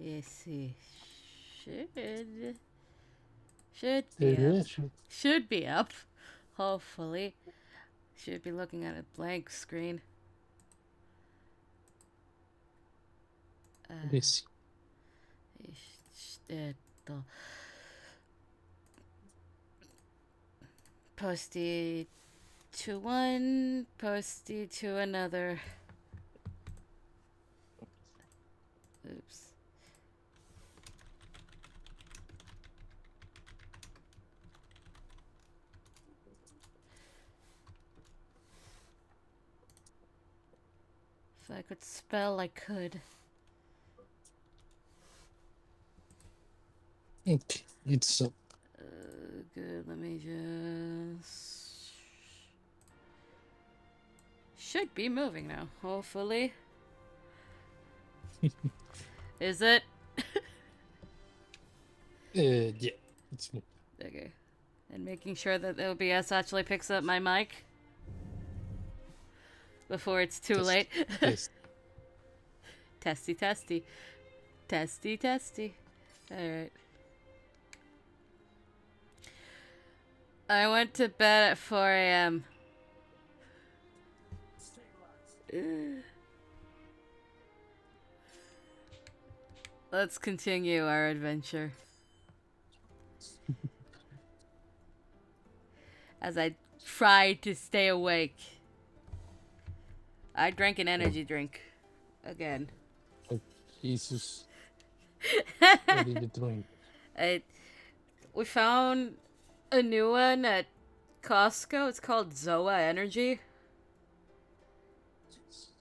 Let's see. Should should be It up. is. Should be up. Hopefully. Should be looking at a blank screen. This. えっと posty to one, posty to another. Oops. If I could spell, I could. It's Good, let me just. Should be moving now, hopefully. Is it? yeah. It's Okay. And making sure that the OBS actually picks up my mic before it's too late. Yes. Testy, testy. Testy, testy. Alright. I went to bed at 4 a.m. Let's continue our adventure. As I tried to stay awake. I drank an energy drink. Again. Oh, Jesus. What did you drink? We found a new one at Costco. It's called Zoa Energy.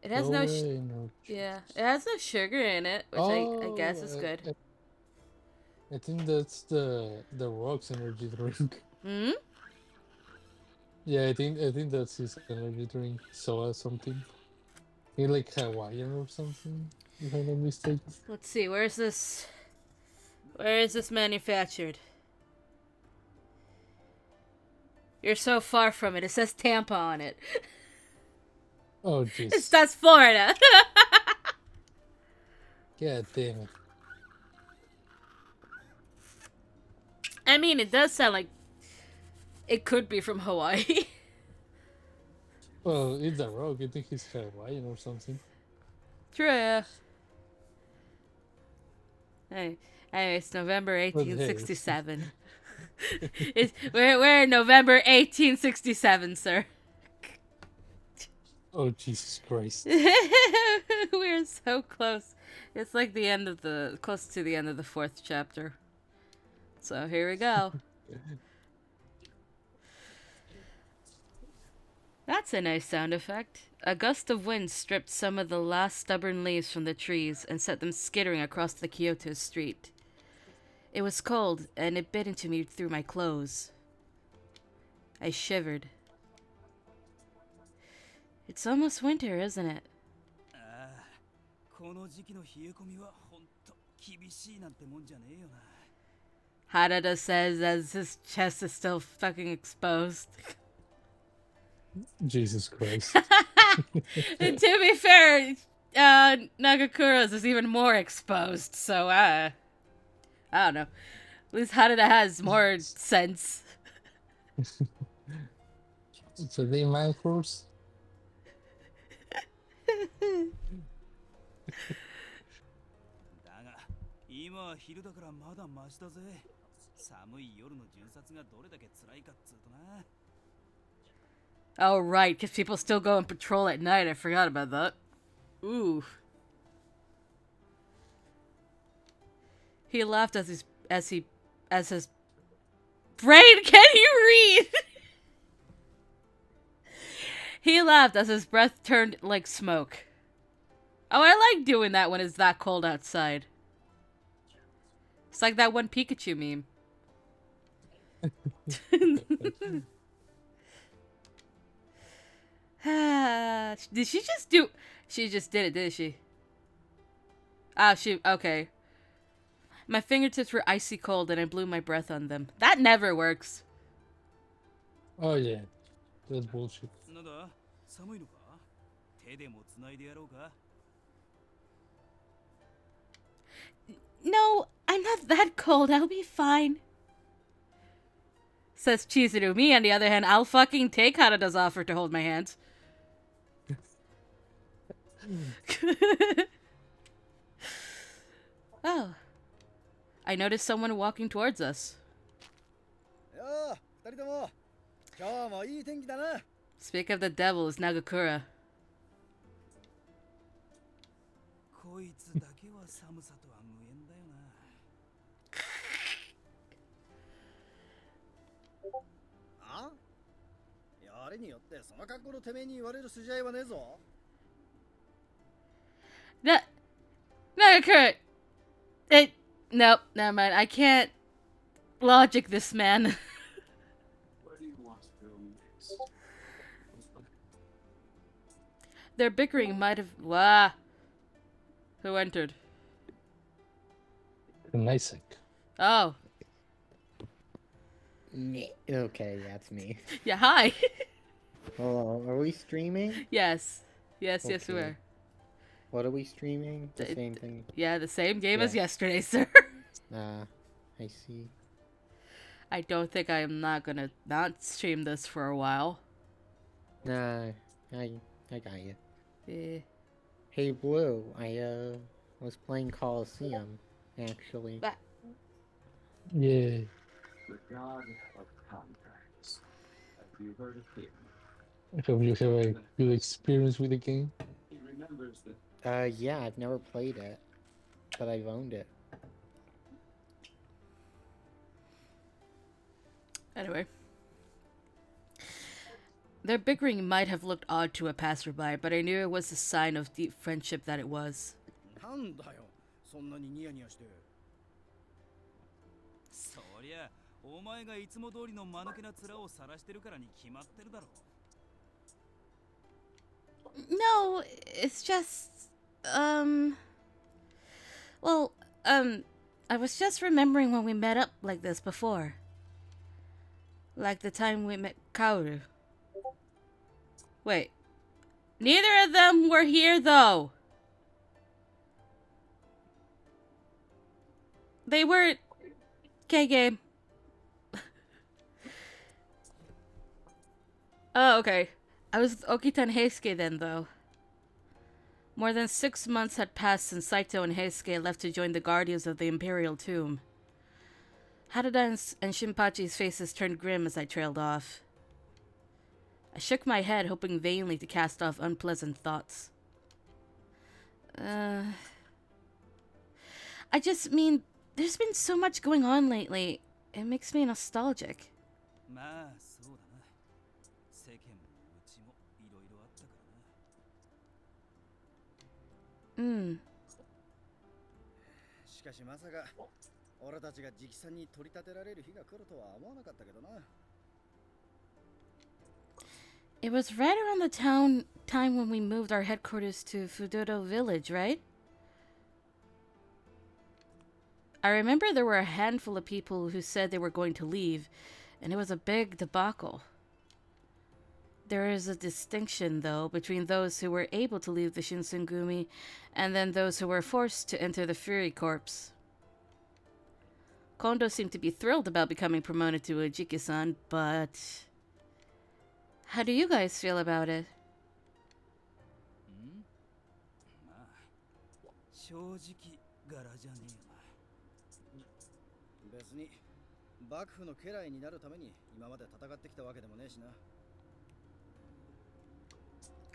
It has no yeah, it has no sugar in it, which I guess is good. I think that's the Rock's energy drink. Hmm? Yeah, I think that's his energy drink. Soa something. He like Hawaiian or something, if I'm not mistaken. Let's see, where is this manufactured? You're so far from it. It says Tampa on it. Oh jeez. That's Florida. God damn it. I mean, it does sound like it could be from Hawaii. Well, it's a Rock. I think he's Hawaiian or something. True, yeah. Hey, it's November 1867. We're in November 1867, sir. Oh Jesus Christ. We're so close. It's like close to the end of the 4th chapter. So here we go. That's a nice sound effect. A gust of wind stripped some of the last stubborn leaves from the trees and set them skittering across the Kyoto street. It was cold, and it bit into me through my clothes. I shivered. It's almost winter, isn't it? Harada says as his chest is still fucking exposed. Jesus Christ. And to be fair, Nagakuro's is even more exposed, so I don't know. At least Harada has more sense. So they micros. 今は昼だからまだマシだぜ。寒い夜の巡察がどれだけ辛いかっつうとな。 Oh, right, because people still go and patrol at night. I forgot about that. Ooh. He laughed as his brain. Can you read? He laughed as his breath turned like smoke. Oh, I like doing that when it's that cold outside. It's like that one Pikachu meme. Did she just do... She just did it, didn't she? Oh, okay. My fingertips were icy cold and I blew my breath on them. That never works. Oh yeah. That's bullshit. No, I'm not that cold. I'll be fine. Says Chizuru. Me, on the other hand, I'll fucking take Harada's offer to hold my hand. Oh. I noticed someone walking towards us. よう二人とも今日もいい天気だな。 Speak of the devil is Nagakura. こいつだけは寒さとは無縁だよな。あ？やれによってその格好のてめえに言われる筋合いはねえぞ。 Nagakura! Nope, never mind. I can't logic this man. Their bickering might have. Wah! Who entered? Isaac. Oh. Okay, that's me. Yeah, hi. Hello, are we streaming? Yes. Yes, yes, we Okay. are. What are we streaming? The The- same thing. Yeah, the same game as Yeah. yesterday, sir. I see. I don't think I am not gonna not stream this for a while. Nah, I got you. Eh. Hey, Blue, I was playing Coliseum, actually. But- Yeah. The god of contracts. Have you heard of him? I hope you have a good experience with the game. He remembers that Yeah, I've never played it, but I've owned it. Anyway. Their bickering might have looked odd to a passerby, but I knew it was a sign of deep friendship that it was. なんだよ。そんなにニヤニヤして。そりゃお前がいつも通りの間抜けな面を晒してるからに決まってるだろ。 No, it's just, well, I was just remembering when we met up like this before. Like the time we met Kaoru. Wait. Neither of them were here, though. They were... Okay, game. Oh, okay. I was with Okita and Heisuke then, though. More than 6 months had passed since Saito and Heisuke left to join the Guardians of the Imperial Tomb. Harada and Shinpachi's faces turned grim as I trailed off. I shook my head, hoping vainly to cast off unpleasant thoughts. I just mean, there's been so much going on lately. It makes me nostalgic. まあそうだな。世間もうちもいろいろあったからな。しかしまさか俺たちが直参に取り立てられる日が来るとは思わなかったけどな。 It was right around the time when we moved our headquarters to Fudodo Village, right? I remember there were a handful of people who said they were going to leave, and it was a big debacle. There is a distinction, though, between those who were able to leave the Shinsengumi and then those who were forced to enter the Fury Corps. Kondo seemed to be thrilled about becoming promoted to a Jiki-san, but... How do you guys feel about it? まあ正直柄じゃねえよな。別に幕府の家来になるために今まで戦ってきたわけでもねえしな。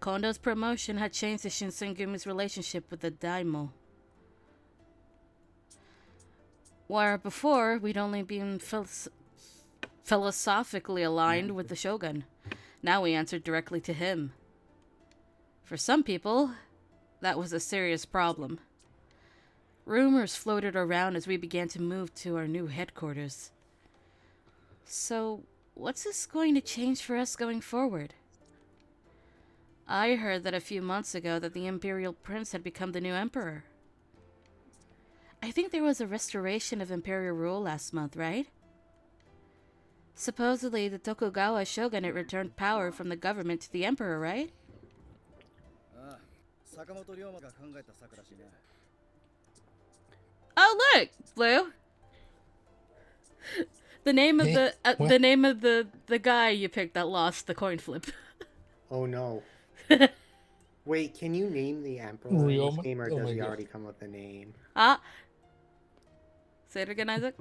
Kondo's promotion had changed the Shinsengumi's relationship with the daimyo. Where before, we'd only been philosophically aligned with the shogun. Now we answered directly to him. For some people, that was a serious problem. Rumors floated around as we began to move to our new headquarters. So, what's this going to change for us going forward? I heard that a few months ago that the Imperial Prince had become the new emperor. I think there was a restoration of imperial rule last month, right? Supposedly, the Tokugawa shogunate returned power from the government to the emperor, right? ああ、坂本龍馬が考えた策らしいな。Oh, look, Blue. The name of Eh? What? the guy you picked that lost the coin flip. Oh no. Wait, can you name the emperor in this Ryoma? game, or Oh does my he god. already come with a name? Ah, say it again, Isaac.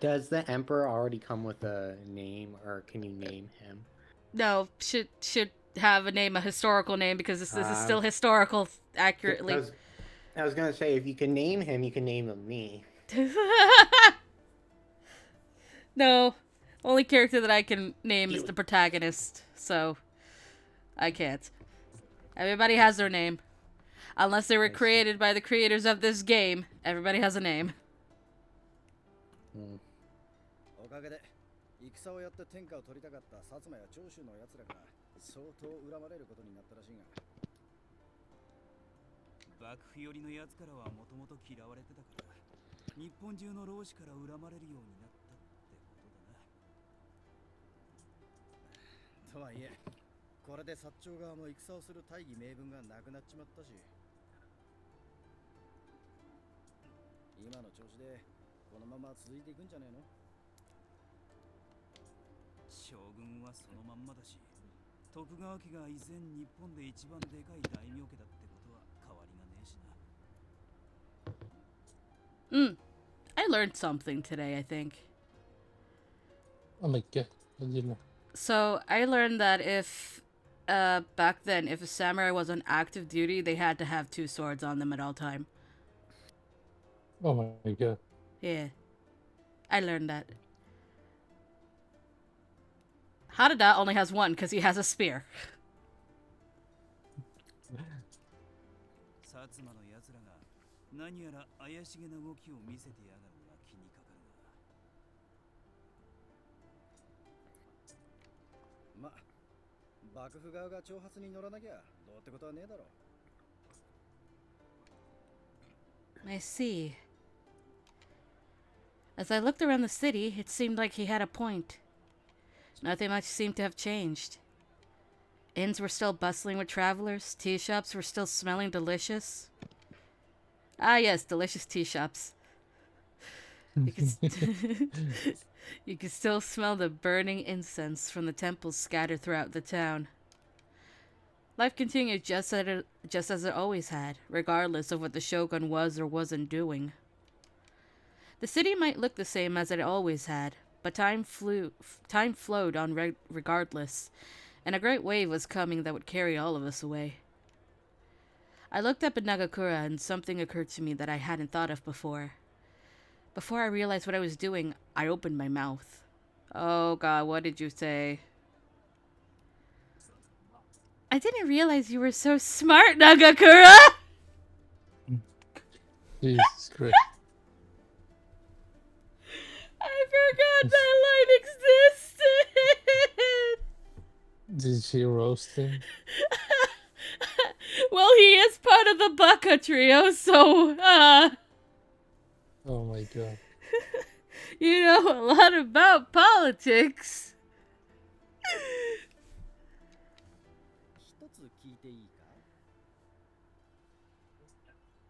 Does the emperor already come with a name, or can you name him? No, should have a name, a historical name, because this is still Uh, historical I accurately. was gonna say, if you can name him, you can name him me. No, only character that I can name is the protagonist, so I can't. Everybody has their name. Unless they were I see. created by the creators of this game, everybody has a name. Hmm. おかげで戦をやって天下を取りたかった薩摩や長州の奴らが相当恨まれることになったらしいが、幕府寄りのやつからはもともと嫌われてたから、日本中の老子から恨まれるようになったってことだな。とはいえ、これで薩長側も戦をする大義名分がなくなっちまったし、今の調子でこのまま続いていくんじゃねえの？将軍はそのまんまだし、徳川家が以前日本で一番でかい大名家だってことは変わりがねえしな。I learned something today, I think. Oh my god. I didn't know. So, I learned that if, back then, if a samurai was on active duty, they had to have 2 swords on them at all time. Oh my god. Yeah. I learned that. Harada only has 1 because he has a spear. 薩摩の奴らが何やら怪しげな動きを見せてやがるのが気にかかるが。ま、幕府側が挑発に乗らなきゃどうってことはねえだろ。I see. As I looked around the city, it seemed like he had a point. Nothing much seemed to have changed. Inns were still bustling with travelers, tea shops were still smelling delicious. Ah yes, delicious tea shops. You could still smell the burning incense from the temples scattered throughout the town. Life continued just as it always had, regardless of what the shogun was or wasn't doing. The city might look the same as it always had, but time flowed on regardless, and a great wave was coming that would carry all of us away. I looked up at Nagakura, and something occurred to me that I hadn't thought of before. Before I realized what I was doing, I opened my mouth. Oh god, what did you say? I didn't realize you were so smart, Nagakura! Jesus Christ. I forgot that line existed! Did she roast him? Well, he is part of the Baka trio, so, Oh my god. you know a lot about politics. 一つ聞いていいか？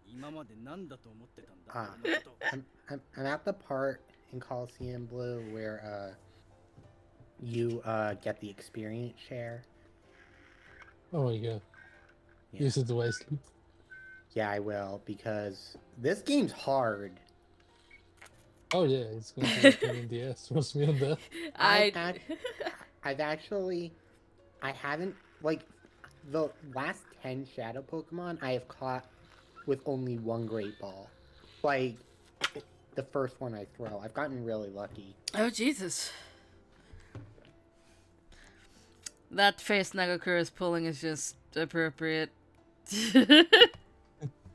今まで何だと思ってたんだ、このこと。I'm at the part in Coliseum Blue where you get the experience share. Oh my god. Yeah. Use it wisely. Yeah, I will, because this game's hard. Oh yeah, it's gonna be a pain in the ass. Trust me on that. I haven't, like, the last 10 Shadow Pokemon I have caught with only 1 Great Ball. Like, the first one I throw. I've gotten really lucky. Oh, Jesus. That face Nagakura is pulling is just appropriate.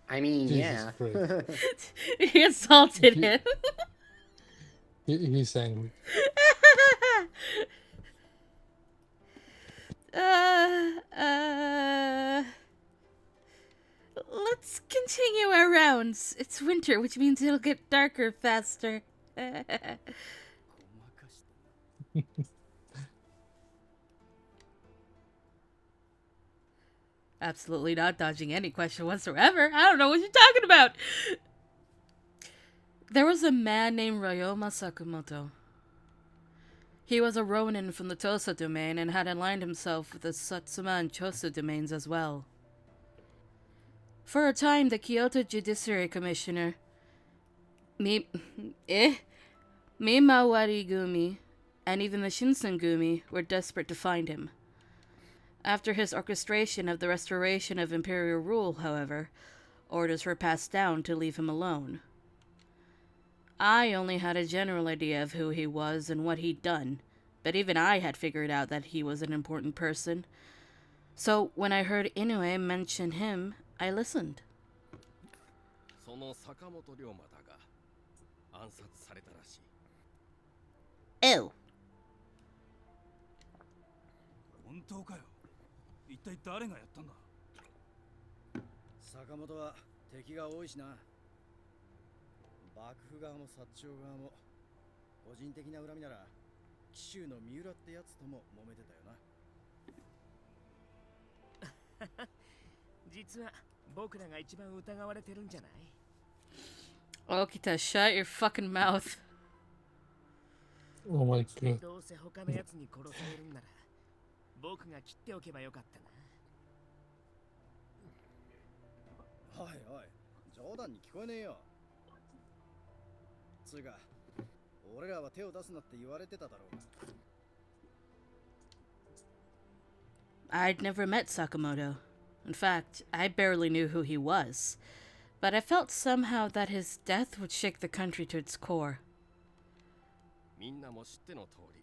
I mean, Jesus yeah. Christ. He insulted him. He's angry. Let's continue our rounds. It's winter, which means it'll get darker faster. ごまかして。 Absolutely not dodging any question whatsoever. I don't know what you're talking about. There was a man named Ryoma Sakamoto. He was a ronin from the Tosa domain and had aligned himself with the Satsuma and Chosu domains as well. For a time, the Kyoto Judiciary Commissioner, Mimawari-gumi, and even the Shinsen-gumi were desperate to find him. After his orchestration of the restoration of imperial rule, however, orders were passed down to leave him alone. I only had a general idea of who he was and what he'd done, but even I had figured out that he was an important person. So when I heard Inoue mention him, I listened. その坂本龍馬だが暗殺されたらしい。 Ew. 本当かよ。一体誰がやったんだ。坂本は敵が多いしな。幕府側も薩長側も個人的な恨みなら紀州の三浦ってやつとも揉めてたよな。実は僕らが一番疑われてるんじゃない？ Okita, shut your fucking mouth. Oh my god. どうせ他のやつに殺されるんなら僕が切っておけばよかったな。おいおい、冗談に聞こえねえよ。つうか、俺らは手を出すなって言われてただろうが。I'd never met Sakamoto. In fact, I barely knew who he was. But I felt somehow that his death would shake the country to its core. みんなも知っての通り、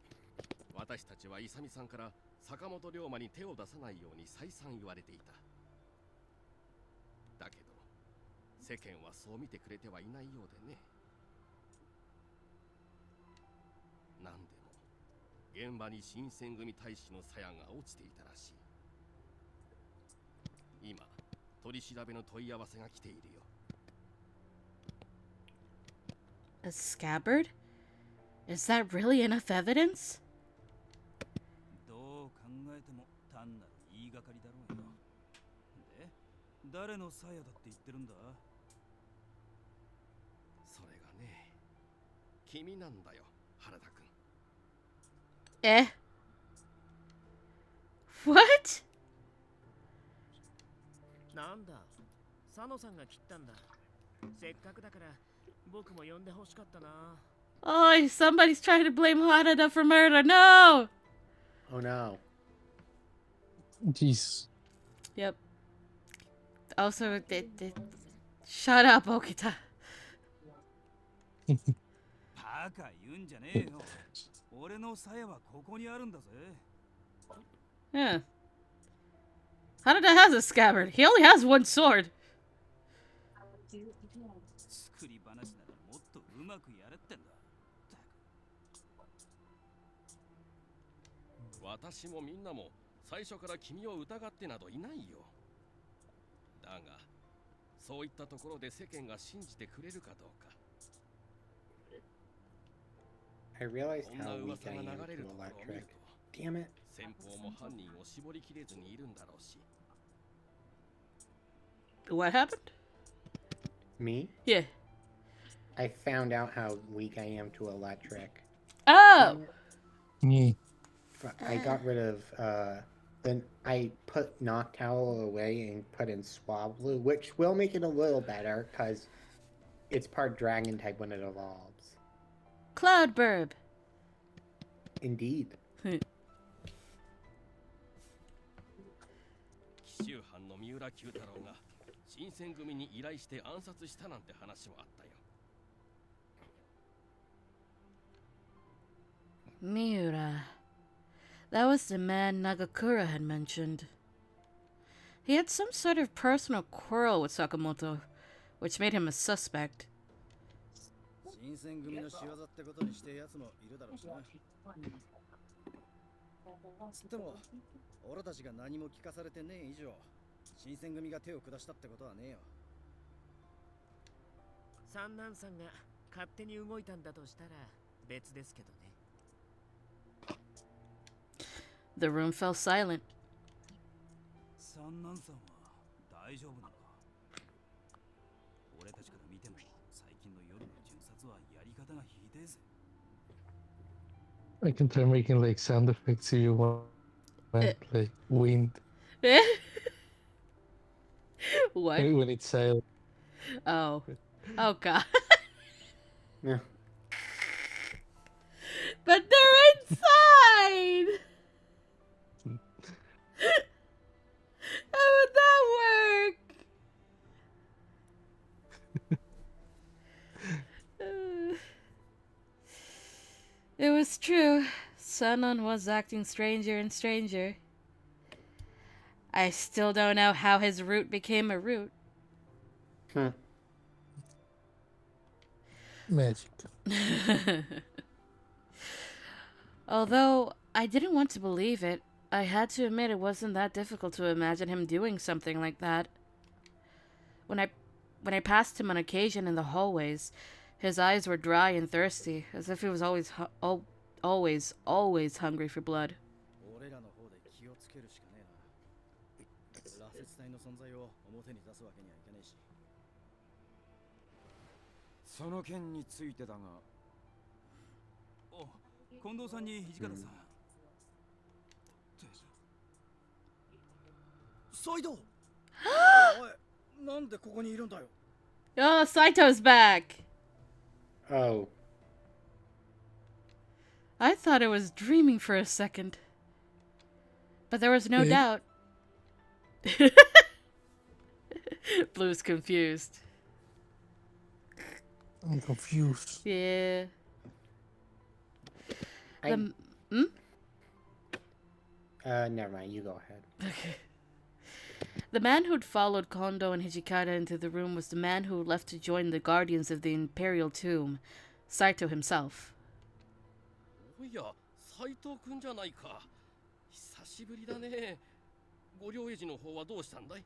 私たちは勇さんから坂本龍馬に手を出さないように再三言われていた。だけど、世間はそう見てくれてはいないようでね。なんでも、現場に新選組大使の鞘が落ちていたらしい。今、取り調べの問い合わせが来ているよ。A scabbard? Is that really enough evidence? どう考えても単なる言いがかりだろうよ。で、誰の鞘だって言ってるんだ？それがね、君なんだよ、原田君。Eh? What? なんだ、佐野さんが切ったんだ。せっかくだから僕も呼んでほしかったな。Oh, somebody's trying to blame Harada for murder. No! Oh no. Jeez. Yep. Also, shut up, Okita. バカ言うんじゃねえよ。俺の鞘はここにあるんだぜ。Yeah. Harada has a scabbard. He only has one sword. 作り話ならもっとうまくやれってんだ。私もみんなも最初から君を疑ってなどいないよ。だが、そういったところで世間が信じてくれるかどうか。 I realized こんな how weak 噂 I が am 流 to れるところを見る electric. と、 Damn it. 先方も犯人を絞りきれずにいるんだろうし。 What happened? Me? Yeah. I found out how weak I am to electric. Oh! Me. I got rid of, then I put Noctowl away and put in Swablu, which will make it a little better, because it's part dragon type when it evolves. Cloudburb. Indeed. 紀州藩の三浦九太郎が新選組に依頼して暗殺したなんて話もあったよ。 Miura. That was the man Nagakura had mentioned. He had some sort of personal quarrel with Sakamoto, which made him a suspect. 新選組の仕業ってことにしてやつもいるだろうしな。つっても、俺たちが何も聞かされてねえ以上、新選組が手を下したってことはねえよ。三男さんが勝手に動いたんだとしたら別ですけどね。 The room fell silent. 三男さんは大丈夫なのか？俺たちから見ても最近の夜の巡 I can try making like sound effects if you want, like wind What? when it's silent. Oh. Oh god. Yeah. But they're inside! How would that work? It was true. Sanon was acting stranger and stranger. I still don't know how his root became a root. Hmm. Magic. Although I didn't want to believe it, I had to admit it wasn't that difficult to imagine him doing something like that. When I passed him on occasion in the hallways, his eyes were dry and thirsty, as if he was always hungry for blood. 俺らの方で気をつけるしかねえな。羅刹体の存在を表に出すわけにはいかねえし。その件についてだが、近藤さんに土方さん、サイドおい、なんでここにいるんだよ。 Oh, Saito's back! Oh. I thought I was dreaming for a second. But there was no doubt. Blue's confused. I'm confused. Yeah. I- Hmm? Never mind. You go ahead. Okay. The man who'd followed Kondo and Hijikata into the room was the man who left to join the guardians of the Imperial Tomb, Saito himself. おや、斉藤くんじゃないか。久しぶりだね。ご両親の方はどうしたんだい？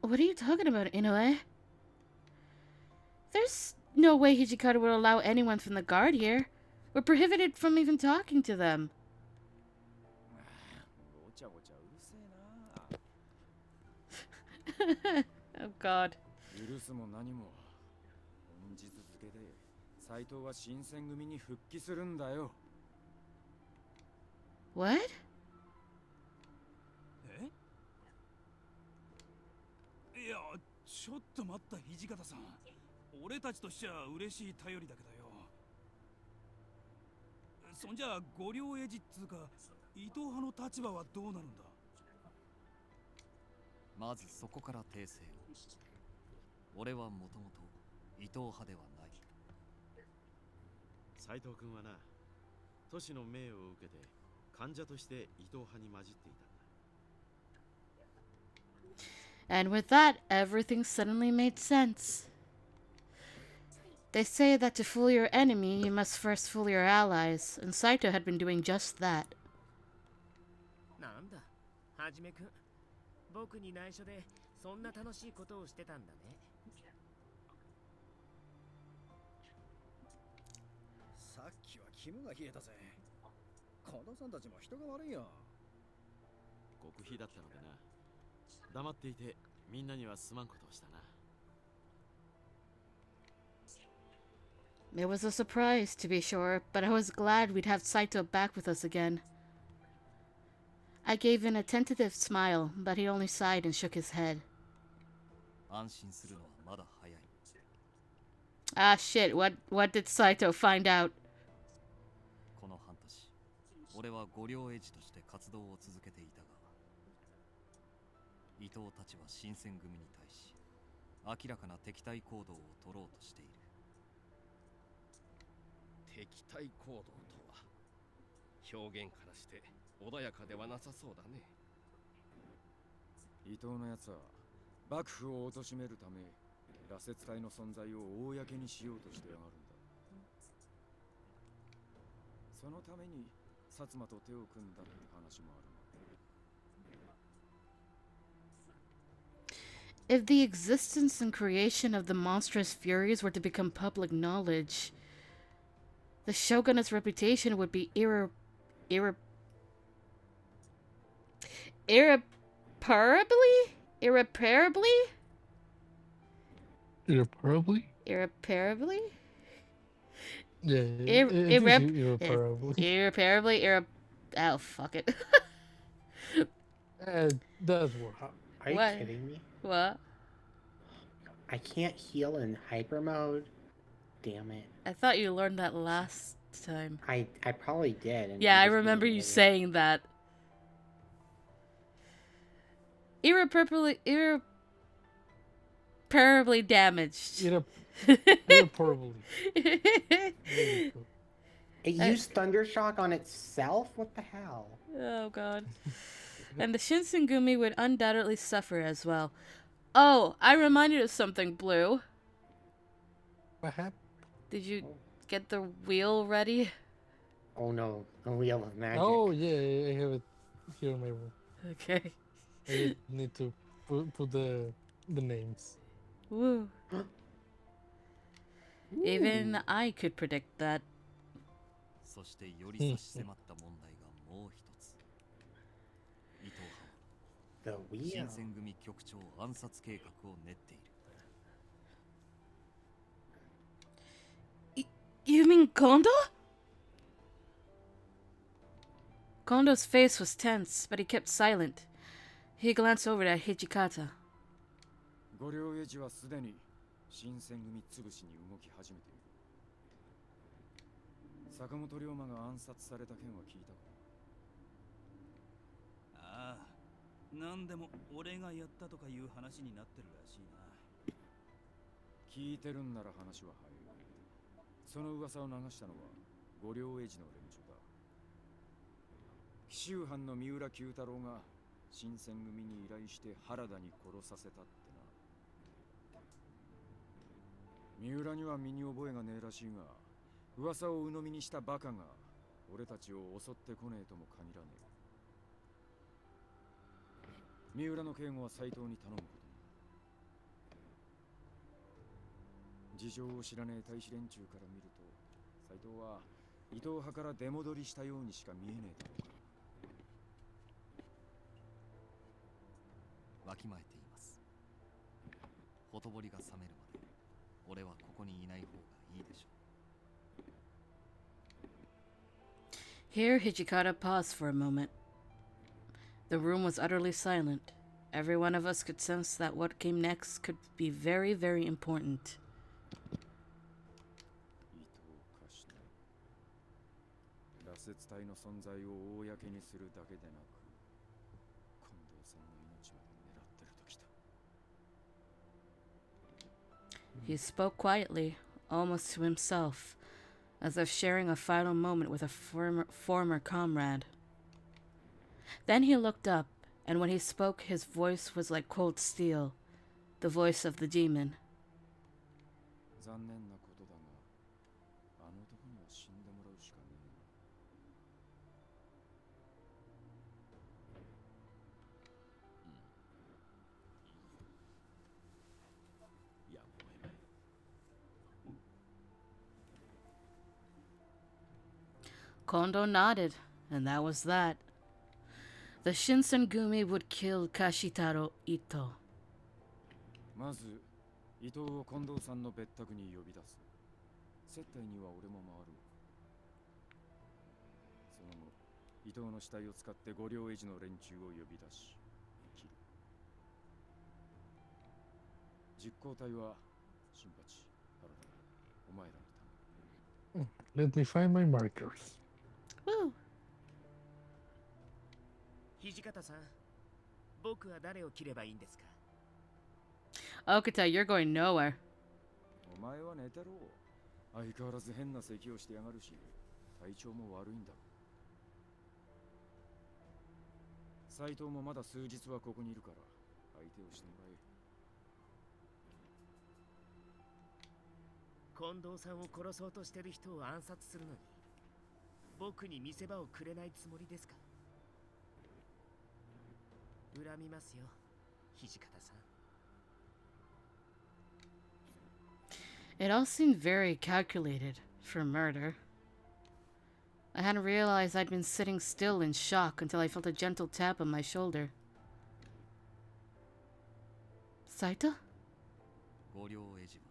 What are you talking about, Inoue? There's no way Hijikata would allow anyone from the guard here. We're prohibited from even talking to them. ごちゃごちゃうるせえな。 Oh god. 許すも何も。本日付で斉藤は新選組に復帰するんだよ。 What? え？いや、ちょっと待った土方さん。俺たちとしちゃ嬉しい頼りだけどよ。そんじゃご両英治っつうか伊藤派の立場はどうなるんだ？まずそこから訂正を。俺はもともと伊藤派ではない。斉藤君はな、都市の命を受けて患者として伊藤派に混じっていたんだ。 And with that, everything suddenly made sense. They say that to fool your enemy, you must first fool your allies, and Saito had been doing just that. なんだ、はじめくん。僕に内緒でそんな楽しいことをしてたんだね。さっきは肝が冷えたぜ。近藤さんたちも人が悪いよ。極秘だったのでな。黙っていてみんなにはすまんことをしたな。 It was a surprise, to be sure, but I was glad we'd have Saito back with us again. I gave him a tentative smile, but he only sighed and shook his head. 安心するのはまだ早い。 Ah, shit, what did Saito find out? この半年、俺は御両英治として活動を続けていたが、伊藤たちは新選組に対し、明らかな敵対行動を取ろうとしている。 敵対行動とは表現からして穏やかではなさそうだね。伊藤のやつは幕府を貶めるため羅刹隊の存在を公にしようとしてやがるんだ。そのために薩摩と手を組んだって話もある。 If the existence and creation of the monstrous furies were to become public knowledge, the shogunate's reputation would be irreparably Irreparably? Irreparably? Yeah, Ir- I think irrep- ir- irreparably. irreparably? Oh, fuck it. That's what happened. Are you What? kidding me? What? I can't heal in hyper mode. Damn it. I thought you learned that last time. I probably did. And Yeah, I'm I just being remember an you idiot. saying that. Irreparably damaged. Irreparably. There you go. It used Thundershock on itself? What the hell? Oh god. And the Shinsengumi would undoubtedly suffer as well. Oh, I reminded of something, Blue. What happened? Did you get the wheel ready? Oh no, a wheel of magic. Oh yeah, I have it here in my room. Okay. I just need to put the names. Woo. Even I could predict that. そしてより差し迫った問題がもう一つ。伊藤派は The wheel. 新選組局長暗殺計画を練っている。You mean Kondo? Kondo's face was tense, but he kept silent. He glanced over at Hijikata. ご両英治はすでに新選組潰しに動き始めている。坂本龍馬が暗殺された件は聞いたか？ああ、なんでも俺がやったとかいう話になってるらしいな。聞いてるんなら話は早い。その噂を流したのはご両英治の連中だ。紀州藩の三浦九太郎が新選組に依頼して原田に殺させたってな。三浦には身に覚えがねえらしいが、噂を鵜呑みにしたバカが俺たちを襲ってこねえとも限らねえ。三浦の警護は斎藤に頼むことに。事情を知らねえ大使連中から見ると、斎藤は伊藤派から出戻りしたようにしか見えねえだろうか。わきまえています。ほとぼりが冷めるまで俺はここにいない方がいいでしょう。 Here, Hijikata paused for a moment. The room was utterly silent. Every one of us could sense that what came next could be very, very important. 伊藤家臣。羅刹隊の存在を公にするだけでなく、近藤さんの命まで狙ってるときた。 He spoke quietly, almost to himself, as if sharing a final moment with a former comrade. Then he looked up, and when he spoke, his voice was like cold steel, the voice of the demon. 残念なことだが、あの男には死んでもらうしかねえな。やむを得ない。 Kondo nodded, and that was that. The Shinsengumi would kill Kashitaro Ito. まず、伊藤を近藤さんの別宅に呼び出す。接待には俺も回る。その後、伊藤の死体を使って五両英治の連中を呼び出し、切る。実行隊は、新八、原田、お前らのため。 Let me find my markers. Woo! 土方さん、僕は誰を切ればいいんですか？ Okuta, you're going nowhere. お前は寝てろ。相変わらず変な咳をしてやがるし、体調も悪いんだろう。斎藤もまだ数日はここにいるから、相手をしてもらえ。近藤さんを殺そうとしてる人を暗殺するのに、僕に見せ場をくれないつもりですか？恨みますよ、土方さん。 It all seemed very calculated for murder. I hadn't realized I'd been sitting still in shock until I felt a gentle tap on my shoulder. Saito? 五両英治部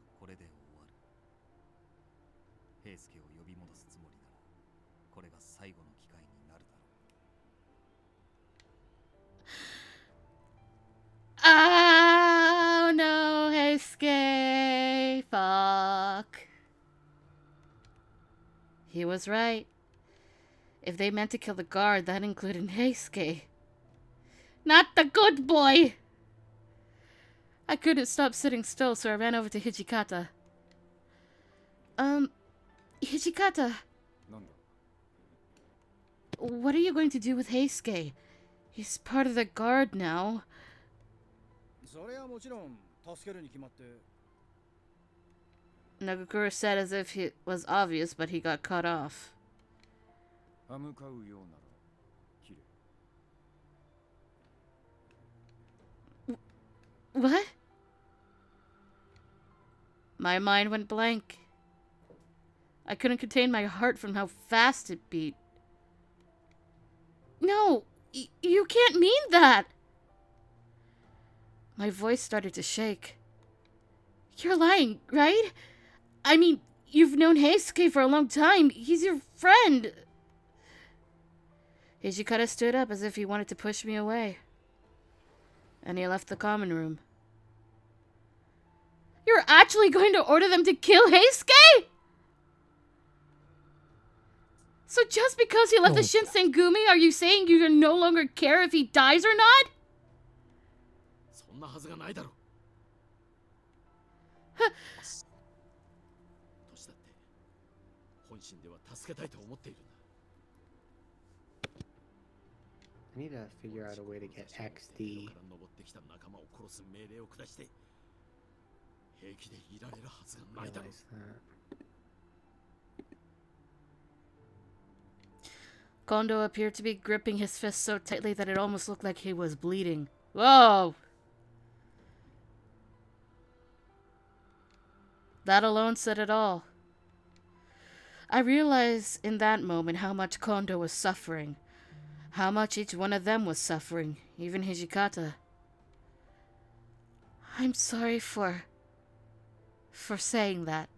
平介を呼び戻すつもりなら、これが最後の機会になるだろう。Oh no, Heisuke. Fuck. He was right. If they meant to kill the guard, that included Heisuke. Not the good boy! I couldn't stop sitting still, so I ran over to Hijikata. Hijikata. なんだ What are you going to do with Heisuke? He's part of the guard now. それはもちろん助けるに決まって。 Nagakura said as if it was obvious, but he got cut off. 歯向かうようなら切れ。 What? My mind went blank. I couldn't contain my heart from how fast it beat. No, you can't mean that! My voice started to shake. You're lying, right? I mean, you've known Heisuke for a long time. He's your friend. Hijikata stood up as if he wanted to push me away. And he left the common room. You're actually going to order them to kill Heisuke? So just because he left the Shinsengumi, are you saying you no longer care if he dies or not? そんなはずがないだろう。年だって本心では助けたいと思っているんだ。 I need to figure out a way to get XD. から登ってきた仲間を殺す命令を下して平気でいられるはずがないだろう。 Realize that. Kondo appeared to be gripping his fist so tightly that it almost looked like he was bleeding. Whoa! That alone said it all. I realized in that moment how much Kondo was suffering. How much each one of them was suffering, even Hijikata. I'm sorry for saying that.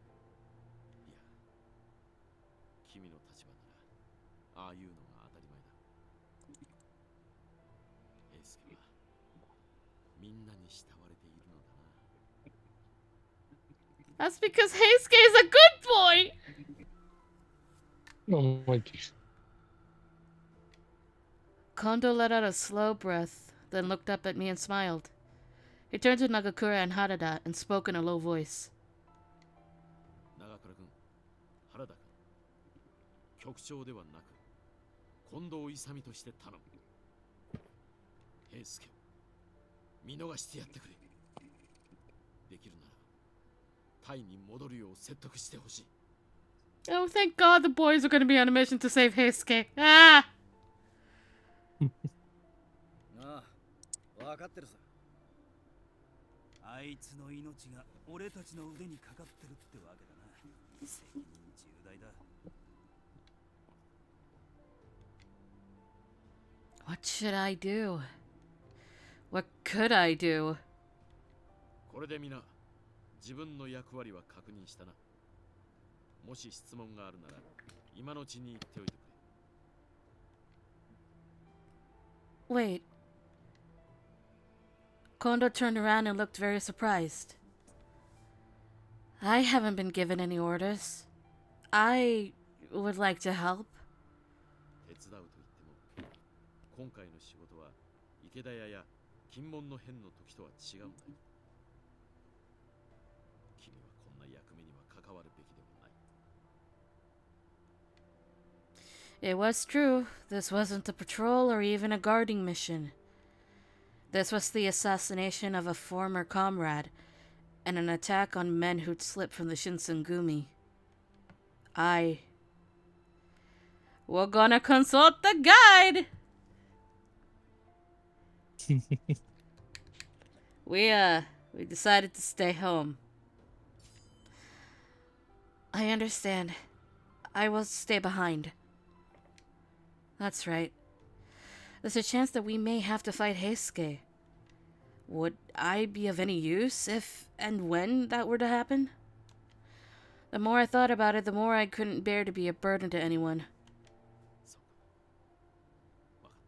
君の立場ならああいうのが当たり前だ。エースケはみんなに慕われているのだな。 That's because Heisuke is a good boy! Oh my gosh. Kondo let out a slow breath, then looked up at me and smiled. He turned to Nagakura and Harada and spoke in a low voice. 長倉君、原田君、局長ではなく近藤勇として頼む。平助を見逃してやってくれ。できるならタイに戻るよう説得してほしい。 Oh, thank God the boys are going to be on a mission to save Heisuke. Ah! ああ、分かってるさ。あいつの命が俺たちの腕にかかってるってわけだな。責任重大だ。What should I do? What could I do? これで皆自分の役割は確認したな。もし質問があるなら今のうちに言っておいてくれ。 Wait. Kondo turned around and looked very surprised. I haven't been given any orders. I would like to help. 手伝うと言っても今回の仕事は池田屋や金門の変の時とは違うんだ。君はこんな役目には関わるべきでもない。 It was true. This wasn't a patrol or even a guarding mission. This was the assassination of a former comrade and an attack on men who'd slipped from the Shinsengumi. We're gonna consult the guide! We decided to stay home. I understand. I will stay behind. That's right. There's a chance that we may have to fight Heisuke. Would I be of any use if and when that were to happen? The more I thought about it, the more I couldn't bear to be a burden to anyone. そうか。わかっ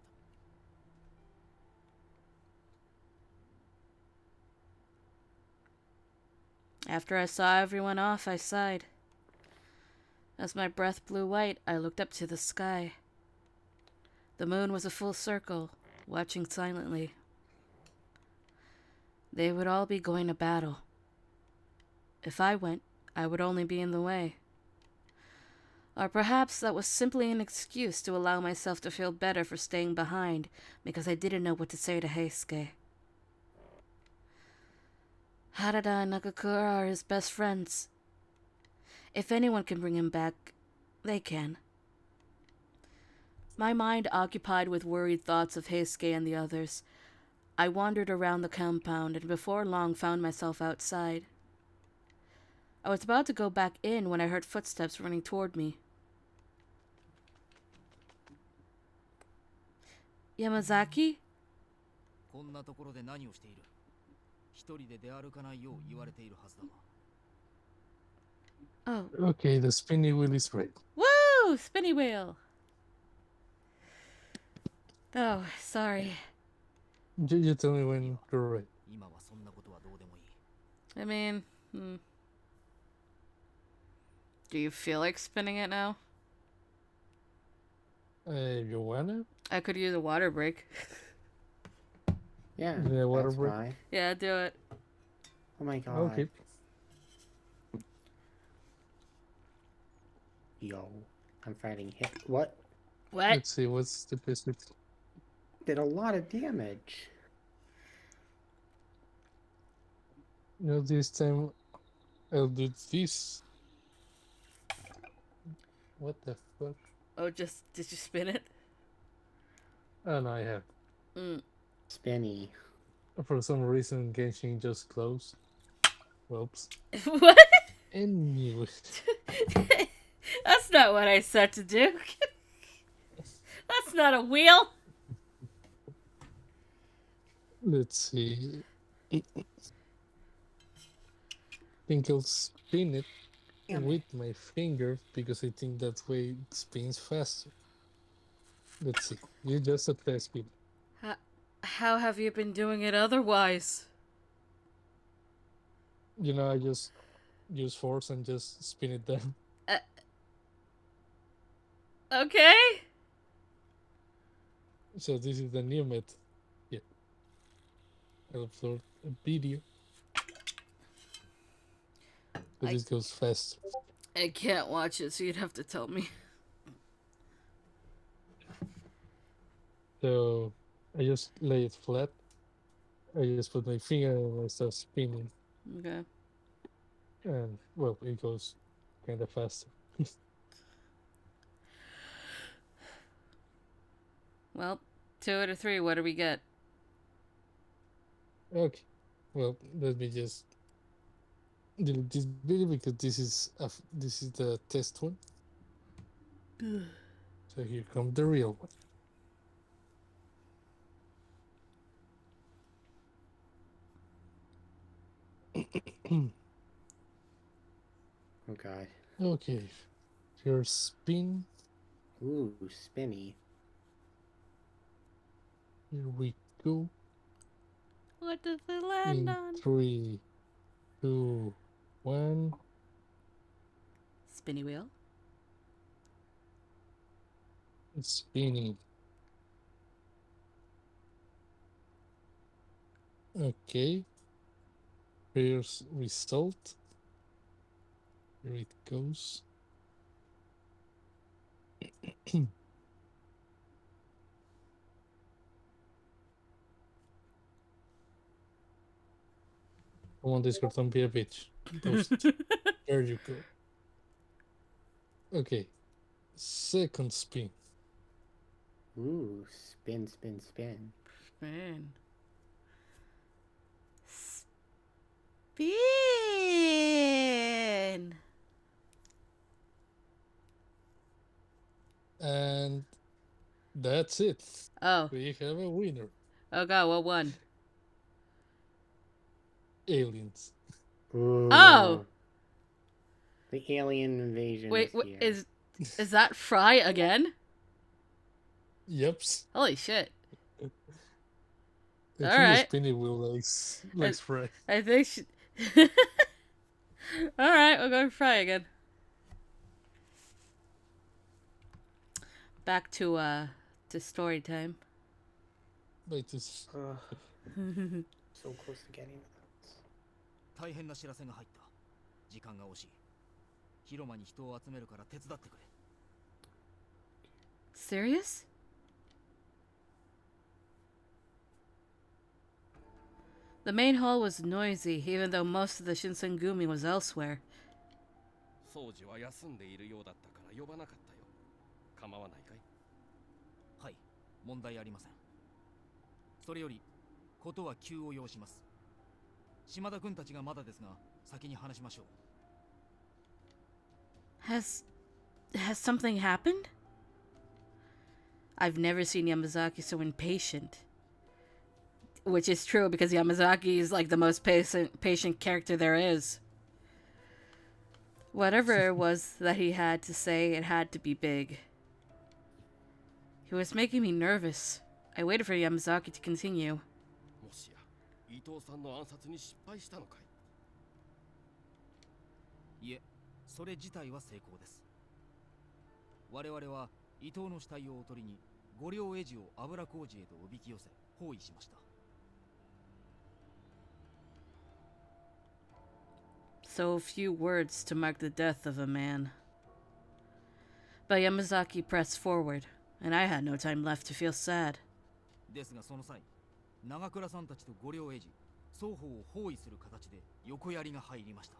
た。 After I saw everyone off, I sighed. As my breath blew white, I looked up to the sky. The moon was a full circle, watching silently. They would all be going to battle. If I went, I would only be in the way. Or perhaps that was simply an excuse to allow myself to feel better for staying behind because I didn't know what to say to Heisuke. Harada and Nagakura are his best friends. If anyone can bring him back, they can. My mind occupied with worried thoughts of Heisuke and the others, I wandered around the compound and before long found myself outside. I was about to go back in when I heard footsteps running toward me. Yamazaki? こんなところで何をしている？一人で出歩かないよう言われているはずだが。Oh. Okay, the spinny wheel is right. Woo! Spinny wheel! Oh, sorry. You tell me when you're right. 今はそんなことはどうでもいい。I mean, Do you feel like spinning it now? You wanna? I could use a water break. Yeah, water that's break. fine. Yeah, do it. Oh my god. Okay. Yo, I'm fighting hit. What? What? Let's see, what's the best? Did a lot of damage. You know, this time I'll do this. What the fuck? Oh, did you spin it? Oh no, I have. Spinny. For some reason, Genshin just closed. Whoops. What? Anyway. That's not what I said to do. That's not a wheel. Let's see. I think I'll spin it with my finger because I think that way it spins faster. Let's see. You just a test speed. How have you been doing it otherwise? You know, I just use force and just spin it down. Okay. So this is the new method. Yeah. I'll upload a video. But this goes fast. I can't watch it, so you'd have to tell me. So I just lay it flat. I just put my finger and I start spinning. Okay. And, well, it goes kind of faster. Well, 2 out of 3, what do we get? Okay. Well, let me just delete this video because this is the test one. So here comes the real one. Oh god. Okay. Your spin. Ooh, spinny. Here we go. What does it land In on? 3, 2, 1. Spinny wheel. It's spinning. Okay. Here's result. Here it goes. Come on, Discord, don't be a bitch. There you go. Okay. Second spin. Ooh, spin, spin, spin. Man. Spin! And that's it. Oh. We have a winner. Oh god, what won? Aliens. Ooh. Oh! The alien invasion Wait, is here. is that Fry again? Yep. Holy shit. I All think the right. spinning wheel likes Fry. I think she... All right, we'll go Fry again. Back to story time. Wait, this. So close to getting it. 大変な知らせが入った。時間が惜しい。広間に人を集めるから手伝ってくれ。Serious? The main hall was noisy, even though most of the Shinsengumi was elsewhere. 掃除は休んでいるようだったから呼ばなかったよ。構わないかい？はい、問題ありません。それより、ことは急を要します。島田君たちがまだですが、先に話しましょう。Has something happened? I've never seen Yamazaki so impatient. Which is true because Yamazaki is like the most patient character there is. Whatever it was that he had to say, it had to be big. He was making me nervous. I waited for Yamazaki to continue. もしや伊藤さんの暗殺に失敗したのかい？いえ、それ自体は成功です。我々は伊藤の死体をおとりに五両エジを油麹へとおびき寄せ包囲しました。So few words to mark the death of a man. But Yamazaki pressed forward, and I had no time left to feel sad. ですがその際、長倉さんたちと五両エジ、双方を包囲する形で横槍が入りました。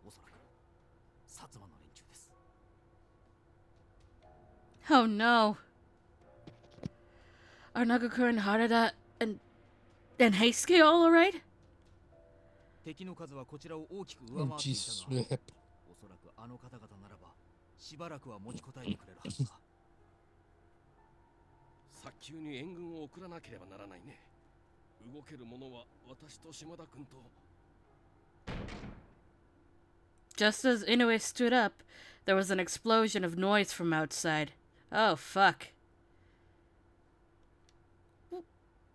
おそらく薩摩の連中です。Oh no. Are Nagakura and Harada and Heisuke all alright? 敵の数はこちらを大きく上回っていたが、おそらくあの方々ならばしばらくは持ちこたえてくれるはずだ。早急に援軍を送らなければならないね。動ける者は私と島田君と。Just as Inoue stood up, there was an explosion of noise from outside. Oh, fuck.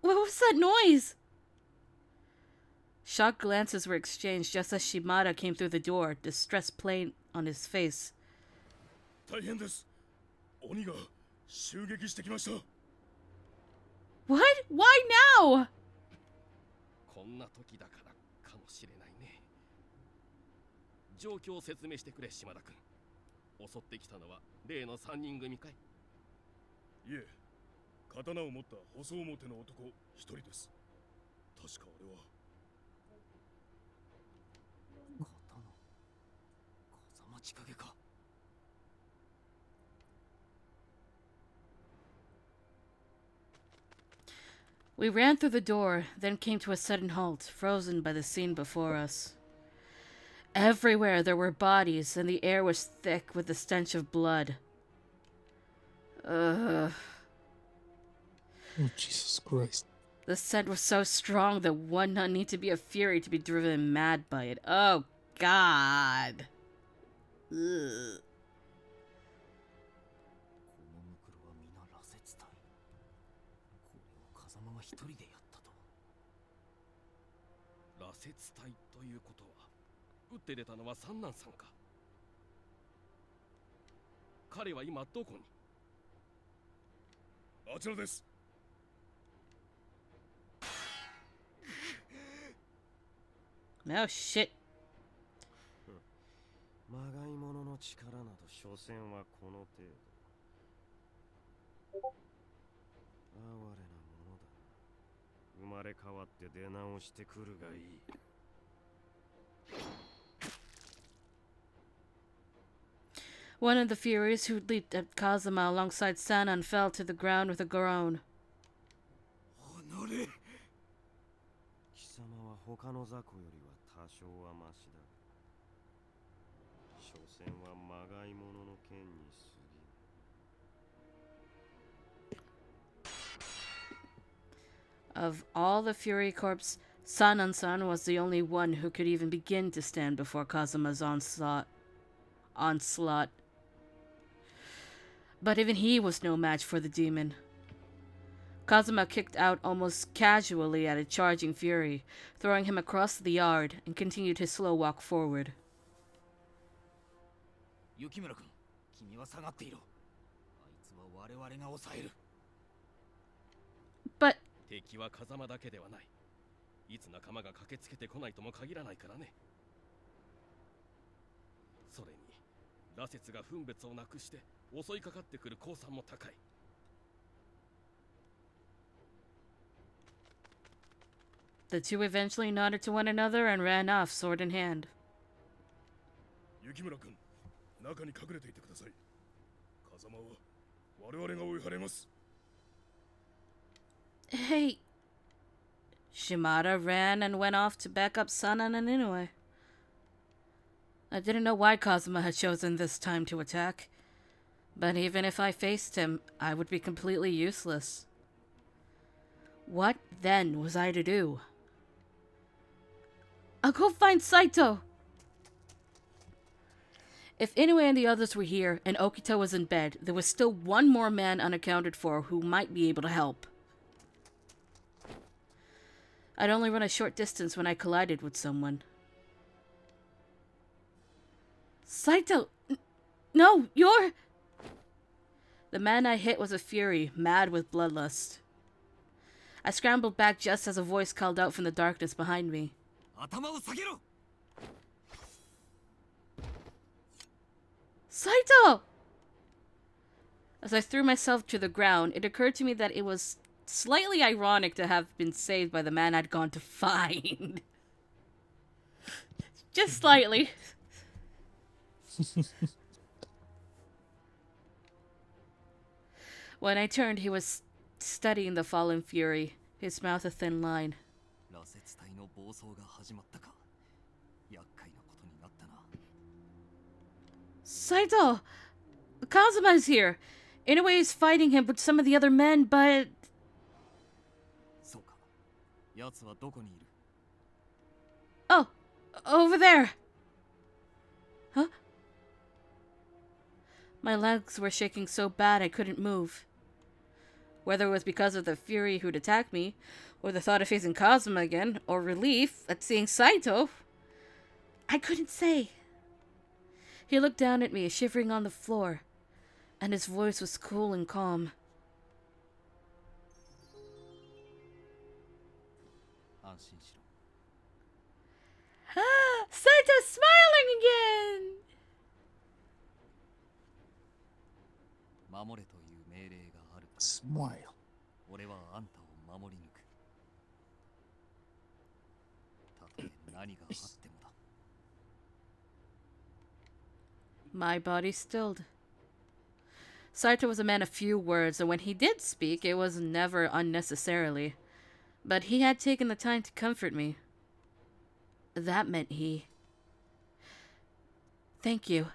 What was that noise? Shocked glances were exchanged just as Shimada came through the door, distress plain on his face. 大変です。鬼が襲撃してきました。What? Why now? こんな時だからかもしれないね。状況を説明してくれ、島田君。襲ってきたのは例の3人組かい？いえ、刀を持った細表の男一人です。確かあれは。刀、風間千景か。We ran through the door, then came to a sudden halt, frozen by the scene before us. Everywhere there were bodies, and the air was thick with the stench of blood. Ugh. Oh, Jesus Christ. The scent was so strong that one not need to be a fury to be driven mad by it. Oh, God. Ugh. このムクロは皆羅刹体。これを風間が一人でやったと。羅刹体ということは、撃って出たのは三男さんか。彼は今どこに？あちらです。Oh, shit. まがいものの力など所詮はこの程度。哀れなものだ。生まれ変わって出直してくるがいい。One of the Furies who leaped at Kazuma alongside Sanan fell to the ground with a groan. 離れ。貴様は他の雑魚よりは多少はマシだ。所詮はまがいものの剣に過ぎる。Of all the Fury Corps, Sanan-san was the only one who could even begin to stand before Kazuma's onslaught. But even he was no match for the demon. Kazuma kicked out almost casually at a charging fury, throwing him across the yard, and continued his slow walk forward. Yukimura-kun, 君は下がっていろ。あいつは我々が抑える。But 敵は風間だけではない。いつ仲間が駆けつけてこないとも限らないからね。それに羅刹が分別をなくして襲いかかってくる降参も高い。The two eventually nodded to one another and ran off, sword in hand. 雪村君、中に隠れていてください。風間は我々が追い払います。Hey. Shimada ran and went off to back up Sanan and Inoue. I didn't know why Kazuma had chosen this time to attack, but even if I faced him, I would be completely useless. What then was I to do? I'll go find Saito! If Inoue and the others were here and Okito was in bed, there was still one more man unaccounted for who might be able to help. I'd only run a short distance when I collided with someone. Saito! No, you're... The man I hit was a fury, mad with bloodlust. I scrambled back just as a voice called out from the darkness behind me. Saito! As I threw myself to the ground, it occurred to me that it was slightly ironic to have been saved by the man I'd gone to find. Just slightly. When I turned, he was studying the fallen fury, his mouth a thin line. Saito! Kazuma is here. Inoue is fighting him with some of the other men, but... Oh, over there. Huh? My legs were shaking so bad I couldn't move. Whether it was because of the fury who'd attacked me, or the thought of facing Kazuma again, or relief at seeing Saito, I couldn't say. He looked down at me, shivering on the floor, and his voice was cool and calm. Ah, Saito's smiling again! Smile. My body stilled. Saito was a man of few words, and when he did speak, it was never unnecessarily. But he had taken the time to comfort me. That meant he... Thank you.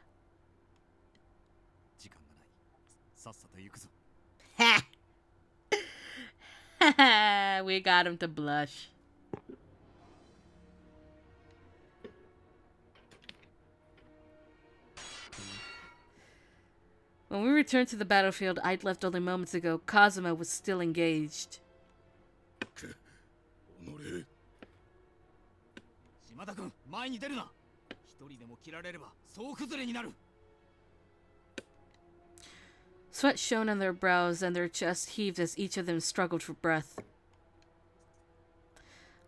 Ha! We got him to blush. When we returned to the battlefield I'd left only moments ago, Kazuma was still engaged. Sweat shone on their brows and their chests heaved as each of them struggled for breath.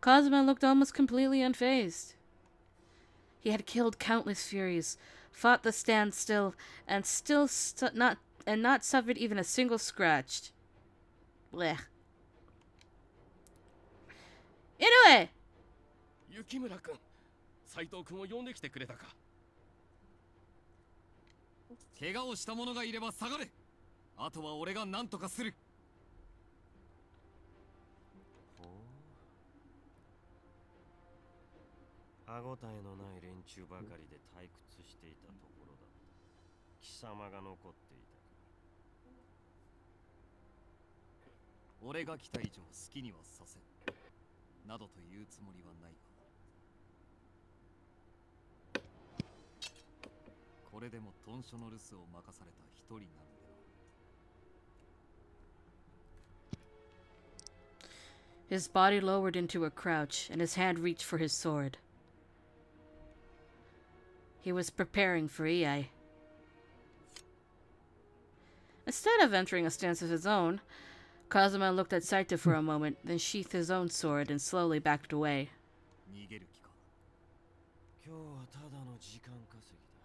Kazuma looked almost completely unfazed. He had killed countless furies, fought the standstill, and not suffered even a single scratch. Blech. Inoue! 雪村君、斉藤君を呼んできてくれたか。怪我をした者がいれば下がれ。あとは俺が何とかする。歯ごたえのない連中ばかりで退屈していたところだった。貴様が残っていたか。俺が来た以上好きにはさせん。などと言うつもりはないが、これでも豚書の留守を任された一人なのでな。His body lowered into a crouch, and his hand reached for his sword. He was preparing for Iai. Instead of entering a stance of his own, Kazuma looked at Saito for a moment, then sheathed his own sword and slowly backed away. 逃げる気か。今日はただの時間稼ぎだ。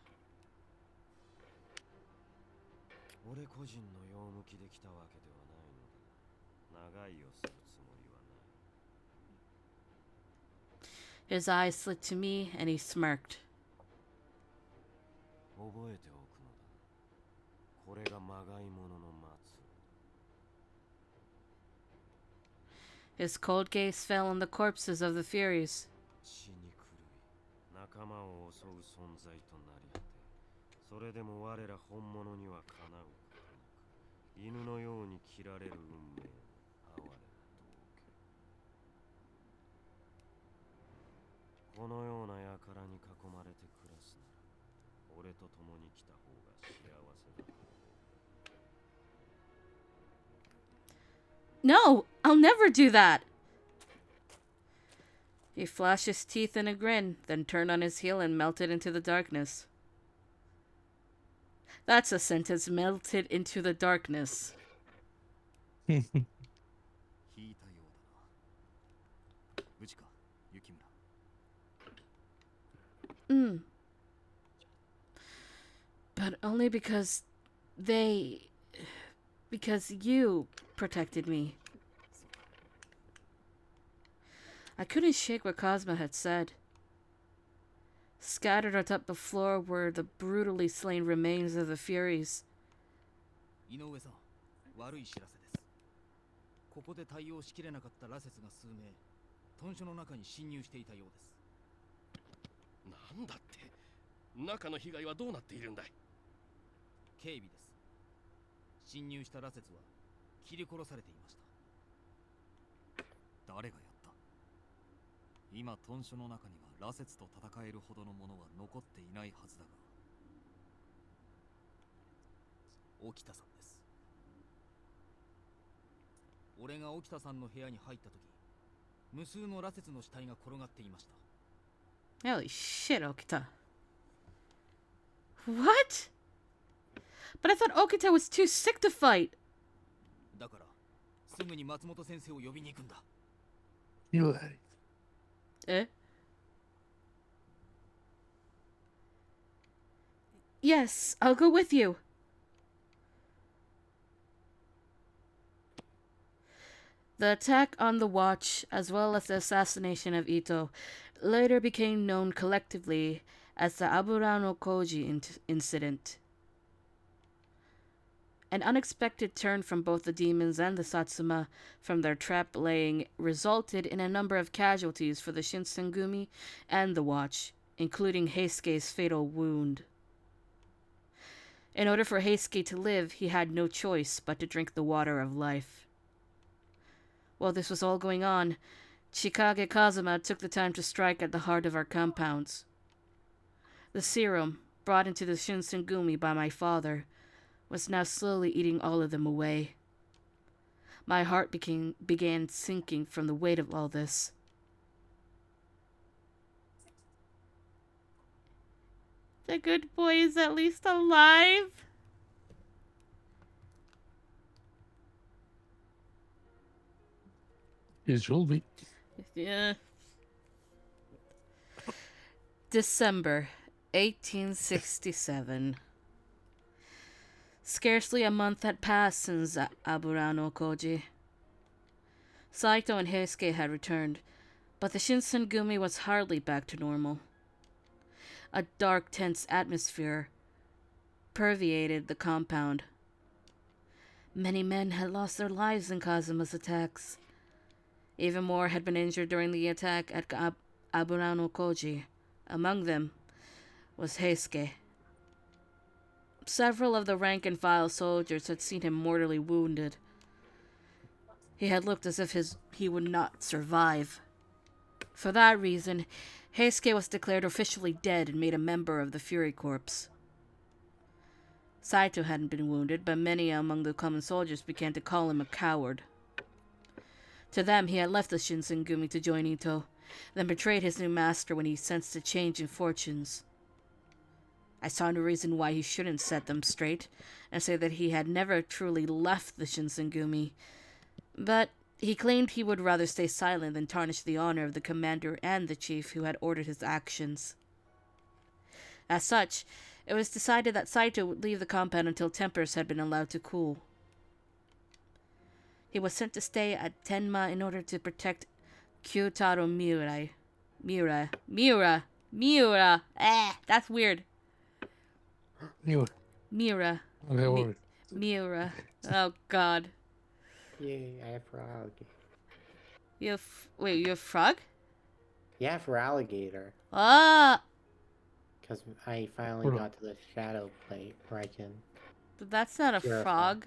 俺個人の用向きで来たわけではないのだ。長居をするつもりはない。His eyes slid to me, and he smirked. 覚えておくのだ。これがまがいものの末。His cold gaze fell on the corpses of the Furies. 血に狂い、仲間を襲う存在となり果て、それでも我ら本物にはかなうことなく、犬のように切られる運命を哀れなとこのような輩に囲まれて暮らすなら、俺と共に来た方が幸せだ。No! I'll never do that! He flashed his teeth in a grin, then turned on his heel and melted into the darkness. That's a sentence, melted into the darkness. 引いたようだな。無事か、雪村。But only because because you protected me. I couldn't shake what Cosmo had said. Scattered atop the floor were the brutally slain remains of the Furies. 井上さん、悪い知らせです。ここで対応しきれなかった羅刹が数名、豚書の中に侵入していたようです。なんだって、中の被害はどうなっているんだい。警備です。侵入した羅刹は切り殺されていました。誰がやった？今豚書の中には羅刹と戦えるほどのものは残っていないはずだが。沖田さんです。俺が沖田さんの部屋に入った時、無数の羅刹の死体が転がっていました。Holy shit, Okita. What? But I thought Okita was too sick to fight. だから、すぐに松本先生を呼びに行くんだ。You are. Eh? Yes, I'll go with you. The attack on the Watch, as well as the assassination of Ito, later became known collectively as the Aburano Koji incident. An unexpected turn from both the demons and the Satsuma from their trap laying resulted in a number of casualties for the Shinsengumi and the Watch, including Heisuke's fatal wound. In order for Heisuke to live, he had no choice but to drink the water of life. While this was all going on, Chikage Kazuma took the time to strike at the heart of our compounds. The serum, brought into the Shinsengumi by my father, was now slowly eating all of them away. My heart began sinking from the weight of all this. The good boy is at least alive. It should be. Yeah. December 1867. Scarcely a month had passed since Aburano Koji. Saito and Heisuke had returned, but the Shinsengumi was hardly back to normal. A dark, tense atmosphere permeated the compound. Many men had lost their lives in Kazuma's attacks. Even more had been injured during the attack at Aburano Koji. Among them was Heisuke. Several of the rank-and-file soldiers had seen him mortally wounded. He had looked as if he would not survive. For that reason, Heisuke was declared officially dead and made a member of the Fury Corps. Saito hadn't been wounded, but many among the common soldiers began to call him a coward. To them, he had left the Shinsengumi to join Ito, then betrayed his new master when he sensed a change in fortunes. I saw no reason why he shouldn't set them straight, and say that he had never truly left the Shinsengumi, but he claimed he would rather stay silent than tarnish the honor of the commander and the chief who had ordered his actions. As such, it was decided that Saito would leave the compound until tempers had been allowed to cool. He was sent to stay at Tenma in order to protect Kyotaro Miura. That's weird. Miura. Miura. Oh, God. Yay, I have frog. Wait, you have frog? Yeah, for alligator. Ah! Because I finally got to the shadow plate where I can... But that's not a purify. frog.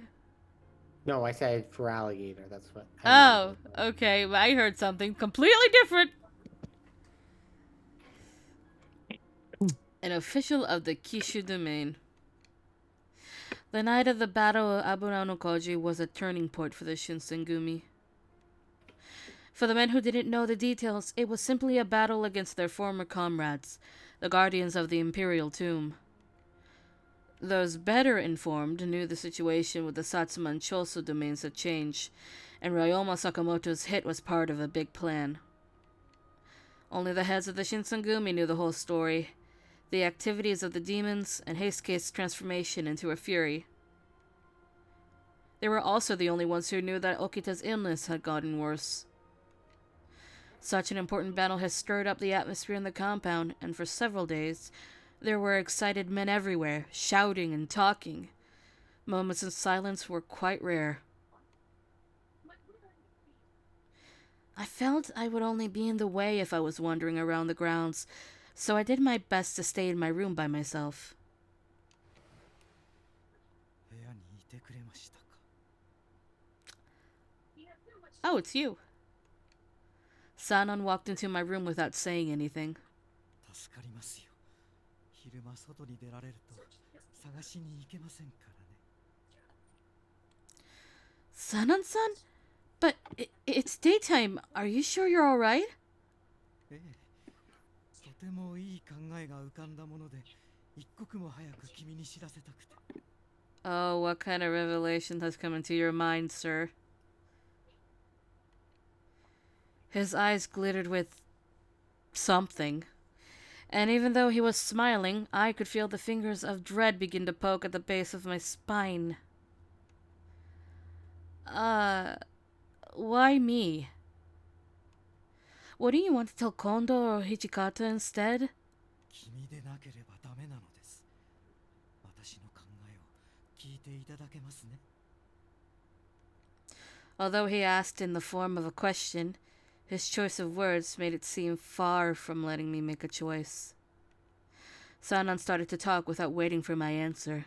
No, I said for alligator. That's what. Oh, okay. Well, I heard something completely different. An official of the Kishu domain. The night of the Battle of Aburanokoji was a turning point for the Shinsengumi. For the men who didn't know the details, it was simply a battle against their former comrades, the guardians of the Imperial Tomb. Those better informed knew the situation with the Satsuma and Choso domains had changed, and Ryoma Sakamoto's hit was part of a big plan. Only the heads of the Shinsengumi knew the whole story, the activities of the demons, and Heisuke's transformation into a fury. They were also the only ones who knew that Okita's illness had gotten worse. Such an important battle had stirred up the atmosphere in the compound, and for several days, there were excited men everywhere, shouting and talking. Moments of silence were quite rare. I felt I would only be in the way if I was wandering around the grounds, so I did my best to stay in my room by myself. Oh, it's you. Sanon walked into my room without saying anything. Sanon-san? But it's daytime. Are you sure you're alright? Oh, what kind of revelation has come into your mind, sir? His eyes glittered with something. And even though he was smiling, I could feel the fingers of dread begin to poke at the base of my spine. Why me? Wouldn't you want to tell Kondo or Hijikata instead? Although he asked in the form of a question, his choice of words made it seem far from letting me make a choice. Sanon started to talk without waiting for my answer.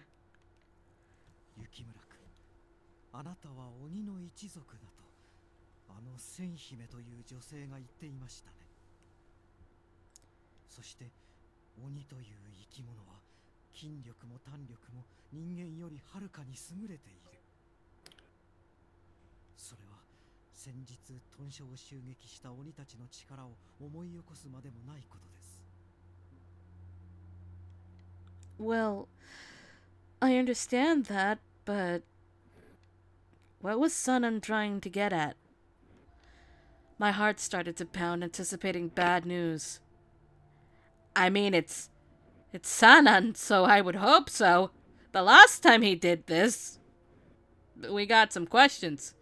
Well, I understand that, but what was Sanon trying to get at? My heart started to pound, anticipating bad news. I mean, it's Sanon, so I would hope so. The last time he did this, we got some questions.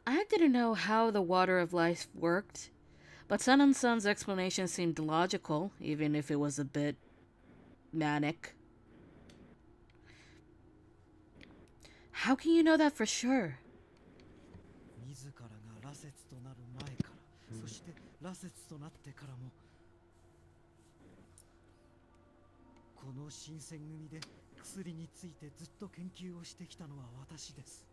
I didn't know how the water of life worked, But Sun and Sun's explanation seemed logical, even if it was a bit manic. How can you know that for sure? 自らが羅刹となる前から、そして羅刹となってからも、この新選組で薬についてずっと研究をしてきたのは私です。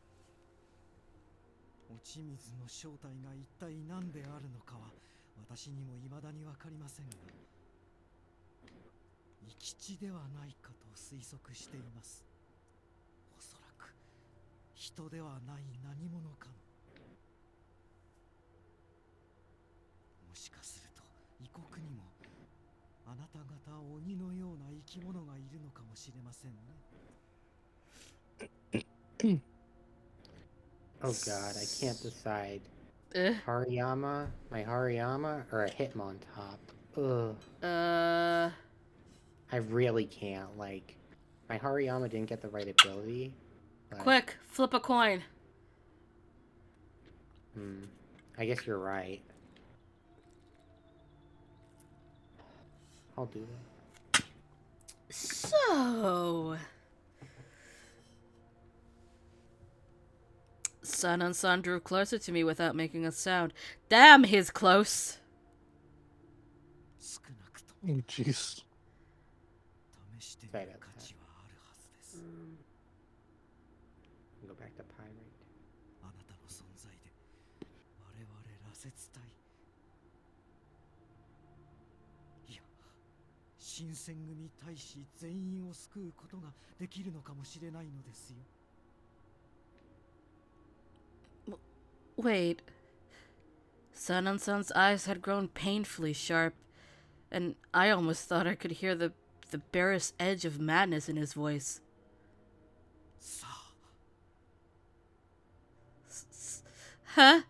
落ち水の正体が一体何であるのかは私にも未だに分かりませんが、生き地ではないかと推測しています。おそらく人ではない何者かの。もしかすると異国にもあなた方鬼のような生き物がいるのかもしれませんね。Oh god, I can't decide. Hariyama, my Hariyama, or a Hitmontop. Ugh. I really can't. Like, my Hariyama didn't get the right ability. But... Quick, flip a coin. I guess you're right. I'll do that. So... Sun and Sun drew closer to me without making a sound. Damn, he's close. Oh, jeez. Go back to Pirate. あなたの存在で我々羅刹隊、いや、新選組大使全員を救うことができるのかもしれないのですよ。Wait. Sun and Sun's eyes had grown painfully sharp, and I almost thought I could hear the barest edge of madness in his voice. Huh?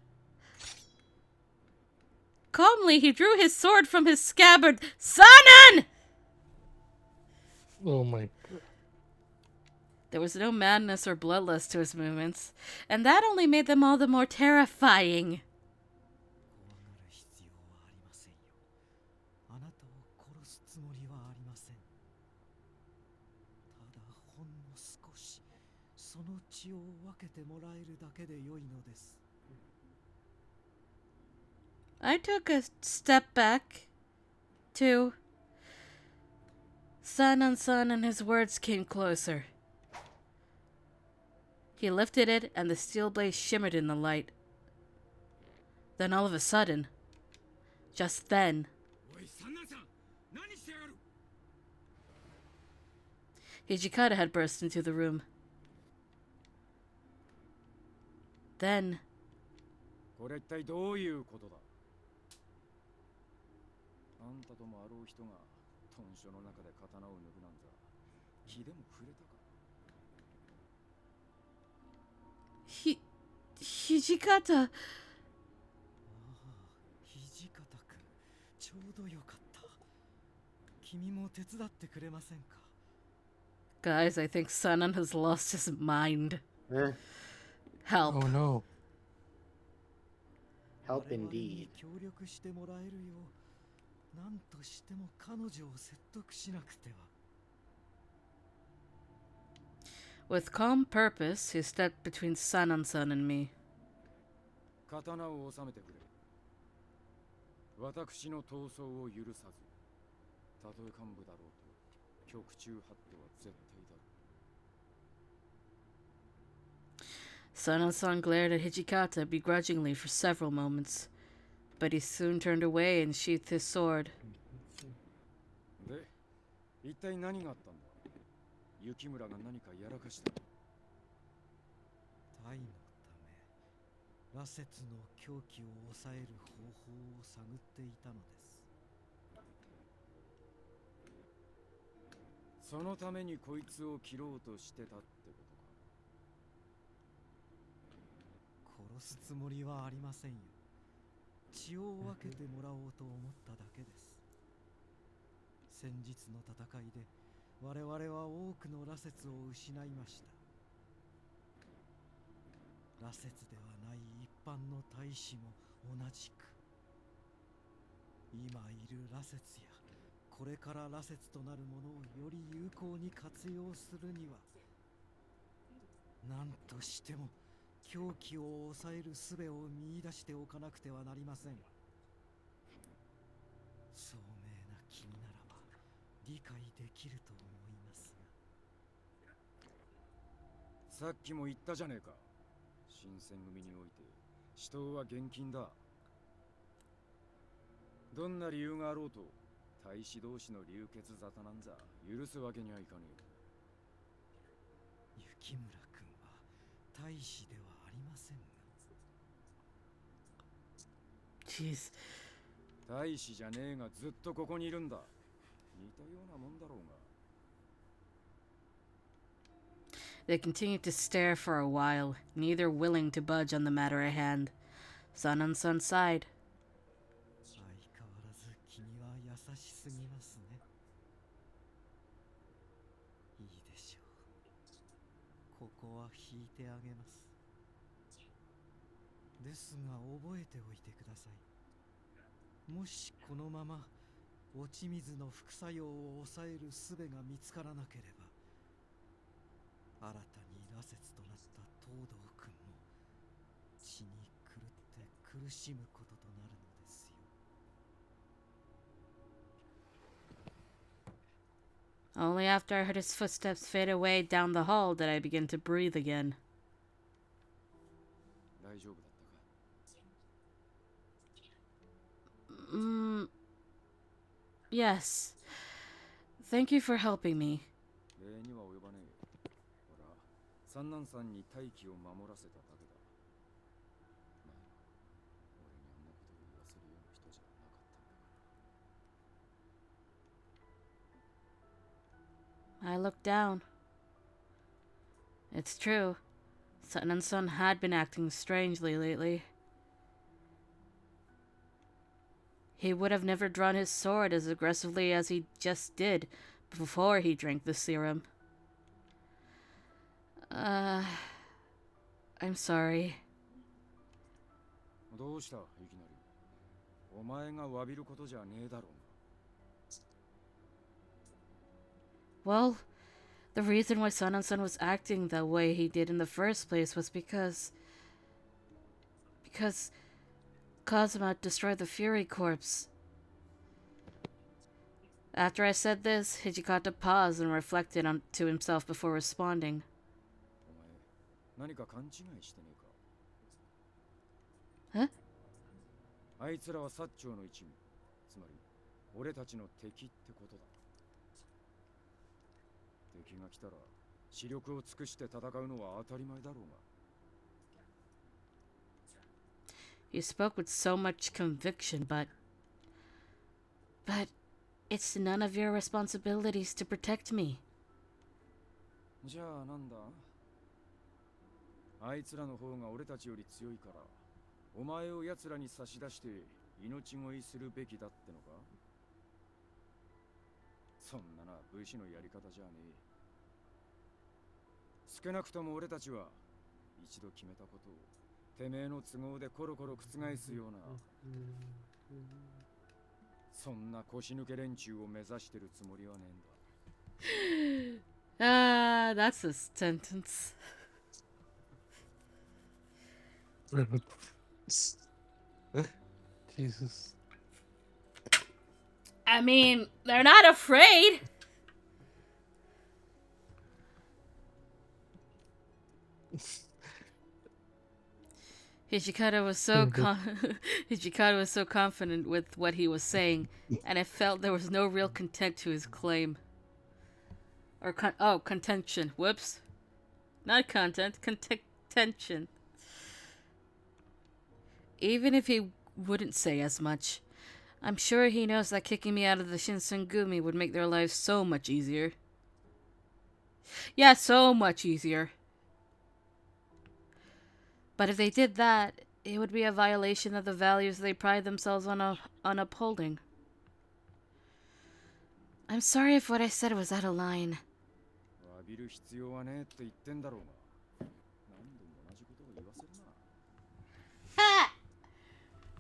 Calmly, he drew his sword from his scabbard. Sanan! Oh my. There was no madness or bloodlust to his movements, and that only made them all the more terrifying. I took a step back, too. Sun and Sun, and his words came closer. He lifted it, and the steel blade shimmered in the light. Then all of a sudden, just then, Hijikata had burst into the room. Then, これ一体どういうことだ。あんたともあろう人が豚書の中で刀を抜くなんざ気でも触れたか。Hijikata. 土方くん、ちょうどよかった。君も手伝ってくれませんか。Guys, I think Sanan has lost his mind. Help. Oh no. Help indeed. 協力してもらえるよう、何としても彼女を説得しなくては。With calm purpose, he stepped between Sanan-san and me. 刀を収めてくれ。私の闘争を許さず、たとえ幹部だろうと、局中八手は絶対だ。Sanan-san glared at Hijikata begrudgingly for several moments, but he soon turned away and sheathed his sword. で、一体何があったんだ。雪村が何かやらかした。タイのため、羅刹の狂気を抑える方法を探っていたのです。そのためにこいつを切ろうとしてたってことか。殺すつもりはありませんよ。血を分けてもらおうと思っただけです。先日の戦いで我々は多くの羅刹を失いました。羅刹ではない一般の大使も同じく。今いる羅刹やこれから羅刹となるものをより有効に活用するには、何としても狂気を抑える術を見出しておかなくてはなりません。聡明な君ならば理解できると思いますさっきも言ったじゃねえか。新選組において死闘は厳禁だ。どんな理由があろうと大使同士の流血沙汰なんざ許すわけにはいかねえ。雪村君は大使ではありませんが。Jeez. 大使じゃねえがずっとここにいるんだ。似たようなもんだろうが。They continued to stare for a while, neither willing to budge on the matter at hand. Sun on Sun sighed. 相変わらず君は優しすぎますね。いいでしょう。ここは引いてあげます。ですが覚えておいてください。もしこのまま落ち水の副作用を抑える術が見つからなければ、新たに羅刹となった東堂君も血に狂って苦しむこととなるのですよ。 Only after I heard his footsteps fade away down the hall did I begin to breathe again. 大丈夫だったか？ Yes. Thank you for helping me. 礼には及ばねえ。ほら、三男さんに大気を守らせただけだ。まあ、俺にあんなことを言わせるような人じゃなかったんだから。 I looked down. It's true. Sun and Sun had been acting strangely lately. He would have never drawn his sword as aggressively as he just did before he drank the serum. I'm sorry. どうしたいきなり。お前が詫びることじゃねえだろうが。 Well, the reason why Sun and Sun was acting the way he did in the first place was because Kazuma destroyed the Fury Corpse. After I said this, Hijikata paused and reflected to himself before responding. お前、何か勘違いしてねえか？ Huh? あいつらは薩長の一味。つまり、俺たちの敵ってことだ。敵が来たら、視力を尽くして戦うのは当たり前だろうが。 He spoke with so much conviction, but it's none of your responsibilities to protect me. じゃあなんだ？あいつらの方が俺たちより強いから、お前を奴らに差し出して命乞いするべきだってのか？そんなな武士のやり方じゃねえ。少なくとも俺たちは一度決めたことをてめえの都合でコロコロ覆すような、そんな腰抜け連中を目指してるつもりはねえんだ。That's a sentence. Jesus. I mean, they're not afraid. Hijikata was so confident with what he was saying, and I felt there was no real content to his claim. Or contention. Whoops. Not content, contention. Even if he wouldn't say as much, I'm sure he knows that kicking me out of the Shinsengumi would make their lives so much easier. Yeah, so much easier. But if they did that, it would be a violation of the values they pride themselves on upholding. I'm sorry if what I said was out of line. Ha!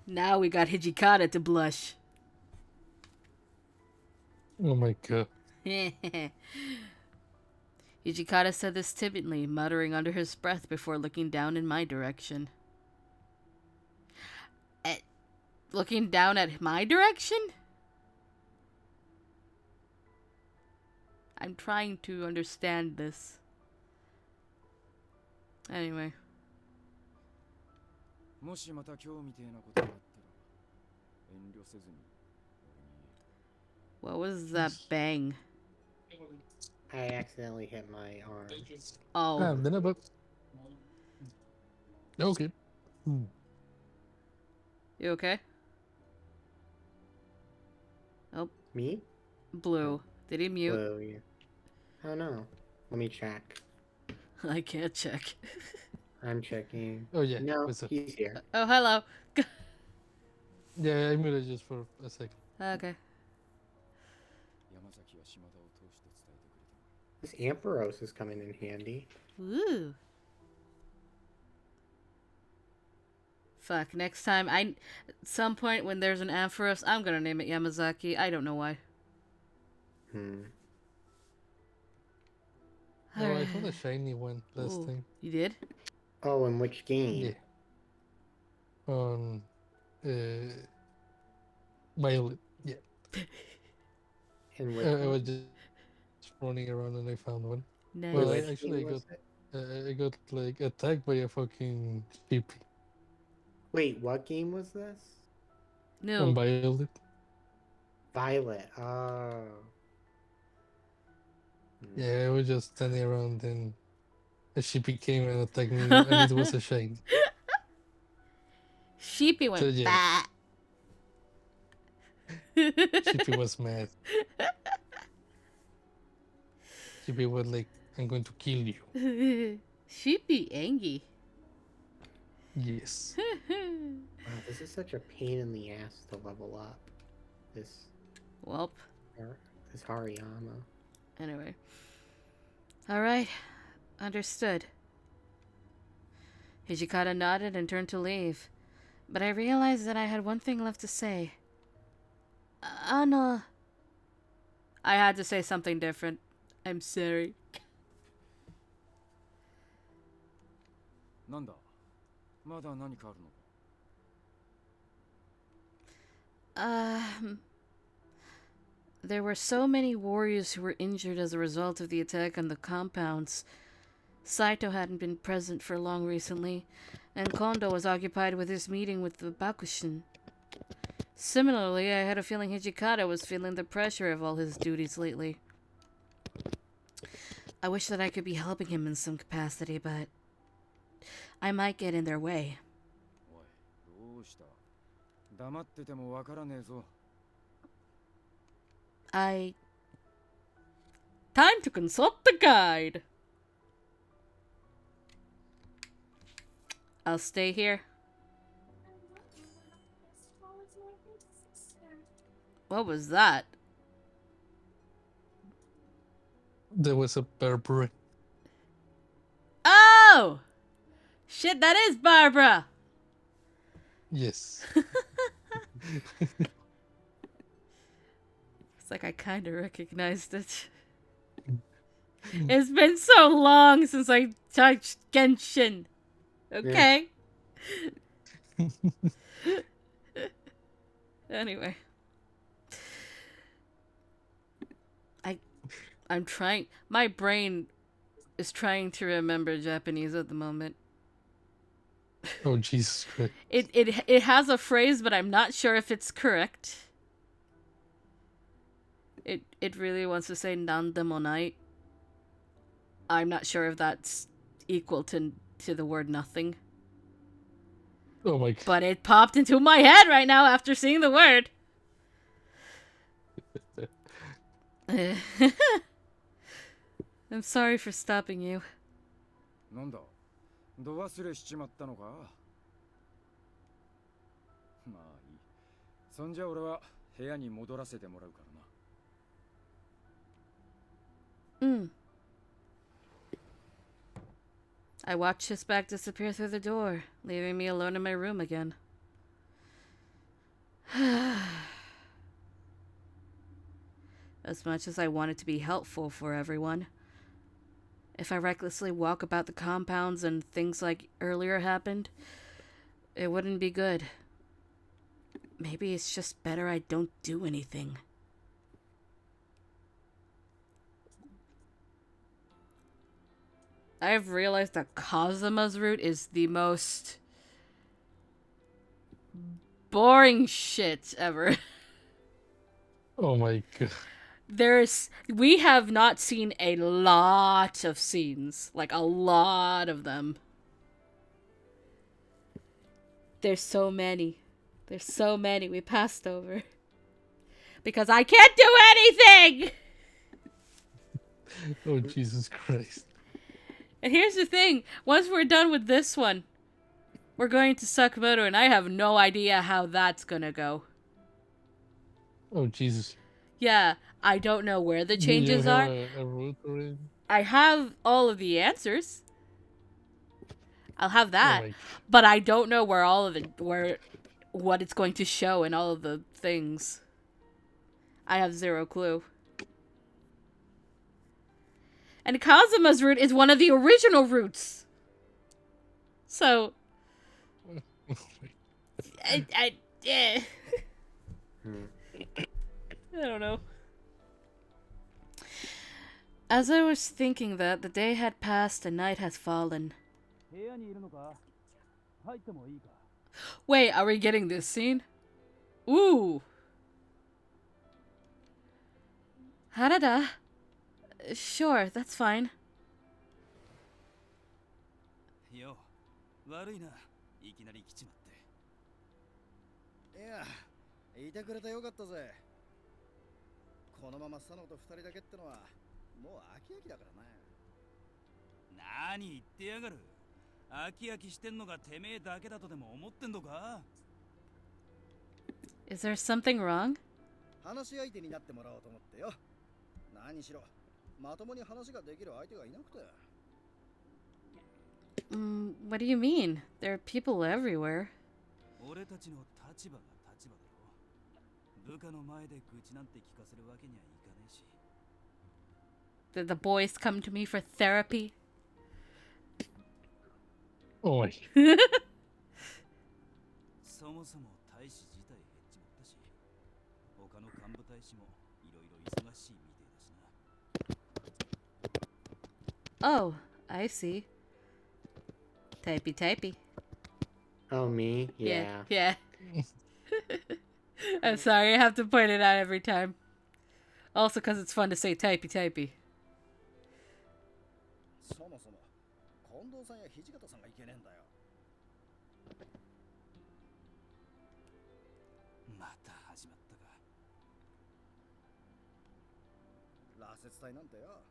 Now we got Hijikata to blush. Oh my god. Hijikata said this timidly, muttering under his breath before looking down in my direction. Looking down at my direction? I'm trying to understand this. Anyway. もしまた今日みてえなことがあったら遠慮せずに What was that bang? I accidentally hit my arm. Oh. Then about. Okay. You okay? Oh. Me? Blue. Did he mute? Blue, yeah. I don't know. Let me check. I can't check. I'm checking. Oh yeah. No, he's here. Oh, hello. Yeah, I muted just for a second. Okay. This Ampharos is coming in handy. Ooh. Fuck, next time at some point when there's an Ampharos, I'm gonna name it Yamazaki. I don't know why. Oh, I found a shiny one last time. You did? Oh, in which game? Yeah. On Violet. Yeah. In which I was just running around and I found one. Nice. Well, I got like attacked by a fucking sheepy. Wait, what game was this? No. On Violet. Violet. Oh. Yeah, I was just standing around and a sheepy came and attacked me and it was a shame. Sheepy went So, yeah. Sheepy was mad. Sheepy was like, I'm going to kill you. Sheepy angry. Yes. Wow, this is such a pain in the ass to level up. This Hariyama. Anyway. Alright. Understood. Hijikata nodded and turned to leave. But I realized that I had one thing left to say. Anna. I had to say something different. I'm sorry. なんだまだ何かあるのか There were so many warriors who were injured as a result of the attack on the compounds. Saito hadn't been present for long recently, and Kondo was occupied with his meeting with the Bakushin. Similarly, I had a feeling Hijikata was feeling the pressure of all his duties lately. I wish that I could be helping him in some capacity, but I might get in their way. どうした黙っててもわからねえぞ Time to consult the guide. I'll stay here. What was that? There was a Barbara. Oh! Shit, that is Barbara! Yes. It's like I kind of recognized it. It's been so long since I touched Genshin. Okay? Yeah. Anyway. I'm trying... My brain is trying to remember Japanese at the moment. Oh, Jesus Christ. It has a phrase, but I'm not sure if it's correct. It really wants to say nandemonai. I'm not sure if that's equal to the word nothing. Oh my god. But it popped into my head right now after seeing the word. I'm sorry for stopping you. なんだど忘れしちまったのかまあいいそんじゃ俺は部屋に戻らせてもらうからな I watched his back disappear through the door, leaving me alone in my room again. as much as I wanted to be helpful for everyone. If I recklessly walk about the compounds and things like earlier happened, it wouldn't be good. Maybe it's just better I don't do anything. I've realized that Kazuma's route is the most boring shit ever. Oh my god. We have not seen a lot of scenes. Like, a lot of them. There's so many. There's so many we passed over. Because I can't do anything! Oh, Jesus Christ. And here's the thing. Once we're done with this one, we're going to Sakamoto, and I have no idea how that's gonna go. Oh, Jesus. Yeah, I don't know where the Do you changes have are. a route already? I have all of the answers. I'll have that. my- But I don't know where all of it, what it's going to show and all of the things. I have zero clue. And Kazuma's route is one of the original routes. So, I don't know. As I was thinking that, the day had passed and night has fallen. Wait, are we getting this scene? Ooh. Harada. Sure, that's fine. よ、悪いな、いきなり来ちまって。いや、いてくれてよかったぜ。このまま佐野と二人だけってのはもう飽き飽きだからな。何言ってやがる。飽き飽きしてんのがてめえだけだとでも思ってんのか？ Is there something wrong? 話し相手になってもらおうと思ってよ。何しろ、まともに話ができる相手がいなくて。What do you mean? There are people everywhere. 俺たちの立場が立場だろ。部下の前で愚痴なんて聞かせるわけにはいかねえし。Did the boys come to me for therapy? Oh my. そもそも大使自体減っちまったし、他の幹部大使もいろいろ忙しいみてえだしな。Oh, I see. Typey typey. Oh, me? Yeah. Yeah. I'm sorry, I have to point it out every time. Also because it's fun to say typey typey. そもそも近藤さんや土方さんがいけねえんだよ。また始まったか。羅刹隊なんてよ、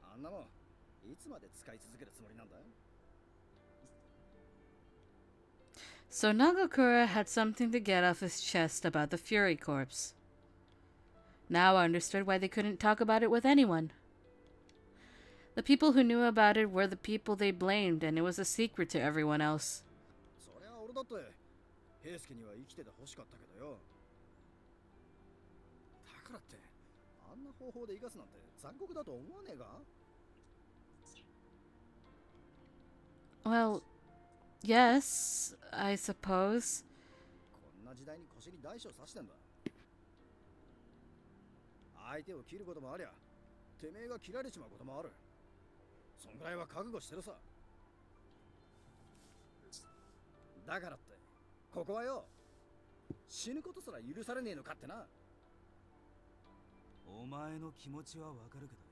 あんなもんいつまで使い続けるつもりなんだよ。 So Nagakura had something to get off his chest about the Fury Corps. Now I understood why they couldn't talk about it with anyone. The people who knew about it were the people they blamed, and it was a secret to everyone else. そりゃ俺だって平助には生きてて欲しかったけどよ。だからってあんな方法で生かすなんて残酷だと思わねえか？ Well, yes, I suppose. こんな時代に腰に大小さしてんだ。相手を切ることもありゃ、てめえが切られちまうこともある。そんぐらいは覚悟してるさ。だからって、ここはよ、死ぬことすら許されねえのかってな。お前の気持ちはわかるけどよ、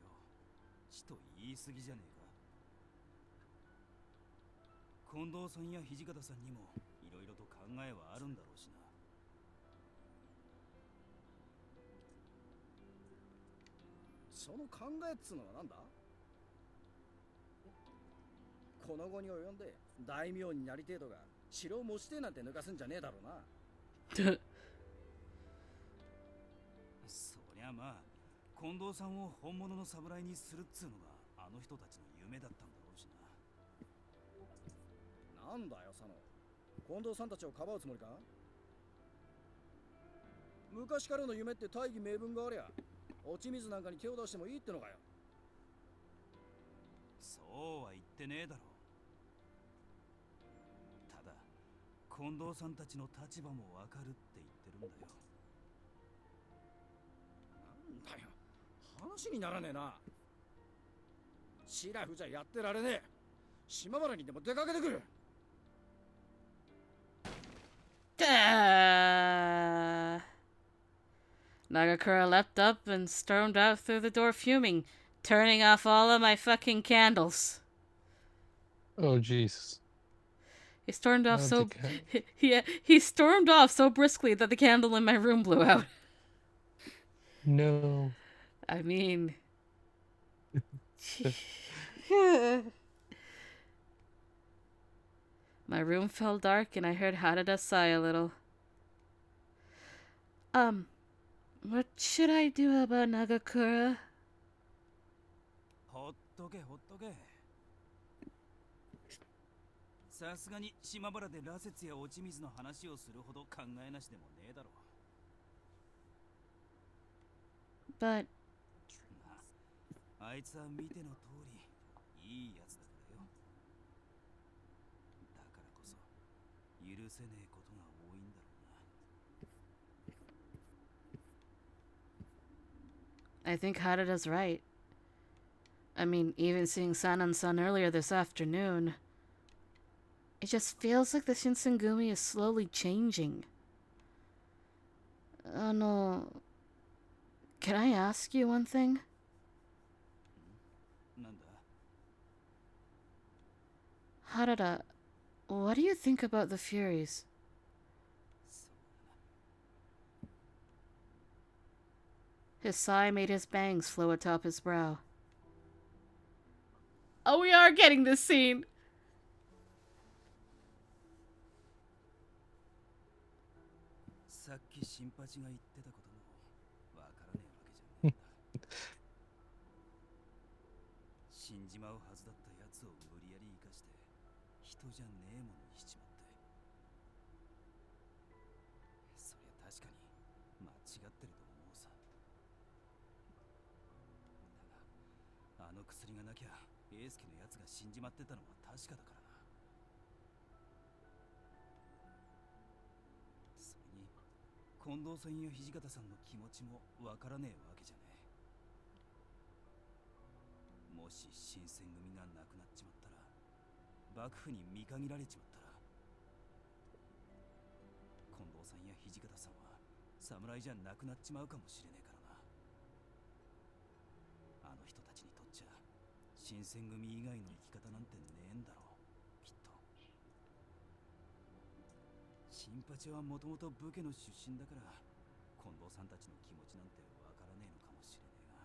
ちと言い過ぎじゃねえか。近藤さんや土方さんにもいろいろと考えはあるんだろうしな。その考えっつうのはなんだ？この後に及んで大名になりてえとか城を持ちてえなんて抜かすんじゃねえだろうな。そりゃまあ近藤さんを本物の侍にするっつうのがあの人たちの夢だったんだろうしな。なんだよ佐野、近藤さんたちをかばうつもりか？昔からの夢って大義名分がありゃ落ち水なんかに手を出してもいいってのかよ。そうは言ってねえだろ。ただ近藤さんたちの立場もわかるって言ってるんだよ。なんだよ、話にならねえな。シラフじゃやってられねえ。島原にでも出かけてくる。Nagakura leapt up and stormed out through the door fuming, turning off all of my fucking candles. Oh Jesus. He stormed off Not so the he stormed off so briskly that the candle in my room blew out. No. I mean, my room fell dark and I heard Harada sigh a little. What should I do about Nagakura? ほっとけほっとけ。さすがに島原で羅刹や落ち水の話をするほど考えなしでもねえだろ。But あいつは見ての通りいいやつだからよ。だからこそ許せねえことが多いんだろうな。 I think Harada's right. I mean, even seeing Sanan-san earlier this afternoon, it just feels like the Shinsengumi is slowly changing. Can I ask you one thing? なんだ? Harada, what do you think about the Furies? His sigh made his bangs flow atop his brow. Oh, we are getting this scene! さっき新八が言ってたこともわからねえわけじゃねえんだ。死んじまうはずだったやつを無理やり生かして人じゃねえものにしちまって。そりゃ確かに間違ってると思うさ。だがあの薬がなきゃ英介のやつが死んじまってたのは確かだからな。それに近藤さんや土方さんの気持ちもわからねえわけじゃねえ。もし新選組がなくなっちまったら、幕府に見限られちまったら、近藤さんや土方さんは侍じゃなくなっちまうかもしれねえからな。あの人たちにとっちゃ新選組以外の生き方なんてねえんだろう、きっと。新八はもともと武家の出身だから近藤さんたちの気持ちなんてわからねえのかもしれねえが。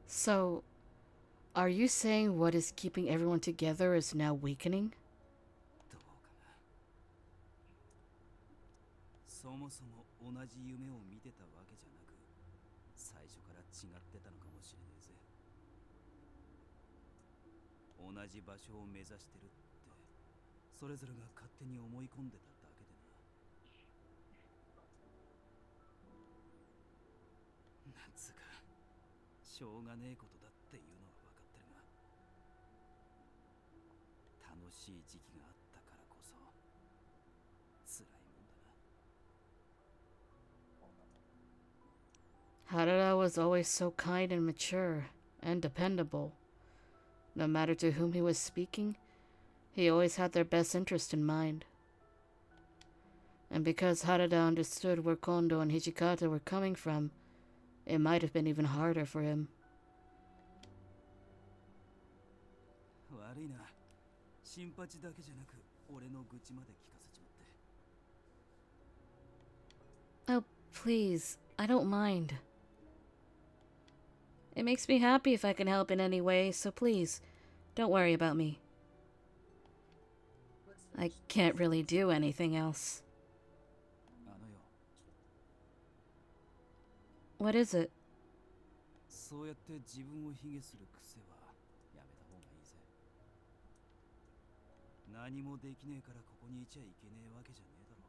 So, are you saying what is keeping everyone together is now weakening? どうかな。そもそも同じ夢を見てたわけじゃなく、最初から違ってたのかもしれねえぜ。同じ場所を目指してるってそれぞれが勝手に思い込んでただけでな。なんつうかしょうがねえことだっていうのは分かってるが、楽しい時期があったからこそ辛いもんだな。 Harada was always so kind and mature and dependable. No matter to whom he was speaking, he always had their best interest in mind. And because Harada understood where Kondo and Hijikata were coming from, it might have been even harder for him. 悪いな。新八だけじゃなく俺の愚痴まで聞かせちまって。 Oh, please, I don't mind. It makes me happy if I can help in any way, so please, don't worry about me. I can't really do anything else. あのよ。 What is it? そうやって自分を卑下する癖はやめた方がいいぜ。何もできねえからここにいちゃいけねえわけじゃねえだろ。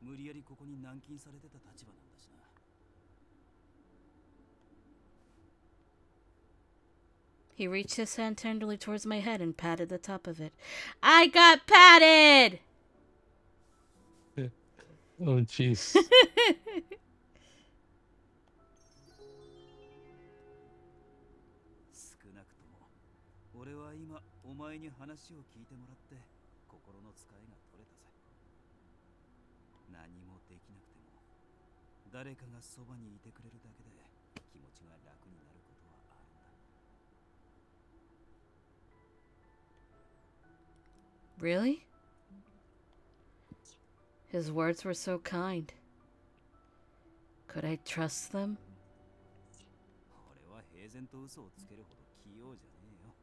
無理やりここに軟禁されてた立場なんだしな。He reached his hand tenderly towards my head and patted the top of it. I got patted! Oh, jeez. 少なくとも俺は今お前に話を聞いてもらって心の使いが取れたぜ。何もできなくても誰かがそばにいてくれるだけで気持ちが楽になることはあるんだ。Really? His words were so kind. Could I trust them? 俺は平然と嘘をつけるほど器用じゃねえよ。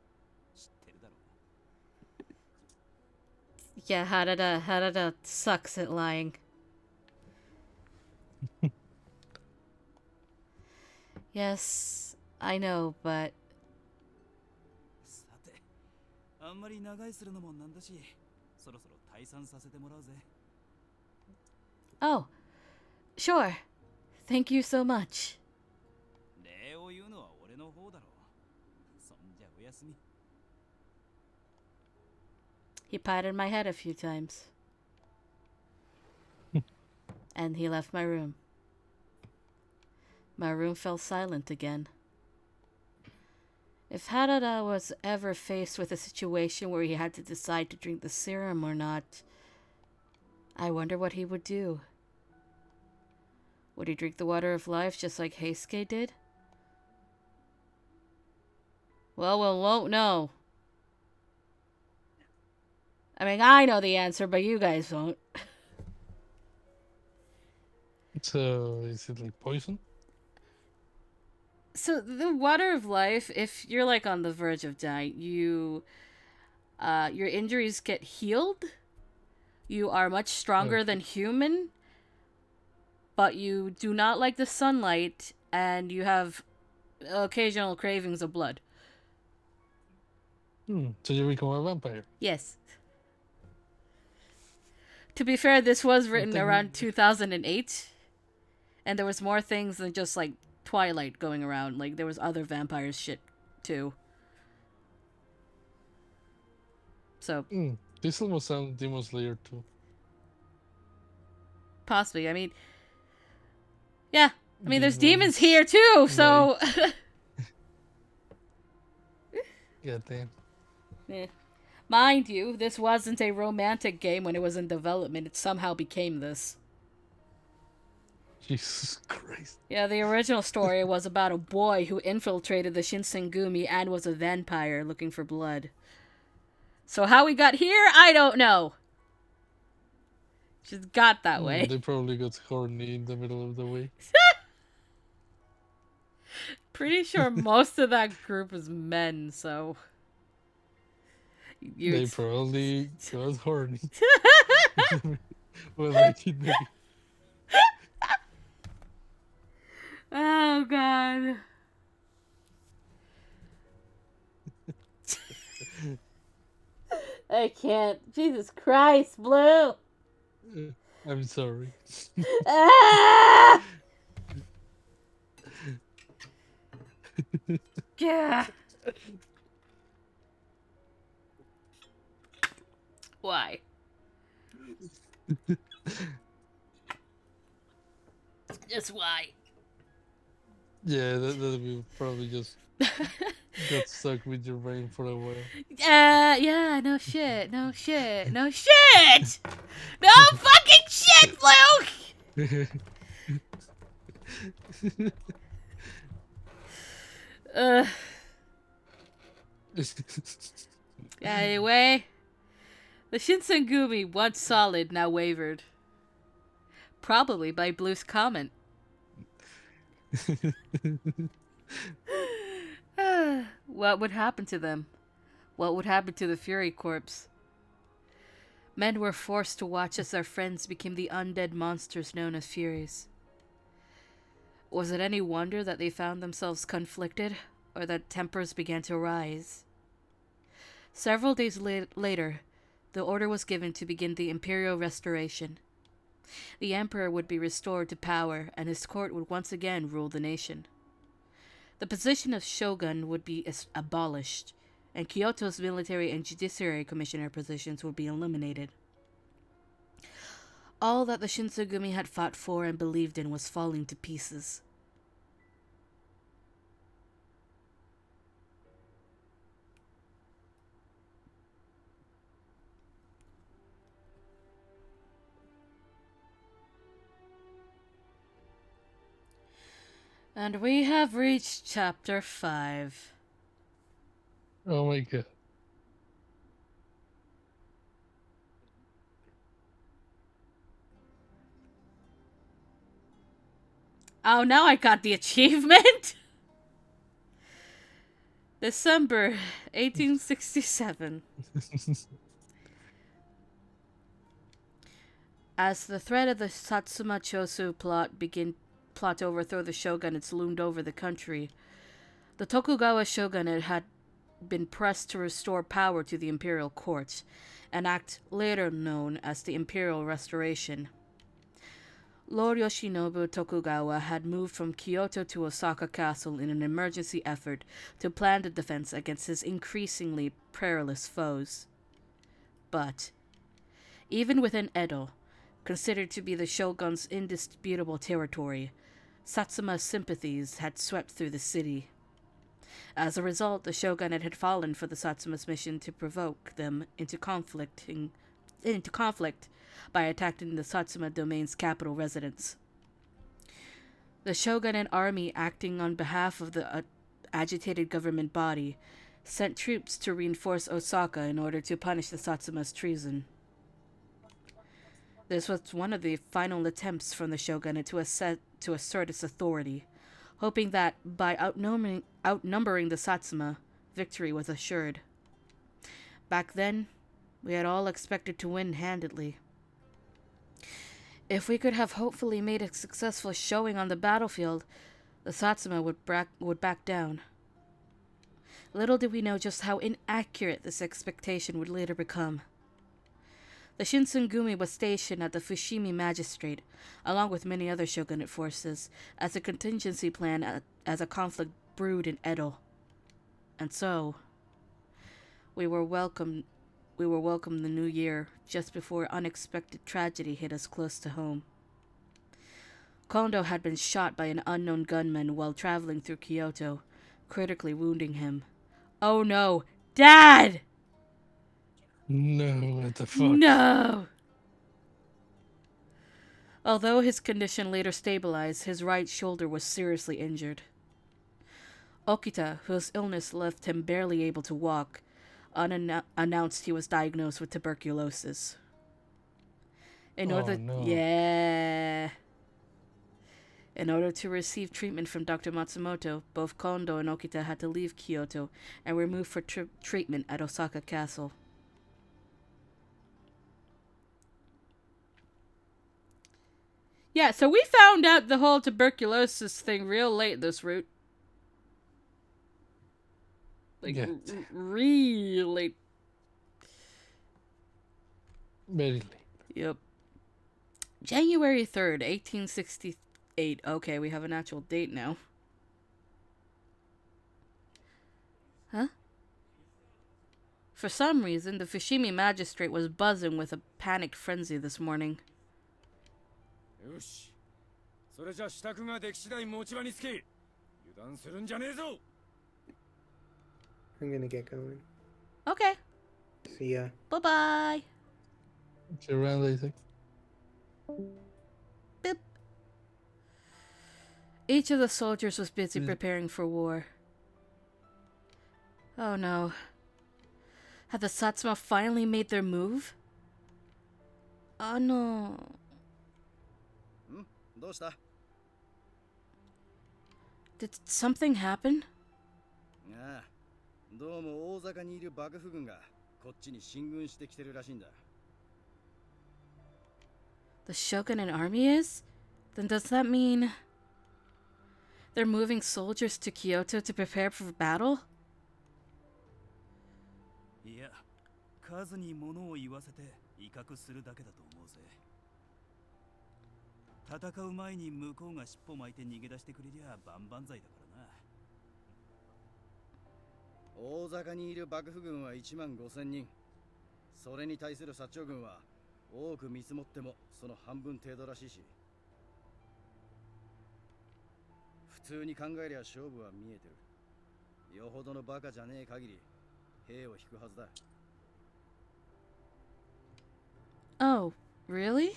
知ってるだろう。Yeah, Harada sucks at lying. Yes, I know, but さて、あんまり長居するのもなんだし、そろそろ退散させてもらうぜ。oh, sure. Thank you so much. 礼を言うのは俺の方だろう。そんじゃおやすみ。He patted my head a few times. And he left my room. My room fell silent again. If Harada was ever faced with a situation where he had to decide to drink the serum or not, I wonder what he would do. Would he drink the water of life just like Heisuke did? Well, we won't know. I mean, I know the answer, but you guys won't. So, is it like poison? So the water of life, if you're like on the verge of dying, your injuries get healed. You are much stronger than human, but you do not like the sunlight, and you have occasional cravings of blood. So you become a vampire? Yes. To be fair, this was written around 2008, and there was more things than just like Twilight going around. Like there was other vampires shit too. So this almost sounds Demon Slayer too. Possibly. I mean, yeah. I mean, there's demons here too. So. Yeah, damn. Yeah. Mind you, this wasn't a romantic game when it was in development. It somehow became this. Jesus Christ. Yeah, the original story was about a boy who infiltrated the Shinsengumi and was a vampire looking for blood. So how we got here, I don't know. Just got that way. They probably got horny in the middle of the way. Pretty sure most of that group is men, so... They probably got horny. Well, I did maybe. Oh, God. I can't. Jesus Christ, Blue. I'm sorry. Ah! Yeah. Why? Just why? Yeah, that will probably just get stuck with your brain for a while. Yeah, no shit, no shit, no shit! No fucking shit, Luke! Anyway, the Shinsengumi, once solid, now wavered. Probably by Blue's comment. What would happen to them? What would happen to the Fury Corps? Men were forced to watch as their friends became the undead monsters known as Furies. Was it any wonder that they found themselves conflicted, or that tempers began to rise? Several days later, the order was given to begin the Imperial Restoration. The emperor would be restored to power, and his court would once again rule the nation. The position of shogun would be abolished, and Kyoto's military and judiciary commissioner positions would be eliminated. All that the Shinsengumi had fought for and believed in was falling to pieces. And we have reached chapter 5. Oh my god. Oh, now I got the achievement! December 1867. As the threat of the Satsuma Chosu plot to overthrow the shogunate loomed over the country, the Tokugawa shogunate had been pressed to restore power to the imperial court, an act later known as the Imperial Restoration. Lord Yoshinobu Tokugawa had moved from Kyoto to Osaka Castle in an emergency effort to plan the defense against his increasingly perilous foes. But, even within Edo, considered to be the shogun's indisputable territory, Satsuma's sympathies had swept through the city. As a result, the shogunate had fallen for the Satsuma's mission to provoke them into conflict by attacking the Satsuma domain's capital residence. The shogunate army, acting on behalf of the agitated government body, sent troops to reinforce Osaka in order to punish the Satsuma's treason. This was one of the final attempts from the shogunate to assert its authority, hoping that by outnumbering the Satsuma, victory was assured. Back then, we had all expected to win handedly. If we could have hopefully made a successful showing on the battlefield, the Satsuma would back down. Little did we know just how inaccurate this expectation would later become. The Shinsengumi was stationed at the Fushimi Magistrate, along with many other shogunate forces, as a contingency plan as a conflict brewed in Edo. And so, we were welcomed the new year just before unexpected tragedy hit us close to home. Kondo had been shot by an unknown gunman while traveling through Kyoto, critically wounding him. Oh no! Dad! No, what the fuck? No! Although his condition later stabilized, his right shoulder was seriously injured. Okita, whose illness left him barely able to walk, announced he was diagnosed with tuberculosis. In order to receive treatment from Dr. Matsumoto, both Kondo and Okita had to leave Kyoto and were moved for treatment at Osaka Castle. Yeah, so we found out the whole tuberculosis thing real late this route. Real late. Very late. Yep. January 3rd, 1868. Okay, we have an actual date now. Huh? For some reason, the Fushimi Magistrate was buzzing with a panicked frenzy this morning. よし。それじゃ支度ができ次第持ち場につけ。油断するんじゃねえぞ。I'm gonna get going. Okay. See ya. Bye-bye. See you around later. Boop. Each of the soldiers was busy preparing for war. Oh no. Had the Satsuma finally made their move? Oh no. どうした? Did something happen? ああ、どうも大阪にいる幕府軍がこっちに進軍してきてるらしいんだ。The shogunate army is? Then does that mean they're moving soldiers to Kyoto to prepare for battle? いや、数に物を言わせて威嚇するだけだと思うぜ。戦う前に向こうが尻尾巻いて逃げ出してくれりゃ万々歳だからな。大坂にいる幕府軍は1万5,000人。それに対する薩長軍は多く見積もってもその半分程度らしいし、普通に考えりゃ勝負は見えてる。よほどのバカじゃねえ限り兵を引くはずだ。 Oh, really?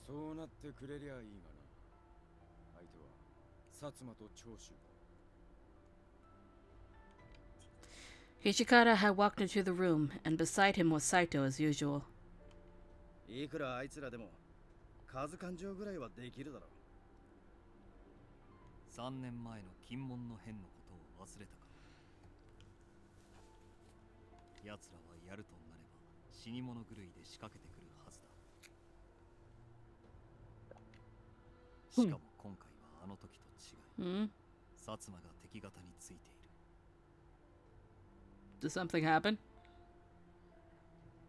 そうなってくれりゃいいがな。相手は薩摩と長州だ。Hijikata had walked into the room, and beside him was Saito as usual. いくらあいつらでも数勘定ぐらいはできるだろう。3年前の金門の変のことを忘れたか。奴らはやるとなれば死に物狂いで仕掛けてくるはずだ。しかも今回はあの時と違い、薩摩が敵方についている。Did something happen?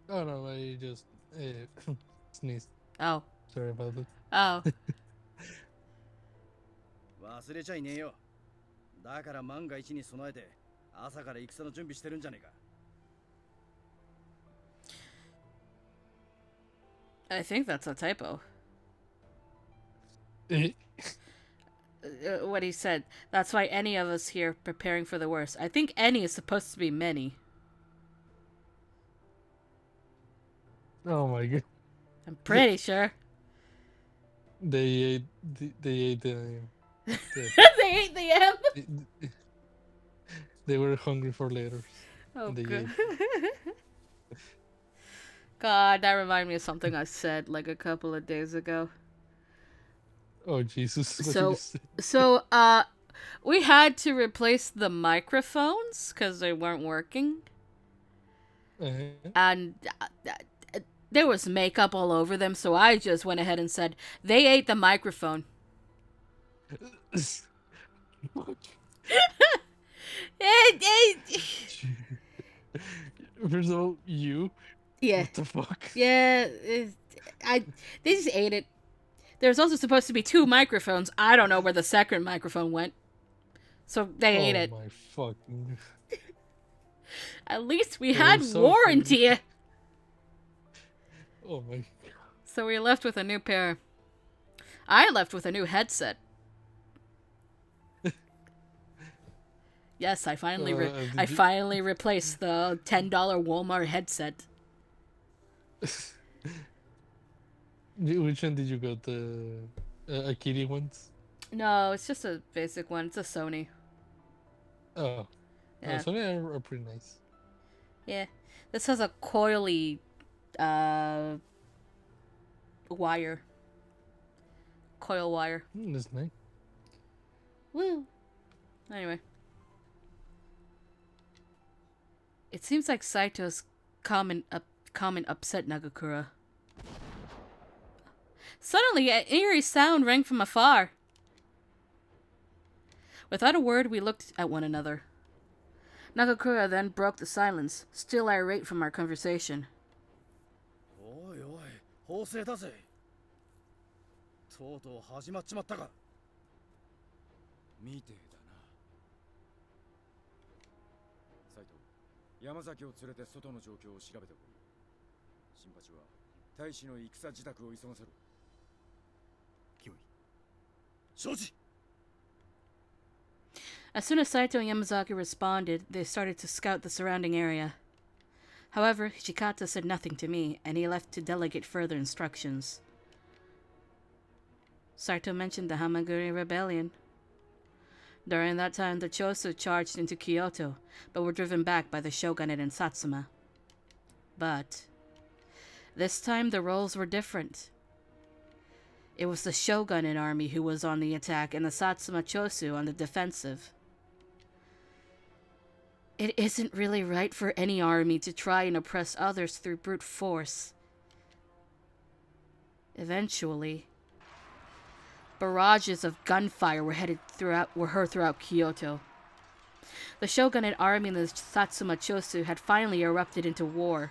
Oh no, I just sneezed. Oh. Sorry about that. Oh. 忘れちゃいねえよ。だから万が一に備えて朝から戦の準備してるんじゃねえか。I think that's a typo. What he said. That's why any of us here preparing for the worst. I think any is supposed to be many. Oh my god. I'm pretty sure. They ate the They ate the M. They were hungry for letters. Oh, they good. ate. God, that reminded me of something I said like a couple of days ago. Oh Jesus! So we had to replace the microphones because they weren't working, and there was makeup all over them. So I just went ahead and said they ate the microphone. First of all, you. Yeah. What the fuck? Yeah, they just ate it. There's also supposed to be 2 microphones. I don't know where the second microphone went. So they ate it. Oh my fucking. At least we had warranty. Oh my. So we left with a new pair. I left with a new headset. Yes, I finally replaced the $10 Walmart headset. Which one did you go? The Akiri ones? No, it's just a basic one. It's a Sony. Oh. Yeah. Sony are pretty nice. Yeah. This has a coily wire. Coil wire. That's nice. Woo. Anyway. It seems like Saito's comment upset Nagakura. Suddenly, an eerie sound rang from afar. Without a word, we looked at one another. Nagakura then broke the silence, still irate from our conversation. Oi, oi, 法政だぜ。とうとう始まっちまったか。見てえだな。斉藤、山崎を連れて外の状況を調べてこい。新八は大使の戦自宅を急がせろ。清い。承知。As soon as Saito and Yamazaki responded, they started to scout the surrounding area. However, Hijikata said nothing to me, and he left to delegate further instructions. Saito mentioned the Hamaguri rebellion. During that time, the Chosu charged into Kyoto, but were driven back by the shogunate in Satsuma. But this time the roles were different. It was the shogunate army who was on the attack and the Satsuma Chosu on the defensive. It isn't really right for any army to try and oppress others through brute force. Eventually, barrages of gunfire were heard throughout Kyoto. The shogunate army and the Satsuma Chosu had finally erupted into war.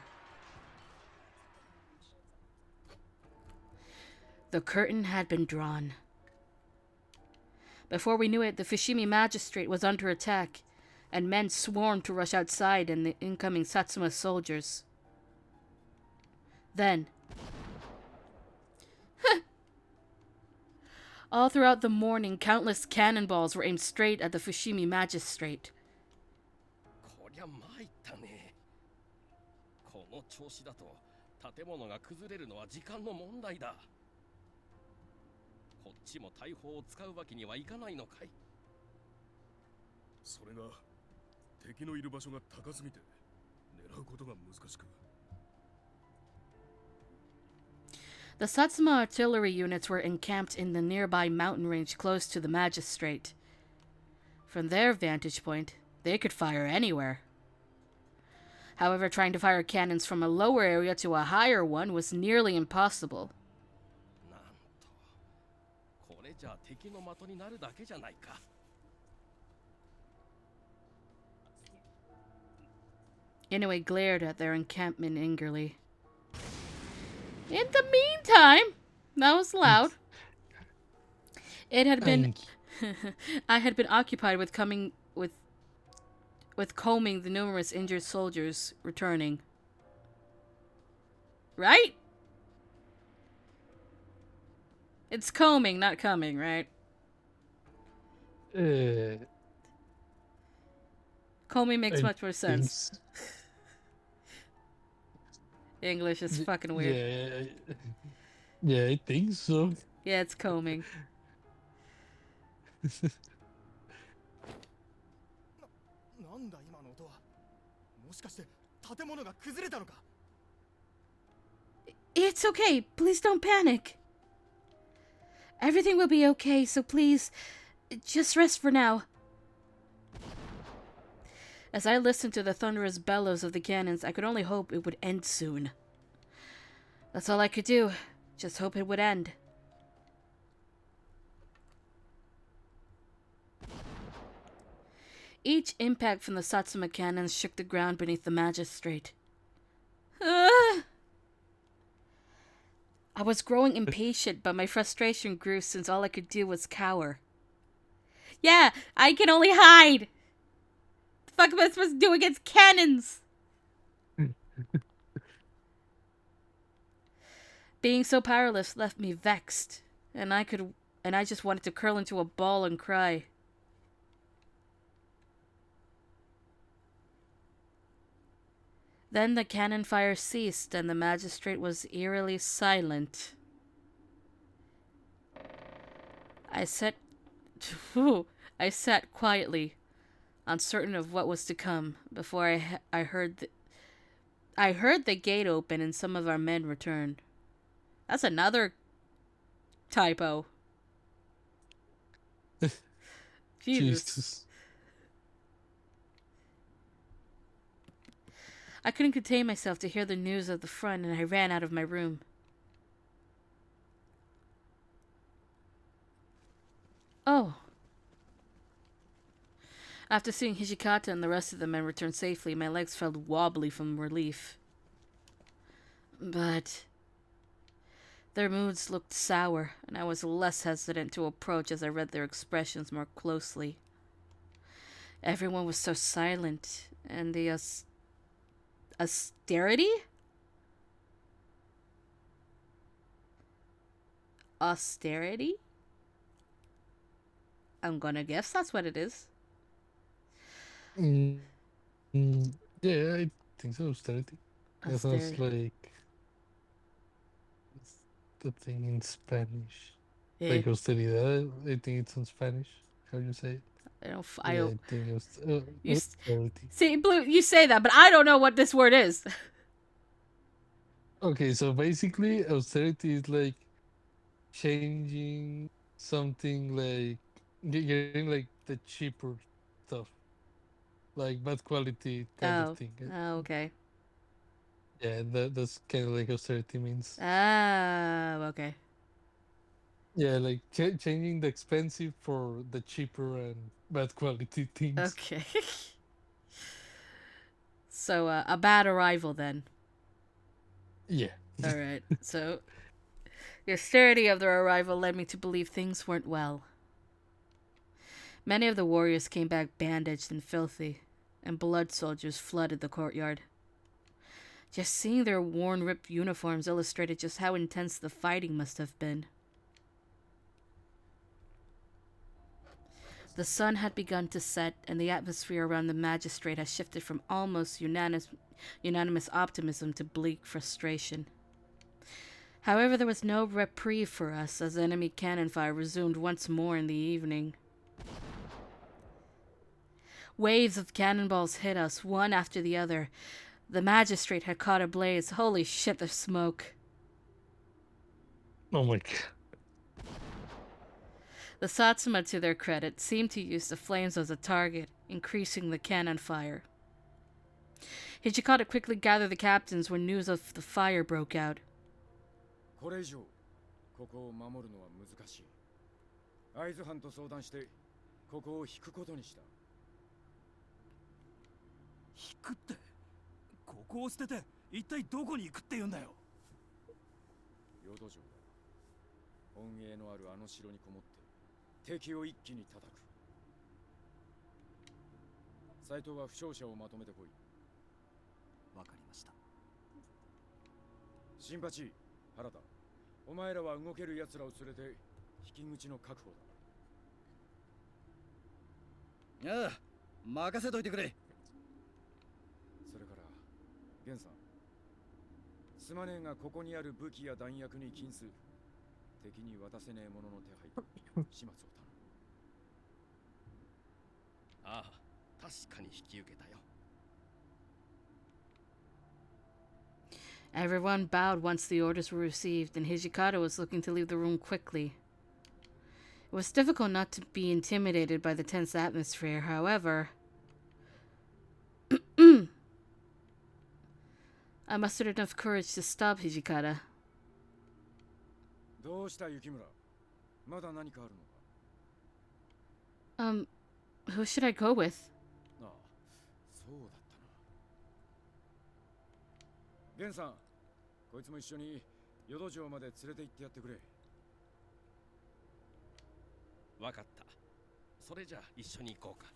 The curtain had been drawn. Before we knew it, the Fushimi magistrate was under attack, and men swarmed to rush outside and the incoming Satsuma soldiers. Then, all throughout the morning, countless cannonballs were aimed straight at the Fushimi magistrate. こりゃ参ったね。この調子だと建物が崩れるのは時間の問題だ。こっちも大砲を使うわけにはいかないのかい。それが敵のいる場所が高すぎて狙うことが難しく。The Satsuma artillery units were encamped in the nearby mountain range close to the magistrate. From their vantage point, they could fire anywhere. However, trying to fire cannons from a lower area to a higher one was nearly impossible. なんと、これじゃ敵の的になるだけじゃないか。Inoue glared at their encampment angrily. In the meantime, that was loud. It had been I had been occupied with combing the numerous injured soldiers returning. Right? It's combing, not coming, right? Combing makes much more sense. English is fucking weird. Yeah, I think so. Yeah, it's combing. It's okay. Please don't panic. Everything will be okay, so please, just rest for now. As I listened to the thunderous bellows of the cannons, I could only hope it would end soon. That's all I could do. Just hope it would end. Each impact from the Satsuma cannons shook the ground beneath the magistrate. I was growing impatient, but my frustration grew since all I could do was cower. Yeah, I can only hide! The fuck am I supposed to do against cannons? Being so powerless left me vexed, and I just wanted to curl into a ball and cry. Then the cannon fire ceased, and the magistrate was eerily silent. I sat quietly, uncertain of what was to come, before I heard the gate open and some of our men return. That's another typo. Jesus. I couldn't contain myself to hear the news of the front, and I ran out of my room. Oh. After seeing Hijikata and the rest of the men return safely, my legs felt wobbly from relief. But their moods looked sour, and I was less hesitant to approach as I read their expressions more closely. Everyone was so silent, and the austerity? Austerity? I'm gonna guess that's what it is. Yeah, I think so. Austerity. That sounds like the thing in Spanish. Yeah. Like austeridad. I think it's in Spanish. How do you say it? I don't. think austerity. See, Blue, you say that, but I don't know what this word is. Okay, so basically, austerity is like changing something, like getting like the cheaper stuff, like bad quality kind of thing. Oh, okay. Yeah, that's kind of like austerity means. Okay. Yeah, like changing the expensive for the cheaper and bad quality things. Okay. So, a bad arrival then. Yeah. All right. So, The austerity of their arrival led me to believe things weren't well. Many of the warriors came back bandaged and filthy, and blood soldiers flooded the courtyard. Just seeing their worn, ripped uniforms illustrated just how intense the fighting must have been. The sun had begun to set, and the atmosphere around the magistrate had shifted from almost unanimous optimism to bleak frustration. However, there was no reprieve for us as enemy cannon fire resumed once more in the evening. Waves of cannonballs hit us, one after the other. The magistrate had caught ablaze. Holy shit, the smoke. Oh my god. The Satsuma, to their credit, seemed to use the flames as a target, increasing the cannon fire. Hijikata quickly gathered the captains when news of the fire broke out. これ以上ここを守るのは難しい。会津藩と相談してここを引くことにした。引くって、ここを捨てて一体どこに行くって言うんだよ。淀城だ。本営のあるあの城にこもって敵を一気に叩く。斉藤は負傷者をまとめてこい。わかりました。新八、原田、お前らは動ける奴らを連れて引き口の確保だ。ああ、任せといてくれ。それから源さん、すまねえがここにある武器や弾薬に金数、敵に渡せねえものの手配、始末を頼む。ああ、確かに引き受けたよ。Everyone bowed once the orders were received, and Hijikata was looking to leave the room quickly. It was difficult not to be intimidated by the tense atmosphere, however. I mustered enough courage to stop Hijikata. どうした雪村？まだ何かあるのか？ Who should I go with? ああ、そうだったな。源さん、こいつも一緒に淀城まで連れて行ってやってくれ。わかった。それじゃあ一緒に行こうか。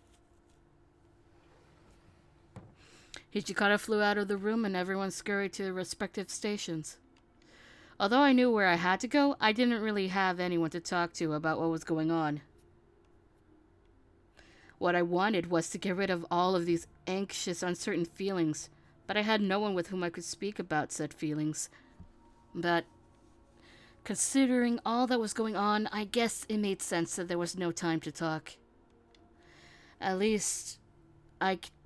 Hijikata flew out of the room and everyone scurried to their respective stations. Although I knew where I had to go, I didn't really have anyone to talk to about what was going on. What I wanted was to get rid of all of these anxious, uncertain feelings, but I had no one with whom I could speak about said feelings. But considering all that was going on, I guess it made sense that there was no time to talk. At least,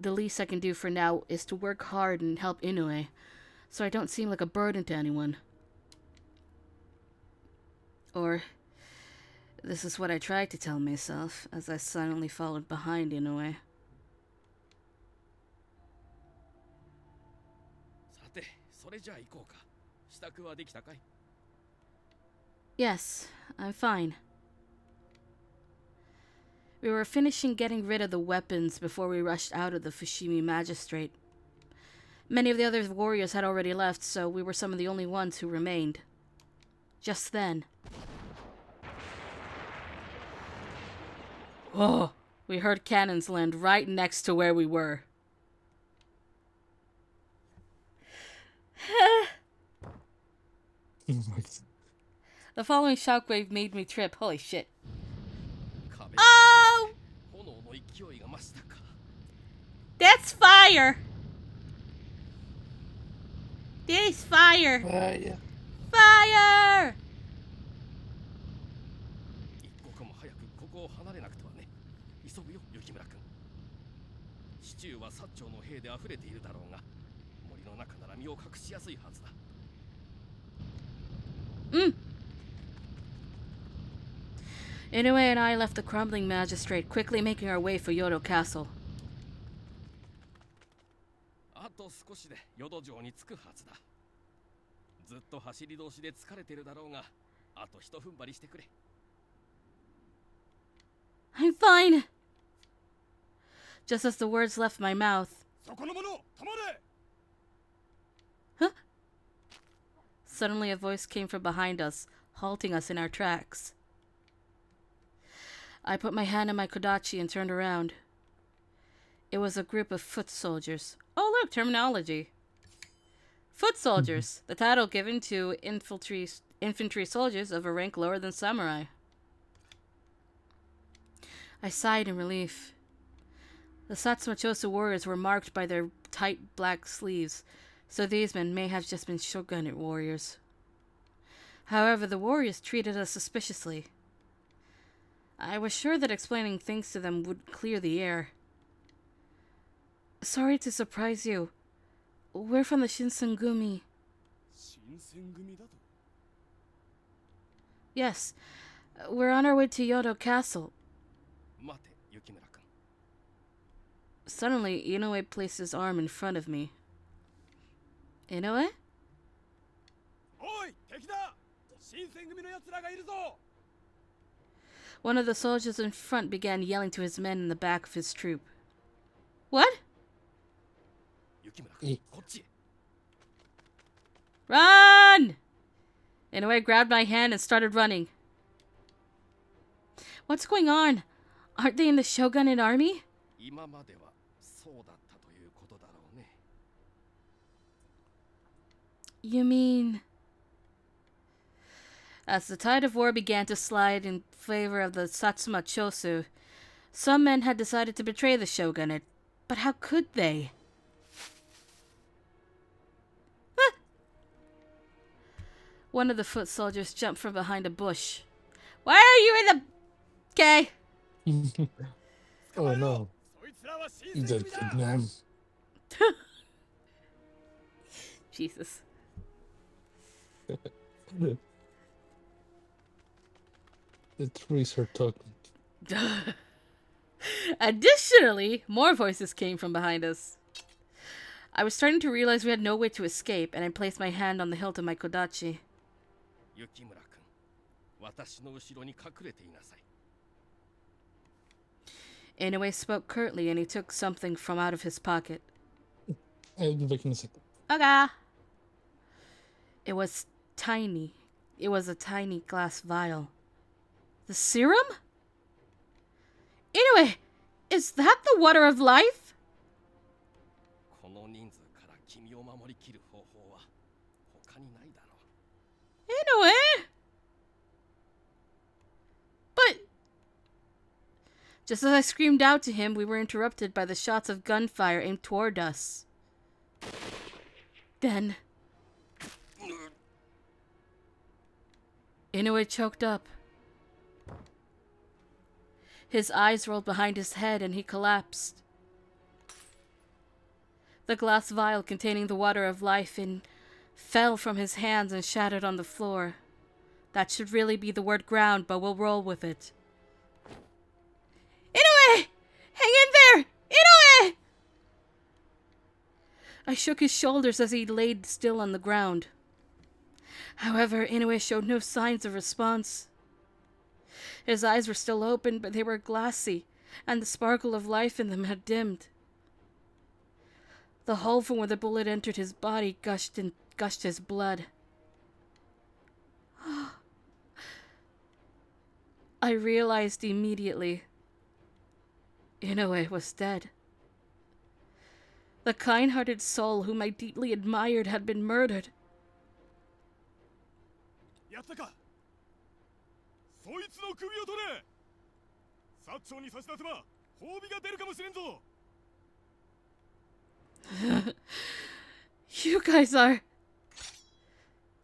the least I can do for now is to work hard and help Inoue, so I don't seem like a burden to anyone. Or, this is what I tried to tell myself as I silently followed behind Inoue. さて、それじゃあ行こうか。支度はできたかい？ Yes, I'm fine. We were finishing getting rid of the weapons before we rushed out of the Fushimi Magistrate. Many of the other warriors had already left, so we were some of the only ones who remained. Just then... Whoa! We heard cannons land right next to where we were. The following shockwave made me trip. Holy shit. Oh! That's fire! There's fire! Fire! 一刻も早くここを離れなくてはね。急ぐよ、雪村君。市中は薩長の兵で溢れているだろうが、森の中なら身を隠しやすいはずだ。Inoue and I left the crumbling magistrate, quickly making our way for Kyoto Castle. あと少しで淀城に着くはずだ。ずっと走り通しで疲れてるだろうが、あと一踏ん張りしてくれ。I'm fine! Just as the words left my mouth. そこの者、止まれ! Huh? Suddenly a voice came from behind us, halting us in our tracks. I put my hand on my kodachi and turned around. It was a group of foot soldiers. Oh, look, terminology. Foot soldiers, the title given to infantry soldiers of a rank lower than samurai. I sighed in relief. The Satsuma Chosu warriors were marked by their tight black sleeves, so these men may have just been shogunate warriors. However, the warriors treated us suspiciously. I was sure that explaining things to them would clear the air. Sorry to surprise you. We're from the Shinsengumi. Yes, we're on our way to Kyoto Castle. Suddenly, Inoue placed his arm in front of me. Inoue? One of the soldiers in front began yelling to his men in the back of his troop. What? Run! Inoue grabbed my hand and started running. What's going on? Aren't they in the shogunate army? You mean... As the tide of war began to slide in favor of the Satsuma Chosu, some men had decided to betray the shogunate. But how could they? Ah! One of the foot soldiers jumped from behind a bush. Why are you in the... Okay. Oh no. He's a good man. Jesus. The trees are talking. Additionally, more voices came from behind us. I was starting to realize we had no way to escape, and I placed my hand on the hilt of my kodachi. Inoue spoke curtly, and he took something from out of his pocket. I'll be back in a second. Okay. It was tiny. It was a tiny glass vial. The serum? Inoue, is that the water of life? Inoue? But... Just as I screamed out to him, we were interrupted by the shots of gunfire aimed toward us. Then... Inoue choked up. His eyes rolled behind his head and he collapsed. The glass vial containing the water of life fell from his hands and shattered on the floor. That should really be the word ground, but we'll roll with it. Inoue! Hang in there! Inoue! I shook his shoulders as he laid still on the ground. However, Inoue showed no signs of response. His eyes were still open, but they were glassy, and the sparkle of life in them had dimmed. The hole from where the bullet entered his body gushed his blood. I realized immediately. Inoue was dead. The kind-hearted soul whom I deeply admired had been murdered. You guys are...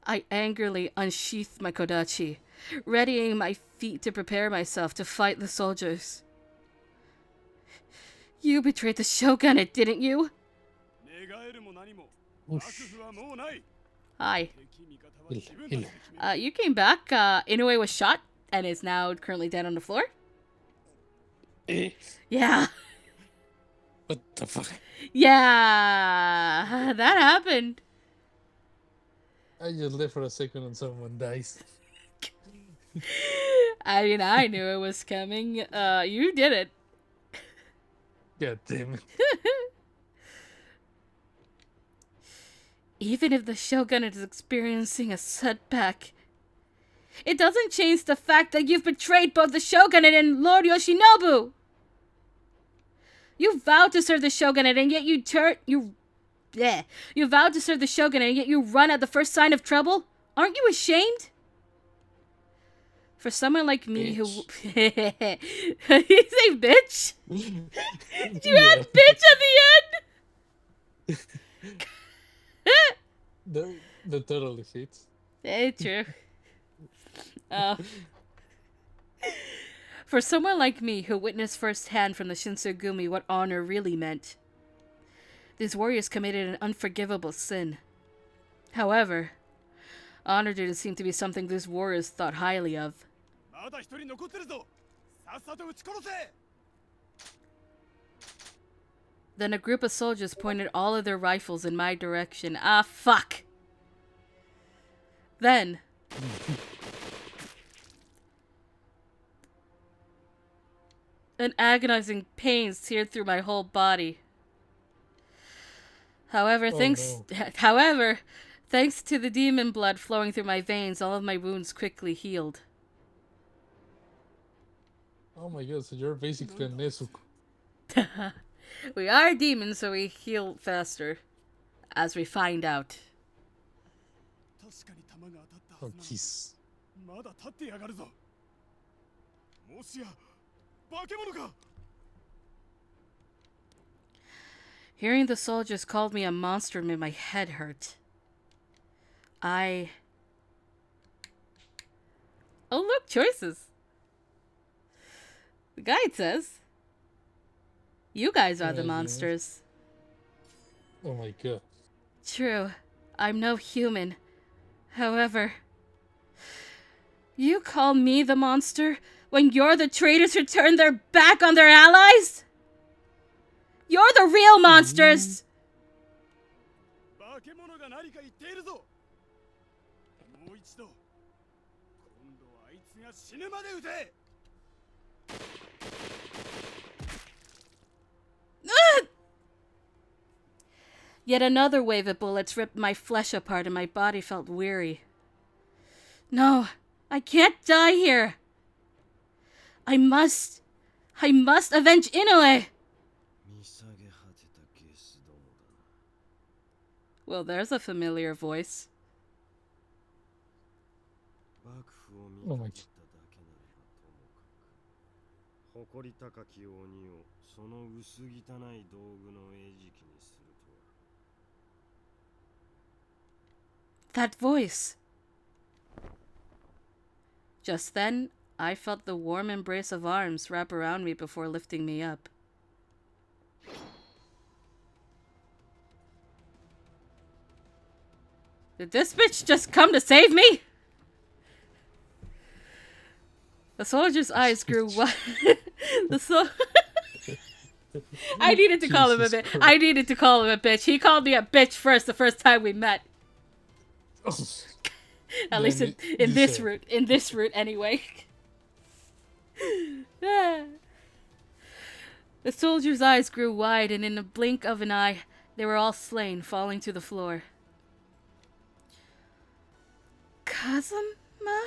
I angrily unsheathed my kodachi, readying my feet to prepare myself to fight the soldiers. You betrayed the shogunate, didn't you? Hi. You came back. Inoue was shot and is now currently dead on the floor. Yeah. What the fuck? Yeah, that happened. I just left for a second and someone dies. I mean, I knew it was coming. You did it. God damn it. Even if the shogunate is experiencing a setback, It doesn't change the fact that you've betrayed both the shogunate and Lord Yoshinobu. You vowed to serve the shogunate, and yet you vowed to serve the shogunate, and yet you run at the first sign of trouble? Aren't you ashamed? For someone like me who... you say bitch? You had bitch at the end? That totally fits. True. Oh. For someone like me who witnessed firsthand from the Shinsengumi what honor really meant, these warriors committed an unforgivable sin. However, honor didn't seem to be something these warriors thought highly of. Then a group of soldiers pointed all of their rifles in my direction. Ah, fuck! Then... an agonizing pain seared through my whole body. However, thanks to the demon blood flowing through my veins, all of my wounds quickly healed. Oh my god, so you're basically a Nezuko. We are demons, so we heal faster. As we find out. Oh, kiss. Hearing the soldiers called me a monster made my head hurt. Oh, look, choices. The guide says, you guys are the monsters. Oh my god. True, I'm no human. However, you call me the monster when you're the traitors who turned their back on their allies? You're the real monsters! Yet another wave of bullets ripped my flesh apart and my body felt weary. No, I can't die here. I must avenge Inoue! Well, there's a familiar voice. Oh my god. That voice. Just then, I felt the warm embrace of arms wrap around me before lifting me up. Did this bitch just come to save me? The soldier's eyes grew wide. I needed to call him a bitch. I needed to call him a bitch. He called me a bitch first the first time we met. At least in this route. In this route, anyway. The soldier's eyes grew wide, and in a blink of an eye, they were all slain, falling to the floor. Kazuma?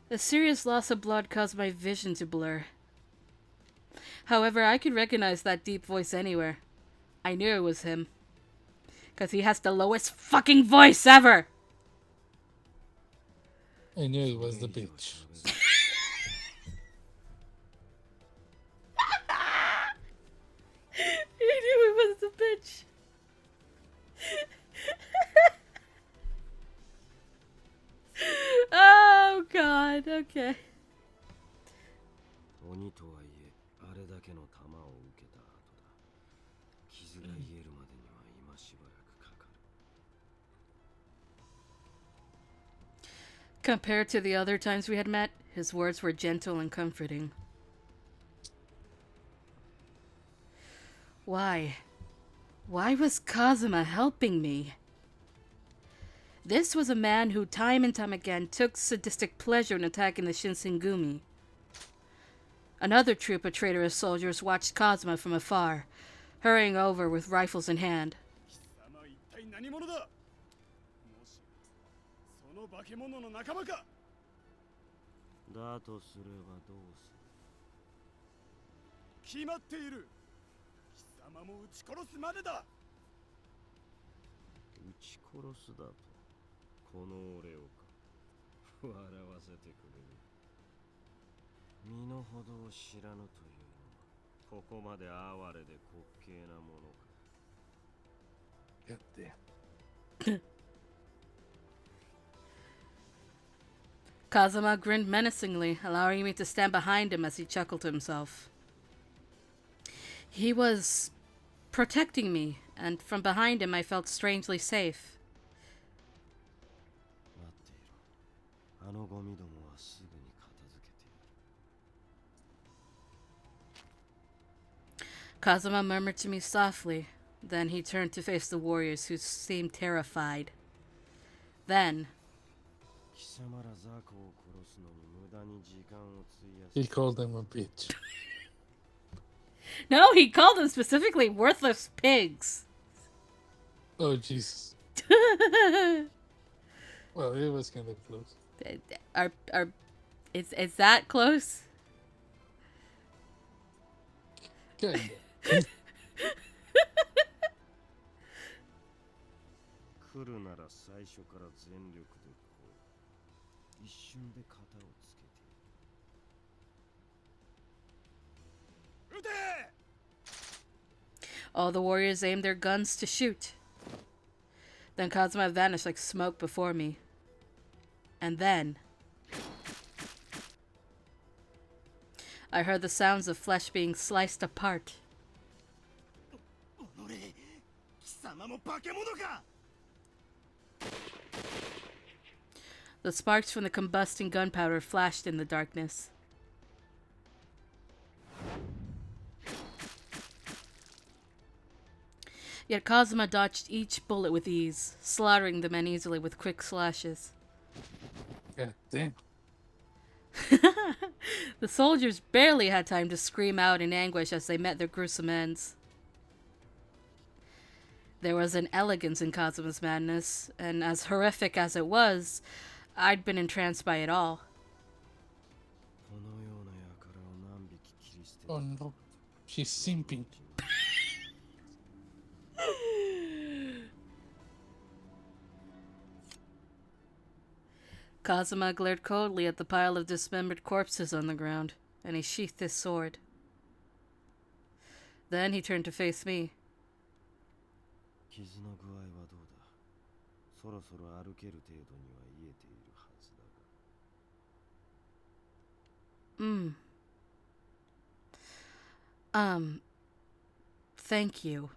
The serious loss of blood caused my vision to blur. However, I could recognize that deep voice anywhere. I knew it was him. Because he has the lowest fucking voice ever! I knew it was the bitch. You knew it was the bitch. Oh god, okay. Compared to the other times we had met, his words were gentle and comforting. Why? Why was Kazuma helping me? This was a man who time and time again took sadistic pleasure in attacking the Shinsengumi. Another troop of traitorous soldiers watched Kazuma from afar, hurrying over with rifles in hand. 化け物の仲間か。だとすればどうする。決まっている。貴様も撃ち殺すまでだ。撃ち殺すだと、この俺をか。笑わせてくれる。身の程を知らぬというのは、ここまで哀れで滑稽なものか。God damn. Kazuma grinned menacingly, allowing me to stand behind him as he chuckled to himself. He was protecting me, and from behind him I felt strangely safe. 待っていろ。あのゴミどもはすぐに片付けてやる。Kazuma murmured to me softly. Then he turned to face the warriors, who seemed terrified. Then... He called them a bitch. No, he called them specifically worthless pigs. Oh, Jesus. Well, it was kind of close. Is that close? Kinda. 来るなら最初から全力で来い。一瞬で型をつけてやる。撃て! All the warriors aimed their guns to shoot. Then Kazuma vanished like smoke before me. And then... I heard the sounds of flesh being sliced apart. The sparks from the combusting gunpowder flashed in the darkness. Yet Kazuma dodged each bullet with ease, slaughtering the men easily with quick slashes. God damn. The soldiers barely had time to scream out in anguish as they met their gruesome ends. There was an elegance in Kazuma's madness, and as horrific as it was, I'd been entranced by it all. Oh no, she's simping. Kazuma glared coldly at the pile of dismembered corpses on the ground, and he sheathed his sword. Then he turned to face me. Thank you.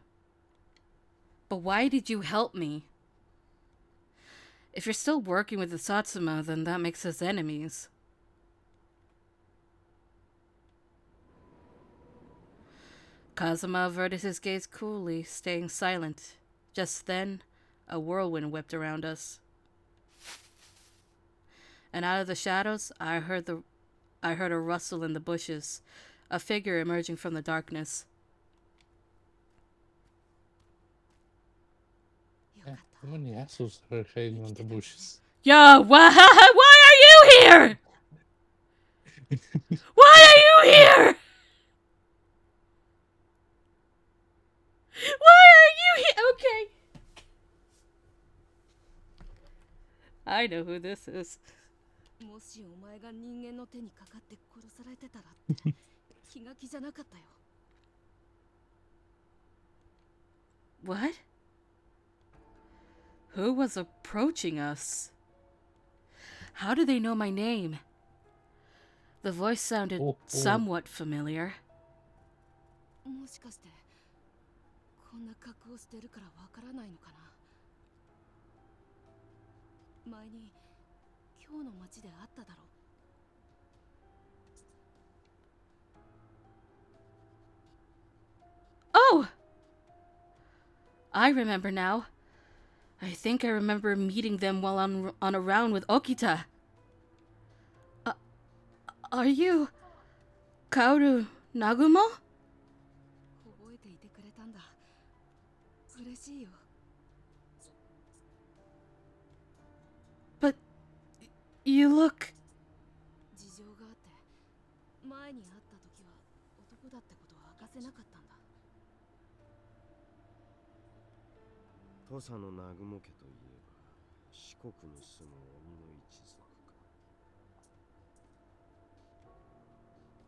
But why did you help me? If you're still working with the Satsuma, then that makes us enemies. Kazuma averted his gaze coolly, staying silent. Just then, a whirlwind whipped around us. And out of the shadows, I heard a rustle in the bushes, a figure emerging from the darkness. Yeah, how many assholes are hiding on the bushes? Yo, why are you here? Why are you here? Why are you here? Okay. I know who this is. What? Who was approaching us? How do they know my name? The voice sounded somewhat familiar. Oh! I remember now. I think I remember meeting them while on a round with Okita. Are you... Kaoru Nagumo? You look... 事情があって前に会った時は男だってことは明かせなかったんだ。土佐の南雲家といえば四国に住む鬼の一族か。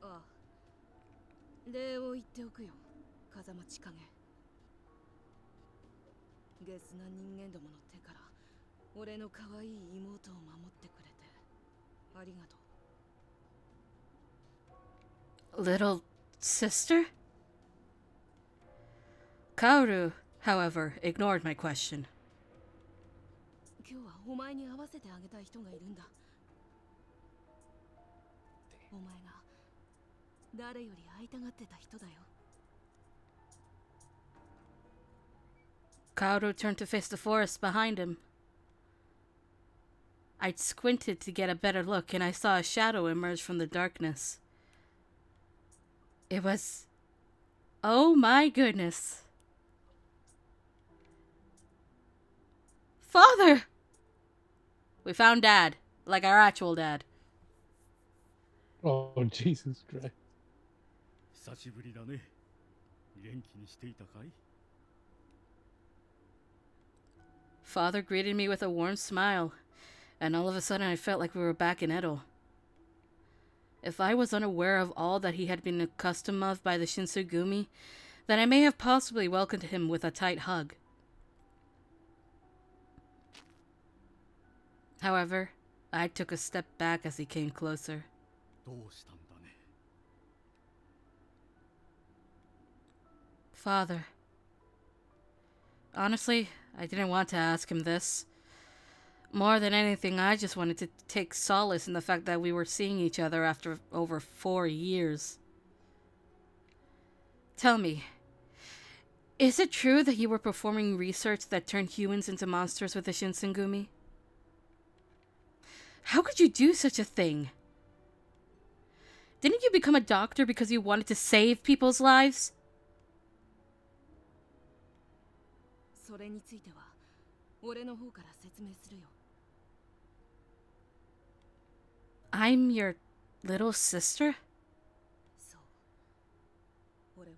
ああ、礼を言っておくよ、風間千景。ゲスな人間どもの手から俺の可愛い妹を守ってくれてありがとう。 Little sister? Kaoru, however, ignored my question. 今日はお前に会わせてあげたい人がいるんだ。お前が誰より会いたがってた人だよ。 Kaoru turned to face the forest behind him. I squinted to get a better look, and I saw a shadow emerge from the darkness. It was... Oh my goodness. Father! We found Dad, like our actual dad. Oh, Jesus Christ. 久しぶりだね。元気にしていたかい? Father greeted me with a warm smile, and all of a sudden I felt like we were back in Edo. If I was unaware of all that he had been accustomed of by the Shinsengumi, then I may have possibly welcomed him with a tight hug. However, I took a step back as he came closer. どうしたんだね? Father. Honestly, I didn't want to ask him this. More than anything, I just wanted to take solace in the fact that we were seeing each other after over 4 years. Tell me, is it true that you were performing research that turned humans into monsters with the Shinsengumi? How could you do such a thing? Didn't you become a doctor because you wanted to save people's lives? それについては俺の方から説明するよ。 I'm your little sister? そう。俺は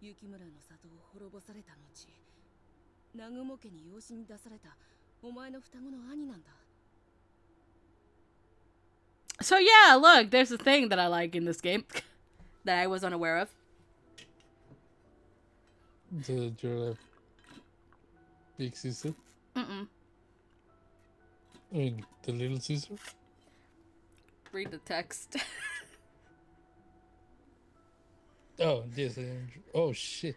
雪村の里を滅ぼされた後、南雲家に養子に出されたお前の双子の兄なんだ。 So yeah, look, there's a thing that I like in this game that I was unaware of. You're a big sister? Mm-mm. I mean, the little sister? Read the text. Oh, yes. Oh, shit.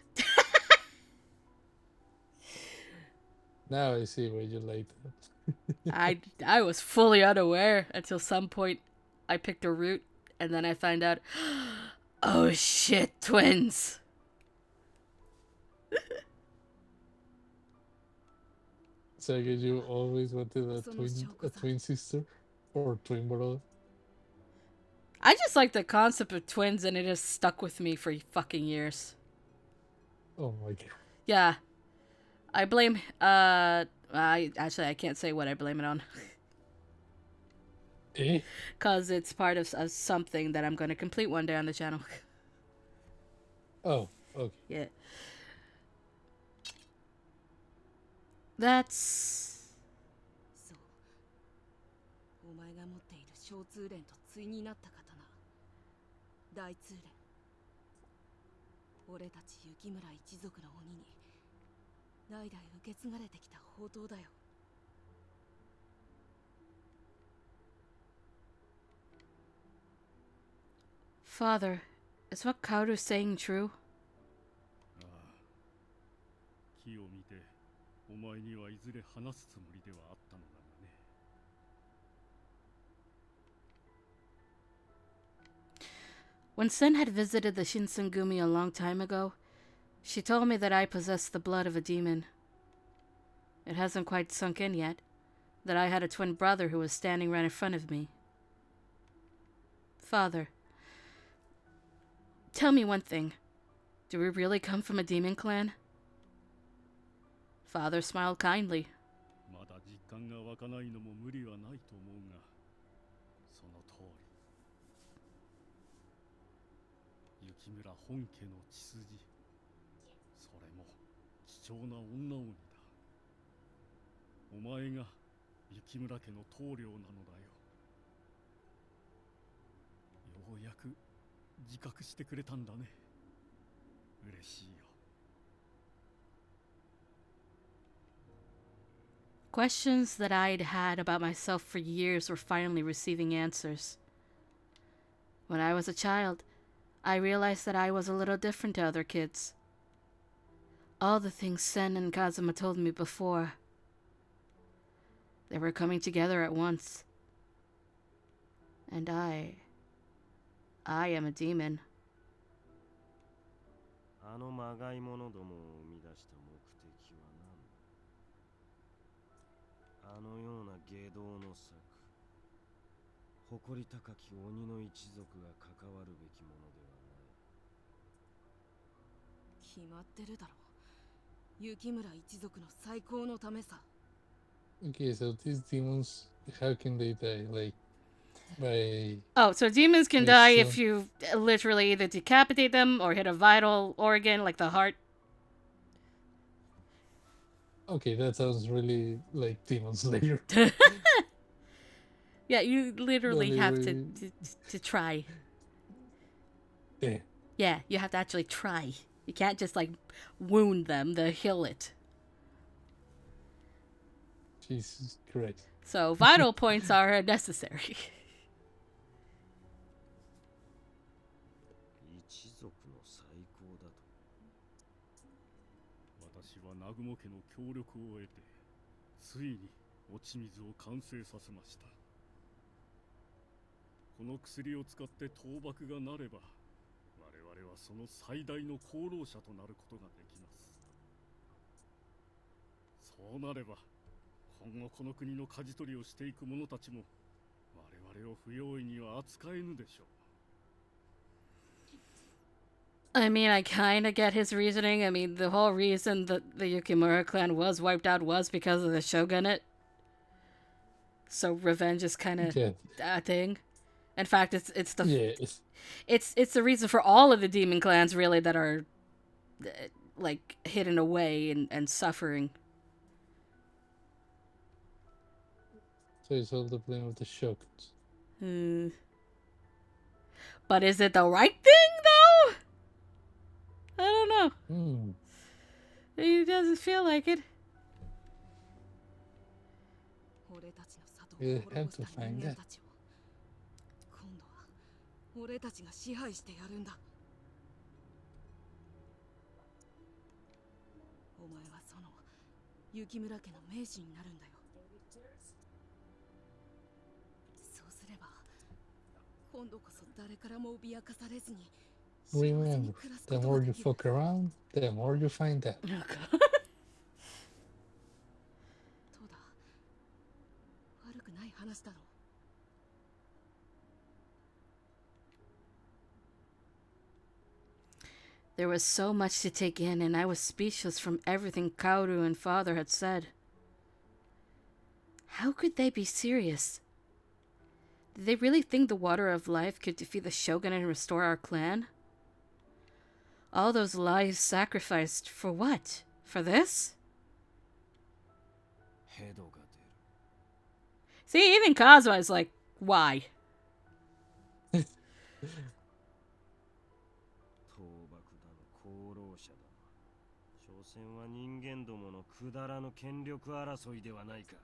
Now I see why you like that. I was fully unaware until some point I picked a route and then I find out, oh shit, twins. So I guess you always wanted a twin sister or twin brother? I just like the concept of twins and it has stuck with me for fucking years. Oh my god. Yeah. I blame, I can't say what I blame it on. Eh? Because it's part of something that I'm going to complete one day on the channel. Oh, okay. Yeah. That's... そう。お前が持っている小通連と対になった刀、大通連。俺たち雪村一族の鬼に代々受け継がれてきた宝刀だよ。 Father, is what Kaoru's saying true? ああ。木を見て、お前にはいずれ話すつもりではあったのだがね。When Sen had visited the Shinsengumi a long time ago, she told me that I possessed the blood of a demon. It hasn't quite sunk in yet, that I had a twin brother who was standing right in front of me. Father, tell me one thing. Do we really come from a demon clan? Father smiled kindly. まだ実感が湧かないのも無理はないと思うが、その通り。雪村本家の血筋、それも貴重な女鬼だ。お前が雪村家の棟梁なのだよ。ようやく自覚してくれたんだね。嬉しいよ。Questions that I'd had about myself for years were finally receiving answers. When I was a child, I realized that I was a little different to other kids. All the things Sen and Kazuma told me before, they were coming together at once. And I am a demon. あのまがい者どもを生み出した目的は何だ。あのような外道の策、誇り高き鬼の一族が関わるべきものではない。決まってるだろう。雪村一族の最高のためさ。Okay, so these demons, how can they die? Like, by... Oh, so demons can I die assume- if you literally either decapitate them or hit a vital organ like the heart. Okay, that sounds really like Demon Slayer. Yeah, you literally But have anyway- to try. Yeah. Yeah, you have to actually try. You can't just like wound them to heal it. Jesus Christ. So vital points are necessary. 一族の最高だと。私は南雲家の協力を得て、ついに落ち水を完成させました。この薬を使って倒幕がなれば、我々はその最大の功労者となることができます。そうなれば、今後この国の舵取りをしていく者たちも、我々を不用意には扱えぬでしょう。I mean, I kind of get his reasoning. I mean, the whole reason that the Yukimura clan was wiped out was because of the shogunate. So revenge is kind of a thing. In fact, it's the reason for all of the demon clans really that are like hidden away and suffering. So it's all the blame of the shoguns. But is it the right thing though? I don't know. It doesn't feel like it. We'll have to find out. 今度は俺たちが支配してやるんだ。お前はその雪村家の名士になるんだよ。そうすれば今度こそ誰からも脅かされずに。Remember, the more you fuck around, the more you find out. どうだ悪くない話だろう。There was so much to take in, and I was speechless from everything Kaoru and Father had said. How could they be serious? Did they really think the water of life could defeat the shogun and restore our clan? All those lives sacrificed for what? For this? See, even Kazuma is like, why? 所詮は人間どものくだらぬ権力争いではないか。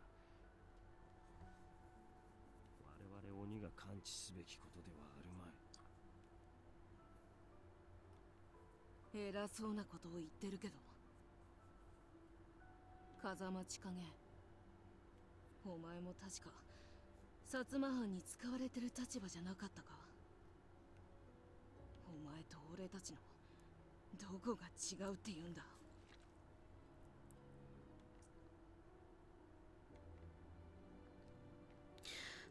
我々鬼が感知すべきことではあるまい。偉そうなことを言ってるけど。風間千景、お前も確か薩摩藩に使われてる立場じゃなかったか。お前と俺たちのどこが違うって言うんだ。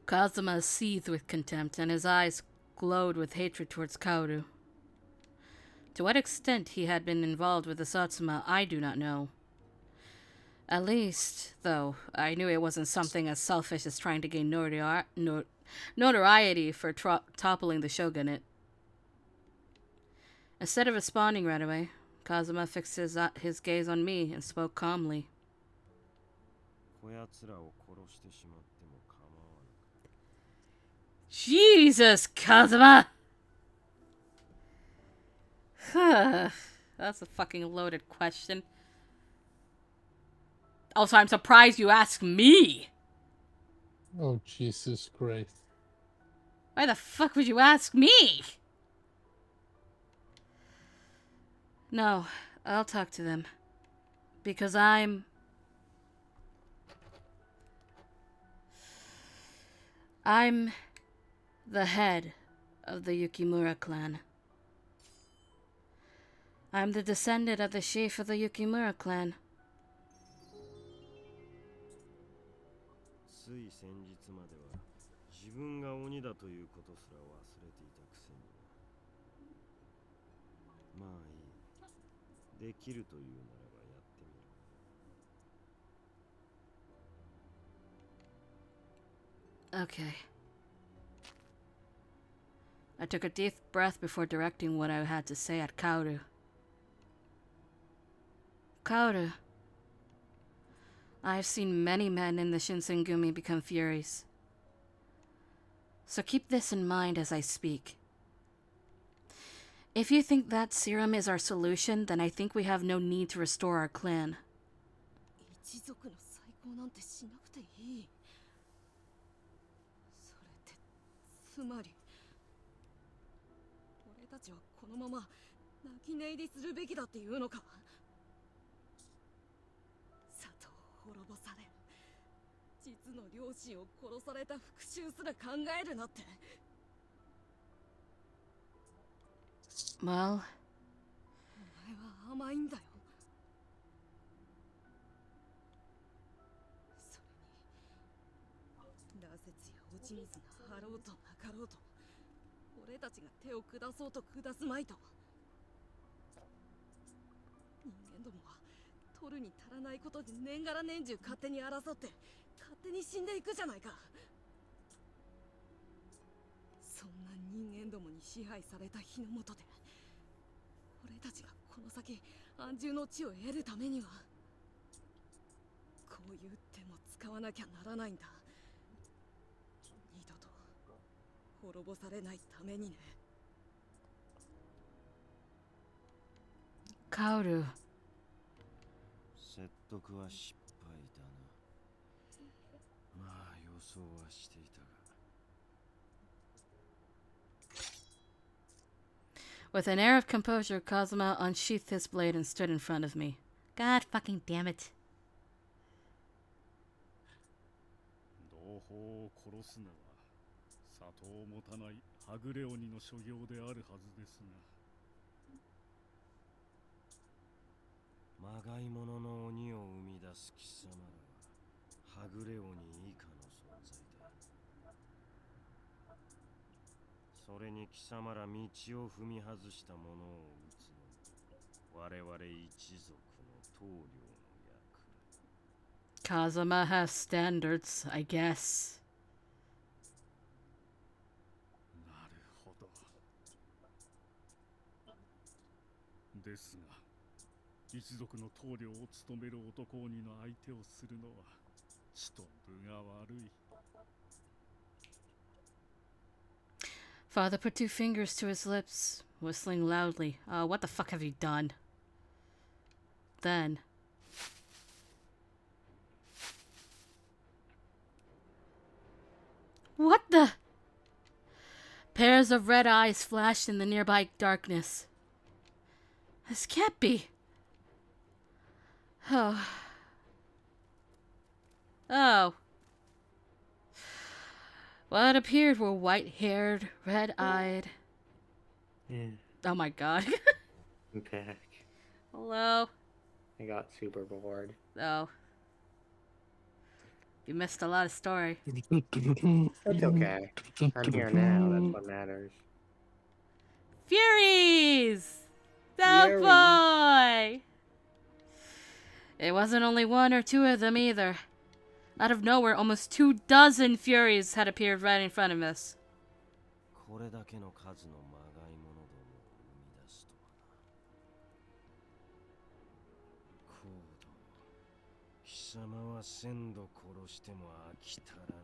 Kazuma seethed with contempt, and his eyes glowed with hatred towards Kaoru. To what extent he had been involved with the Satsuma, I do not know. At least, though, I knew it wasn't something as selfish as trying to gain notoriety for toppling the shogunate. Instead of responding right away, Kazuma fixed his gaze on me and spoke calmly. Jesus, Kazuma! That's a fucking loaded question. Also, I'm surprised you asked me! Oh, Jesus Christ. Why the fuck would you ask me? No, I'll talk to them. Because I'm the head of the Yukimura clan. I'm the descendant of the chief of the Yukimura clan. つい先日までは自分が鬼だということすら忘れていたくせにな。まあいい。できるというならばやってみろ。 Okay. I took a deep breath before directing what I had to say at Kaoru. Kaoru, I have seen many men in the Shinsengumi become furies. So keep this in mind as I speak. If you think that serum is our solution, then I think we have no need to restore our clan. 一族の再興なんてしなくていい。それってつまり俺たちはこのまま泣き寝入りするべきだっていうのか。里を滅ぼされ、実の両親を殺された復讐すら考えるなって。Well, お前は甘いんだよ。それに羅刹や落ち水があろうとなかろうと、俺たちが手を下そうと下すまいと、人間どもは取るに足らないことで年がら年中勝手に争って勝手に死んでいくじゃないか。そんな人間どもに支配された日の下で、俺たちがこの先安住の地を得るためにはこういう手も使わなきゃならないんだ。二度と滅ぼされないためにね。Kaoru. 説得は失敗だな。まあ予想はしていたが。With an air of composure, Kazuma unsheathed his blade and stood in front of me. God fucking damn it. 同胞を殺すのは里を持たないはぐれ鬼の所業であるはずですが。まがいものの鬼を生み出す貴様らははぐれ鬼以下の存在だ。それに貴様ら道を踏み外した者を撃つのも我々一族の棟梁の役。 Kazuma has standards, I guess. なるほど。ですが一族の棟梁を務める男鬼の相手をするのはちと分が悪い。Father put 2 fingers to his lips, whistling loudly. Oh, what the fuck have you done? Then... What the? Pairs of red eyes flashed in the nearby darkness. This can't be. Oh. Oh. What appeared were white-haired, red-eyed... Yeah. Oh my god. I'm back. Hello. I got super bored. Oh. You missed a lot of story. That's okay. I'm here now, that's what matters. Furies! The boy! It wasn't only one or two of them either. Out of nowhere, almost 24 Furies had appeared right in front of us. これだけの数のまがいものどもを生み出すとはな。コード、貴様は1000度殺しても飽き足らぬ。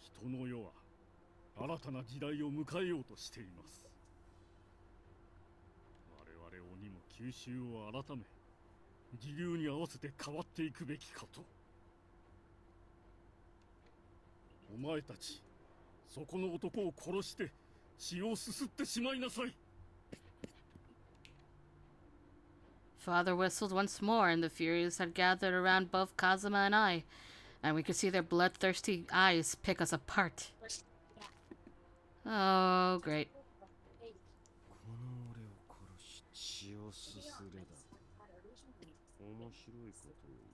人の世は新たな時代を迎えようとしています。我々鬼も吸収を改め、時流に合わせて変わっていくべきかと。お前たち、そこの男を殺して血をすすってしまいなさい。 Father whistled once more, and the Furies had gathered around both Kazuma and I, and we could see their bloodthirsty eyes pick us apart. Oh, great. この俺を殺し血をすすれだ。面白いことを言う。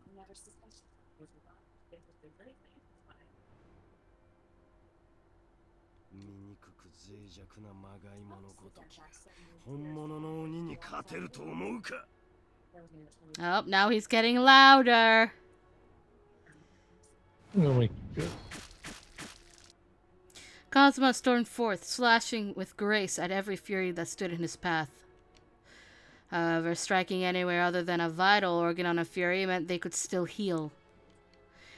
醜く脆弱なまがいものごときが本物の鬼に勝てると思うか。 Oh, now he's getting louder. Oh my god. Kazuma stormed forth, slashing with grace at every Fury that stood in his path. However, striking anywhere other than a vital organ on a Fury meant they could still heal.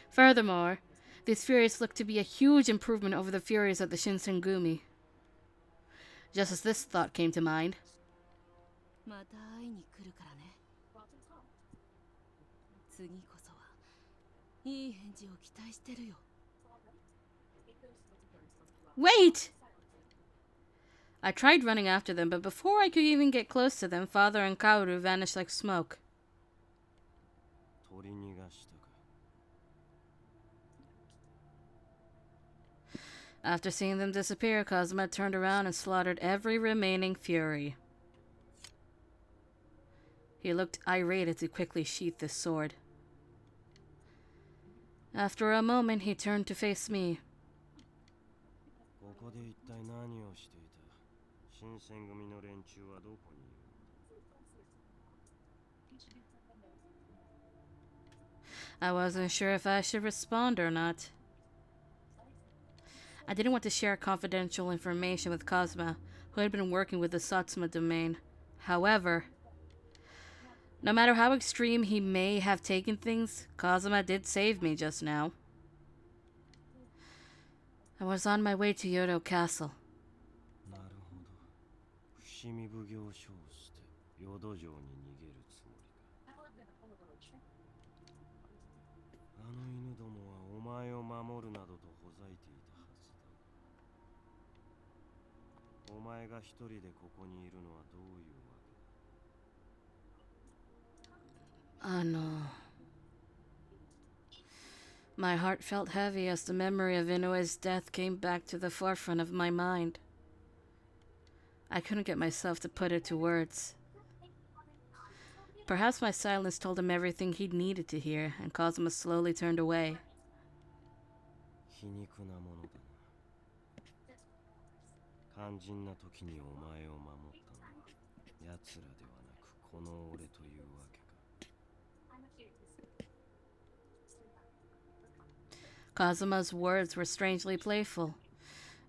Furthermore, these Furies looked to be a huge improvement over the Furies at the Shinsengumi. Just as this thought came to mind. Wait! I tried running after them, but before I could even get close to them, Father and Kaoru vanished like smoke. After seeing them disappear, Kazuma turned around and slaughtered every remaining Fury. He looked irate as he quickly sheathed his sword. After a moment, he turned to face me. ここで一体何をしていた。新選組の連中はどこにいる。 I wasn't sure if I should respond or not. I didn't want to share confidential information with Kazuma, who had been working with the Satsuma domain. However, no matter how extreme he may have taken things, Kazuma did save me just now. I was on my way to Kyoto Castle. なるほど。伏見奉行所を捨て、淀城に逃げるつもりか。あの犬どもはお前を守るなどとほざいていたはずだが。お前が一人でここにいるのはどういうわけだ。My heart felt heavy as the memory of Inoue's death came back to the forefront of my mind. I couldn't get myself to put it to words. Perhaps my silence told him everything he'd needed to hear, and Kazuma slowly turned away. 皮肉なものだな。肝心な時にお前を守ったのは奴らではなくこの俺というわけか。 Kazuma's words were strangely playful,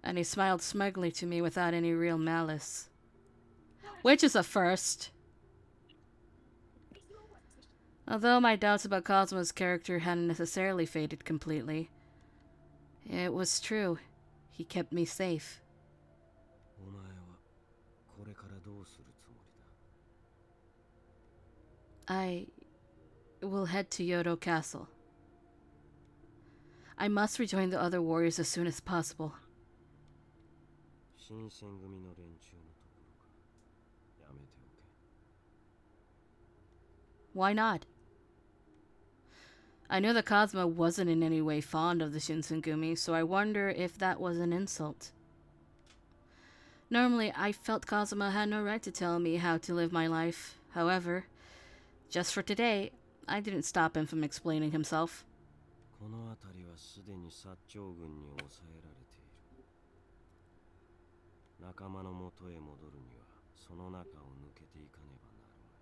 and he smiled smugly to me without any real malice. Which is a first. Although my doubts about Kazuma's character hadn't necessarily faded completely, it was true. He kept me safe. お前はこれからどうするつもりだ。 I will head to Kyoto Castle. I must rejoin the other warriors as soon as possible. 新選組の連中のところか。やめておけ。 Why not? I knew that Kazuma wasn't in any way fond of the Shinsengumi, so I wonder if that was an insult. Normally, I felt Kazuma had no right to tell me how to live my life. However, just for today, I didn't stop him from explaining himself. この辺りはすでに薩長軍に抑えられている。仲間の元へ戻るにはその中を抜けていかねばなるまい。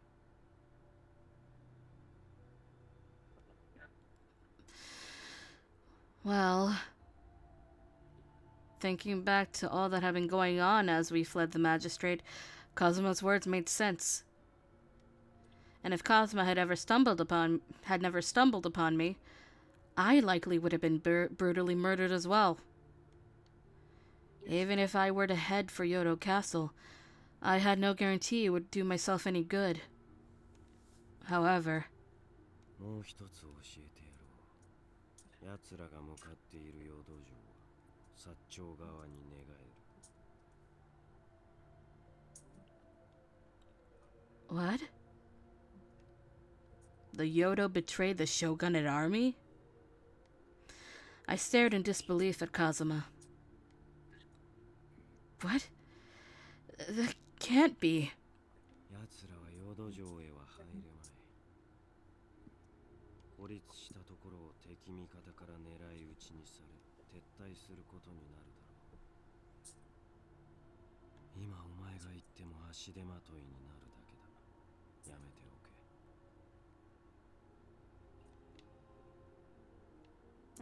Well, thinking back to all that had been going on as we fled the magistrate, Kazuma's words made sense. And if Kazuma had never stumbled upon me, I likely would have been brutally murdered as well. Even if I were to head for Kyoto Castle, I had no guarantee it would do myself any good. However, もう一つ教えてやろう。奴らが向かっている陽道場は薩長側に寝返る。what? The Yodo betrayed the shogunate army? I stared in disbelief at Kazuma. What? That can't be. 奴らは陽道場へは入れまい。孤立したところを敵味方から狙い撃ちにされ、撤退することになるだろう。今お前が言っても足手まといになるだけだ。やめておけ。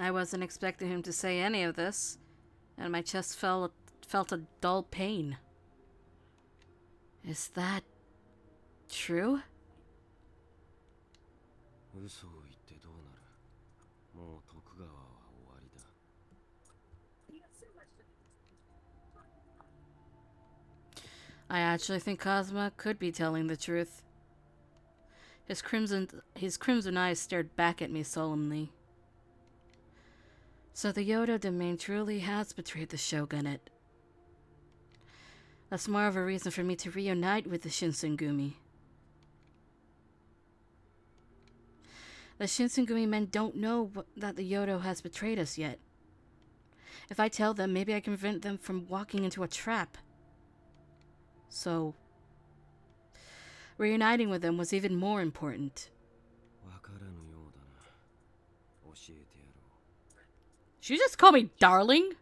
I wasn't expecting him to say any of this, and my chest felt a dull pain. Is that true? 嘘を言ってどうなる。もう徳川は終わりだ。I actually think Kazuma could be telling the truth. His crimson eyes stared back at me solemnly. So the Yodo domain truly has betrayed the shogunate. That's more of a reason for me to reunite with the Shinsengumi. The Shinsengumi men don't know that the Yodo has betrayed us yet. If I tell them, maybe I can prevent them from walking into a trap. So, reuniting with them was even more important. Should you just call me darling?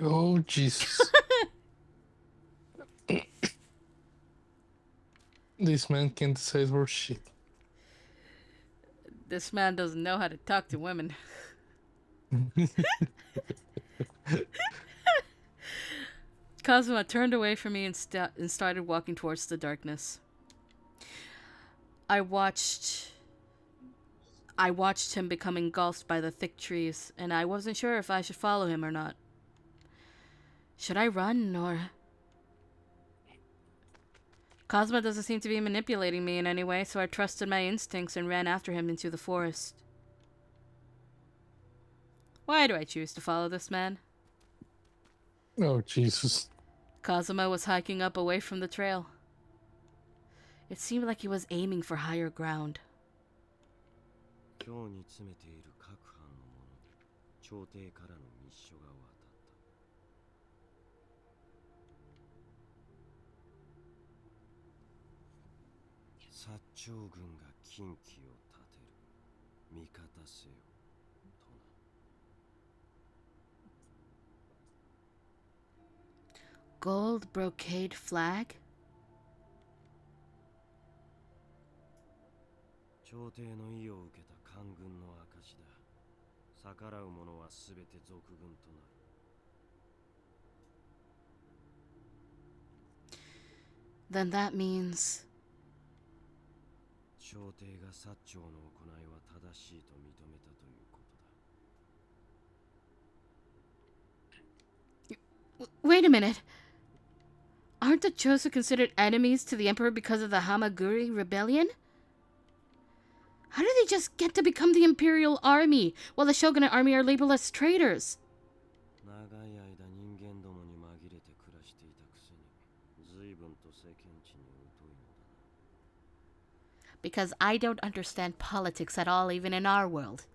Oh, Jesus. This man can't decide for shit. This man doesn't know how to talk to women. Kazuma turned away from me and started walking towards the darkness. I watched him become engulfed by the thick trees, and I wasn't sure if I should follow him or not. Should I run, or... Kazuma doesn't seem to be manipulating me in any way, so I trusted my instincts and ran after him into the forest. Why do I choose to follow this man? Oh, Jesus. Kazuma was hiking up away from the trail. It seemed like he was aiming for higher ground. 今日に詰めている各藩の者で朝廷からの密書が渡った薩長軍が禁忌を立てる味方せよとな Gold brocade flag? 朝廷の意を受けた官軍の証だ。逆らう者はすべて賊軍となる。Then that means... 朝廷が薩長の行いは正しいと認めたということだ。Wait a minute. Aren't the Chosu considered enemies to the Emperor because of the Hamaguri rebellion? How did they just get to become the Imperial Army, while the Shogunate Army are labeled as traitors? 長い間人間どもに紛れて暮らしていたくせに、随分と世間知に疎いのだな。Because I don't understand politics at all, even in our world.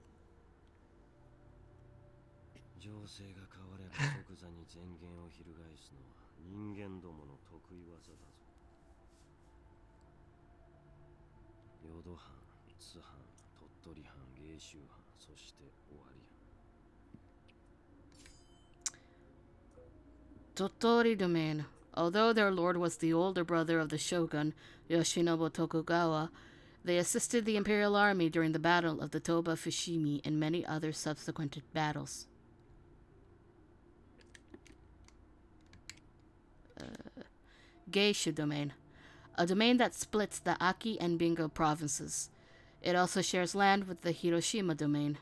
情勢が変われば即座に前言を翻すのは人間どもの得意技だぞ。淀藩、津藩、鳥取藩、芸州藩、そして尾張藩。Tottori domain. Although their lord was the older brother of the shogun, Yoshinobu Tokugawa, They assisted the imperial army during the Battle of the Toba Fushimi and many other subsequent battles. Geisha domain, a domain that splits the Aki and Bingo provinces. It also shares land with the Hiroshima domain.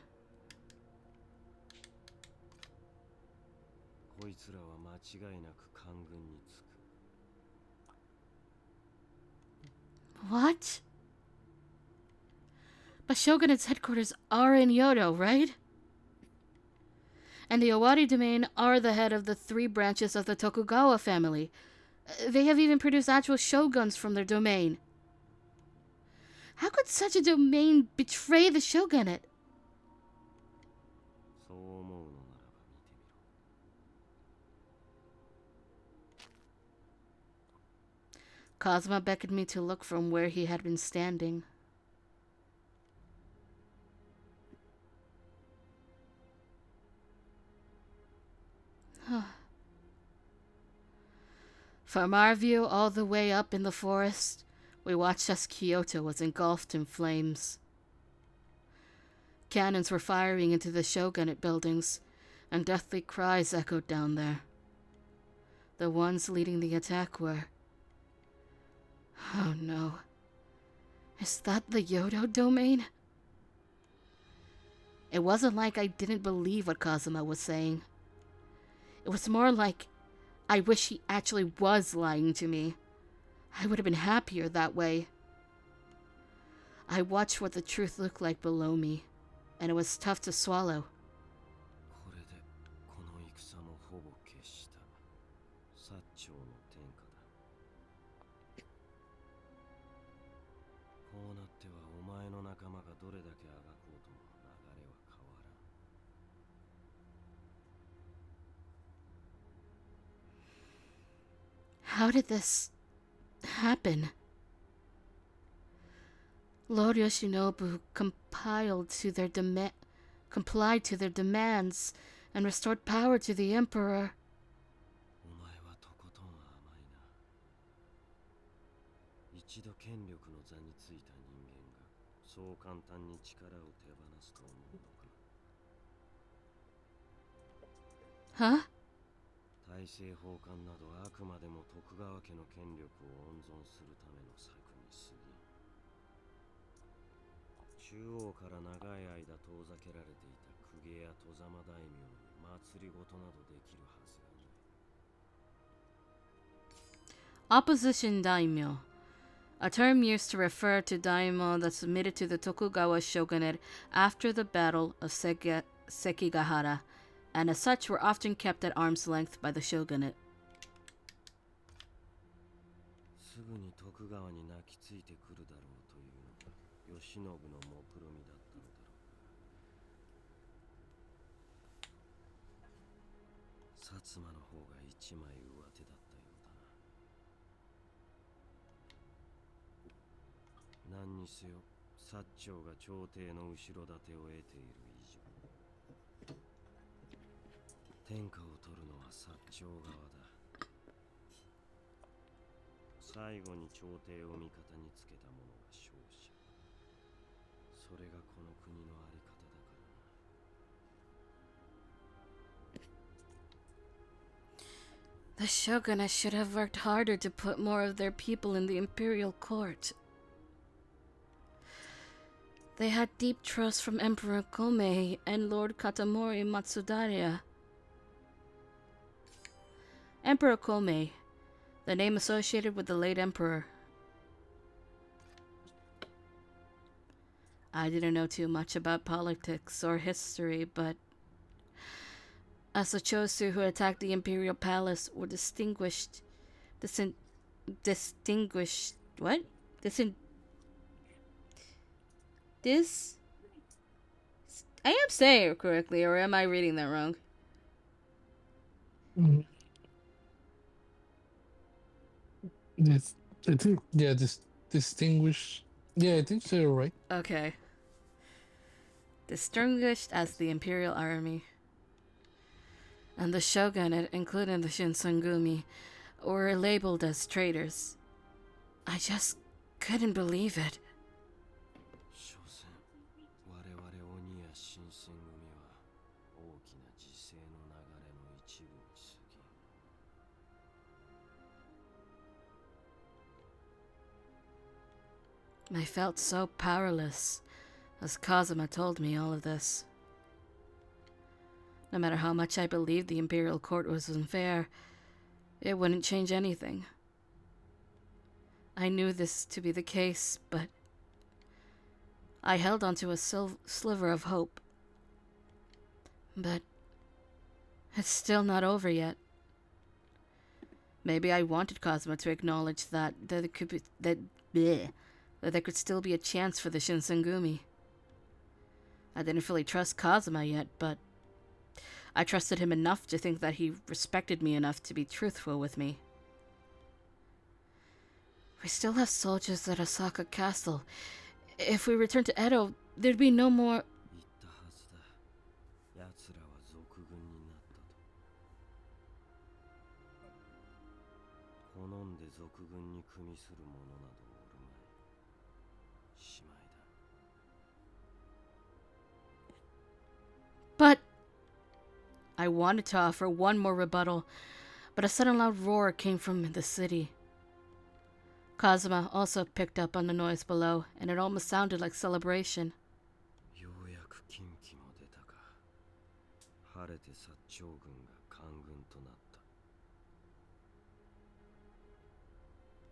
What? But Shogunate's headquarters are in Kyoto, right? And the Owari domain are the head of the 3 branches of the Tokugawa family. They have even produced actual shoguns from their domain. How could such a domain betray the shogunate? Kazuma beckoned me to look from where he had been standing. From our view all the way up in the forest, we watched as Kyoto was engulfed in flames. Cannons were firing into the shogunate buildings, and deathly cries echoed down there. The ones leading the attack were... Oh no. Is that the Yodo domain? It wasn't like I didn't believe what Kazuma was saying. It was more like I wish he actually was lying to me. I would have been happier that way. I watched what the truth looked like below me, and it was tough to swallow. How did this happen? Lord Yoshinobu complied to their demands and restored power to the emperor. Huh? Opposition daimyo, a term used to refer to daimyo that submitted to the Tokugawa shogunate after the Battle of Sekigahara, and as such were often kept at arm's length by the shogunate. The shogunate should have worked harder to put more of their people in the imperial court. They had deep trust from Emperor Komei and Lord Katamori Matsudaira. Emperor Komei, the name associated with the late emperor. I didn't know too much about politics or history, but as the Chosu who attacked the imperial palace were I am saying it correctly, or am I reading that wrong? Yes, I think, yeah, distinguished. Yeah, I think so, you're right. Okay. Distinguished as the imperial army. And the shogunate, including the Shinsengumi, were labeled as traitors. I just couldn't believe it. 大きな時勢の流れの一部に過ぎん。 I felt so powerless as Kazuma told me all of this. No matter how much I believed the Imperial Court was unfair, it wouldn't change anything. I knew this to be the case, but I held onto a sliver of hope. But it's still not over yet. Maybe I wanted Kazuma to acknowledge that there could still be a chance for the Shinsengumi. I didn't fully trust Kazuma yet, but I trusted him enough to think that he respected me enough to be truthful with me. We still have soldiers at Osaka Castle. If we return to Edo, there'd be no more... 言ったはずだ。奴らは賊軍になったと。好んで賊軍に組みする者などおるまい。しまいだ。But I wanted to offer one more rebuttal, but a sudden loud roar came from the city. Kazuma also picked up on the noise below, and it almost sounded like celebration. ようやく近畿も出たか。晴れて薩長軍が官軍となった。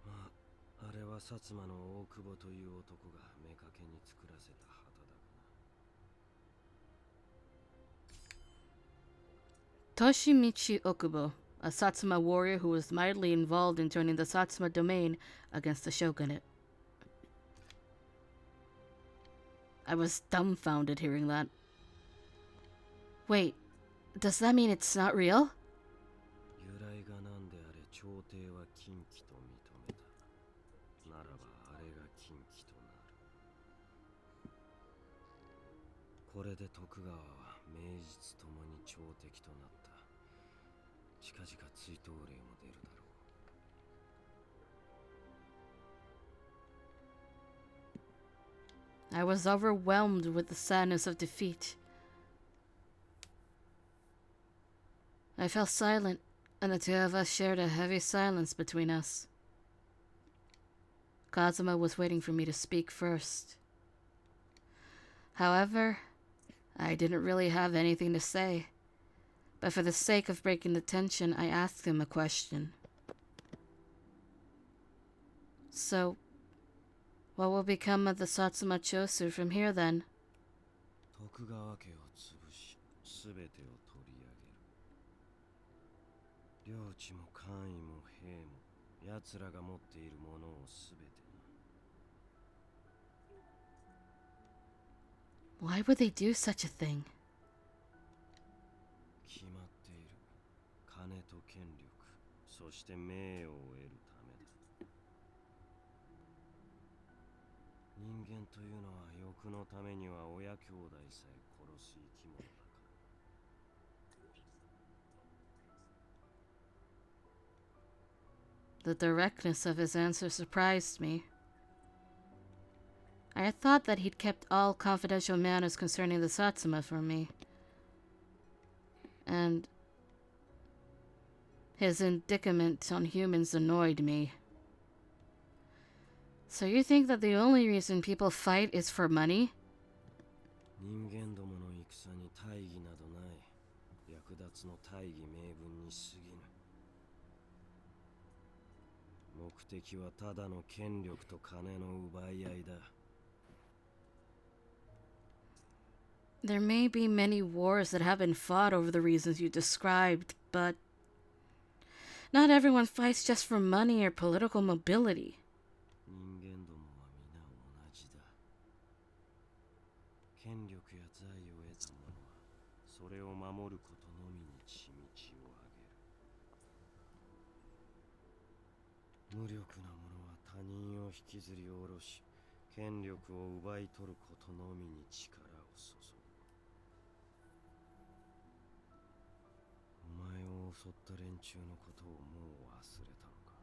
まあ、あれは薩摩の大久保という男が妾に作らせた旗だがな。Toshimichi Okubo, a Satsuma warrior who was mightily involved in turning the Satsuma domain against the shogunate. I was dumbfounded hearing that. Wait, does that mean it's not real? 由来が何であれ朝廷は禁忌と認めた。ならばあれが禁忌となる。これで徳川は名実ともに朝敵となった。近々追討令も出るだろう。I was overwhelmed with the sadness of defeat. I fell silent, and the two of us shared a heavy silence between us. Kazuma was waiting for me to speak first. However, I didn't really have anything to say, but for the sake of breaking the tension, I asked him a question. So, what will become of the Satsuma Chosu from here then? 徳川家を潰し、すべてを取り上げる。領地も官位も兵も、奴らが持っているものをすべてな。 Why would they do such a thing? 決まっている。金と権力、そして名誉を得るためだ。人間というのは欲のためには親兄弟さえ殺す生き物だから。 The directness of his answer surprised me. I had thought that he'd kept all confidential matters concerning the Satsuma from me. And his indicament on humans annoyed me. So you think that the only reason people fight is for money? 人間どもの戦に大義などない。略奪の大義名分に過ぎぬ。目的はただの権力と金の奪い合いだ。 There may be many wars that have been fought over the reasons you described, but not everyone fights just for money or political mobility. 人間どもは皆同じだ。権力や財を得た者はそれを守ることのみに血道を挙げる。無力な者は他人を引きずり下ろし、権力を奪い取ることのみに力を注ぐ。お前を襲った連中のことをもう忘れたのか。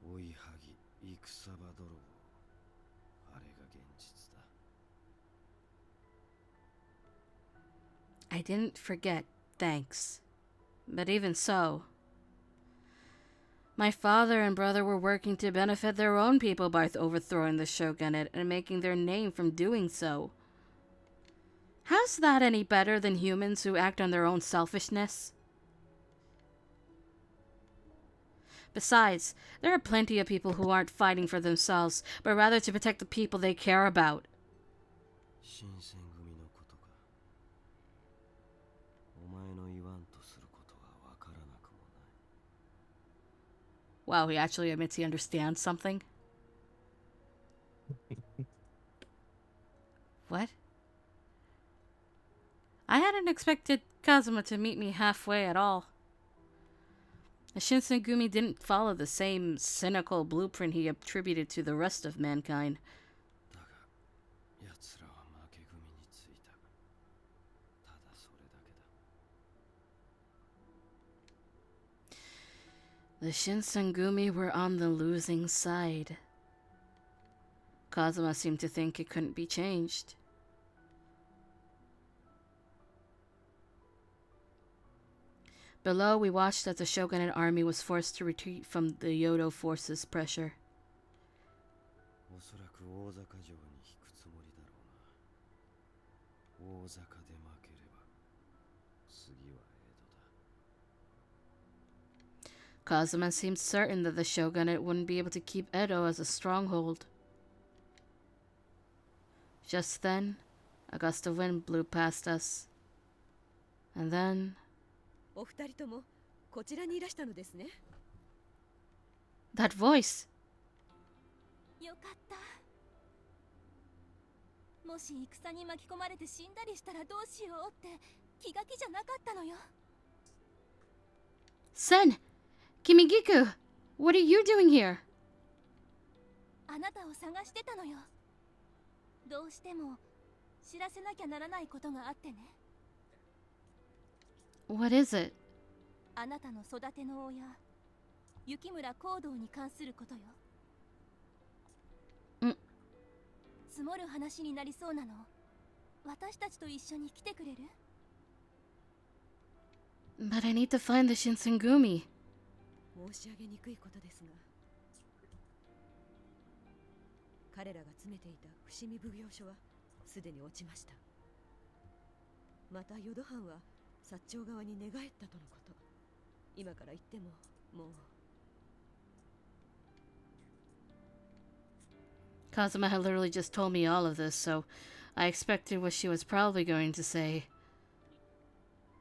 追いはぎ、戦場泥棒。あれが現実だ。I didn't forget, thanks. But even so, my father and brother were working to benefit their own people by overthrowing the shogunate and making their name from doing so. How's that any better than humans who act on their own selfishness? Besides, there are plenty of people who aren't fighting for themselves, but rather to protect the people they care about. Wow, he actually admits he understands something? What? I hadn't expected Kazuma to meet me halfway at all. The Shinsengumi didn't follow the same cynical blueprint he attributed to the rest of mankind. The Shinsengumi were on the losing side. Kazuma seemed to think it couldn't be changed. Below, we watched as the shogunate army was forced to retreat from the Kyoto forces' pressure. Kazuma seemed certain that the shogunate wouldn't be able to keep Edo as a stronghold. Just then, a gust of wind blew past us. And then... that voice! よかった。もし戦に巻き込まれて死んだりしたらどうしようって気が気じゃなかったのよ。Sen! Kimigiku! What are you doing here? あなたを探してたのよ。どうしても知らせなきゃならないことがあってね。What is it? あなたの育ての親、雪村光道に関することよ。積もる話になりそうなの。私たちと一緒に来てくれる？ But I need to find the Shinsengumi. 申し上げにくいことですが、彼らが詰めていた伏見奉行所はすでに落ちました。また淀藩は薩長側に寝返ったとのこと。今から言ってももう。Kazuma had literally just told me all of this, so I expected what she was probably going to say.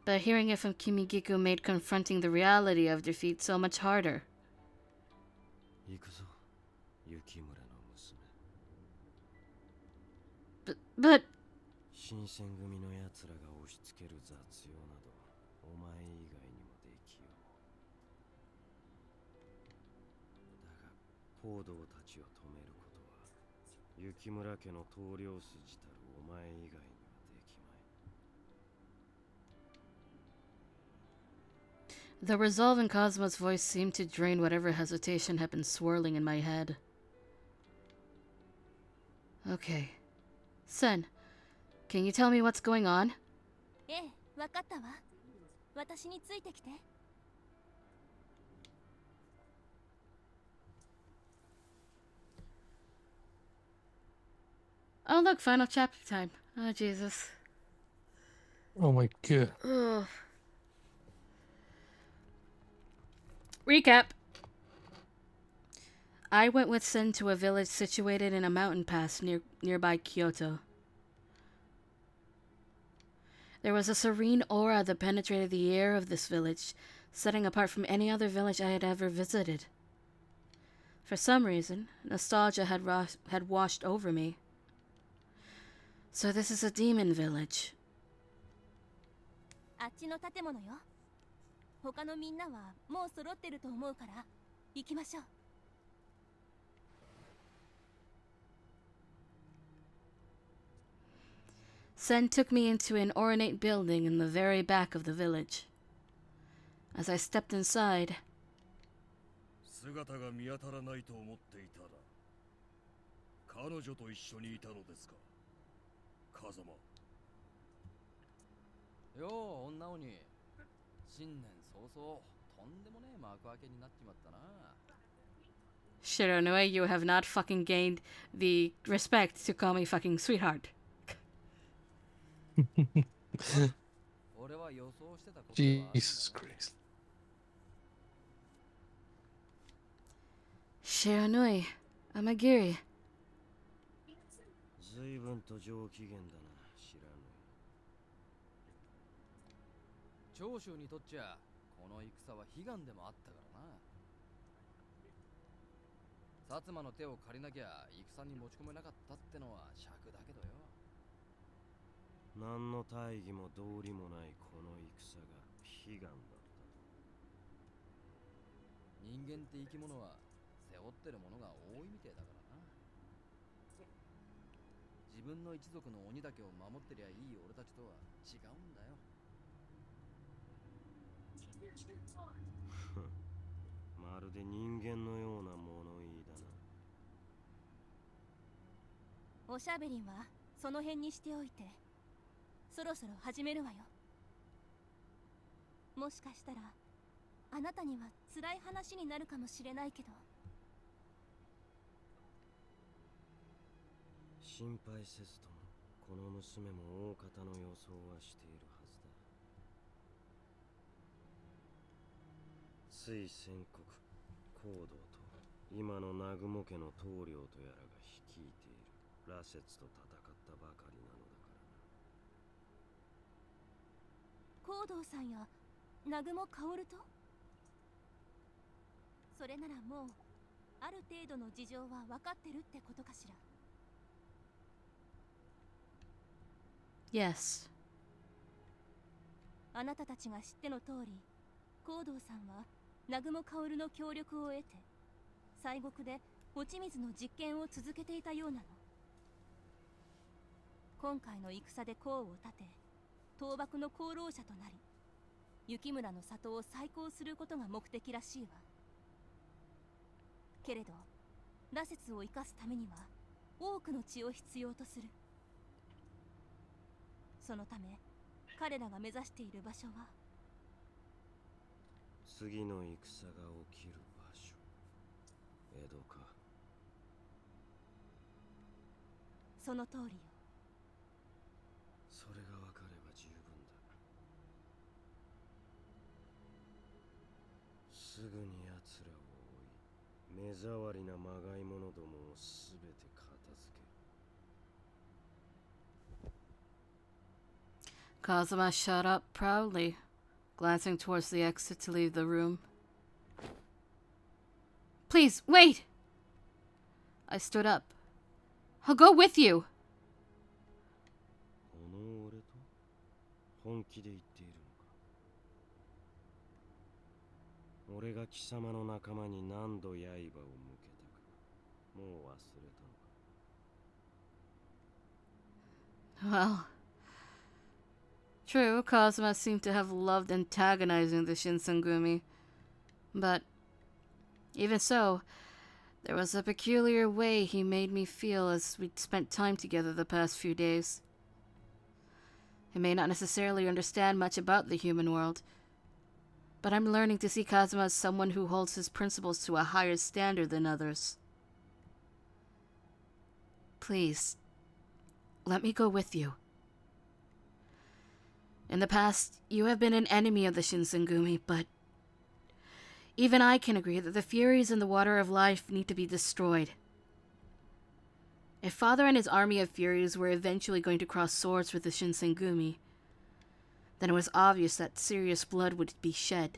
But hearing it from Kimigiku made confronting the reality of defeat so much harder. But... 新選組のやつらが押し付ける雑用などお前以外にもできよう。だが行動たちを止めることは雪村家の棟梁筋たるお前以外にはできまい。 The resolve in Kazuma's voice seemed to drain whatever hesitation had been swirling in my head. Okay. Sen, can you tell me what's going on? ええ、わかったわ。私についてきて。Oh look, final chapter time. Oh Jesus. Oh my god. Ugh. Recap. I went with Sen to a village situated in a mountain pass nearby Kyoto. There was a serene aura that penetrated the air of this village, setting apart from any other village I had ever visited. For some reason, nostalgia had washed over me. So this is a demon village. あっちの建物よ。他のみんなはもう揃ってると思うから行きましょう。Sen took me into an ornate building in the very back of the village. As I stepped inside, 姿が見当たらないと思っていたら、彼女と一緒にいたのですか、風間。よう女鬼、新年早々とんでもねえ幕開けになっちまったな。 Shiranui, you have not fucking gained the respect to call me fucking sweetheart. 俺は予想してたことではあるんだな。 Jesus Christ. Shiranui, Amagiri. 随分と上機嫌だな、知らぬ。長州にとっちゃこの戦は悲願でもあったからな。薩摩の手を借りなきゃ戦に持ち込めなかったってのは尺だけどよ。何の大義も道理もないこの戦が悲願だった。人間って生き物は背負ってるものが多いみてえだからな。自分の一族の鬼だけを守ってりゃいい俺たちとは違うんだよ。まるで人間のような物言いだな。おしゃべりはその辺にしておいて、そろそろ始めるわよ。もしかしたらあなたには辛い話になるかもしれないけど。心配せずともこの娘も大方の予想はしているはずだ。つい先刻、高道と今の南雲家の棟梁とやらが率いている羅刹と戦ったばかりなのだからな。高道さんや南雲薫と？それならもうある程度の事情は分かってるってことかしら。Yes. あなたたちが知っての通り、高道さんは南雲薫の協力を得て西国で落ち水の実験を続けていたようなの。今回の戦で功を立て倒幕の功労者となり、雪村の里を再興することが目的らしいわ。けれど羅刹を生かすためには多くの血を必要とする。そのため彼らが目指している場所は、次の戦が起きる場所、江戸か。その通りよ。それが分かれば十分だ。すぐに奴らを追い、目障りなまがい者どもをすべて片付け。Kazuma shut up proudly, glancing towards the exit to leave the room. Please, wait! I stood up. I'll go with you! この俺と本気で言っているのか。俺が貴様の仲間に何度刃を向けたか、もう忘れたのか。 Well, true, Kazuma seemed to have loved antagonizing the Shinsengumi. But even so, there was a peculiar way he made me feel as we'd spent time together the past few days. I may not necessarily understand much about the human world, but I'm learning to see Kazuma as someone who holds his principles to a higher standard than others. Please, let me go with you. In the past, you have been an enemy of the Shinsengumi, but even I can agree that the Furies in the Water of Life need to be destroyed. If Father and his army of Furies were eventually going to cross swords with the Shinsengumi, then it was obvious that serious blood would be shed.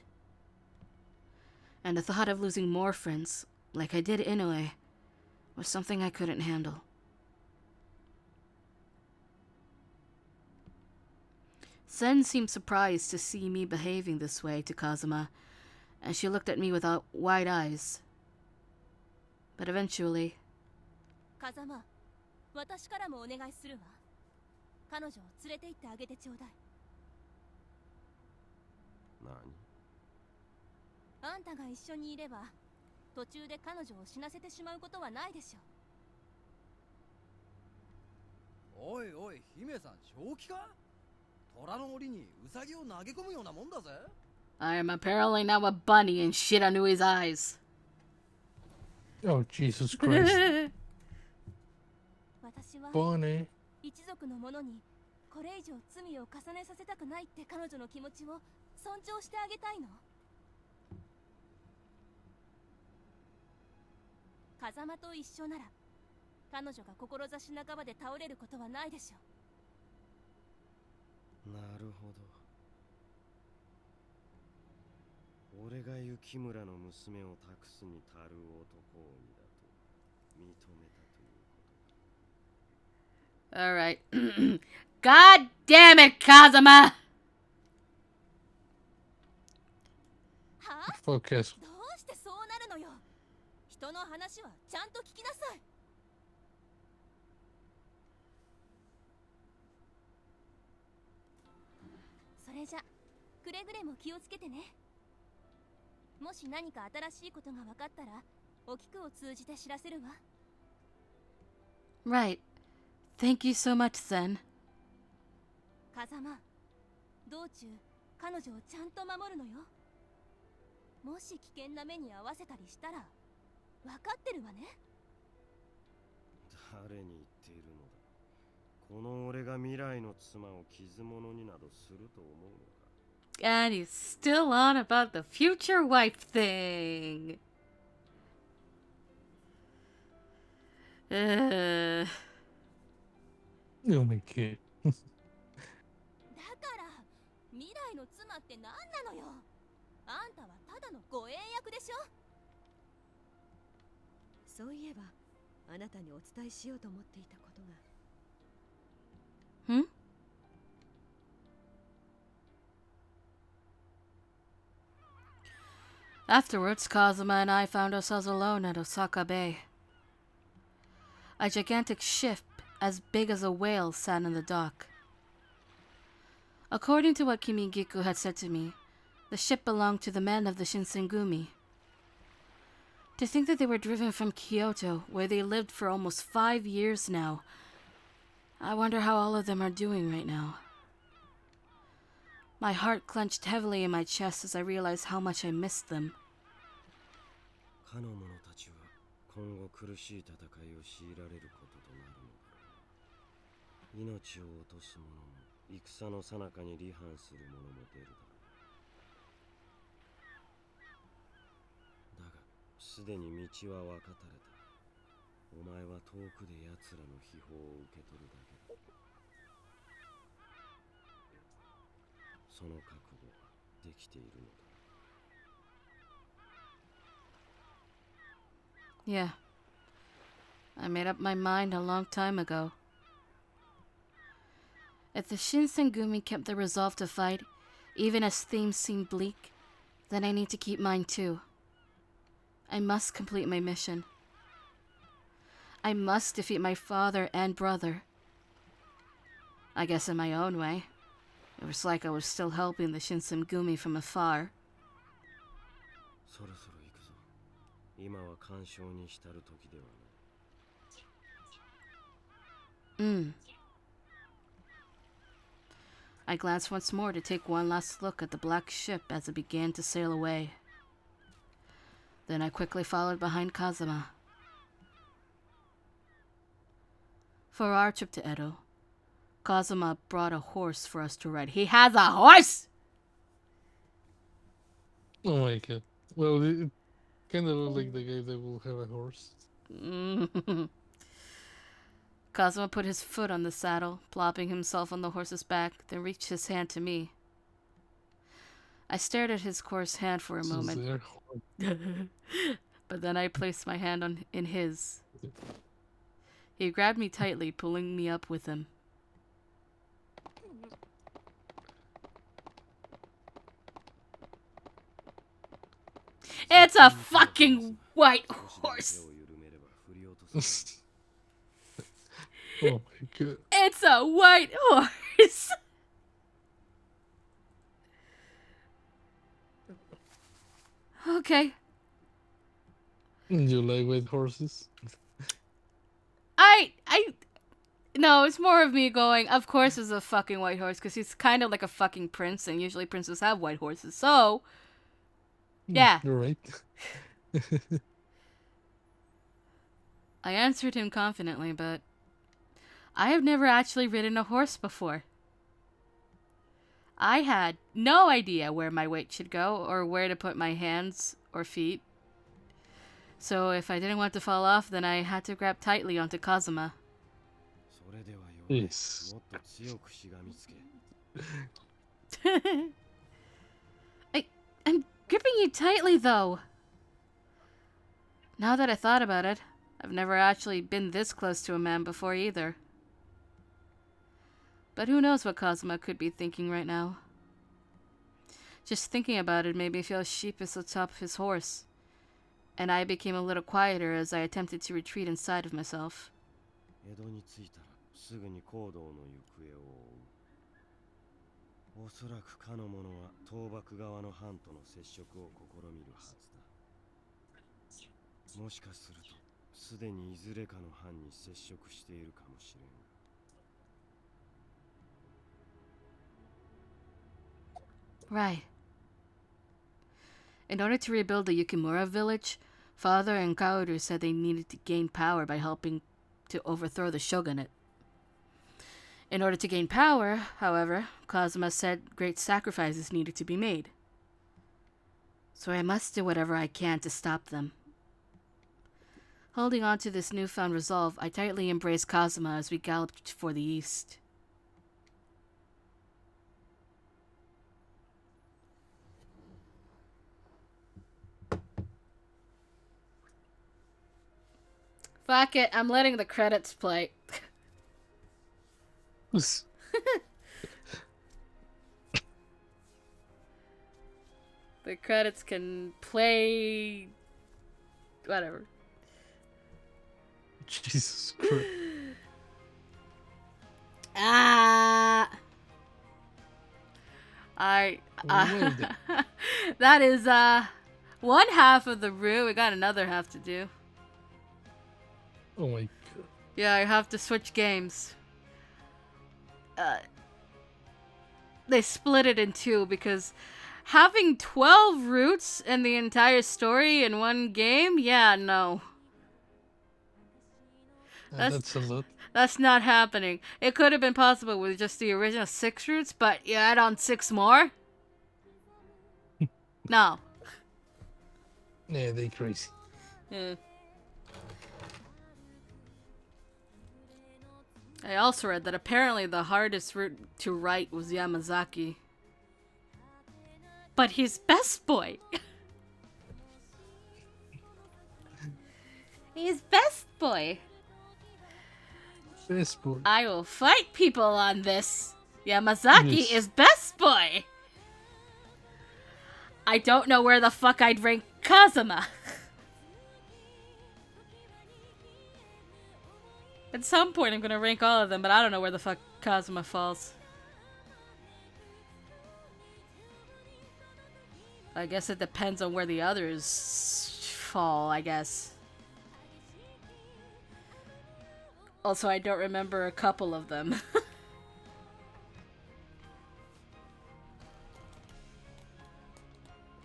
And the thought of losing more friends, like I did Inoue, was something I couldn't handle. Sen seemed surprised to see me behaving this way to Kazuma, and she looked at me with wide eyes. But eventually... 風間、私からもお願いするわ。彼女を連れて行ってあげてちょうだい。何？あんたが一緒にいれば、途中で彼女を死なせてしまうことはないでしょう。おいおい、姫さん正気か？虎の檻にウサギを投げ込むようなもんだぜ。 I am apparently now a bunny and shit on Ui's eyes. Oh, Jesus Christ. 私は Bunny. 一族の者にこれ以上罪を重ねさせたくないって彼女の気持ちを尊重してあげたいの。風間と一緒なら彼女が志半ばで倒れることはないでしょなるほど。俺が雪村の娘を託すに足る男鬼だと認めたということだ。 Alright. God damn it, Kazuma! は Focus. どうしてそうなるのよ。人の話はちゃんと聞きなさい。それじゃくれぐれも気をつけてね。もし何か新しいことが分かったらお菊を通じて知らせるわ。 Right. Thank you so much, Zen. 風間、道中彼女をちゃんと守るのよ。もし危険な目に遭わせたりしたら分かってるわね。誰に言っているのだ。この俺が未来の妻を傷物になどすると思うのか。 And he's still on about the future wife thing. Oh my god. だから未来の妻って何なのよ。あんたはただのご縁役でしょ。そういえばあなたにお伝えしようと思っていたことが。 Afterwards, Kazuma and I found ourselves alone at Osaka Bay. A gigantic ship as big as a whale sat in the dock. According to what Kimigiku had said to me, the ship belonged to the men of the Shinsengumi. To think that they were driven from Kyoto, where they lived for almost 5 years now. I wonder how all of them are doing right now. My heart clenched heavily in my chest as I realized how much I missed them. かの者たちは今後苦しい戦いを強いられることとなるのだろう。命を落とす者も戦の最中に離反する者も出るだろう。だがすでに道は分かたれた。お前は遠くで奴らの秘宝を受け取るだけだ。その覚悟はできているのだ。 Yeah. I made up my mind a long time ago. If the Shinsengumi kept the resolve to fight, even as things seemed bleak, then I need to keep mine too. I must complete my mission. I must defeat my father and brother. I guess in my own way. It was like I was still helping the Shinsengumi from afar. そろそろ行くぞ。今は干渉に浸る時ではない。I glanced once more to take one last look at the black ship as it began to sail away. Then I quickly followed behind Kazuma. For our trip to Edo, Kazuma brought a horse for us to ride. He has a horse! Oh my god. Well, it kind of looks like the guy that will have a horse. Kazuma put his foot on the saddle, plopping himself on the horse's back, then reached his hand to me. I stared at his coarse hand for a moment. But then I placed my hand in his. He grabbed me tightly, pulling me up with him. It's a fucking white horse! Oh my god. It's a white horse! Okay. You like white horses? No, it's more of me going, of course it's a fucking white horse, because he's kind of like a fucking prince, and usually princes have white horses, so... Yeah. You're right. I answered him confidently, but... I have never actually ridden a horse before. I had no idea where my weight should go, or where to put my hands or feet. So if I didn't want to fall off, then I had to grab tightly onto Kazuma. Yes. I'm gripping you tightly, though. Now that I thought about it, I've never actually been this close to a man before either. But who knows what Kazuma could be thinking right now. Just thinking about it made me feel sheepish atop his horse, and I became a little quieter as I attempted to retreat inside of myself. Right. In order to rebuild the Yukimura village, Father and Kaoru said they needed to gain power by helping to overthrow the shogunate. In order to gain power, however, Kazuma said great sacrifices needed to be made. So I must do whatever I can to stop them. Holding on to this newfound resolve, I tightly embraced Kazuma as we galloped for the east. Fuck it, I'm letting the credits play. The credits can play... whatever. Jesus Christ. That is, one half of the route. We got another half to do. Oh my god. Yeah, I have to switch games. They split it in two because having 12 routes in the entire story in one game? Yeah, no. That's a lot. That's not happening. It could have been possible with just the original 6 routes, but you add on 6 more? No. Yeah, they crazy. Yeah. I also read that apparently the hardest route to write was Yamazaki. But he's best boy. He's best boy. Best boy. I will fight people on this. Yamazaki is best boy. I don't know where the fuck I'd rank Kazuma. At some point I'm gonna rank all of them, but I don't know where the fuck Kazuma falls. I guess it depends on where the others fall, I guess. Also, I don't remember a couple of them.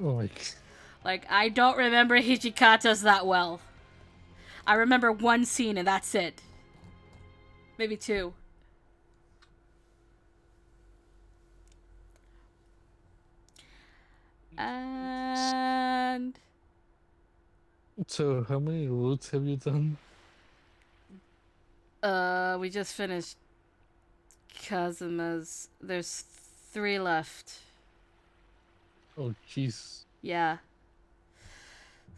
Oh my. Like, I don't remember Hijikata's that well. I remember one scene and that's it. Maybe 2. And... So, how many routes have you done? We just finished Kazuma's. There's 3 left. Oh, jeez. Yeah.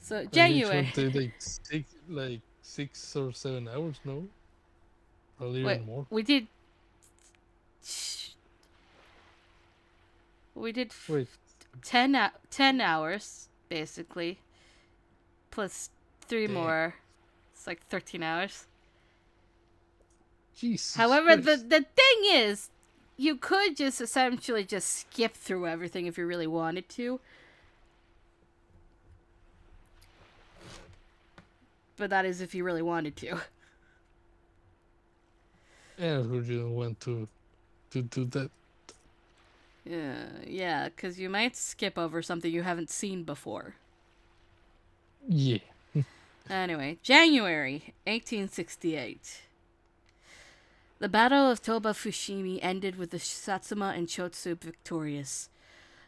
So, And January. each one take like 6 or 7 hours, no? Probably Wait, even more. we did Wait. 10 hours, basically. Plus 3 Dang. more. It's like 13 hours. Jesus However, Christ. the thing is, you could just essentially just skip through everything if you really wanted to. But that is if you really wanted to. And who didn't want to do that? Yeah, because you might skip over something you haven't seen before. Yeah. Anyway, January 1868. The Battle of Toba Fushimi ended with the Satsuma and Chotsu victorious.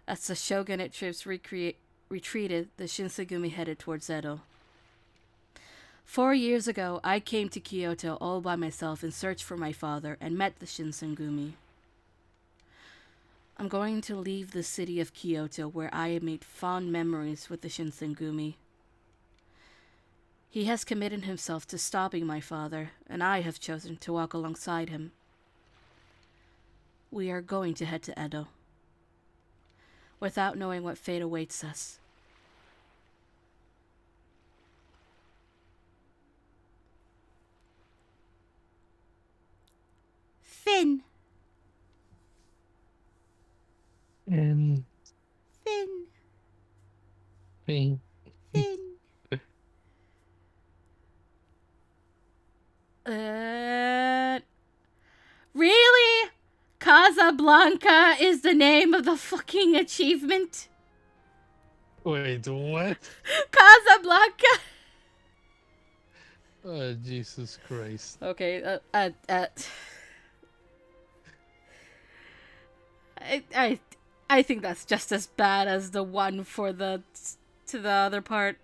As the shogunate troops retreated, the Shinsengumi headed towards Edo. 4 years ago, I came to Kyoto all by myself in search for my father and met the Shinsengumi. I'm going to leave the city of Kyoto where I have made fond memories with the Shinsengumi. He has committed himself to stopping my father, and I have chosen to walk alongside him. We are going to head to Edo, without knowing what fate awaits us. Finn. And Finn. Finn. Finn. Really? Casablanca is the name of the fucking achievement? Wait, what? Casablanca? Oh, Jesus Christ. Okay, I think that's just as bad as the one for the other part.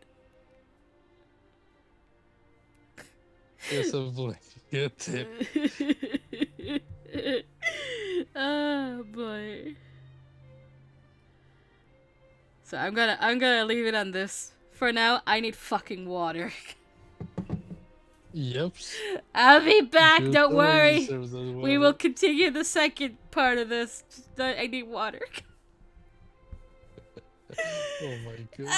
Yes, I'm like, get it. Oh boy. So I'm gonna leave it on this. For now, I need fucking water. Yep. I'll be back, You don't totally worry. deserve that We water. will continue the second part of this. Just, I need water. Oh my god.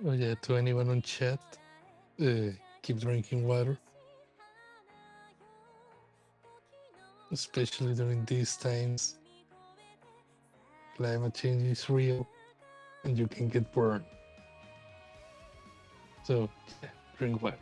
Oh yeah, to anyone on chat, keep drinking water. Especially during these times. Climate change is real and you can get burned. So, yeah, drink water.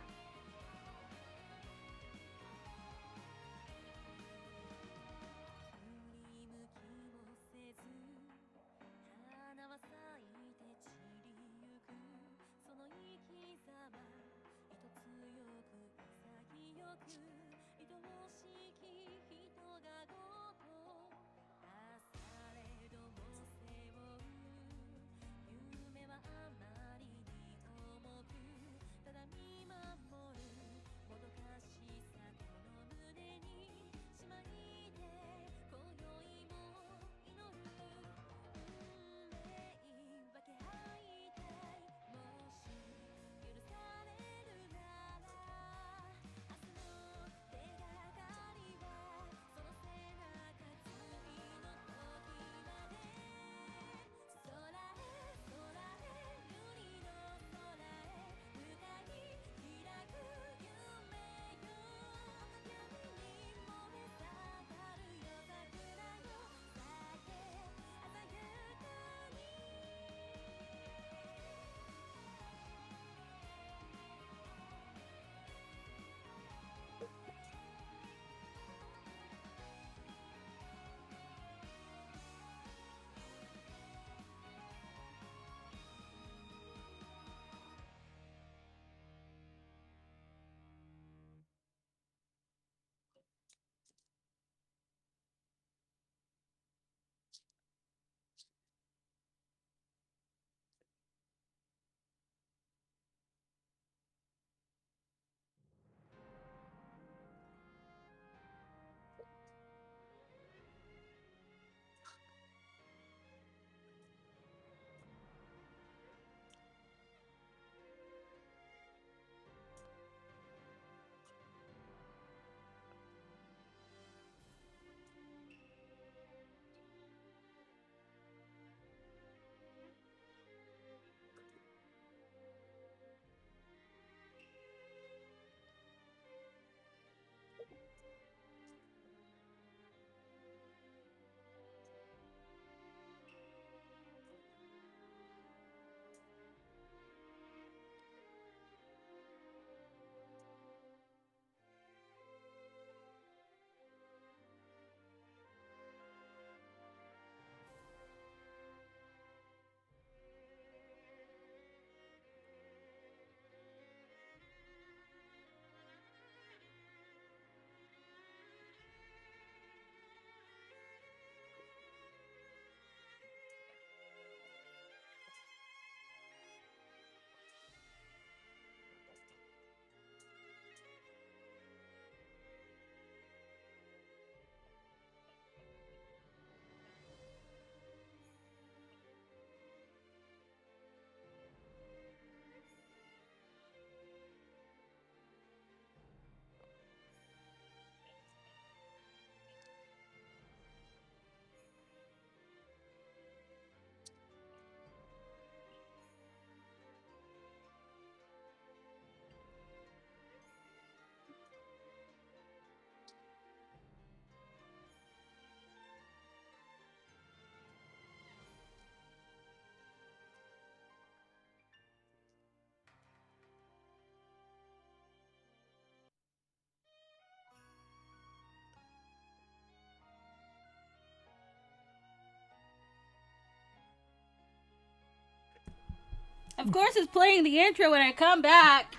Of course, it's playing the intro when I come back.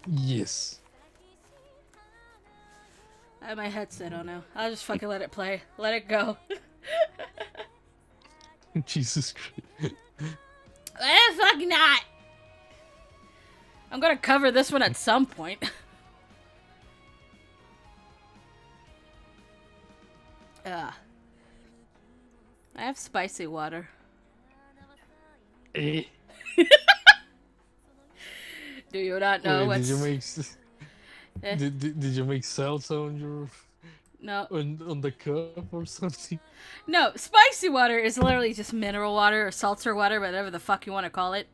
Yes. I have my headset on now. I'll just fucking let it play. Let it go. Jesus Christ. Fuck not. I'm gonna cover this one at some point. I have spicy water. Eh. Do you not know Wait, what's... did you make salsa on your... No. On the cup or something? No, spicy water is literally just mineral water or seltzer water, whatever the fuck you want to call it.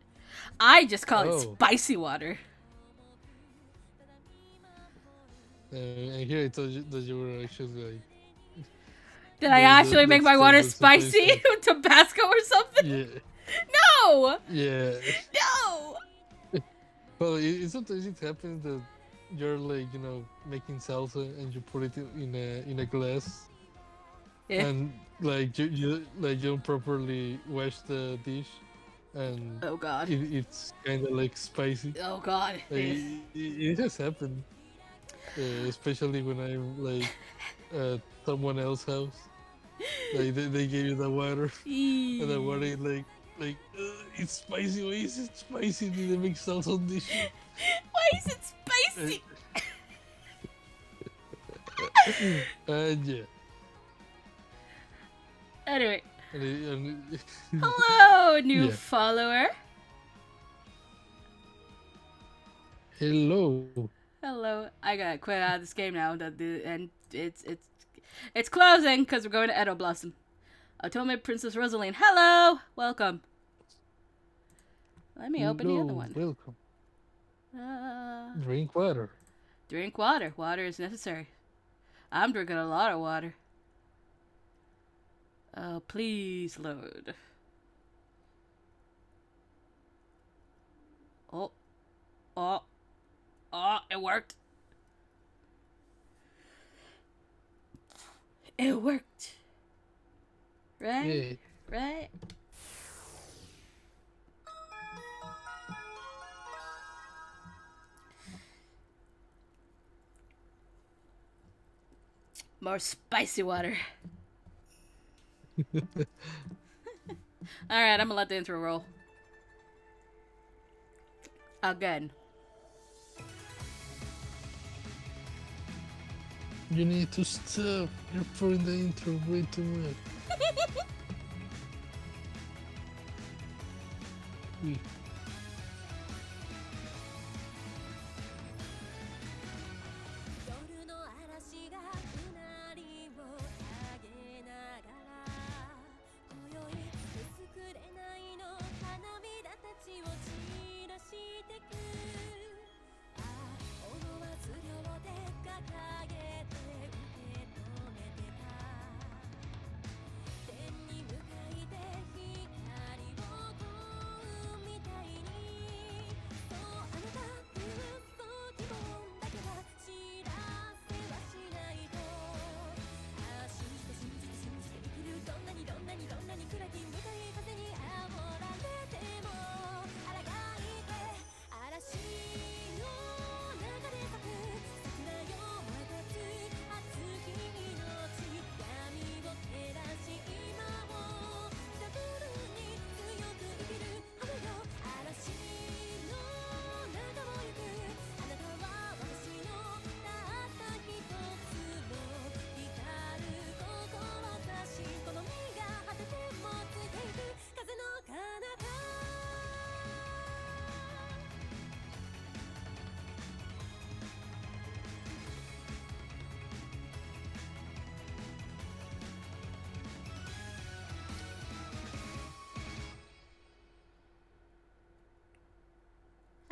I just call it spicy water. And here I told you that you were actually like... Did I actually make my water spicy with Tabasco or something? Yeah. No! Yeah. No! Well, sometimes it happens that you're like, you know, making salsa and you put it in a glass. Yeah. And like you don't properly wash the dish, and oh god, it's kind of like spicy. Oh god, it has happened, especially when I'm like at someone else's house. Like they gave you the water, and the water is like it's spicy. Why is it spicy? Did they make salsa on this shit? Why is it spicy? And yeah. Anyway. And hello, new follower. Hello. Hello. I gotta quit out of this game now. And it's closing because we're going to Edo Blossom. Otome Princess Rosaline. Hello. Welcome. Let me open the other one. Welcome. Drink water. Drink water. Water is necessary. I'm drinking a lot of water. Oh, please load. Oh, it worked. It worked. Right? Yeah. Right? More spicy water. Alright, I'm gonna let the intro roll. Again. You need to stop. You're putting the intro way too much.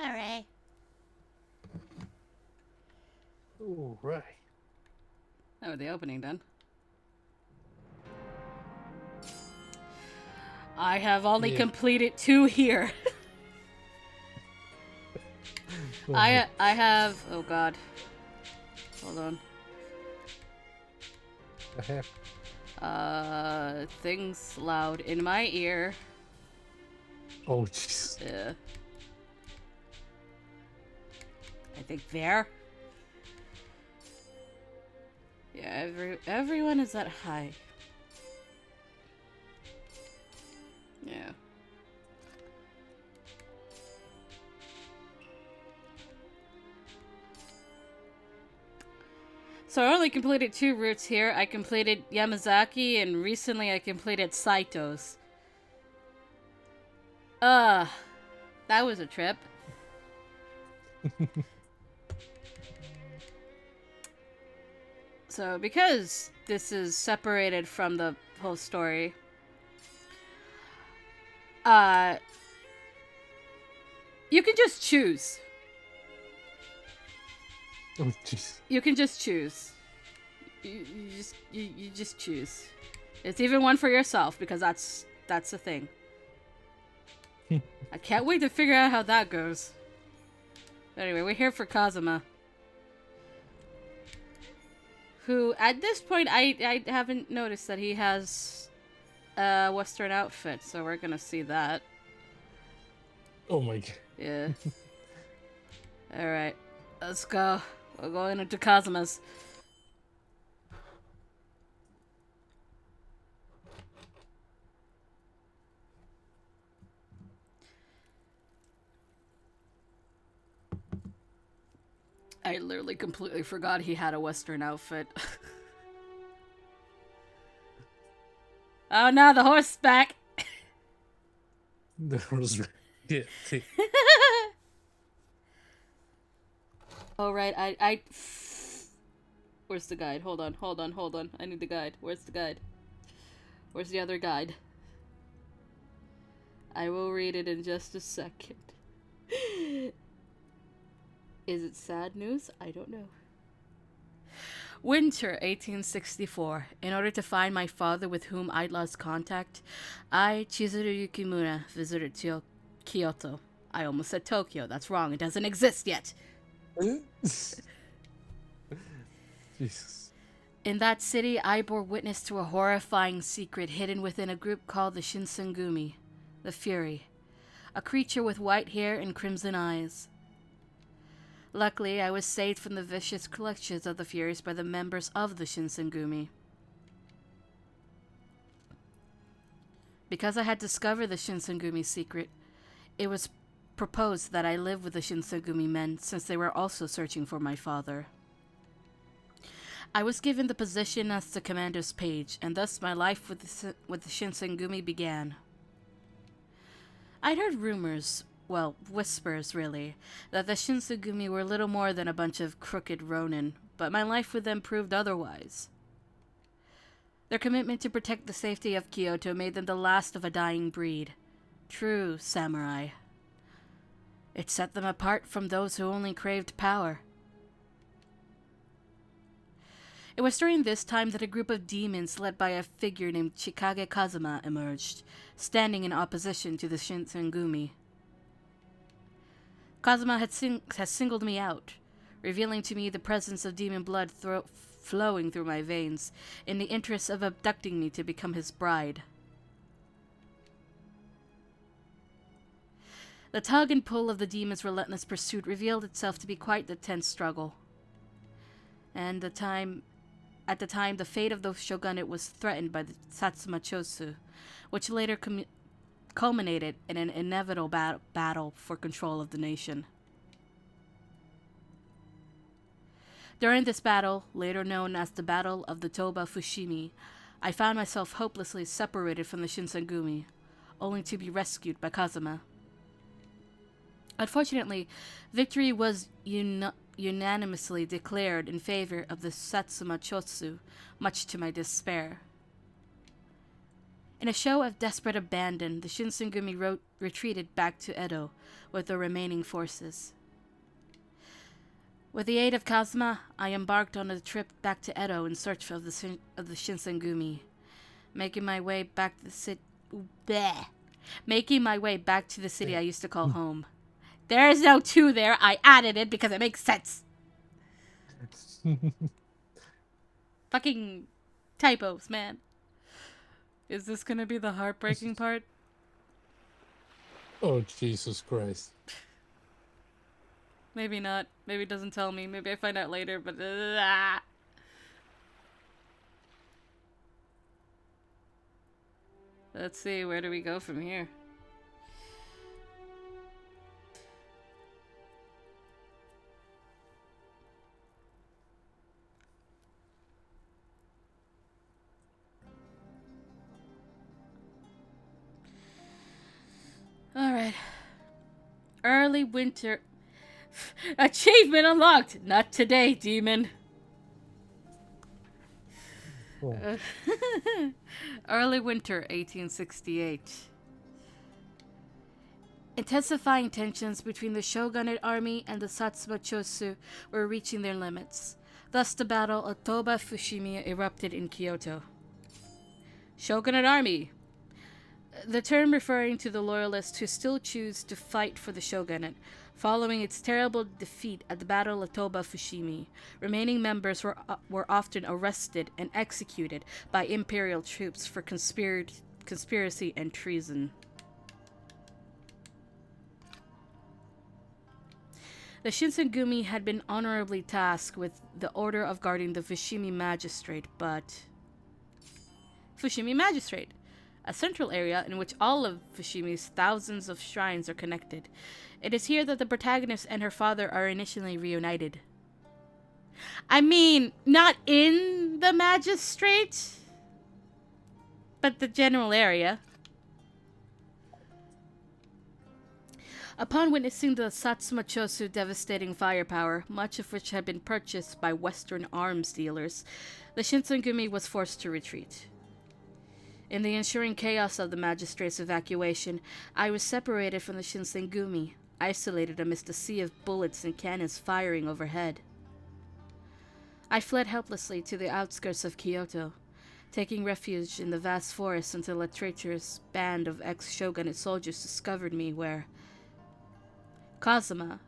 Alright. Alright. Oh, the opening done. I have only completed 2 here. I have... Oh god. Hold on. I have... Things loud in my ear. Oh, jeez. Yeah. I think there. Yeah, everyone is at high. Yeah. So I only completed 2 routes here. I completed Yamazaki, and recently I completed Saito's. That was a trip. So because this is separated from the whole story, you can just choose. Oh, jeez. You can just choose. You just choose. It's even one for yourself because that's the thing. I can't wait to figure out how that goes. Anyway, we're here for Kazuma, who at this point I haven't noticed that he has a Western outfit, so we're gonna see that. Oh my god. Yeah. All right, let's go. We're going into Kazuma's. I literally completely forgot he had a Western outfit. Oh no, the horse is back! The horse. Yeah. Oh right, I. Where's the guide? Hold on. I need the guide. Where's the guide? Where's the other guide? I will read it in just a second. Is it sad news? I don't know. Winter 1864. In order to find my father with whom I'd lost contact, I, Chizuru Yukimura, visited Kyoto. I almost said Tokyo. That's wrong. It doesn't exist yet. Jesus. In that city, I bore witness to a horrifying secret hidden within a group called the Shinsengumi, the Fury, a creature with white hair and crimson eyes. Luckily, I was saved from the vicious clutches of the Furies by the members of the Shinsengumi. Because I had discovered the Shinsengumi secret, it was proposed that I live with the Shinsengumi men since they were also searching for my father. I was given the position as the commander's page, and thus my life with the Shinsengumi began. I'd heard rumors, well, whispers really, that the Shinsengumi were little more than a bunch of crooked ronin, but my life with them proved otherwise. Their commitment to protect the safety of Kyoto made them the last of a dying breed. True samurai. It set them apart from those who only craved power. It was during this time that a group of demons led by a figure named Chikage Kazuma emerged, standing in opposition to the Shinsengumi. Kazuma has singled me out, revealing to me the presence of demon blood flowing through my veins, in the interest of abducting me to become his bride. The tug and pull of the demon's relentless pursuit revealed itself to be quite the tense struggle. And at the time, the fate of the shogunate was threatened by the Satsuma Chosu, which later culminated in an inevitable battle for control of the nation. During this battle, later known as the Battle of the Toba Fushimi, I found myself hopelessly separated from the Shinsengumi, only to be rescued by Kazuma. Unfortunately, victory was unanimously declared in favor of the Satsuma Chosu, much to my despair. In a show of desperate abandon, the Shinsengumi retreated back to Edo with the remaining forces. With the aid of Kazuma, I embarked on a trip back to Edo in search of the Shinsengumi, making my way back to the city I used to call home. There is no 2 there. I added it because it makes sense. Fucking typos, man. Is this gonna be the heartbreaking part? Oh, Jesus Christ. Maybe not. Maybe it doesn't tell me. Maybe I find out later, but... Let's see, where do we go from here? Alright. Early winter... Achievement unlocked! Not today, demon. Early winter 1868. Intensifying tensions between the shogunate army and the Satsuma Chosu were reaching their limits. Thus, the battle of Toba Fushimi erupted in Kyoto. Shogunate army. The term referring to the loyalists who still choose to fight for the shogunate. Following its terrible defeat at the Battle of Toba Fushimi, remaining members were often arrested and executed by imperial troops for conspiracy and treason. The Shinsengumi had been honorably tasked with the order of guarding the Fushimi Magistrate, but... Fushimi Magistrate, a central area in which all of Fushimi's thousands of shrines are connected. It is here that the protagonist and her father are initially reunited. I mean, not in the Magistrate, but the general area. Upon witnessing the Satsuma Chosu devastating firepower, much of which had been purchased by Western arms dealers, the Shinsengumi was forced to retreat. In the ensuing chaos of the magistrate's evacuation, I was separated from the Shinsengumi, isolated amidst a sea of bullets and cannons firing overhead. I fled helplessly to the outskirts of Kyoto, taking refuge in the vast forest until a traitorous band of ex-shogunate soldiers discovered me where... Kazuma,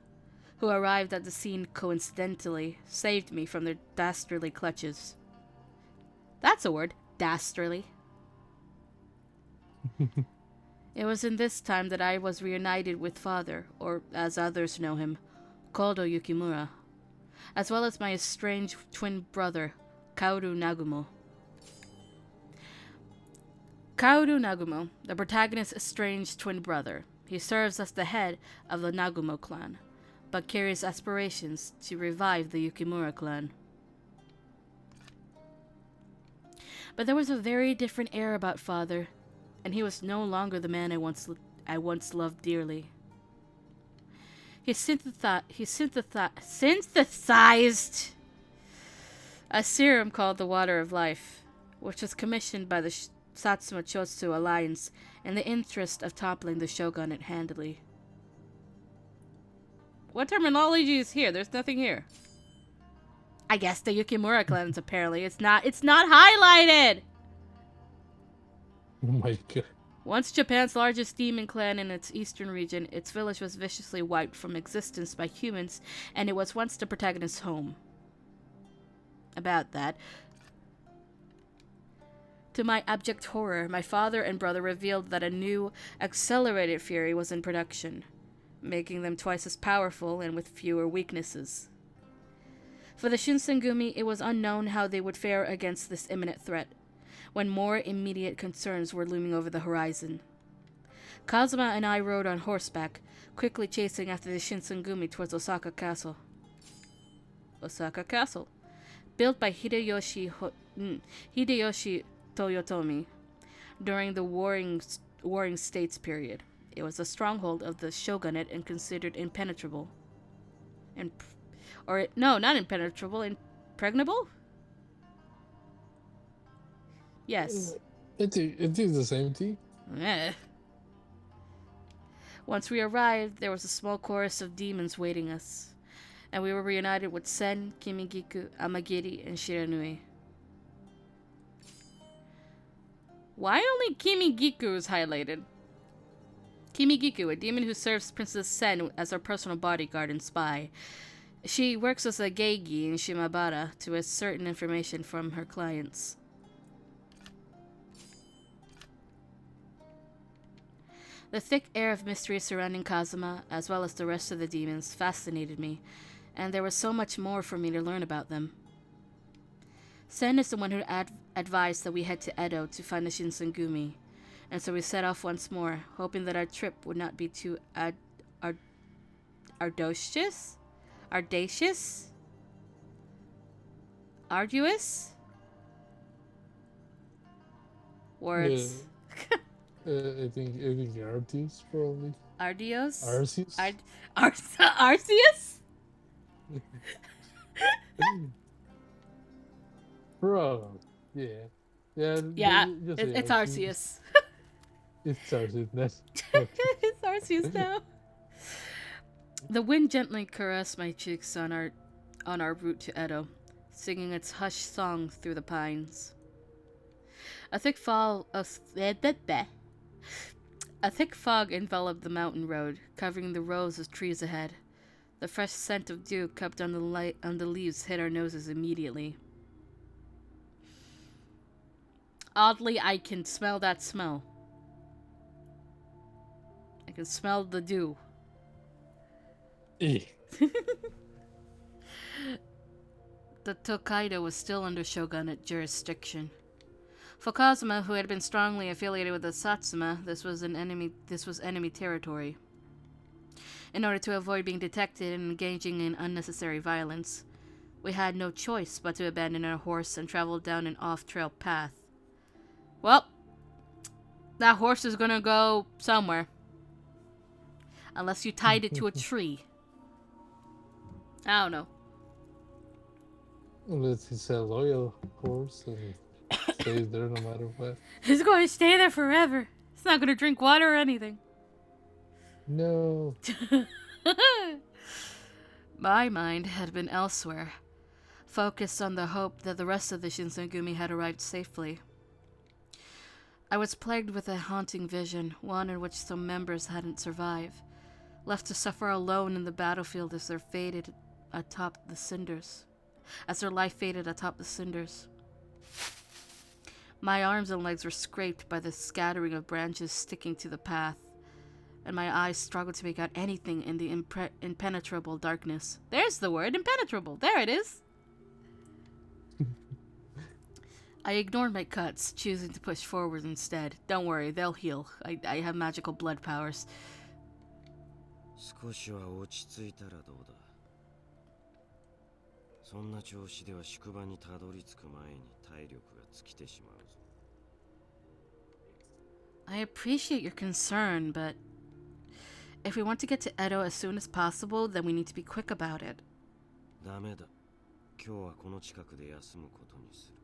who arrived at the scene coincidentally, saved me from their dastardly clutches. That's a word, dastardly. It was in this time that I was reunited with father, or as others know him, Kodo Yukimura, as well as my estranged twin brother, Kaoru Nagumo. Kaoru Nagumo, the protagonist's estranged twin brother. He serves as the head of the Nagumo clan, but carries aspirations to revive the Yukimura clan. But there was a very different air about father, and he was no longer the man I once loved dearly. He synthesized a serum called the Water of Life, which was commissioned by the Satsuma Chosu alliance in the interest of toppling the shogunate handily. What terminology is here? There's nothing here. I guess the Yukimura clans apparently. It's not highlighted! Oh my god. Once Japan's largest demon clan in its eastern region, its village was viciously wiped from existence by humans, and it was once the protagonist's home. About that. To my abject horror, my father and brother revealed that a new, accelerated fury was in production, making them twice as powerful and with fewer weaknesses. For the Shinsengumi, it was unknown how they would fare against this imminent threat, when more immediate concerns were looming over the horizon. Kazuma and I rode on horseback, quickly chasing after the Shinsengumi towards Osaka Castle. Osaka Castle, built by Hideyoshi Toyotomi during the Warring States period. It was a stronghold of the shogunate and considered impenetrable. Not impenetrable, impregnable? Yes. It is the same thing. Once we arrived, there was a small chorus of demons waiting us, and we were reunited with Sen, Kimigiku, Amagiri, and Shiranui. Why only Kimigiku is highlighted? Kimigiku, a demon who serves Princess Sen as her personal bodyguard and spy. She works as a geigi in Shimabara to ascertain information from her clients. The thick air of mystery surrounding Kazuma, as well as the rest of the demons, fascinated me, and there was so much more for me to learn about them. Sen is the one who advised that we head to Edo to find the Shinsengumi, and so we set off once more, hoping that our trip would not be too arduous? Arduous? Words. I think Arceus probably. Ardios? Arceus? Arceus? Bro, yeah. Yeah, just say it's Arceus. It's Arceus. That's It's Arceus now. The wind gently caressed my cheeks on our route to Edo, singing its hushed song through the pines. A thick fog enveloped the mountain road, covering the rows of trees ahead. The fresh scent of dew cupped on the leaves hit our noses immediately. Oddly, I can smell that smell. I can smell the dew. The Tokaido was still under shogunate jurisdiction. For Kazuma, who had been strongly affiliated with the Satsuma, this was enemy territory. In order to avoid being detected and engaging in unnecessary violence, we had no choice but to abandon our horse and travel down an off-trail path. Well, that horse is gonna go somewhere. Unless you tied it to a tree. I don't know. Unless he's a loyal horse and stays there no matter what. He's going to stay there forever. It's not going to drink water or anything. No. My mind had been elsewhere, focused on the hope that the rest of the Shinsengumi had arrived safely. I was plagued with a haunting vision, one in which some members hadn't survived, left to suffer alone in the battlefield as their life faded atop the cinders. My arms and legs were scraped by the scattering of branches sticking to the path, and my eyes struggled to make out anything in the impenetrable darkness. There's the word, impenetrable. There it is. I ignored my cuts, choosing to push forward instead. Don't worry, they'll heal. I have magical blood powers. 少しは落ち着いたらどうだ。そんな調子では宿場にたどり着く前に体力が尽きてしまうぞ。I appreciate your concern, but if we want to get to Edo as soon as possible, then we need to be quick about it. ダメだ。今日はこの近くで休むことにする。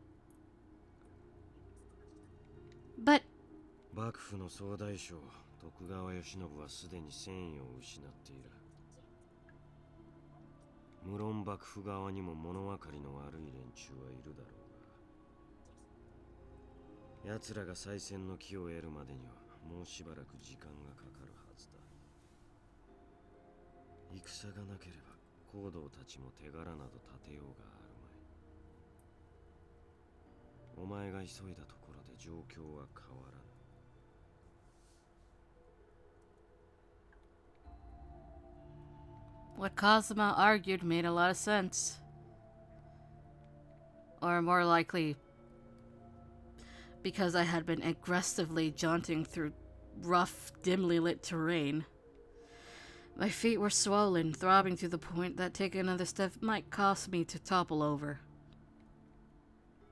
But 幕府の総大将徳川慶喜はすでに戦意を失っている。無論幕府側にも物分かりの悪い連中はいるだろうが、奴らが再戦の機を得るまでにはもうしばらく時間がかかるはずだ。戦がなければ行動たちも手柄など立てようがあるまい。お前が急いだところで状況は変わらぬ。what Kazuma argued made a lot of sense. Or more likely, because I had been aggressively jaunting through rough, dimly lit terrain. My feet were swollen, throbbing to the point that taking another step might cause me to topple over.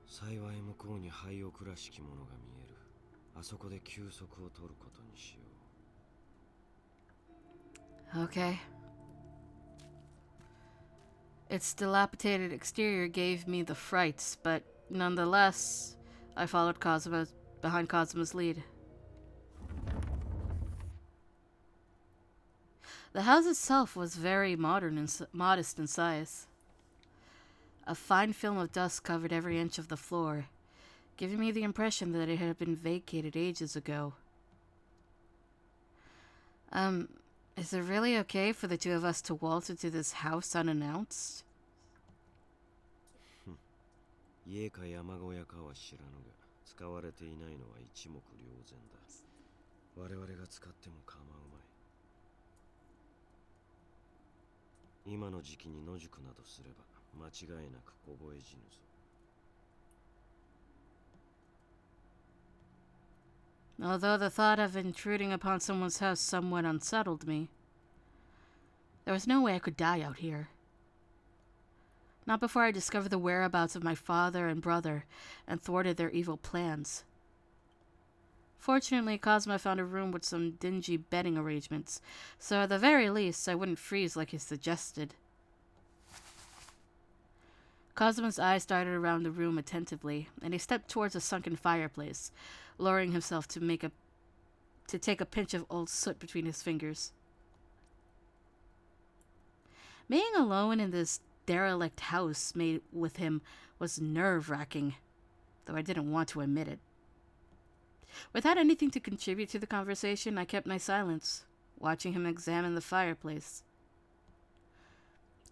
幸い向こうに廃屋らしきものが見える。あそこで休息を取ることにしよう。Okay. Its dilapidated exterior gave me the frights, but nonetheless, I followed behind Kazuma's lead. The house itself was very modern and modest in size. A fine film of dust covered every inch of the floor, giving me the impression that it had been vacated ages ago. Is it really okay for the two of us to waltz into this house unannounced? 家か山小屋かは知らぬが、使われていないのは一目瞭然だ。我々が使っても構うまい。今の時期に野宿などすれば間違いなく凍え死ぬぞ。Although the thought of intruding upon someone's house somewhat unsettled me, there was no way I could die out here. Not before I discovered the whereabouts of my father and brother and thwarted their evil plans. Fortunately, Cosmo found a room with some dingy bedding arrangements, so at the very least I wouldn't freeze like he suggested. Cosmo's eyes darted around the room attentively, and he stepped towards a sunken fireplace, lowering himself to take a pinch of old soot between his fingers. Being alone in this derelict house made with him was nerve-wracking, though I didn't want to admit it. Without anything to contribute to the conversation, I kept my silence, watching him examine the fireplace.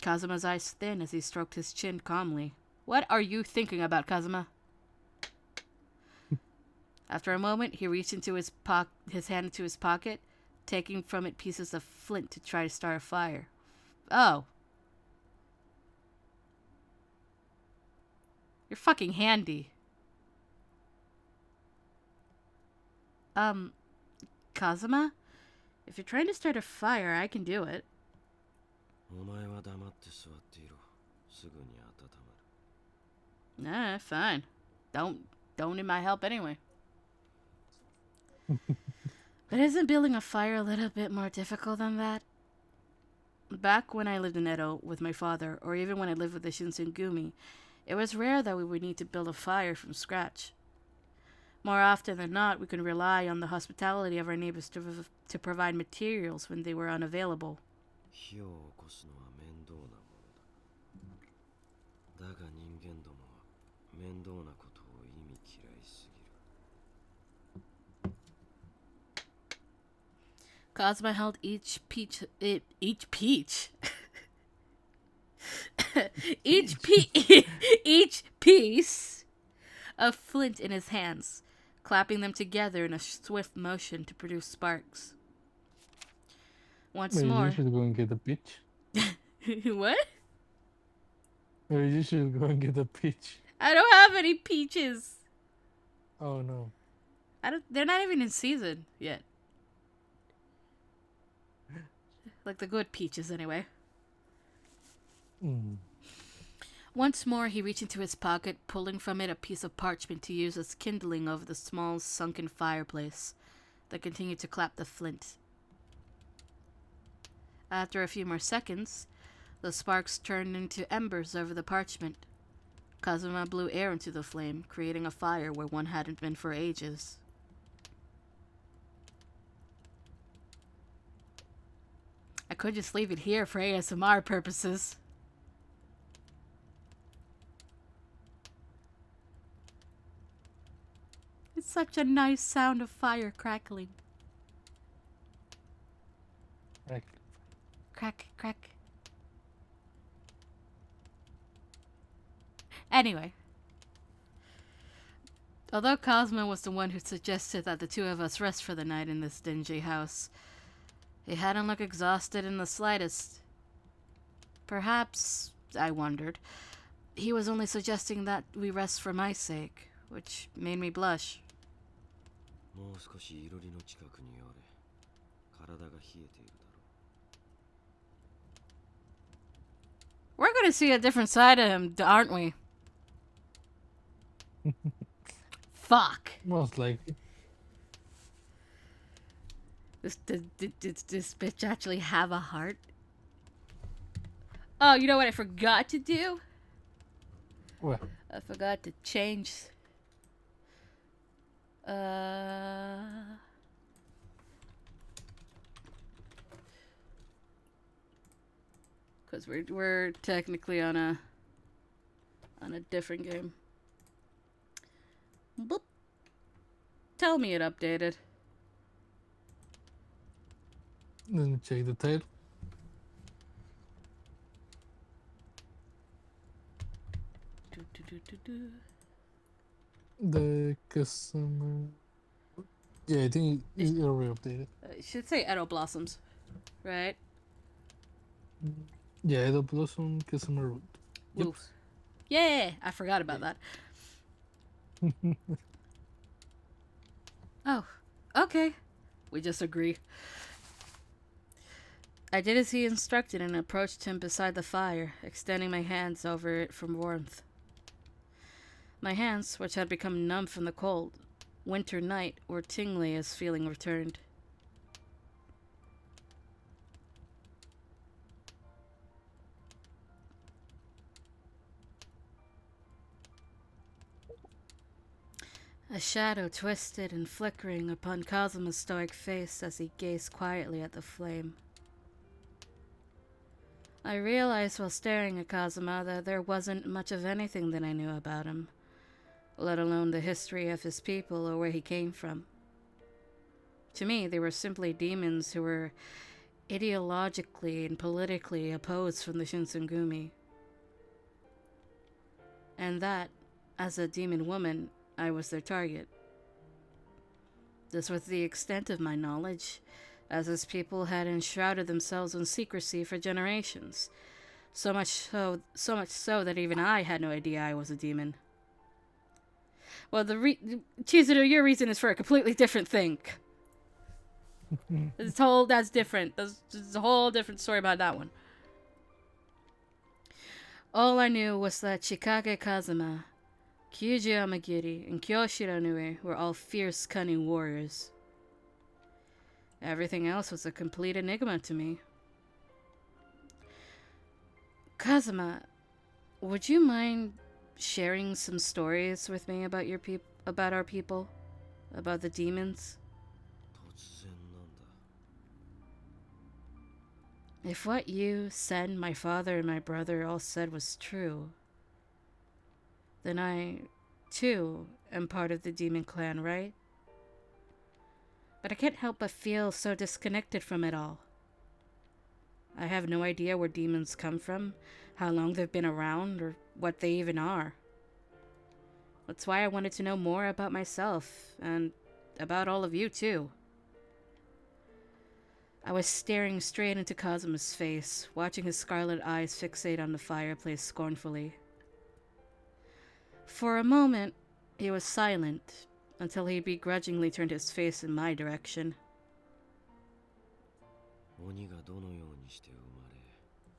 Kazuma's eyes thinned as he stroked his chin calmly. What are you thinking about, Kazuma? After a moment, he reached into his hand into his pocket, taking from it pieces of flint to try to start a fire. Oh. You're fucking handy. Kazuma? If you're trying to start a fire, I can do it. Nah, fine. Don't need my help anyway. But isn't building a fire a little bit more difficult than that? Back when I lived in Edo with my father, or even when I lived with the Shinsengumi, it was rare that we would need to build a fire from scratch. More often than not, we could rely on the hospitality of our neighbors to provide materials when they were unavailable. Cosmo held each piece of flint in his hands, clapping them together in a swift motion to produce sparks. Once more. You should go and get a pitch. What? Maybe you should go and get a peach. I don't have any peaches. Oh no. They're not even in season yet. Like the good peaches, anyway. Once more, he reached into his pocket, pulling from it a piece of parchment to use as kindling over the small, sunken fireplace that continued to clap the flint. After a few more seconds, the sparks turned into embers over the parchment. Kazuma blew air into the flame, creating a fire where one hadn't been for ages. I could just leave it here for ASMR purposes. It's such a nice sound of fire crackling. Crack. Crack, crack. Anyway. Although Cosmo was the one who suggested that the two of us rest for the night in this dingy house, he hadn't looked exhausted in the slightest. Perhaps, I wondered, he was only suggesting that we rest for my sake, which made me blush. We're gonna see a different side of him, aren't we? Fuck. Most likely. Does this bitch actually have a heart? Oh, you know what I forgot to do? What? I forgot to change. Because we're technically on a different game. Boop. Tell me it updated. Let me check the title. Do. The customer. Yeah, I think it's already updated. It should say Edo Blossoms, right? Yeah, the Blossom Kisama Root. Yep. Oof. Yeah, I forgot about that. Oh, okay. We just agree. I did as he instructed and approached him beside the fire, extending my hands over it for warmth. My hands, which had become numb from the cold winter night, were tingly as feeling returned. A shadow twisted and flickering upon Kazuma's stoic face as he gazed quietly at the flame. I realized while staring at Kazuma that there wasn't much of anything that I knew about him, let alone the history of his people or where he came from. To me, they were simply demons who were ideologically and politically opposed from the Shinsengumi. And that, as a demon woman, I was their target. This was the extent of my knowledge, as his people had enshrouded themselves in secrecy for generations. So much so that even I had no idea I was a demon. Well, Chizuru, your reason is for a completely different thing. That's different. There's a whole different story about that one. All I knew was that Chikage Kazuma, Kyuji Amagiri, and Kyoshiro Nue were all fierce, cunning warriors. Everything else was a complete enigma to me. Kazuma, would you mind sharing some stories with me about about our people, about the demons? If what you, Sen, my father, and my brother all said was true, then I, too, am part of the demon clan, right? But I can't help but feel so disconnected from it all. I have no idea where demons come from, how long they've been around, or what they even are. That's why I wanted to know more about myself, and about all of you, too. I was staring straight into Kazuma's face, watching his scarlet eyes fixate on the fireplace scornfully. For a moment, he was silent, until he begrudgingly turned his face in my direction. 鬼がどのようにして生ま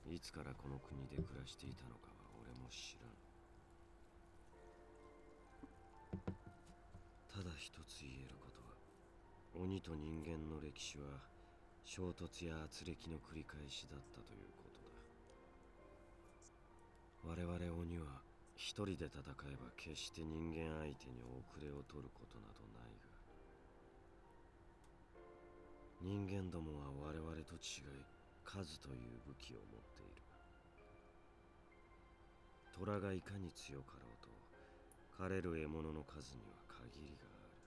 れ、いつからこの国で暮らしていたのかは俺も知らん。ただ一つ言えることは、鬼と人間の歴史は衝突や圧力の繰り返しだったということだ。我々鬼は一人で戦えば決して人間相手に遅れを取ることなどないが、人間どもは我々と違い数という武器を持っている。虎がいかに強かろうと狩れる獲物の数には限りがある。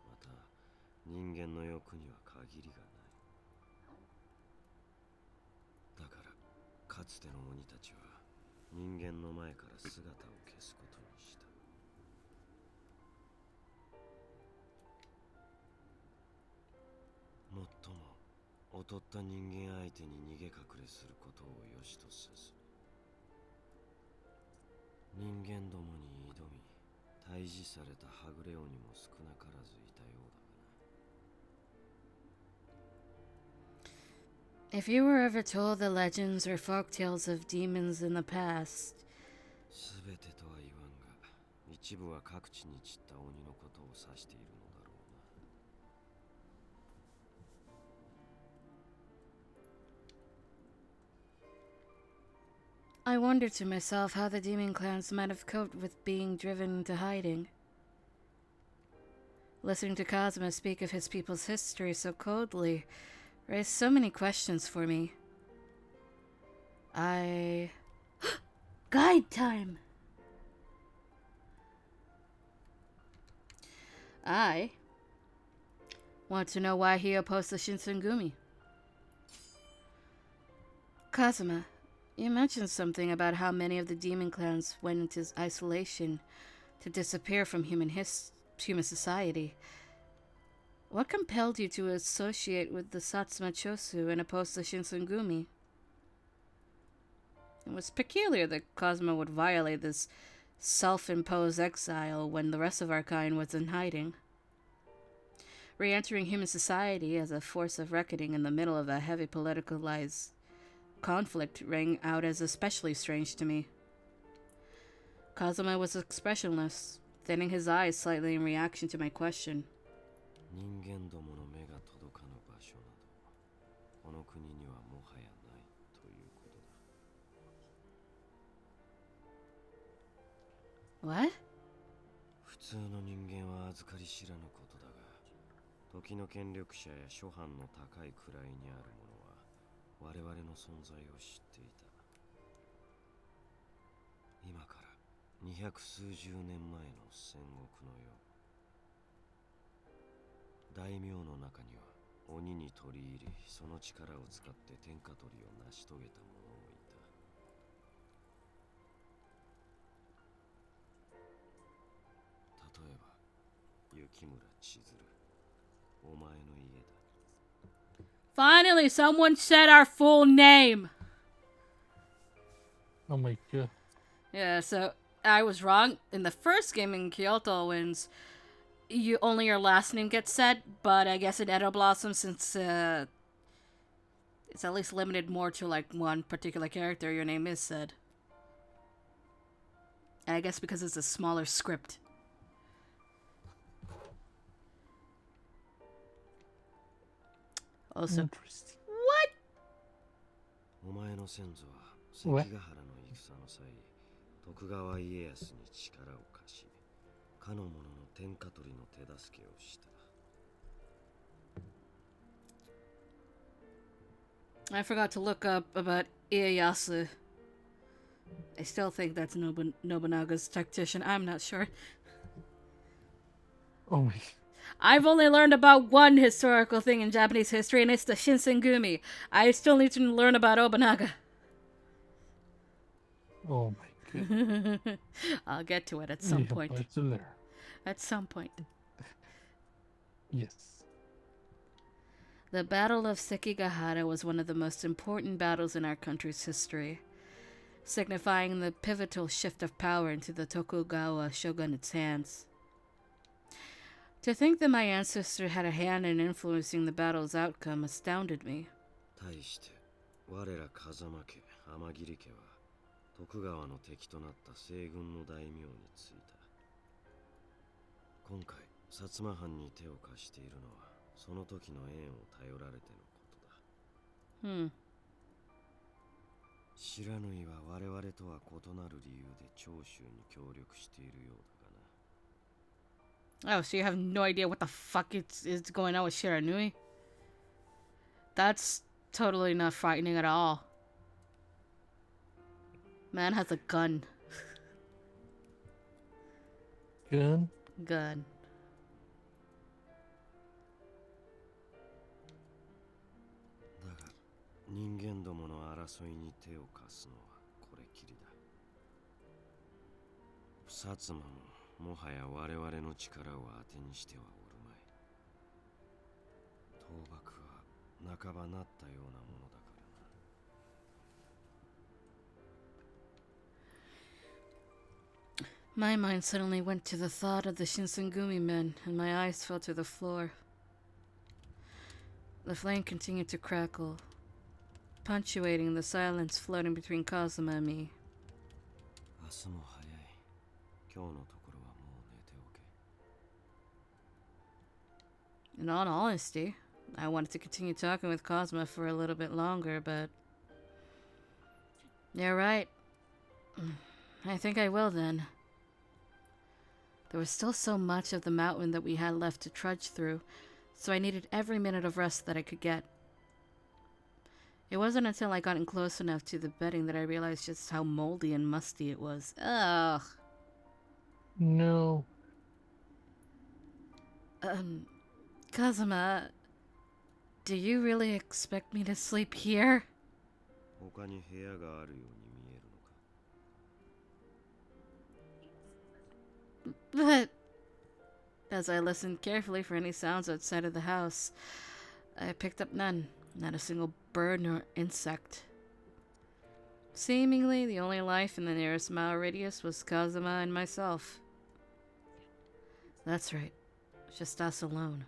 また人間の欲には限りがない。だからかつての鬼たちは人間の前から姿を消すことにした。もっとも劣った人間相手に逃げ隠れすることを良しとせず、人間どもに挑み退治されたはぐれ鬼も少なからずいたようだがな。 If you were ever told the legends or folk tales of demons in the past, すべてとは言わんが、一部は各地に散った鬼のことを指しているのだろうな。I wondered to myself how the demon clans might have coped with being driven into hiding. Listening to Kazuma speak of his people's history so coldly raised so many questions for me. Guide time! I want to know why he opposed the Shinsengumi. Kazuma, you mentioned something about how many of the demon clans went into isolation to disappear from human human society. What compelled you to associate with the Satsuma Chosu and oppose the Shinsengumi? It was peculiar that Cosmo would violate this self-imposed exile when the rest of our kind was in hiding. Re-entering human society as a force of reckoning in the middle of a heavy politicalized conflict rang out as especially strange to me. Kazuma was expressionless, thinning his eyes slightly in reaction to my question. What? 普通の人間は預かり知らぬことだが、時の権力者や諸藩の高い位にある者は我々の存在を知っていた。今から200数十年前の戦国の世、大名の中には鬼に取り入り、その力を使って天下取りを成し遂げた者もいた。例えば雪村千鶴、お前の家だ。 Finally, someone said our full name! Oh my god. Yeah, so I was wrong. In the first game in Kyoto Winds, only your last name gets said, but I guess in Edo Blossom, since it's at least limited more to like one particular character, your name is said. And I guess because it's a smaller script. Also, what? お前の先祖は関ヶ原の戦の際、徳川家康に力を貸し、かの者の天下取りの手助けをした。 I forgot to look up about Ieyasu. I still think that's Nobunaga's tactician. I'm not sure. Oh my. I've only learned about one historical thing in Japanese history, and it's the Shinsengumi. I still need to learn about Obunaga. Oh my god. I'll get to it at some point. To learn. At some point. Yes. The Battle of Sekigahara was one of the most important battles in our country's history, signifying the pivotal shift of power into the Tokugawa shogunate's hands. To think that my ancestor had a hand in influencing the battle's outcome astounded me. 対して我ら風間家、天桐家は徳川の敵となった西軍の大名についた。今回薩摩藩に手を貸しているのはその時の縁を頼られてのことだ。知らぬいは我々とは異なる理由で長州に協力しているようだがな。 Oh, so you have no idea what the fuck is going on with Shiranui? That's totally not frightening at all. Man has a gun. Gun? Gun. だが人間どもの争いに手を貸すのはこれきりだ。薩摩も もはや我々の力を当てにしてはおるまい。倒幕は半ばなったようなものだからな。 My mind suddenly went to the thought of the Shinsengumi men, and my eyes fell to the floor. The flame continued to crackle, punctuating the silence floating between Kazuma and me. 明日も早い。今日のと In all honesty, I wanted to continue talking with Cosma for a little bit longer, but... You're right. I think I will then. There was still so much of the mountain that we had left to trudge through, so I needed every minute of rest that I could get. It wasn't until I got close enough to the bedding that I realized just how moldy and musty it was. Ugh. No. Kazuma, do you really expect me to sleep here? 他に部屋があるように見えるのか? But As I listened carefully for any sounds outside of the house, I picked up none, not a single bird nor insect. Seemingly, the only life in the nearest mile radius was Kazuma and myself. That's right, just us alone.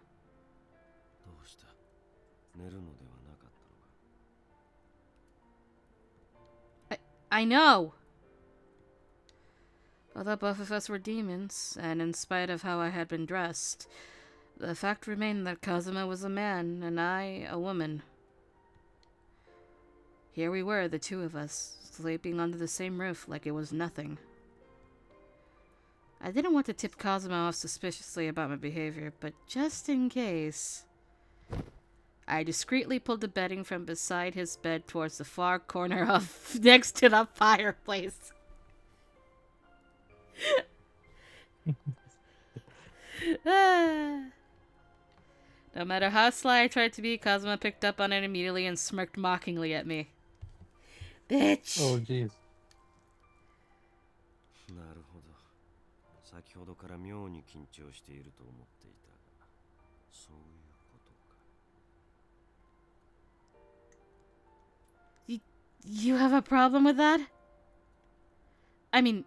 I know! Although both of us were demons, and in spite of how I had been dressed, the fact remained that Kazuma was a man, and I a woman. Here we were, the two of us, sleeping under the same roof like it was nothing. I didn't want to tip Kazuma off suspiciously about my behavior, but just in case, I discreetly pulled the bedding from beside his bed towards the far corner of next to the fireplace. No matter how sly I tried to be, Kazuma picked up on it immediately and smirked mockingly at me. Bitch! Oh, jeez. なるほど。先ほどから妙に緊張していると思っていたが、そういうことか。You have a problem with that? I mean,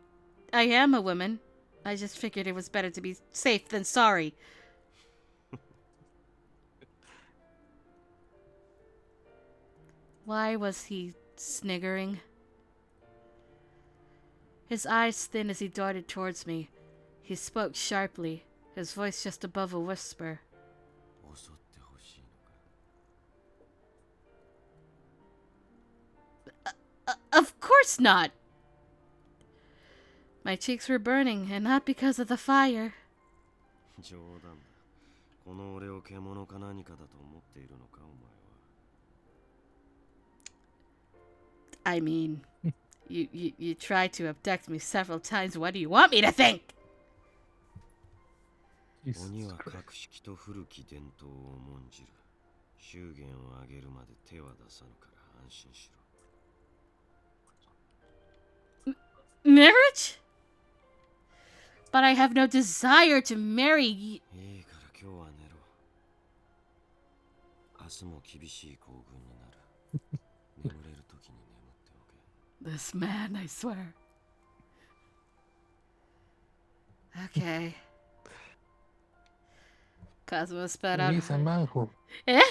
I am a woman. I just figured it was better to be safe than sorry. Why was he sniggering? His eyes thin as he darted towards me. He spoke sharply, his voice just above a whisper. Of course not! My cheeks were burning, and not because of the fire. 冗談だ。この俺を獣か何かだと思っているのか、お前は。I mean, you tried to abduct me several times. What do you want me to think? 鬼は格式と古き伝統を重んじる。祝言をあげるまで手は出さぬから安心しろ。Marriage? But I have no desire to marry. いいから今日は寝ろ。明日も厳しい行軍になる。眠れる時に眠っておけ。This man, I swear. Okay. Kazuma spat out. He's a manhole. Eh?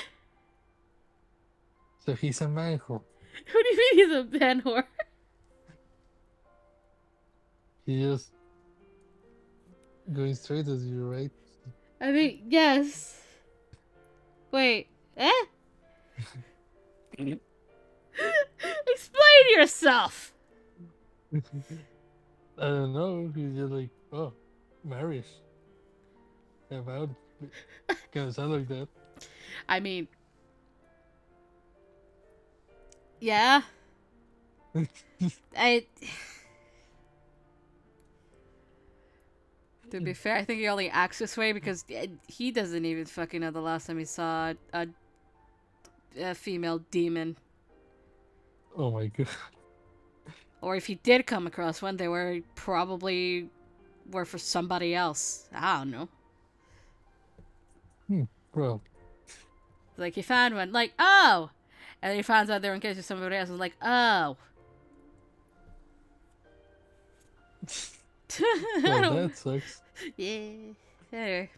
So he's a manhole. Who do you mean he's a man whore? He just going straight as you, right? I mean, yes. Wait, eh? Explain yourself! I don't know. He's just like, oh, marriage. About gonna sound like that. I mean, yeah. To be fair, I think he only acts this way because he doesn't even fucking know the last time he saw a female demon. Oh my god. Or if he did come across one, they were probably were for somebody else. I don't know. Bro. Like, he found one, like, oh! And then he finds out they were engaged to somebody else and was like, oh. Well, that sucks. Yeah. Anyway.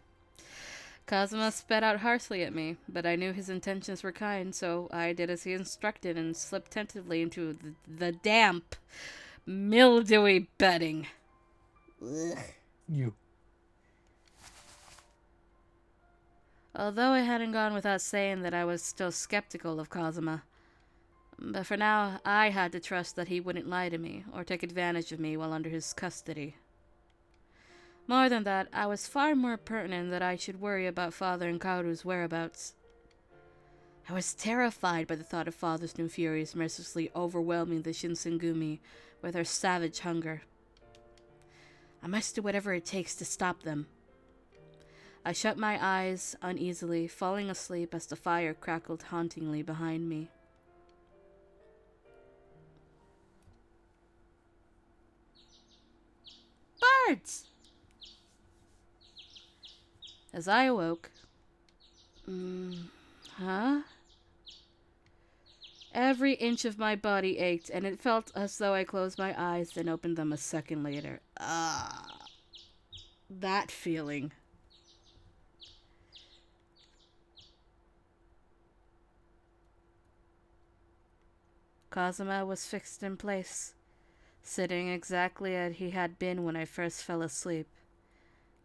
Kazuma spat out harshly at me, but I knew his intentions were kind, so I did as he instructed and slipped tentatively into the damp, mildewy bedding. Ugh. You. Although it hadn't gone without saying that I was still skeptical of Kazuma. But for now, I had to trust that he wouldn't lie to me or take advantage of me while under his custody. More than that, I was far more pertinent that I should worry about Father and Kaoru's whereabouts. I was terrified by the thought of Father's new furies mercilessly overwhelming the Shinsengumi with their savage hunger. I must do whatever it takes to stop them. I shut my eyes uneasily, falling asleep as the fire crackled hauntingly behind me. Birds! As I awoke, huh? Every inch of my body ached, and it felt as though I closed my eyes then opened them a second later. That feeling. Kazuma was fixed in place, sitting exactly as he had been when I first fell asleep,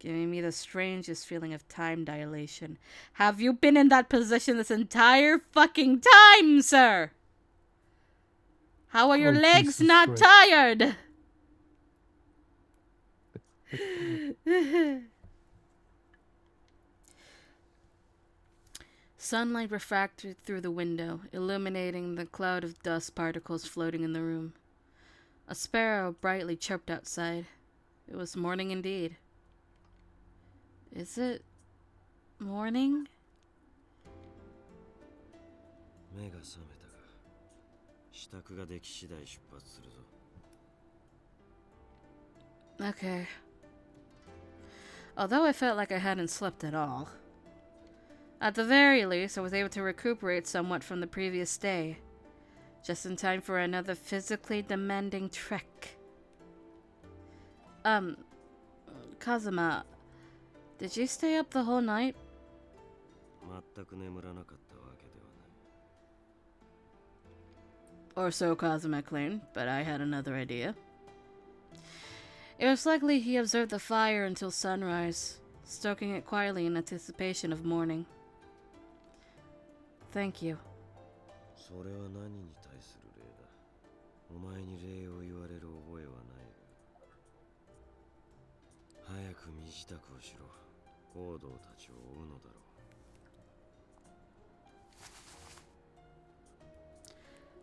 giving me the strangest feeling of time dilation. Have you been in that position this entire fucking time, sir? How are your legs Jesus not Christ. tired? Sunlight refracted through the window, illuminating the cloud of dust particles floating in the room. A sparrow brightly chirped outside. It was morning indeed. Is it morning? 目が覚めたが、支度ができ次第出発するぞ。Okay. Although I felt like I hadn't slept at all. At the very least, I was able to recuperate somewhat from the previous day, just in time for another physically demanding trek. Kazuma, did you stay up the whole night? 全く眠らなかったわけではない。 Or so Kazuma claimed, but I had another idea. It was likely he observed the fire until sunrise, stoking it quietly in anticipation of morning. Thank you. それは何に対する礼だ。お前に礼を言われる覚えはないが。早く身支度をしろ。行動たちを追うのだろう。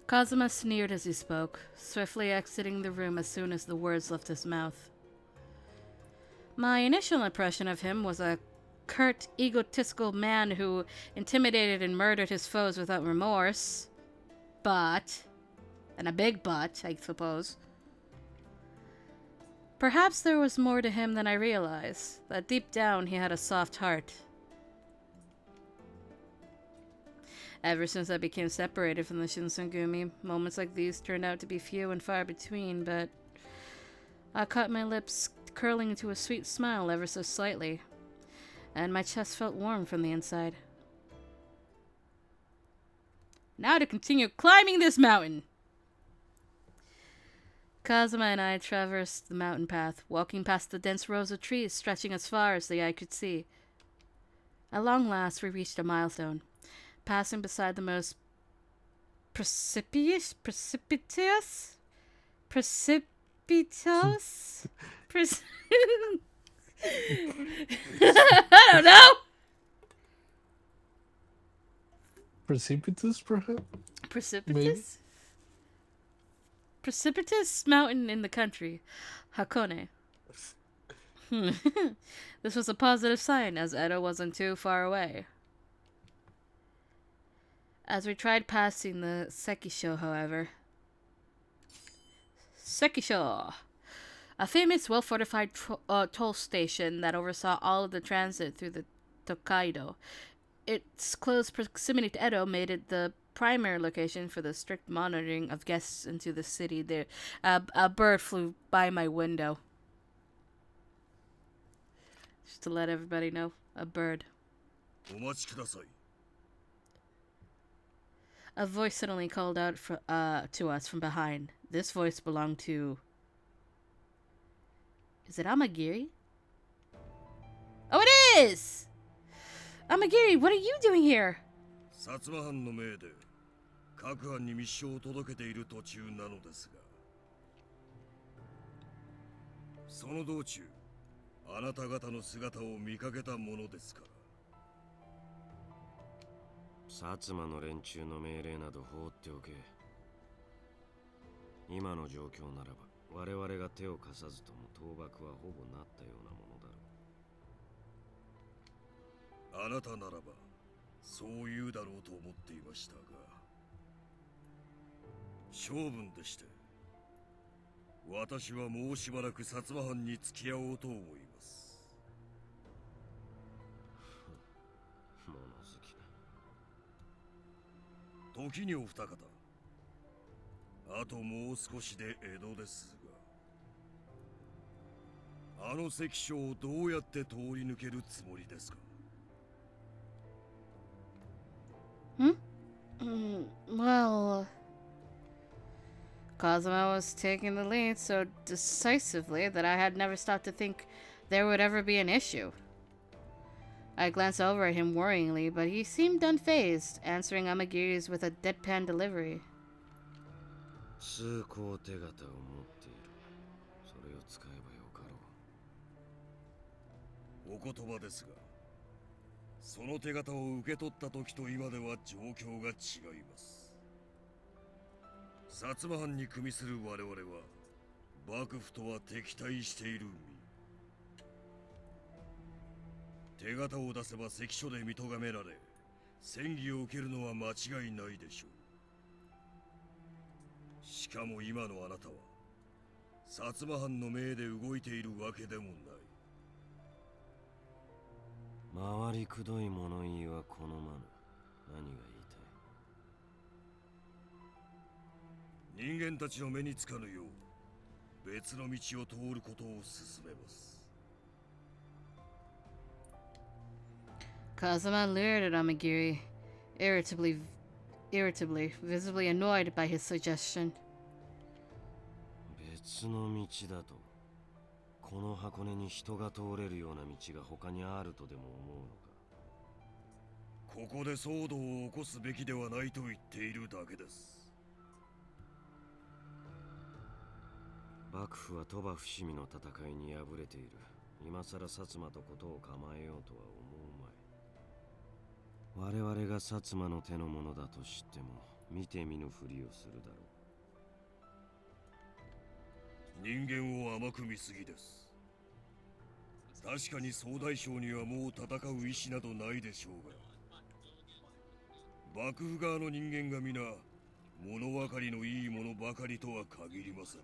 Kazuma sneered as he spoke, swiftly exiting the room as soon as the words left his mouth. My initial impression of him was a curt, egotistical man who intimidated and murdered his foes without remorse. But, and a big but, I suppose, perhaps there was more to him than I realized, that deep down he had a soft heart. Ever since I became separated from the Shinsengumi, moments like these turned out to be few and far between, but I caught my lips curling into a sweet smile ever so slightly, and my chest felt warm from the inside. Now to continue climbing this mountain! Kazuma and I traversed the mountain path, walking past the dense rows of trees stretching as far as the eye could see. At long last, we reached a milestone, passing beside the most precipitous? I don't know! Precipitous, perhaps? Precipitous? Maybe? Precipitous mountain in the country, Hakone. This was a positive sign, as Edo wasn't too far away. As we tried passing the Sekisho, however... Sekisho! A famous, well-fortified toll station that oversaw all of the transit through the Tokaido. Its close proximity to Edo made it the primary location for the strict monitoring of guests into the city. There, a bird flew by my window. Just to let everybody know, a bird. A voice suddenly called out to us from behind. This voice belonged to... Is it Amagiri? Oh, it is! Amagiri, what are you doing here? 薩摩藩の命で各藩に密書を届けている途中なのですが、その道中あなた方の姿を見かけたものですから。薩摩の連中の命令など放っておけ。今の状況ならば我々が手を貸さずとも倒幕はほぼなったようなものだろう。あなたならばそう言うだろうと思っていましたが、性分でして私はもうしばらく薩摩藩に付き合おうと思います。時にお二方、あともう少しで江戸ですが、あの関所をどうやって通り抜けるつもりですか？ Well, Kazuma was taking the lead so decisively that I had never stopped to think there would ever be an issue. I glanced over at him worryingly, but he seemed unfazed, answering Amagiri's with a deadpan delivery. 通行手形を持っている。それを使えばよかろう。お言葉ですが、その手形を受け取った時と今では状況が違います。薩摩藩に組みする我々は、幕府とは敵対している身。手形を出せば関所で認められ、戦議を受けるのは間違いないでしょう。しかも今のあなたは、薩摩藩の命で動いているわけでもない。回りくどい物言いは好まぬ。何が言いたい？人間たちの目につかぬよう、別の道を通ることを勧めます。Kazuma leered at Amagiri, irritably, visibly annoyed by his suggestion. 別の道だと。この箱根に人が通れるような道が他にあるとでも思うのか。ここで騒動を起こすべきではないと言っているだけです。幕府は鳥羽伏見の戦いに敗れている。今さら薩摩とことを構えようとは思うまい。我々が薩摩の手のものだと知っても見て見ぬふりをするだろう。人間を甘く見すぎです。確かに総大将にはもう戦う意志などないでしょうが、幕府側の人間が皆物分かりのいいものばかりとは限りません。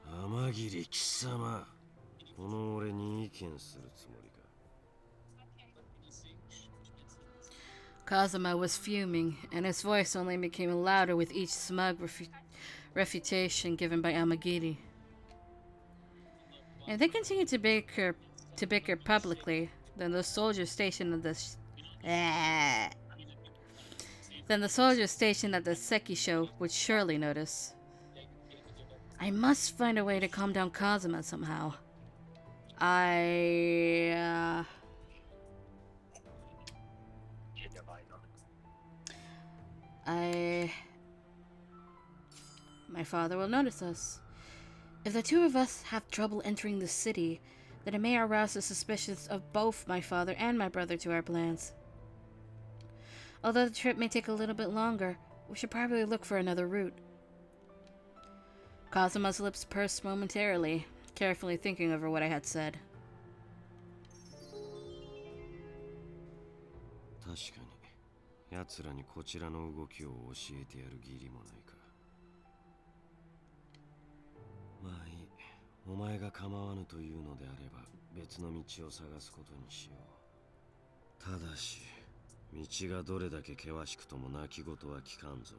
天霧貴様、この俺に意見するつもりか。Kazuma was fuming, and his voice only became louder with each smug refutation given by Amagiri. And they continued to bicker publicly. Then the soldiers stationed at the Sekisho would surely notice. I must find a way to calm down Kazuma somehow. My father will notice us. If the two of us have trouble entering the city, then it may arouse the suspicions of both my father and my brother to our plans. Although the trip may take a little bit longer, we should probably look for another route. Kazuma's lips pursed momentarily, carefully thinking over what I had said. 確かに、奴らにこちらの動きを教えてやる義理もないか。まあいい。お前が構わぬというのであれば別の道を探すことにしよう。ただし、道がどれだけ険しくとも泣き言は聞かんぞ。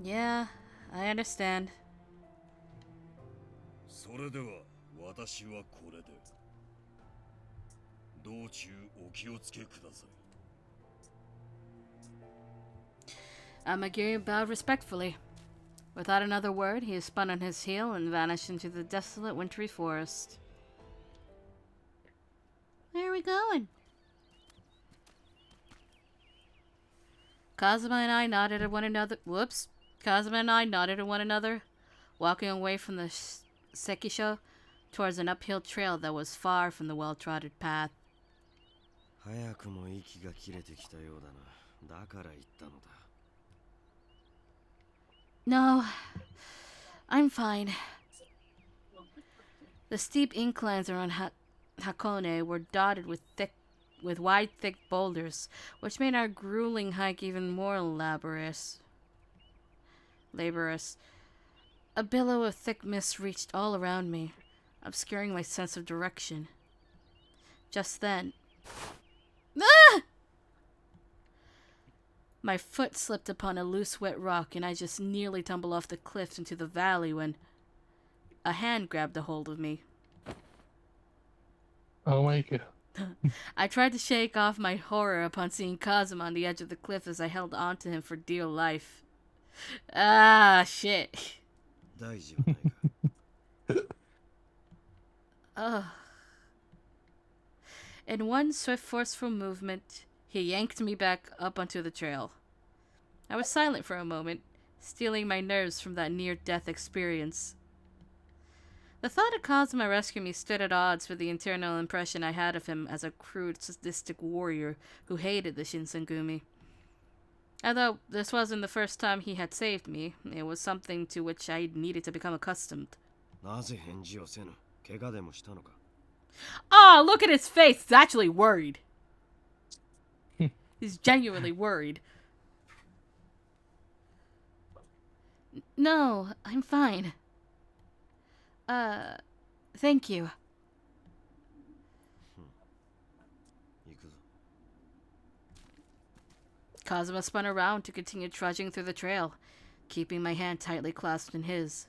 いいな。Yeah, I understand. それでは私はこれで。道中お気をつけください。Amagiri bowed respectfully. Without another word, he spun on his heel and vanished into the desolate wintry forest. Where are we going? Kazuma and I nodded at one another. Whoops. Kazuma and I nodded at one another, walking away from the Sekisho towards an uphill trail that was far from the well-trodden path. 早くも息が切れてきたようだな。だから言ったのだ。No, I'm fine. The steep inclines around Hakone were dotted with wide, thick boulders, which made our grueling hike even more laborious. A billow of thick mist reached all around me, obscuring my sense of direction. Just then, Ah! My foot slipped upon a loose, wet rock, and I just nearly tumbled off the cliff into the valley when a hand grabbed a hold of me. Oh my god. I tried to shake off my horror upon seeing Kazuma on the edge of the cliff as I held on to him for dear life. Ah, shit. Ugh. In one swift, forceful movement, he yanked me back up onto the trail. I was silent for a moment, steeling my nerves from that near-death experience. The thought of Kazuma rescuing me stood at odds with the internal impression I had of him as a crude, sadistic warrior who hated the Shinsengumi. Although this wasn't the first time he had saved me, it was something to which I needed to become accustomed. Oh, look at his face! He's actually worried. He's genuinely worried. No, I'm fine. Thank you. Kazuma spun around to continue trudging through the trail, keeping my hand tightly clasped in his.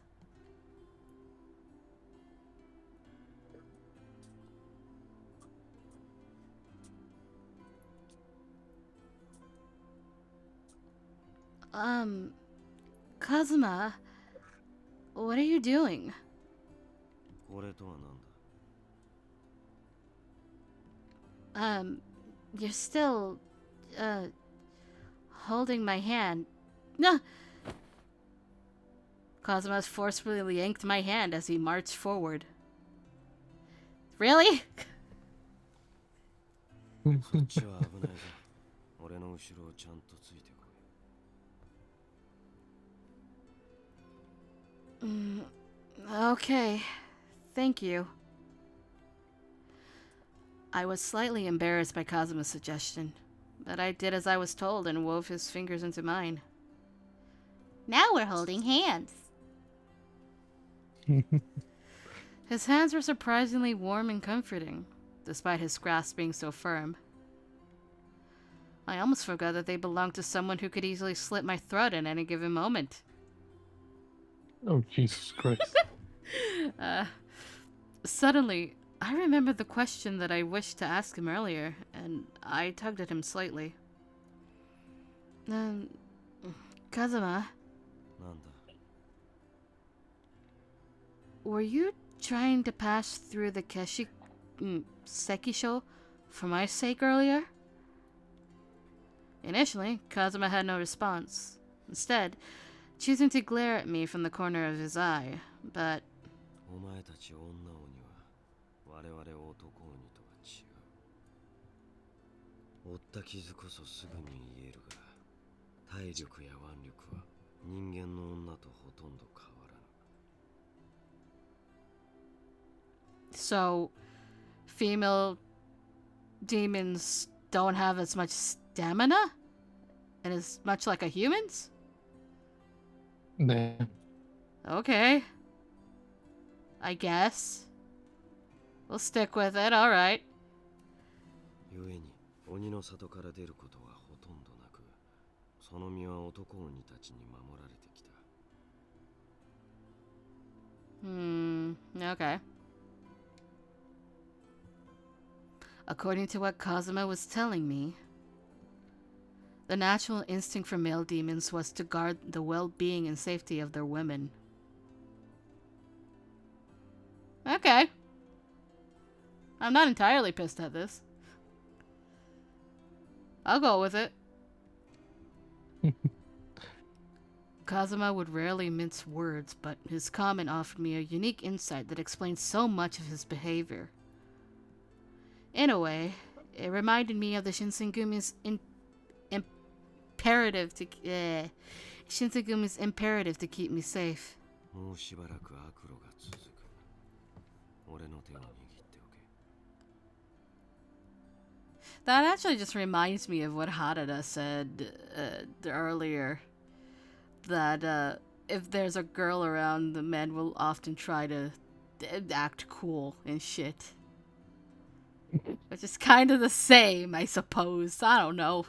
Kazuma, what are you doing? You're still, holding my hand. No! Kazuma forcefully yanked my hand as he marched forward. Really? Okay. Thank you. I was slightly embarrassed by Kazuma's suggestion, but I did as I was told and wove his fingers into mine. Now we're holding hands. His hands were surprisingly warm and comforting, despite his grasp being so firm. I almost forgot that they belonged to someone who could easily slit my throat at any given moment. Oh, Jesus Christ. Suddenly, I remembered the question that I wished to ask him earlier, and I tugged at him slightly. Kazuma? Were you trying to pass through the Sekisho for my sake earlier? Initially, Kazuma had no response, instead, choosing to glare at me from the corner of his eye, but... So, female demons don't have as much stamina? And as much like a human's? Nah. Okay. I guess. We'll stick with it, alright. Okay. According to what Kazuma was telling me, the natural instinct for male demons was to guard the well-being and safety of their women. Okay. I'm not entirely pissed at this. I'll go with it. Kazuma would rarely mince words, but his comment offered me a unique insight that explained so much of his behavior. In a way, it reminded me of the Shinsengumi's imperative to keep me safe. That actually just reminds me of what Harada said earlier. That if there's a girl around, the men will often try to act cool and shit. Which is kind of the same, I suppose. I don't know.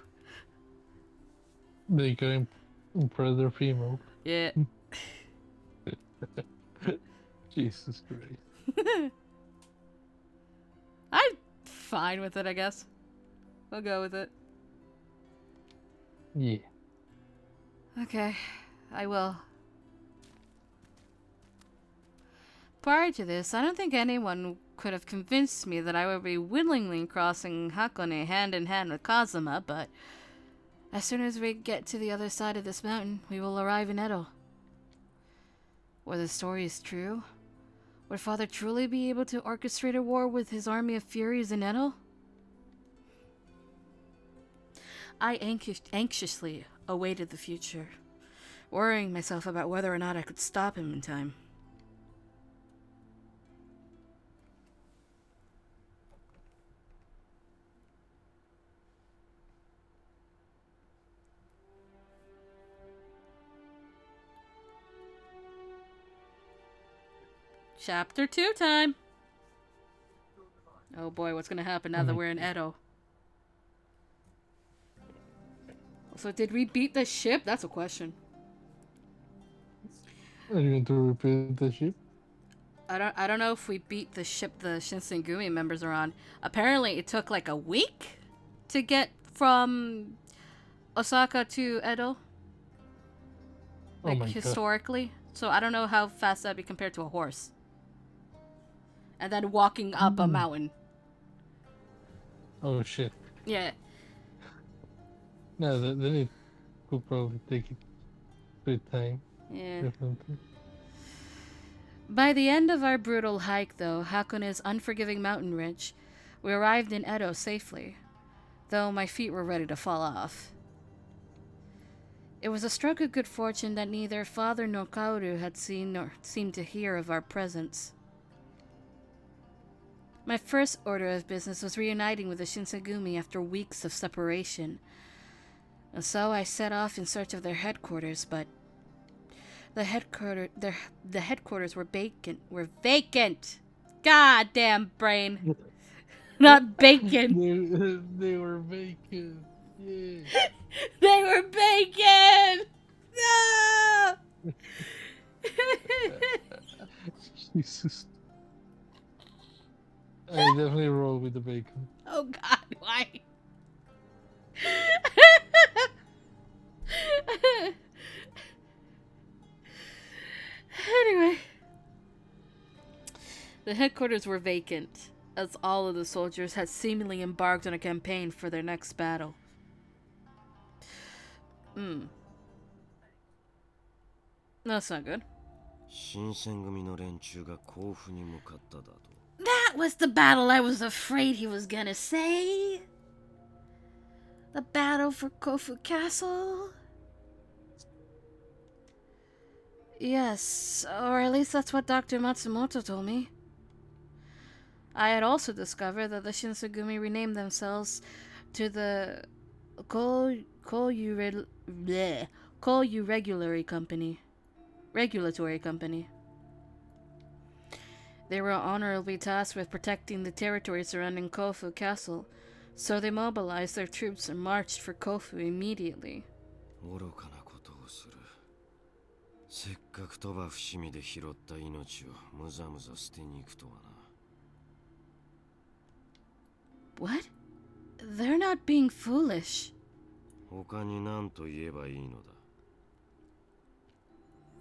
They can impress their female. Yeah. Jesus Christ. I'm fine with it, I guess. We'll go with it. Yeah. Okay, I will. Prior to this, I don't think anyone could have convinced me that I would be willingly crossing Hakone hand in hand with Kazuma, but as soon as we get to the other side of this mountain, we will arrive in Edo. Were the stories true? Would Father truly be able to orchestrate a war with his army of furies in Edo? I anxiously awaited the future, worrying myself about whether or not I could stop him in time. Chapter 2 time! Oh boy, what's gonna happen now that we're in Edo? So did we beat the ship? That's a question. Are you going to repeat the ship? I don't know if we beat the ship the Shinsengumi members are on. Apparently it took like a week to get from Osaka to Edo. Like, oh my historically. God. So I don't know how fast that'd be compared to a horse. And then walking up a mountain. Oh shit. Yeah. No, then it could probably take it good time. Yeah. Definitely. By the end of our brutal hike, though, Hakune's unforgiving mountain ridge, we arrived in Edo safely, though my feet were ready to fall off. It was a stroke of good fortune that neither Father nor Kaoru had seen nor seemed to hear of our presence. My first order of business was reuniting with the Shinsengumi after weeks of separation, and so I set off in search of their headquarters, but the headquarters were vacant. Goddamn brain. Not bacon. They were vacant. Yeah. They were bacon. No. Jesus. I definitely roll with the bacon. Oh God, why? Anyway, the headquarters were vacant, as all of the soldiers had seemingly embarked on a campaign for their next battle. That's not good. That was the battle I was afraid he was gonna say. The battle for Kofu Castle? Yes, or at least that's what Dr. Matsumoto told me. I had also discovered that the Shinsengumi renamed themselves to the Regulatory Company. They were honorably tasked with protecting the territory surrounding Kofu Castle, so they mobilized their troops and marched for Kofu immediately. What? They're not being foolish. 他に何と言えばいいのだ。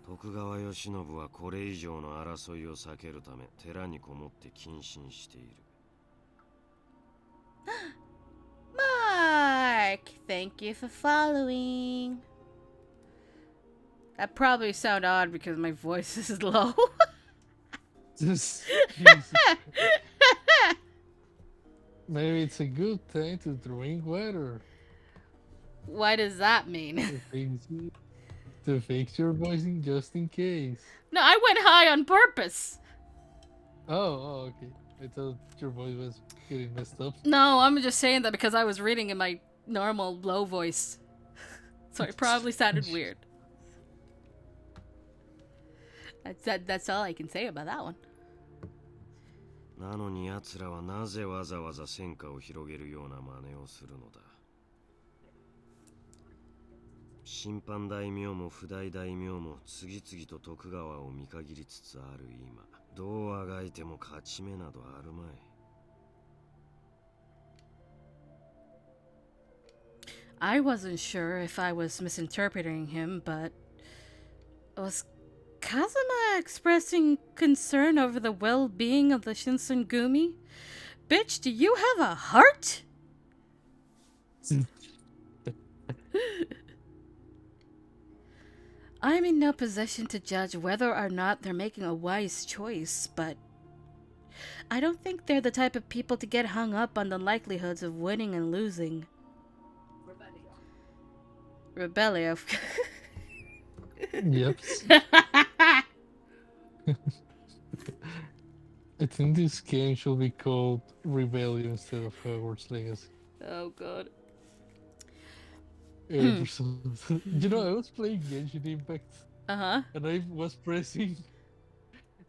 徳川慶喜はこれ以上の争いを避けるため寺にこもって謹慎している。Mark, thank you for following. That probably sound odd because my voice is low. Maybe it's a good time to drink water. What does that mean? To fix your voicing just in case. No, I went high on purpose. Oh, okay. I thought your voice was getting messed up. No, I'm just saying that because I was reading in my normal low voice. So it probably sounded weird. That's all I can say about that one. なのに奴らはなぜわざわざ戦火を広げるような真似をするのだ。審判大名も不代大名も次々と徳川を見限りつつある今、どうあがいても勝ち目などあるまい。I wasn't sure if I was misinterpreting him, but was Kazuma expressing concern over the well-being of the Shinsengumi? Bitch, do you have a heart? I'm in no position to judge whether or not they're making a wise choice, but I don't think they're the type of people to get hung up on the likelihoods of winning and losing. Rebellion. Yep. I think this game should be called Rebellion instead of Hogwarts Legacy. Oh god. You know, I was playing Genshin Impact. Uh-huh. And I was pressing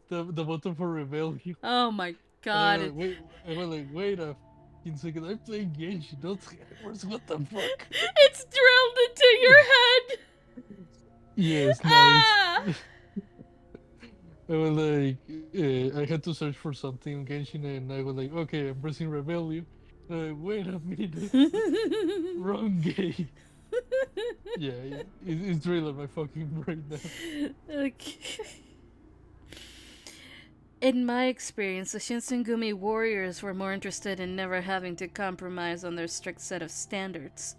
the button for Rebellion. Oh my god. I was like, wait a second, I'm playing Genshin, not Hogwarts, what the fuck? It's drilled into your head! Yes, Ah! nice. I was like, I had to search for something in Genshin, and I was like, okay, I'm pressing Rebellion. Wait a minute, wrong game. Yeah, it's drilling my fucking brain now. Okay. In my experience, the Shinsengumi warriors were more interested in never having to compromise on their strict set of standards.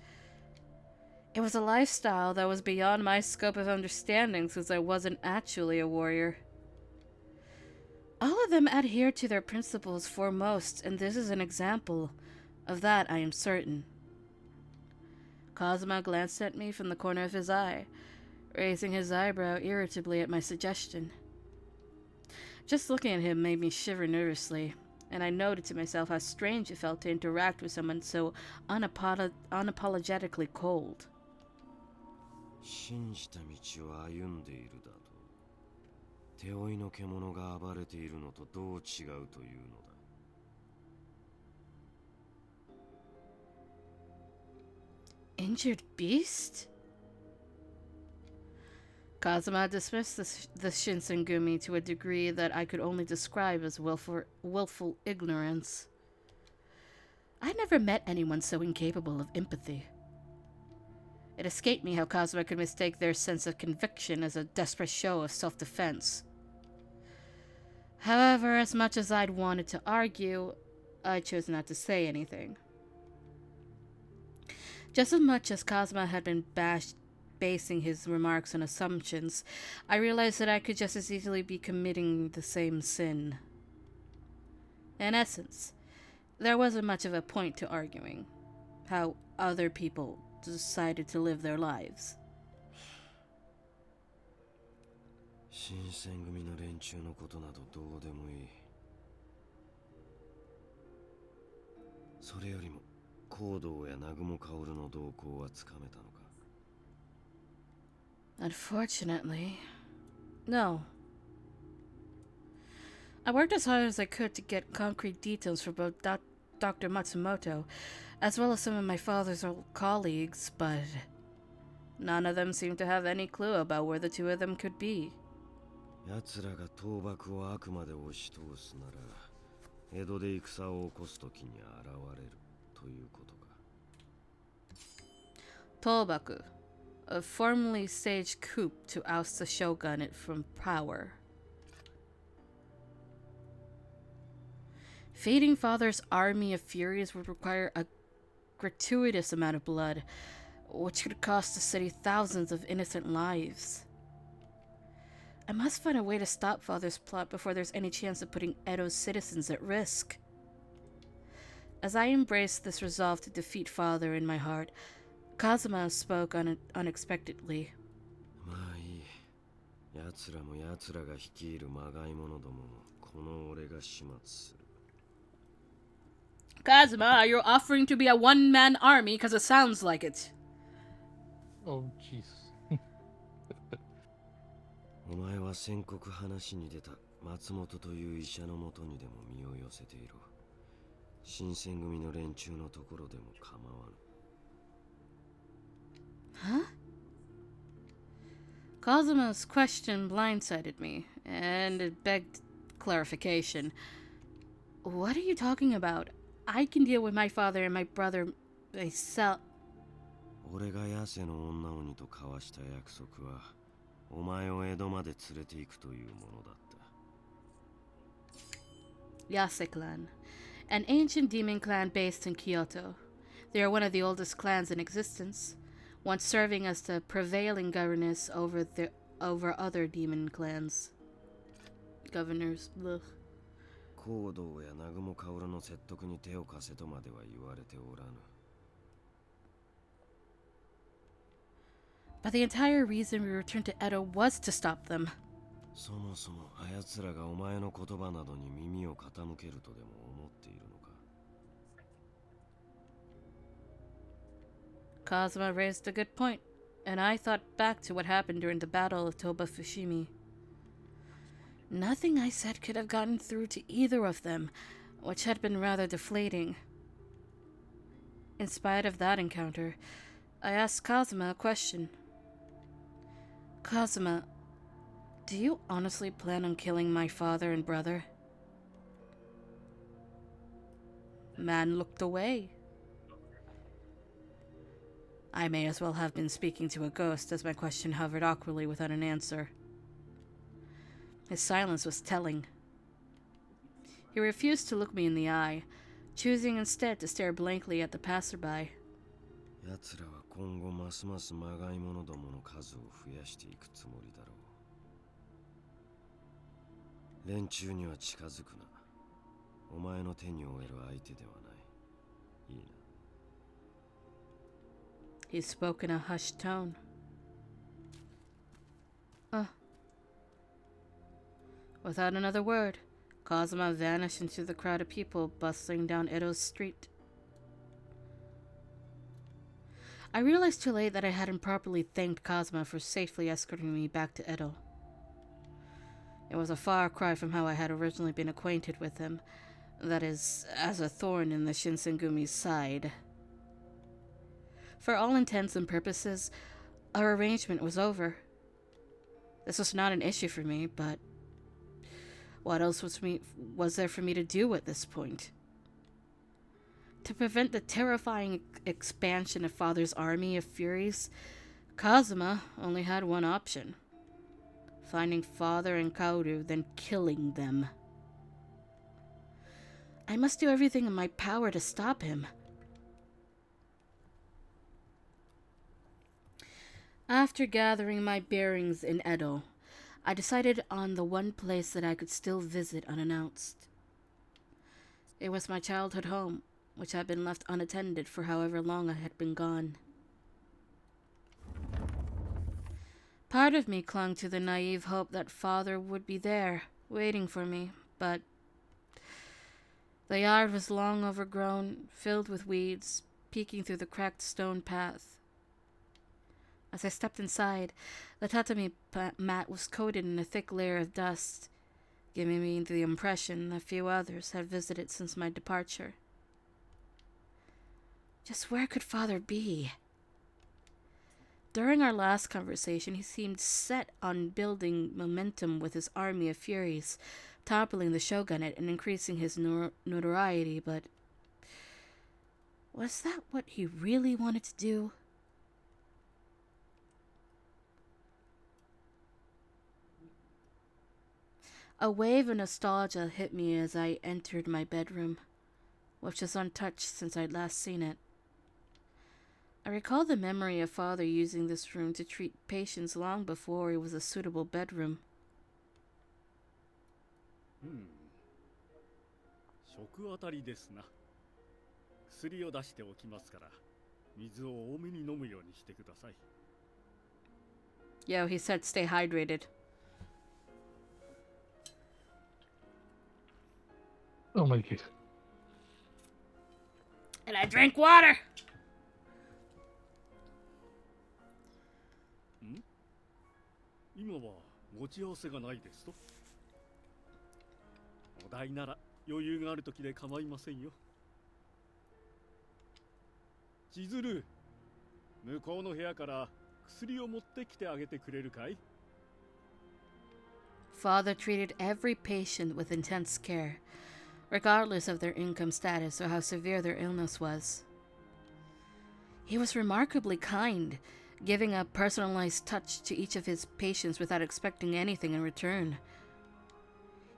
It was a lifestyle that was beyond my scope of understanding since I wasn't actually a warrior. All of them adhered to their principles foremost, and this is an example of that, I am certain. Kazuma glanced at me from the corner of his eye, raising his eyebrow irritably at my suggestion. Just looking at him made me shiver nervously, and I noted to myself how strange it felt to interact with someone so unapologetically cold. 信じた道を歩んでいるだと。手負いの獣が暴れているのとどう違うというのだ。Injured beast? Kazuma dismissed the Shinsengumi to a degree that I could only describe as willful ignorance. I never met anyone so incapable of empathy. It escaped me how Kazuma could mistake their sense of conviction as a desperate show of self-defense. However, as much as I'd wanted to argue, I chose not to say anything. Just as much as Kazuma had been basing his remarks on assumptions, I realized that I could just as easily be committing the same sin. In essence, there wasn't much of a point to arguing how other people decided to live their lives. 新選組の連中のことなどどうでもいい。それよりも行動や南雲薫の動向はつかめたのか。Unfortunately, no. I worked as hard as I could to get concrete details for both Dr. Matsumoto, as well as some of my father's old colleagues, but none of them seemed to have any clue about where the two of them could be. 奴らが倒幕をあくまで押し通すなら、江戸で戦を起こすときに現れるということか。Tobaku, a formally staged coup to oust the shogunate from power. Feeding Father's army of furies would require a gratuitous amount of blood, which could cost the city thousands of innocent lives. I must find a way to stop Father's plot before there's any chance of putting Edo's citizens at risk. As I embraced this resolve to defeat Father in my heart, Kazuma spoke unexpectedly. まあいい。奴らも奴らが率いるまがい者どももこの俺が始末する。Kazuma, you're offering to be a one-man army because it sounds like it. Oh, jeez. お前は宣告話に出た松本という医者のもとにでも身を寄せていろ。新選組の連中のところでも構わぬ。Huh? Kazuma's question blindsided me, and it begged clarification. What are you talking about? I can deal with my father and my brother myself. 俺がヤセの女鬼と交わした約束は、お前を江戸まで連れて行くというものだった。Yase clan, an ancient demon clan based in Kyoto. They are one of the oldest clans in existence, once serving as the prevailing governess over other demon clans. Governors. Ugh. 行動や南雲薫の説得に手を貸せとまでは言われておらぬ。But the entire reason we returned to Edo was to stop them. そもそもあやつらがお前の言葉などに耳を傾けるとでも思っているのか。Kazuma raised a good point, and I thought back to what happened during the Battle of Toba Fushimi. Nothing I said could have gotten through to either of them, which had been rather deflating. In spite of that encounter, I asked Kazuma a question. Kazuma, do you honestly plan on killing my father and brother? Man looked away. I may as well have been speaking to a ghost, as my question hovered awkwardly without an answer. His silence was telling. He refused to look me in the eye, choosing instead to stare blankly at the passerby. 奴らは今後ますますまがい者どもの数を増やしていくつもりだろう。連中には近づくな。お前の手に負える相手ではない。いいな。He spoke in a hushed tone. Without another word, Kazuma vanished into the crowd of people bustling down Edo's street. I realized too late that I hadn't properly thanked Kazuma for safely escorting me back to Edo. It was a far cry from how I had originally been acquainted with him, that is, as a thorn in the Shinsengumi's side. For all intents and purposes, our arrangement was over. This was not an issue for me, but what else was there for me to do at this point? To prevent the terrifying expansion of Father's army of Furies, Kazuma only had one option. Finding Father and Kaoru, then killing them. I must do everything in my power to stop him. After gathering my bearings in Edo, I decided on the one place that I could still visit unannounced. It was my childhood home, which had been left unattended for however long I had been gone. Part of me clung to the naive hope that Father would be there, waiting for me, but the yard was long overgrown, filled with weeds, peeking through the cracked stone path. As I stepped inside, the tatami mat was coated in a thick layer of dust, giving me the impression that few others had visited since my departure. Just where could Father be? During our last conversation, he seemed set on building momentum with his army of Furies, toppling the shogunate and increasing his notoriety, but was that what he really wanted to do? A wave of nostalgia hit me as I entered my bedroom, which was untouched since I'd last seen it. I recall the memory of Father using this room to treat patients long before it was a suitable bedroom. 食あたりですな。薬を出しておきますから、水を多めに飲むようにしてください。Yo, he said stay hydrated. Oh my god. And I drank water! 今は持ち合わせがないですと。題なら余裕がある時で構いませんよ。千鶴、向こうの部屋から薬を持ってきてあげてくれるかい？ Father treated every patient with intense care, regardless of their income status or how severe their illness was. He was remarkably kind, giving a personalized touch to each of his patients without expecting anything in return.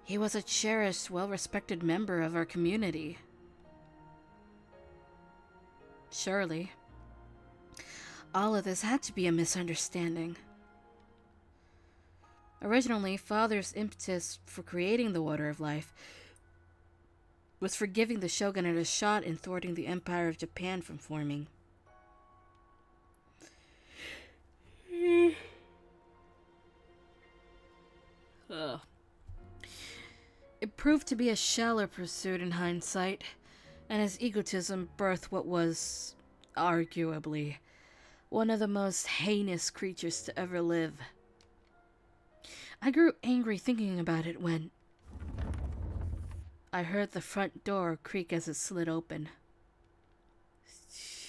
He was a cherished, well-respected member of our community. Surely, all of this had to be a misunderstanding. Originally, Father's impetus for creating the Water of Life was for giving the shogunate a shot in thwarting the Empire of Japan from forming. Ugh. It proved to be a shallow pursuit in hindsight, and his egotism birthed what was, arguably, one of the most heinous creatures to ever live. I grew angry thinking about it when I heard the front door creak as it slid open.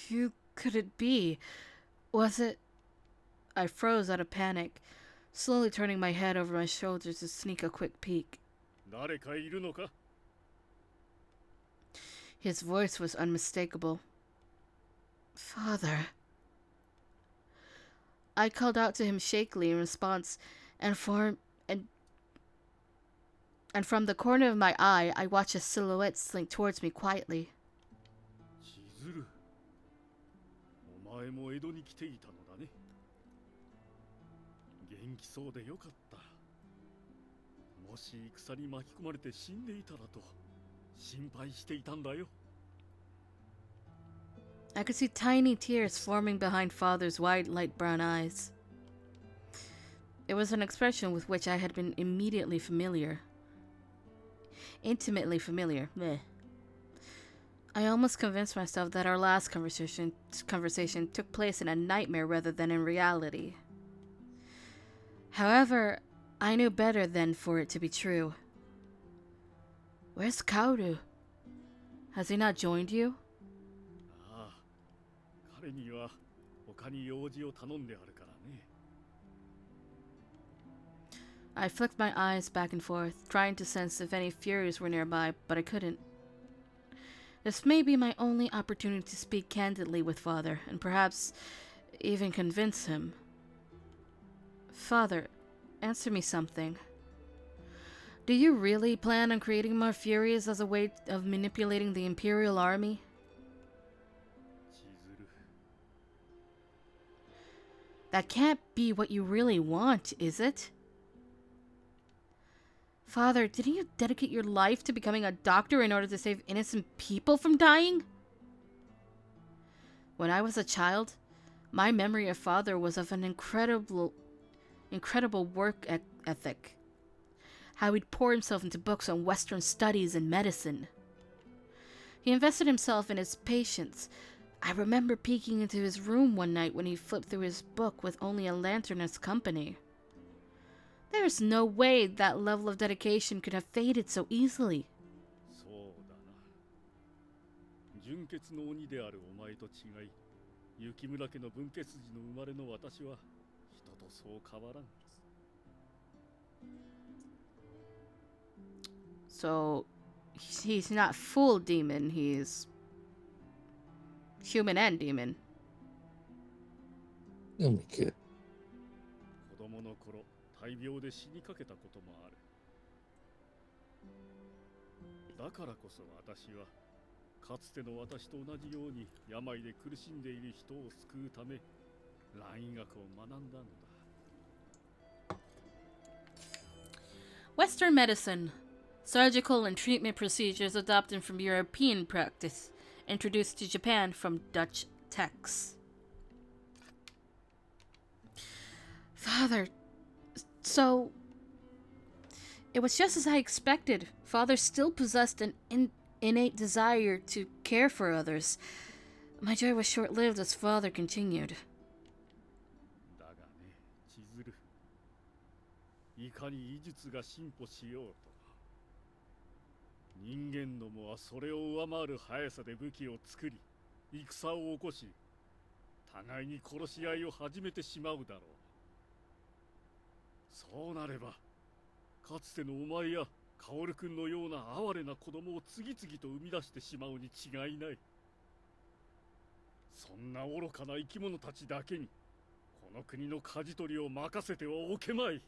Who could it be? Was it... I froze out of panic, slowly turning my head over my shoulder to sneak a quick peek. 誰かいるのか? His voice was unmistakable. Father. I called out to him shakily in response, and from the corner of my eye, I watched a silhouette slink towards me quietly. 千鶴、お前も江戸に来ていたのだね。元気そうでよかった。もし戦に巻き込まれて死んでいたらと心配していたんだよ。I could see tiny tears forming behind Father's wide, light brown eyes. It was an expression with which I had been intimately familiar. Meh. I almost convinced myself that our last conversation took place in a nightmare rather than in reality. However, I knew better than for it to be true. Where's Kaoru? Has he not joined you? ああ、彼には他に用事を頼んであるからね。I flicked my eyes back and forth, trying to sense if any Furies were nearby, but I couldn't. This may be my only opportunity to speak candidly with Father, and perhaps even convince him. Father, answer me something. Do you really plan on creating more Furies as a way of manipulating the Imperial Army? That can't be what you really want, is it? Father, didn't you dedicate your life to becoming a doctor in order to save innocent people from dying? When I was a child, my memory of Father was of an incredible work ethic. How he'd pour himself into books on Western studies and medicine. He invested himself in his patients. I remember peeking into his room one night when he flipped through his book with only a lantern as company. There's no way that level of dedication could have faded so easily. そうだな。純血の鬼であるお前と違い、雪村家の分血児の生まれの私は人とそう変わらん。So, he's not full demon, he's human and demon. Oh my god. 子供の頃、大病で死にかけたこともある。だからこそ私は、かつての私と同じように病で苦しんでいる人を救うため、蘭医学を学んだのだ。Western medicine. Surgical and treatment procedures adopted from European practice, introduced to Japan from Dutch texts. Father, so... It was just as I expected. Father still possessed an innate desire to care for others. My joy was short-lived as Father continued. だがね、千鶴。いかに医術が進歩しようと、人間どもはそれを上回る速さで武器を作り、戦を起こし、互いに殺し合いを始めてしまうだろう。そうなれば、かつてのお前や薫君のような哀れな子供を次々と生み出してしまうに違いない。そんな愚かな生き物たちだけにこの国の舵取りを任せてはおけまい。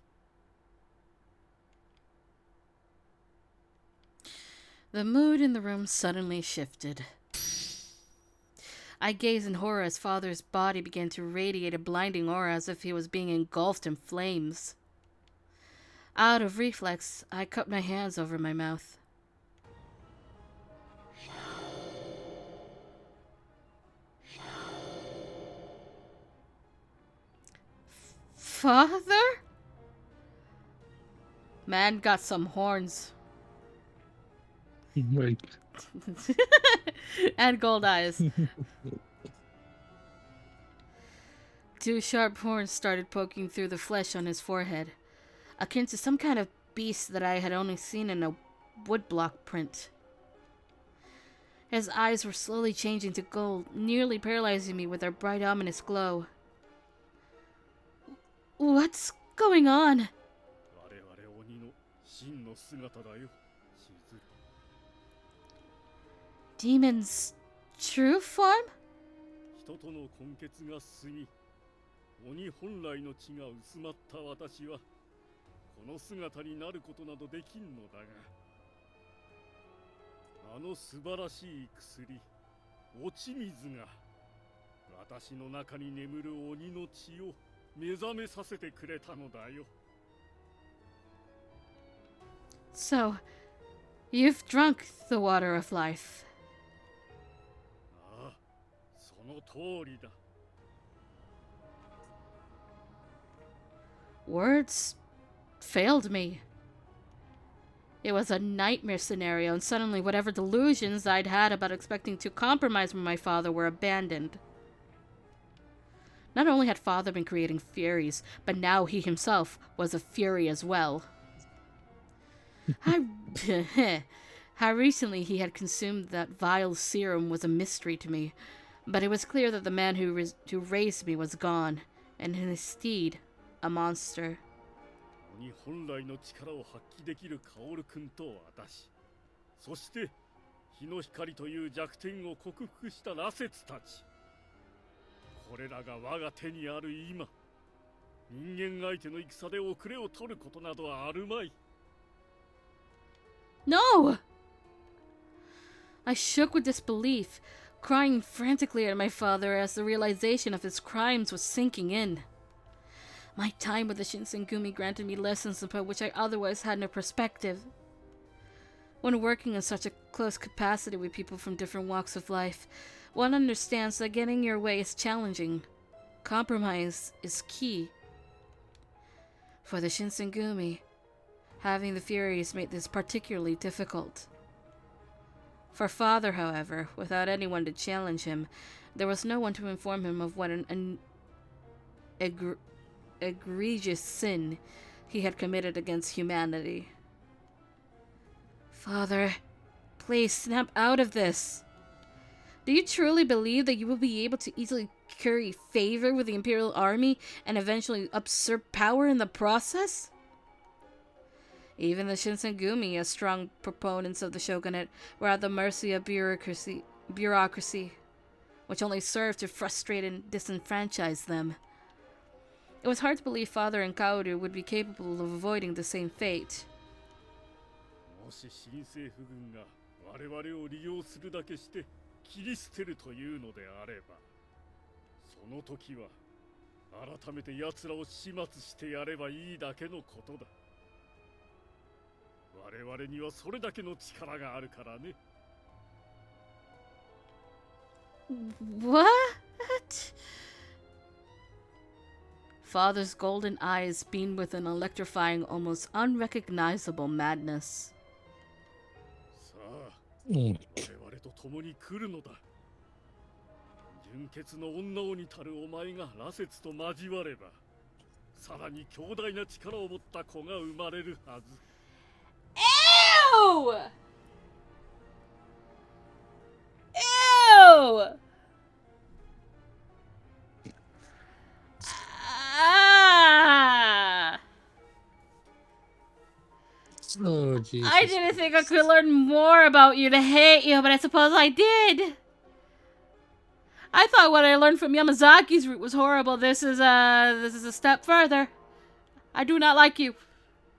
The mood in the room suddenly shifted. I gazed in horror as Father's body began to radiate a blinding aura as if he was being engulfed in flames. Out of reflex, I cupped my hands over my mouth. Father? Man got some horns. Right. And gold eyes. Two sharp horns started poking through the flesh on his forehead, akin to some kind of beast that I had only seen in a woodblock print. His eyes were slowly changing to gold, nearly paralyzing me with their bright, ominous glow. What's going on? Demon's true form? 人との根血が過ぎ、鬼本来の血が薄まった私はこの姿になることなどできんのだが、あの素晴らしい薬、落ち水が私の中に眠る鬼の血を目覚めさせてくれたのだよ。So, you've drunk the water of life. ああ、その通りだ。Words failed me. It was a nightmare scenario, and suddenly whatever delusions I'd had about expecting to compromise with my father were abandoned. Not only had Father been creating furies, but now he himself was a fury as well. How recently he had consumed that vile serum was a mystery to me, but it was clear that the man who raised me was gone, and in his stead, a monster. 鬼本来の力を発揮できる薫君と私、そして日の光という弱点を克服した羅刹たち。これらが我が手にある今、人間相手の戦で遅れを取ることなどはあるまい。No! I shook with disbelief, crying frantically at my father as the realization of his crimes was sinking in. My time with the Shinsengumi granted me lessons about which I otherwise had no perspective. When working in such a close capacity with people from different walks of life, one understands that getting your way is challenging. Compromise is key. For the Shinsengumi, having the Furies made this particularly difficult. For Father, however, without anyone to challenge him, there was no one to inform him of what an egregious sin he had committed against humanity. Father, please snap out of this. Do you truly believe that you will be able to easily curry favor with the Imperial Army and eventually usurp power in the process? Even the Shinsengumi, as strong proponents of the shogunate, were at the mercy of bureaucracy, which only served to frustrate and disenfranchise them. It was hard to believe Father and Kaoru would be capable of avoiding the same fate. もし新政府軍が我々を利用するだけして切り捨てるというのであれば、その時は改めて奴らを始末してやればいいだけのことだ。我々にはそれだけの力があるからね。What? Father's golden eyes beamed with an electrifying, almost unrecognizable madness. さあ、我々と共に来るのだ。純潔の女王にたるお前が羅刹と交われば、さらに強大な力を持った子が生まれるはず。Ew! no! Ah! Oh, Jesus. I didn't think I could learn more about you to hate you, but I suppose I did. I thought what I learned from Yamazaki's route was horrible. This is a step further. I do not like you.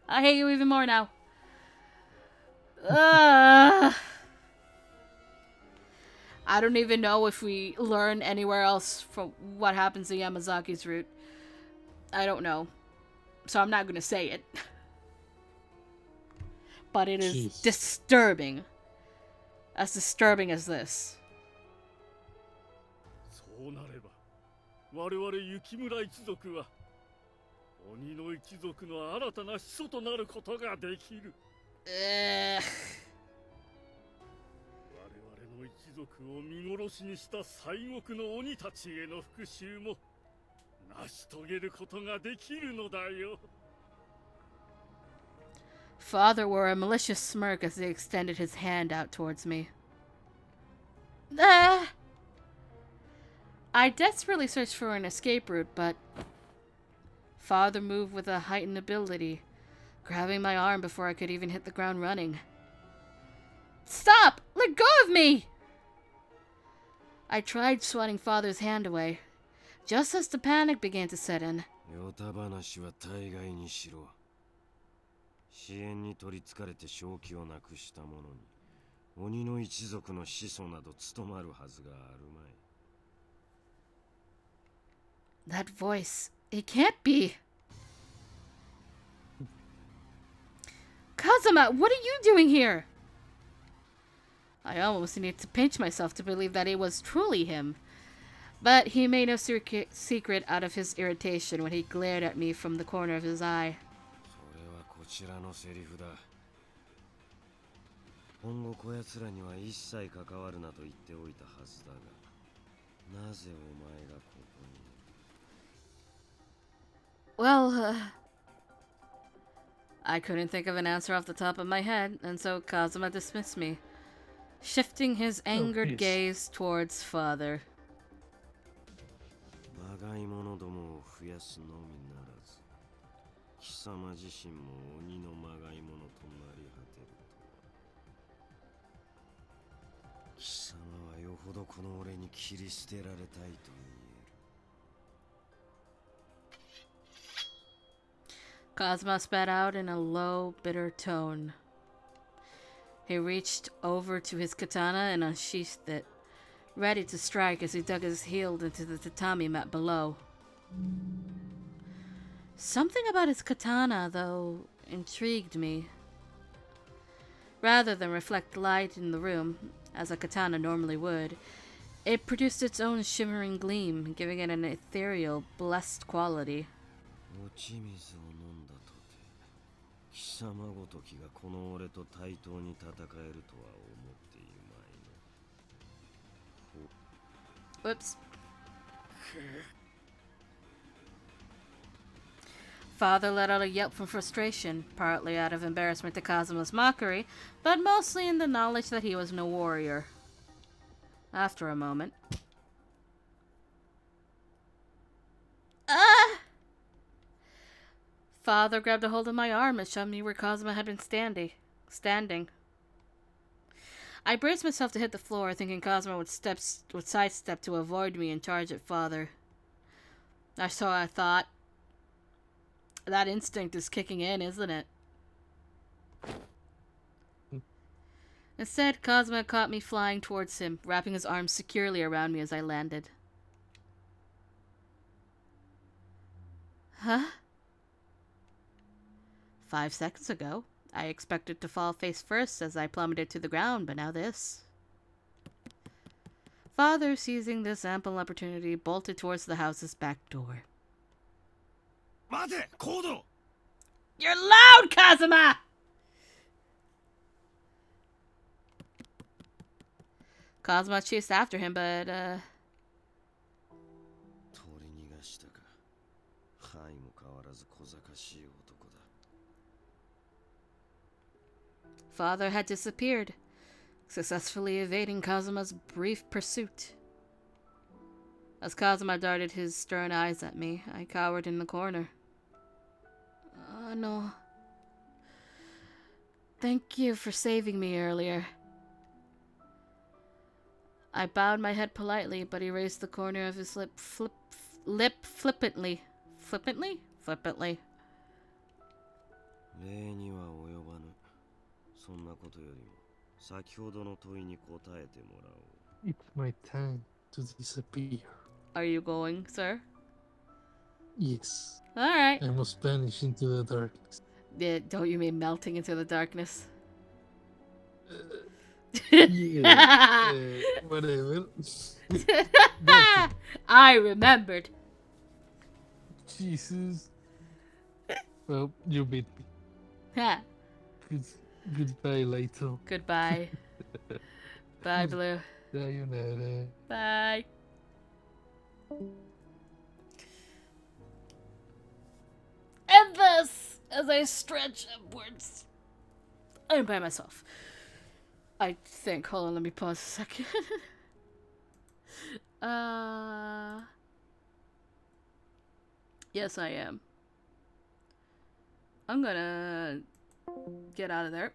I hate you even more now. I don't even know if we learn anywhere else from what happens in Yamazaki's route. I don't know. So I'm not going to say it. But it is disturbing. As disturbing as this. そうなれば我々雪村一族は鬼の一族の新たな始祖となることができる。我々の一族を見殺しにした西国の鬼たちへの復讐も成し遂げることができるのだよ。 Father wore a malicious smirk as he extended his hand out towards me. I desperately searched for an escape route, but Father moved with a heightened ability, grabbing my arm before I could even hit the ground running. Stop! Let go of me! I tried swatting Father's hand away, just as the panic began to set in. 支援に取りつかれて正気をなくした者に鬼の一族の子孫など務まるはずがあるまい。 That voice, it can't be. Kazuma, what are you doing here? I almost needed to pinch myself to believe that it was truly him. But he made no secret out of his irritation when he glared at me from the corner of his eye. こちらのセリフだ。今後こやつらには一切関わるなと言っておいたはずだが、なぜお前がここに。 Well, I couldn't think of an answer off the top of my head, and so Kazuma dismissed me, shifting his angered gaze towards Father. まがい者どもを増やすのみならず、貴様自身も鬼のまがい者となり果てるとは。貴様はよほどこの俺に切り捨てられたいと言える。 Kazuma spat out in a low, bitter tone. He reached over to his katana and unsheathed it, ready to strike as he dug his heel into the tatami mat below. Something about his katana, though, intrigued me. Rather than reflect light in the room, as a katana normally would, it produced its own shimmering gleam, giving it an ethereal, blessed quality. 貴様ごときがこの俺と対等に戦えるとは思っているまいな。 Whoops. Father let out a yelp from frustration, partly out of embarrassment at Kazuma's mockery, but mostly in the knowledge that he was no warrior. After a moment... Father grabbed a hold of my arm and showed me where Kazuma had been standing. I braced myself to hit the floor, thinking Kazuma would sidestep to avoid me and charge at Father. So I thought, that instinct is kicking in, isn't it? Instead, Kazuma caught me flying towards him, wrapping his arms securely around me as I landed. Huh? 5 seconds ago, I expected to fall face first as I plummeted to the ground, but now this. Father, seizing this ample opportunity, bolted towards the house's back door. You're loud, Kazuma! Kazuma chased after him, but, Father had disappeared, successfully evading Kazuma's brief pursuit. As Kazuma darted his stern eyes at me, I cowered in the corner. Oh no. Thank you for saving me earlier. I bowed my head politely, but he raised the corner of his lip flippantly. Flippantly? Flippantly. 礼には及ばぬ。そんなことよりも、先ほどの問いに答えてもらおう。It's my time to disappear. Are you going, sir? Yes. Alright. I must vanish into the darkness. Yeah, don't you mean melting into the darkness? Yeah. Whatever. I remembered. Jesus. Well, you beat me. Ha. Goodbye, Laito. Goodbye. Bye, Blue. Sayonara. Bye. And thus, as I stretch upwards, I'm by myself. I think. Hold on, let me pause a second. Yes, I am. I'm gonna get out of there.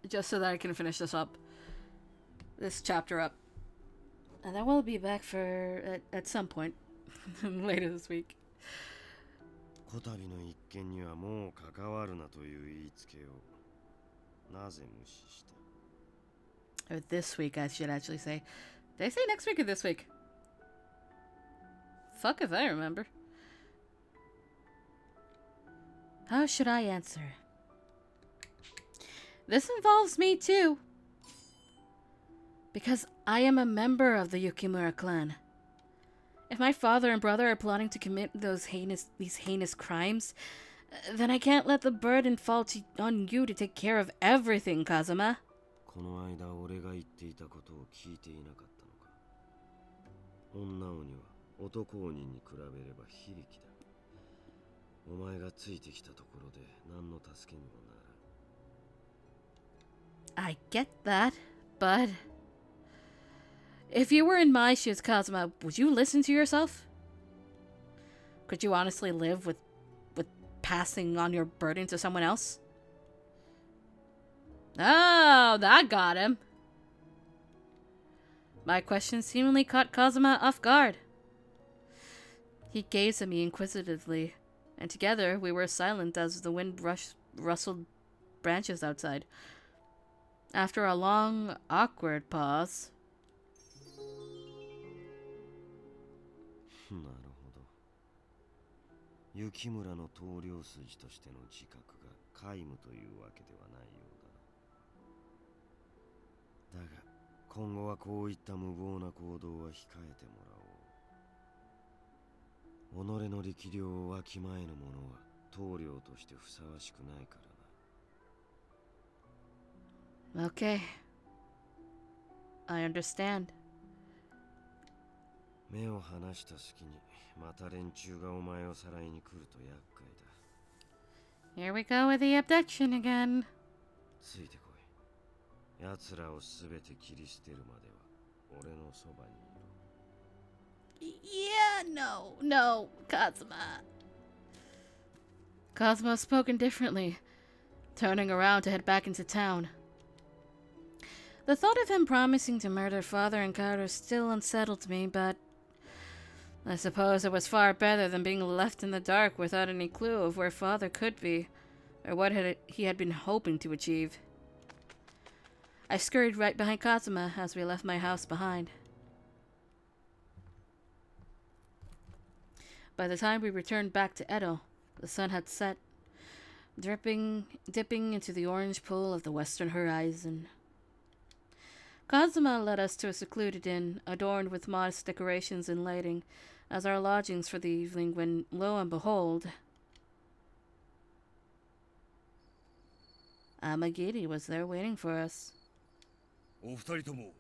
Just so that I can finish this chapter up. And then we'll be back at some point later this week. こたびの一件にはもう関わるなという言いつけをなぜ無視した Or this week, I should actually say. Did I say next week or this week? Fuck if I remember. How should I answer? This involves me too. Because I am a member of the Yukimura clan. If my father and brother are plotting to commit these heinous crimes, then I can't let the burden fall on you to take care of everything, Kazuma. この間俺が言っていたことを聞いていなかったのか。女鬼は男鬼に比べれば非力だ。お前がついてきたところで何の助けにもならん。 I get that, but if you were in my shoes, Kazuma, would you listen to yourself? Could you honestly live with passing on your burden to someone else? Oh, that got him. My question seemingly caught Kazuma off guard. He gazed at me inquisitively, and together we were silent as the wind rustled branches outside. After a long, awkward pause. なるほど。雪村の棟梁筋としての自覚が皆無というわけではないようだな。だが、今後はこういった無謀な行動は控えてもらおう。己の力量をわきまえぬ者は棟梁としてふさわしくないからな。Okay. I understand. 目を離した隙にまた連中がお前をさらいに来ると厄介だ。 Here we go with the abduction again. ついてこい。奴らをすべて切り捨てるまでは俺のそばにいろ。 Yeah, no, Kazuma. Kazuma spoke indifferently, turning around to head back into town. The thought of him promising to murder father and Kaoru still unsettled me, but I suppose it was far better than being left in the dark without any clue of where father could be, or what he had been hoping to achieve. I scurried right behind Kazuma as we left my house behind. By the time we returned back to Edo, the sun had set, dipping into the orange pool of the western horizon. Kazuma led us to a secluded inn, adorned with modest decorations and lighting, as our lodgings for the evening when, lo and behold, Amagiri was there waiting for us. お二人とも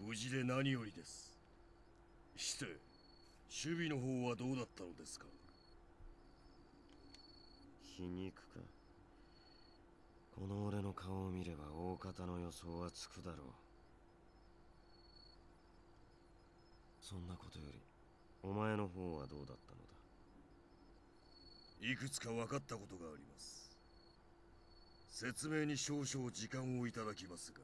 無事で何よりです。して、守備の方はどうだったのですか。皮肉か。この俺の顔を見れば大方の予想はつくだろう。そんなことよりお前の方はどうだったのだ。いくつか分かったことがあります。説明に少々時間をいただきますが。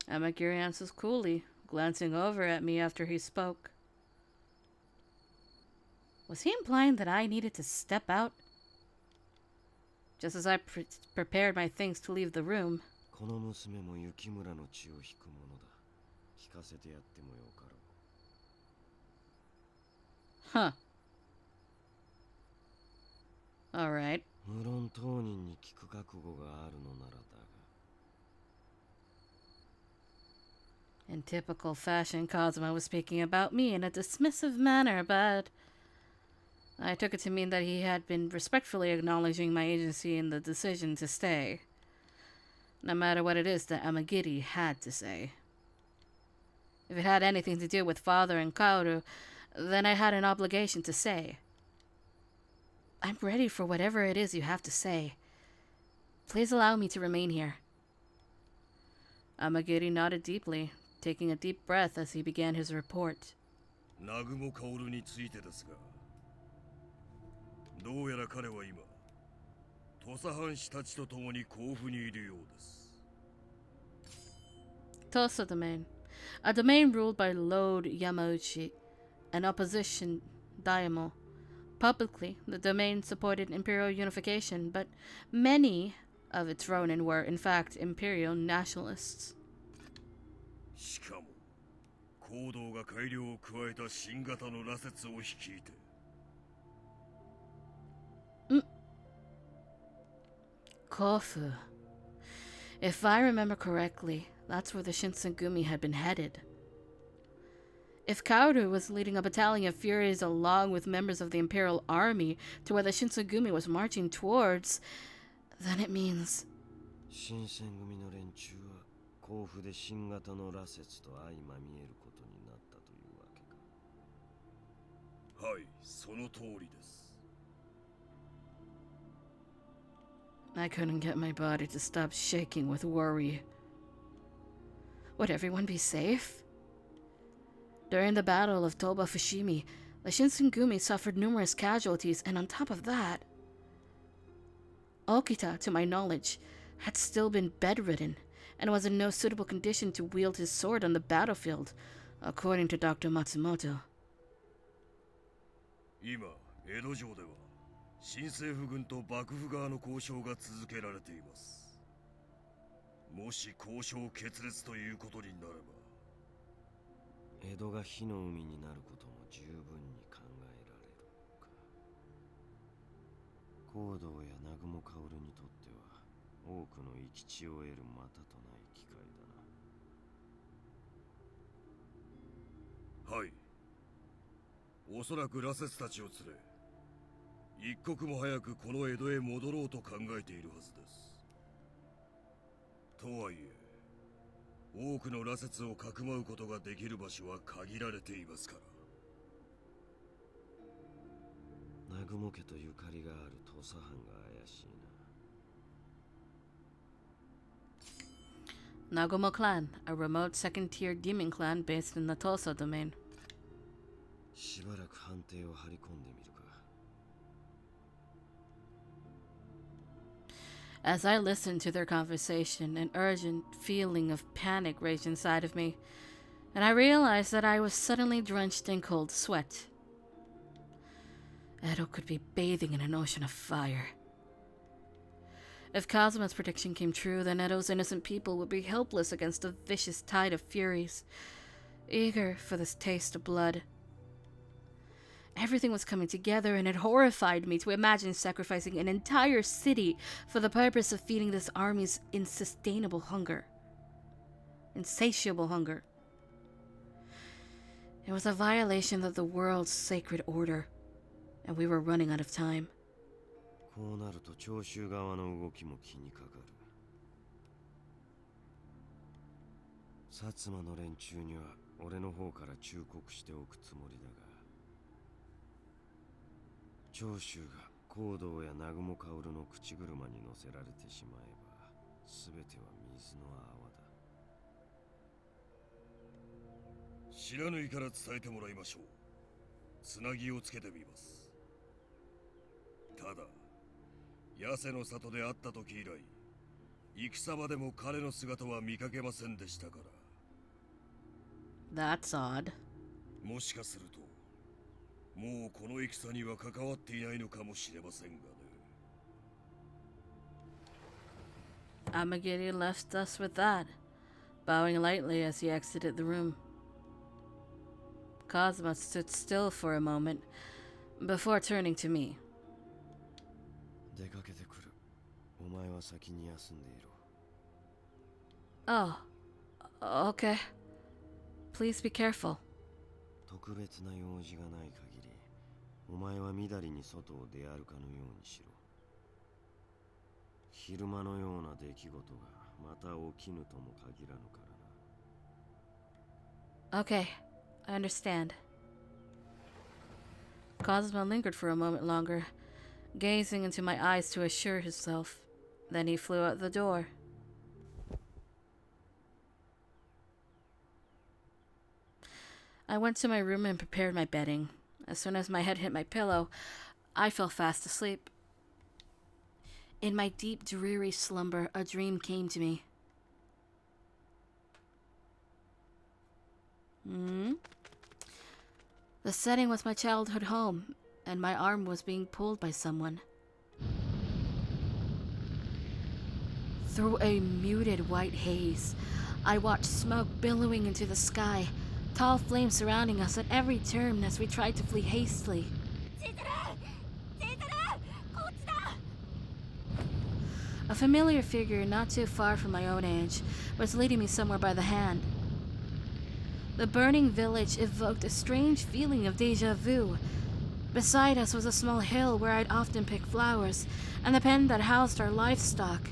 Amakiri answers coolly, glancing over at me after he spoke. Was he implying that I needed to step out? Just as I prepared my things to leave the room. この娘も雪村の血を引くものだ。聞かせてやってもよかろう。Huh. Alright. 無論当人に聞く覚悟があるのならだが。In typical fashion, Kazuma was speaking about me in a dismissive manner, but I took it to mean that he had been respectfully acknowledging my agency in the decision to stay, no matter what it is that Amagiri had to say. If it had anything to do with father and Kaoru, then I had an obligation to say. I'm ready for whatever it is you have to say. Please allow me to remain here. Amagiri nodded deeply, taking a deep breath as he began his report. 南雲薫についてですが、どうやら彼は今、土佐藩士たちと共に甲府にいるようです。Tosa Domain, a domain ruled by Lord Yamauchi, an opposition daimyo. Publicly, the domain supported imperial unification, but many of its ronin were, in fact, imperial nationalists. しかも、行動が改良を加えた新型の羅刹を率いて。Kofu. If I remember correctly, that's where the Shinsengumi had been headed. If Kaoru was leading a battalion of Furies along with members of the Imperial Army to where the Shinsengumi was marching towards, then it means... 新選組の連中は甲府で新型の羅刹と相まみえることになったというわけか。はい、その通りです。I couldn't get my body to stop shaking with worry. Would everyone be safe? During the Battle of Toba Fushimi, the Shinsengumi suffered numerous casualties, and on top of that, Okita, to my knowledge, had still been bedridden and was in no suitable condition to wield his sword on the battlefield, according to Dr. Matsumoto. 今、江戸城では新政府軍と幕府側の交渉が続けられています。もし交渉決裂ということになれば、江戸が火の海になることも十分に考えられるか。行動や南雲薫にとっては多くの生き地を得るまたとない機会だな。はい。おそらく羅刹たちを連れ、一刻も早くこの江戸へ戻ろうと考えているはずです。とはいえ、多くの羅刹をかくまうことができる場所は限られていますから。南雲家とゆかりがある土佐藩が怪しいな。Nagumo Clan, a remote second-tier demon clan based in the Tosa domain. しばらく判定を張り込んでみるか。As I listened to their conversation, an urgent feeling of panic raged inside of me, and I realized that I was suddenly drenched in cold sweat. Edo could be bathing in an ocean of fire. If Kazuma's prediction came true, then Edo's innocent people would be helpless against a vicious tide of furies, eager for this taste of blood. Everything was coming together, and it horrified me to imagine sacrificing an entire city for the purpose of feeding this army's insatiable hunger. Insatiable hunger. It was a violation of the world's sacred order, and we were running out of time. こうなると長州側の動きも気にかかる。薩摩の連中には俺の方から忠告しておくつもりだが、長州が光道や南雲薫の口車に乗せられてしまえば全ては水の泡だ。知らぬいから伝えてもらいましょう。つなぎをつけてみます。ただ八瀬の里で会った時以来、戦場でも彼の姿は見かけませんでしたから。 That's odd. もしかするともうこの戦には関わっていないのかもしれませんがね。Amagiri left us with that, bowing lightly as he exited the room. Kazuma stood still for a moment before turning to me. 出かけてくる。お前は先に休んでいろ。Oh, okay. Please be careful. 特別な用事がない限り、お前はみだりに外を出歩かぬようにしろ。昼間のような出来事がまた起きぬとも限らぬからな。 Okay, I understand. Kazuma lingered for a moment longer, gazing into my eyes to assure himself. Then he flew out the door. I went to my room and prepared my bedding. As soon as my head hit my pillow, I fell fast asleep. In my deep, dreary slumber, a dream came to me. The setting was my childhood home, and my arm was being pulled by someone. Through a muted white haze, I watched smoke billowing into the sky, tall flames surrounding us at every turn as we tried to flee hastily. A familiar figure not too far from my own age was leading me somewhere by the hand. The burning village evoked a strange feeling of déjà vu. Beside us was a small hill where I'd often pick flowers, and the pen that housed our livestock.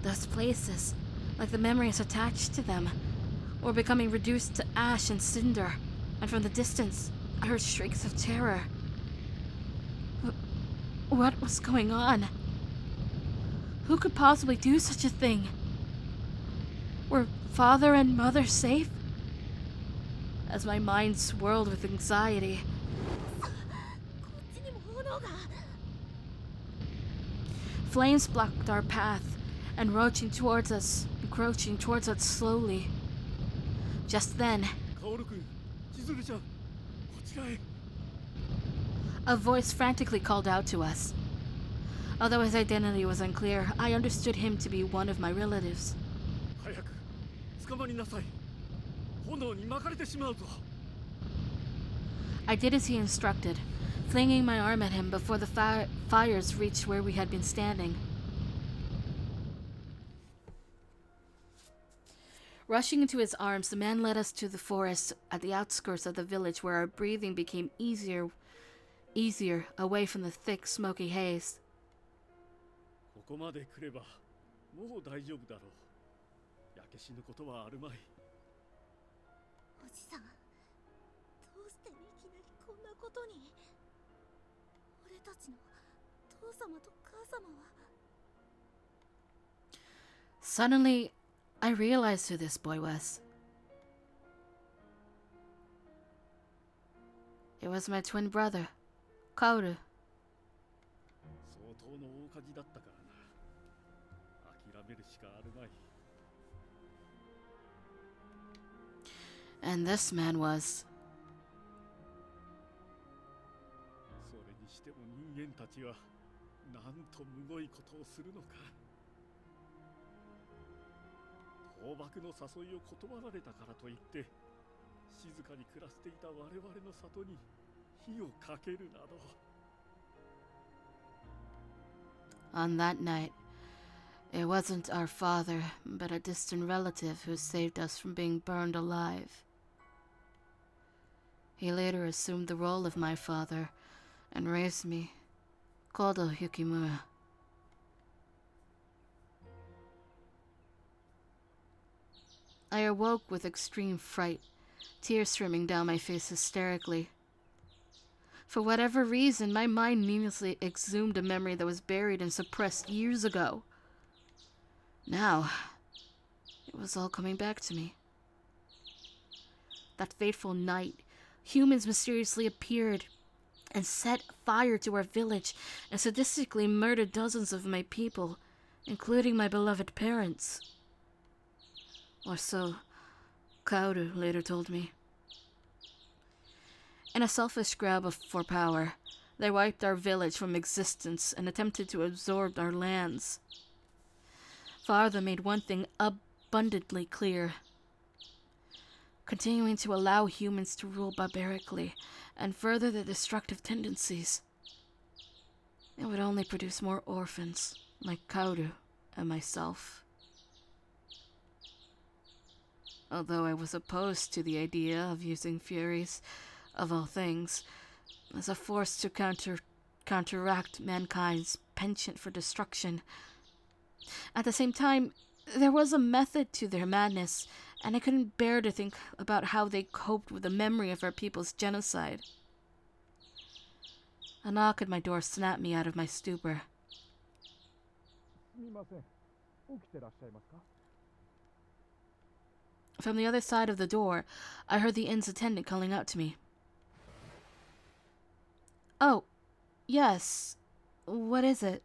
Those places, like the memories attached to them, were becoming reduced to ash and cinder, and from the distance, I heard shrieks of terror. What was going on? Who could possibly do such a thing? Were father and mother safe? As my mind swirled with anxiety, flames blocked our path, encroaching towards us slowly. Just then, a voice frantically called out to us. Although his identity was unclear, I understood him to be one of my relatives. I did as he instructed, flinging my arm at him before the fires reached where we had been standing. Rushing into his arms, the man led us to the forest at the outskirts of the village where our breathing became easier away from the thick, smoky haze. ここまで来ればもう大丈夫だろう。焼け死ぬことはあるまい。おじさん、どうしていきなりこんなことに。俺たちの父様と母様は。Suddenly, I realized who this boy was. It was my twin brother, Kaoru. 相当の大火事だったからな。諦めるしかあるまい。And this man was. それにしても人間たちはなんとむごいことをするのか。倒幕の誘いを断られたからといって静かに暮らしていた我々の里に火をかけるなど。On that night, it wasn't our father, but a distant relative who saved us from being burned alive. He later assumed the role of my father and raised me, Kodo Yukimura. I awoke with extreme fright, tears streaming down my face hysterically. For whatever reason, my mind needlessly exhumed a memory that was buried and suppressed years ago. Now, it was all coming back to me. That fateful night, humans mysteriously appeared and set fire to our village and sadistically murdered dozens of my people, including my beloved parents. Or so Kaoru later told me. In a selfish grab for power, they wiped our village from existence and attempted to absorb our lands. Father made one thing abundantly clear: continuing to allow humans to rule barbarically and further their destructive tendencies, it would only produce more orphans like Kaoru and myself. Although I was opposed to the idea of using furies, of all things, as a force to counteract mankind's penchant for destruction, at the same time, there was a method to their madness, and I couldn't bear to think about how they coped with the memory of our people's genocide. A knock at my door snapped me out of my stupor. From the other side of the door, I heard the inn's attendant calling out to me. Oh, yes. What is it?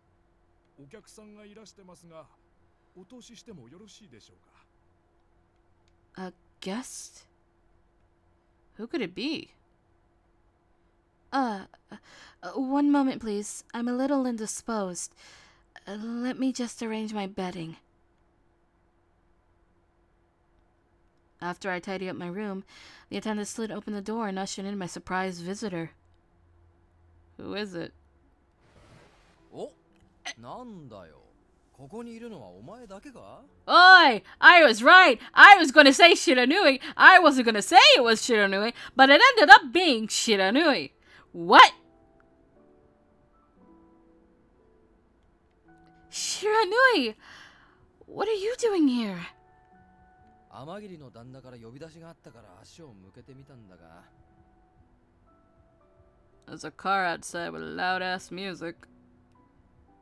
A guest? Who could it be? One moment, please. I'm a little indisposed. Let me just arrange my bedding. After I tidied up my room, the attendant slid open the door and ushered in my surprise visitor. Who is it? Oh, なんだよ。ここにいるのはお前だけか? Oi! I was right! I was gonna say Shiranui! I wasn't gonna say it was Shiranui, but it ended up being Shiranui! What? Shiranui! What are you doing here? 天霧の旦那から呼び出しがあったから足を向けてみたんだが。There's a car outside with loud-ass music.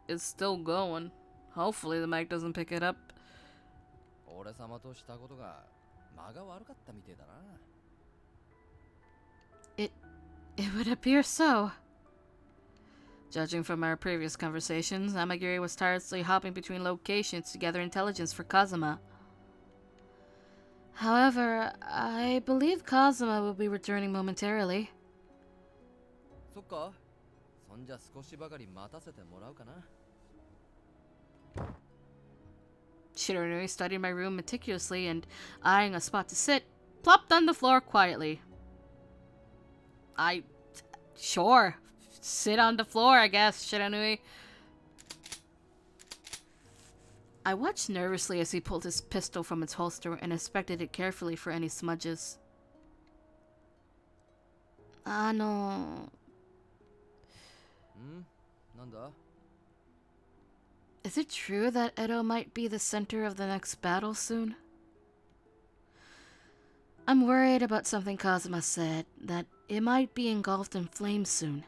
It's still going. Hopefully the mic doesn't pick it up. 俺様としたことが間が悪かったみてえだな。It would appear so. Judging from our previous conversations, Amagiri was tirelessly hopping between locations to gather intelligence for Kazuma. However, I believe Kazuma will be returning momentarily. そっか。そんじゃ少しばかり待たせてもらうかな。Shiranui studied my room meticulously and, eyeing a spot to sit, plopped on the floor quietly. Sure. Sit on the floor, I guess, Shiranui. I watched nervously as he pulled his pistol from its holster and inspected it carefully for any smudges. Is it true that Edo might be the center of the next battle soon? I'm worried about something Kazuma said, that it might be engulfed in flames soon.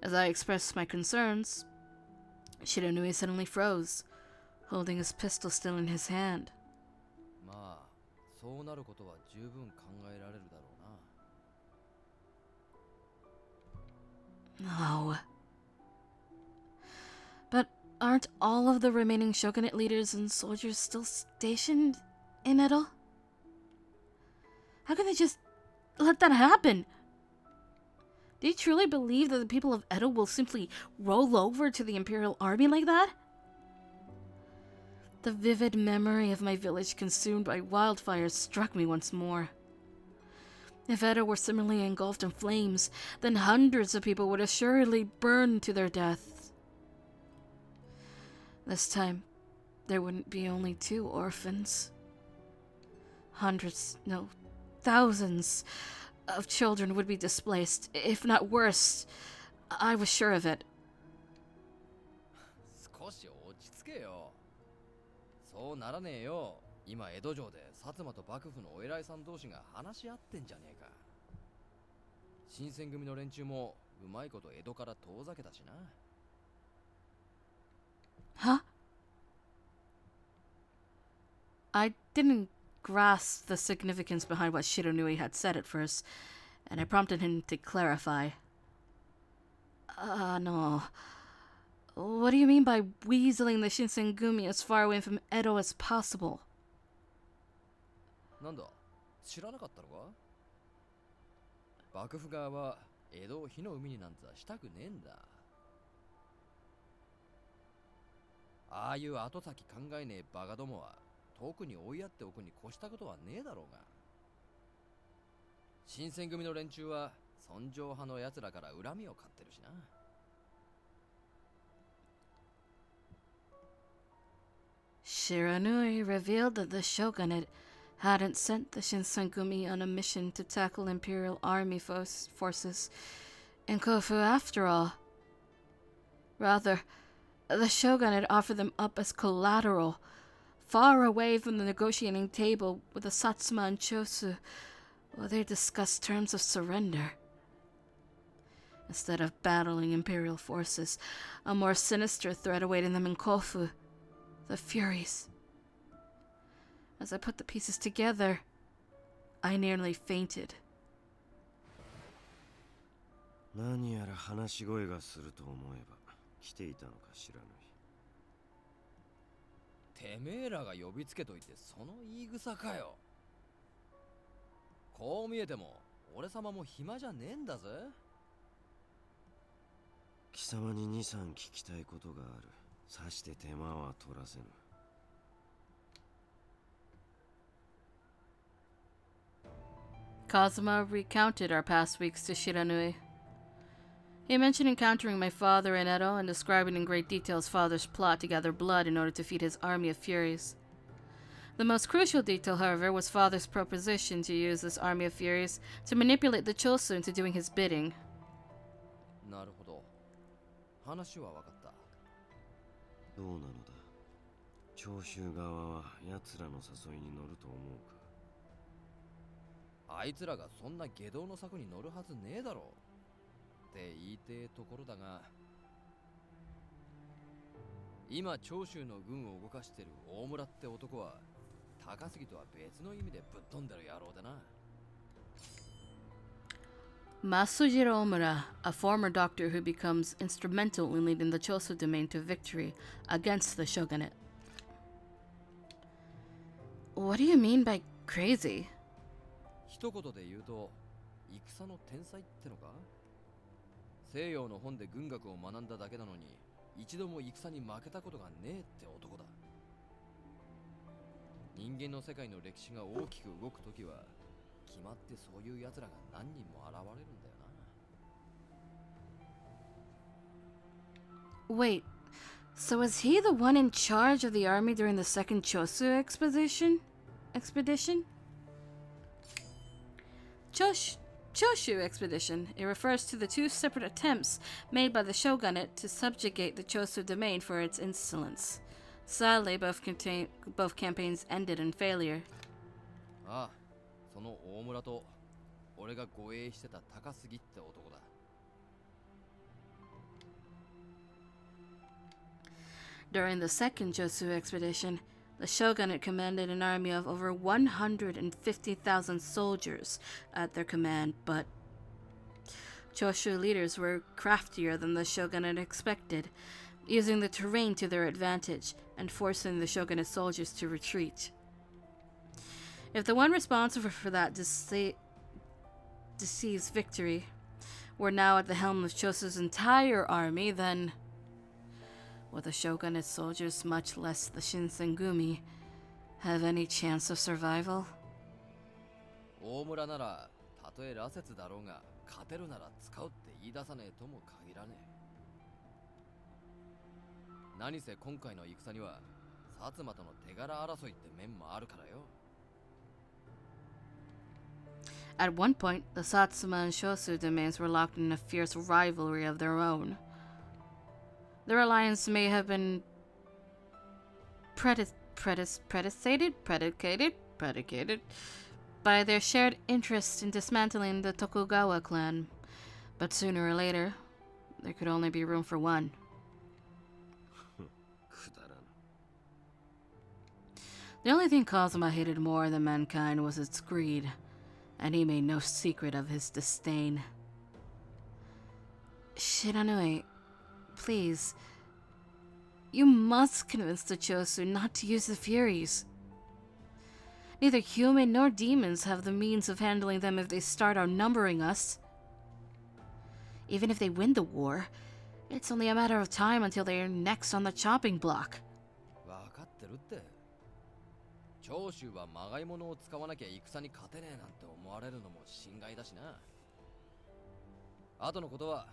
As I expressed my concerns, Shiranui suddenly froze, holding his pistol still in his hand. まあ、そうなることは十分考えられるだろうな。No. But aren't all of the remaining shogunate leaders and soldiers still stationed in Edo? How can they just let that happen? Do you truly believe that the people of Edo will simply roll over to the Imperial Army like that? The vivid memory of my village consumed by wildfires struck me once more. If Edo were similarly engulfed in flames, then hundreds of people would assuredly burn to their deaths. This time, there wouldn't be only 2 orphans. Hundreds, no, thousands of children would be displaced, if not worse. I was sure of it. 少し落ち着けよ。そうならねえよ。今江戸城で薩摩と幕府のお偉いさん同士が話し合ってんじゃねえか。新選組の連中もうまいこと江戸から遠ざけたしな。Huh? I didn't grasp the significance behind what Shiranui had said at first, and I prompted him to clarify. No. What do you mean by weaseling the Shinsengumi as far away from Edo as possible? なんだ、知らなかったのか？幕府側は江戸を火の海になんざしたくねえんだ。ああいう後先考えねえバカどもは遠くに追いやっておくに越したことはねえだろうが。新選組の連中は尊攘派の奴らから恨みを買ってるしな。Shiranui revealed that the shogunate hadn't sent the Shinsengumi on a mission to tackle Imperial Army forces in Kofu after all. Rather, the shogunate offered them up as collateral, far away from the negotiating table with the Satsuma and Chosu, while they discussed terms of surrender. Instead of battling Imperial forces, a more sinister threat awaited them in Kofu. The Furies. As I put the pieces together, I nearly fainted. 何やら話し声がすると思えば来ていたのか知らない。てめえらが呼びつけといてその言い草かよ。こう見えても俺様も暇じゃねえんだぜ。貴様に2、3聞きたいことがある。さして手間は取らせぬ。Kazuma recounted our past weeks to Shiranui. He mentioned encountering my father in Edo and describing in great detail his father's plot to gather blood in order to feed his army of Furies. The most crucial detail, however, was father's proposition to use this army of Furies to manipulate the Chosu into doing his bidding. なるほど。話は分かった。どうなのだ。長州側は奴らの誘いに乗ると思うか。あいつらがそんな下道の策に乗るはずねえだろうって言いてえところだが、今長州の軍を動かしてる大村って男は高杉とは別の意味でぶっ飛んでる野郎だな。Masujiro Omura, a former doctor who becomes instrumental in leading the Chosu domain to victory against the shogunate. What do you mean by crazy? 一言で言うと、戦の天才ってのか？西洋の本で軍学を学んだだけなのに、一度も戦に負けたことがねえって男だ。人間の世界の歴史が大きく動くときは、決まってそういう奴らが何人も現れるんだよな。 Wait, so was he the one in charge of the army during the second Chosu expedition? Choshu expedition. It refers to the two separate attempts made by the shogunate to subjugate the Chosu domain for its insolence. Sadly, both campaigns ended in failure. ああ、その大村と俺が護衛してた高杉って男だ。During the second Josu expedition, the shogunate commanded an army of over 150,000 soldiers at their command, but Choshu leaders were craftier than the shogunate expected, using the terrain to their advantage and forcing the shogunate soldiers to retreat. If the one responsible for that deceived victory were now at the helm of Chosu's entire army, then would the shogunate soldiers, much less the Shinsengumi, have any chance of survival? 大村ならたとえ羅刹だろうが勝てるなら使うって言い出さねえとも限らねえ。何せ今回の戦には薩摩との手柄争いって面もあるからよ。At one point, the Satsuma and Shosu domains were locked in a fierce rivalry of their own. Their alliance may have been predicated by their shared interest in dismantling the Tokugawa clan, But sooner or later, there could only be room for one. The only thing Kazuma hated more than mankind was its greed, and he made no secret of his disdain. Shiranui, please. You must convince the Chosu not to use the Furies. Neither human nor demons have the means of handling them if they start outnumbering us. Even if they win the war, it's only a matter of time until they are next on the chopping block. わかってるって。長州はまがいものを使わなきゃ戦に勝てねえなんて思われるのも心外だしな。後のことは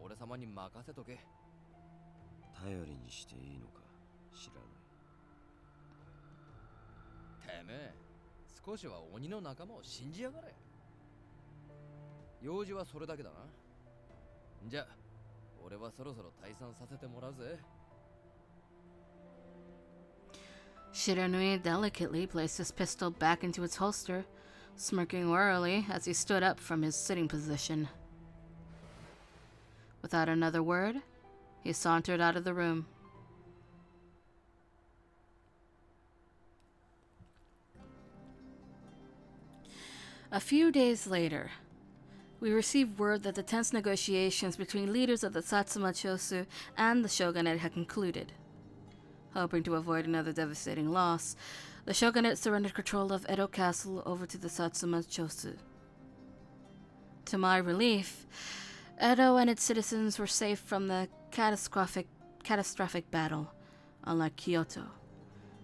俺様に任せとけ。頼りにしていいのか知らない。てめえ、少しは鬼の仲間を信じやがれ。用事はそれだけだな。じゃあ、俺はそろそろ退散させてもらうぜ。Shiranui delicately placed his pistol back into its holster, smirking warily as he stood up from his sitting position. Without another word, he sauntered out of the room. A few days later, we received word that the tense negotiations between leaders of the Satsuma Chosu and the shogunate had concluded. Hoping to avoid another devastating loss, the shogunate surrendered control of Edo Castle over to the Satsuma Chosu. To my relief, Edo and its citizens were safe from the catastrophic battle, unlike Kyoto,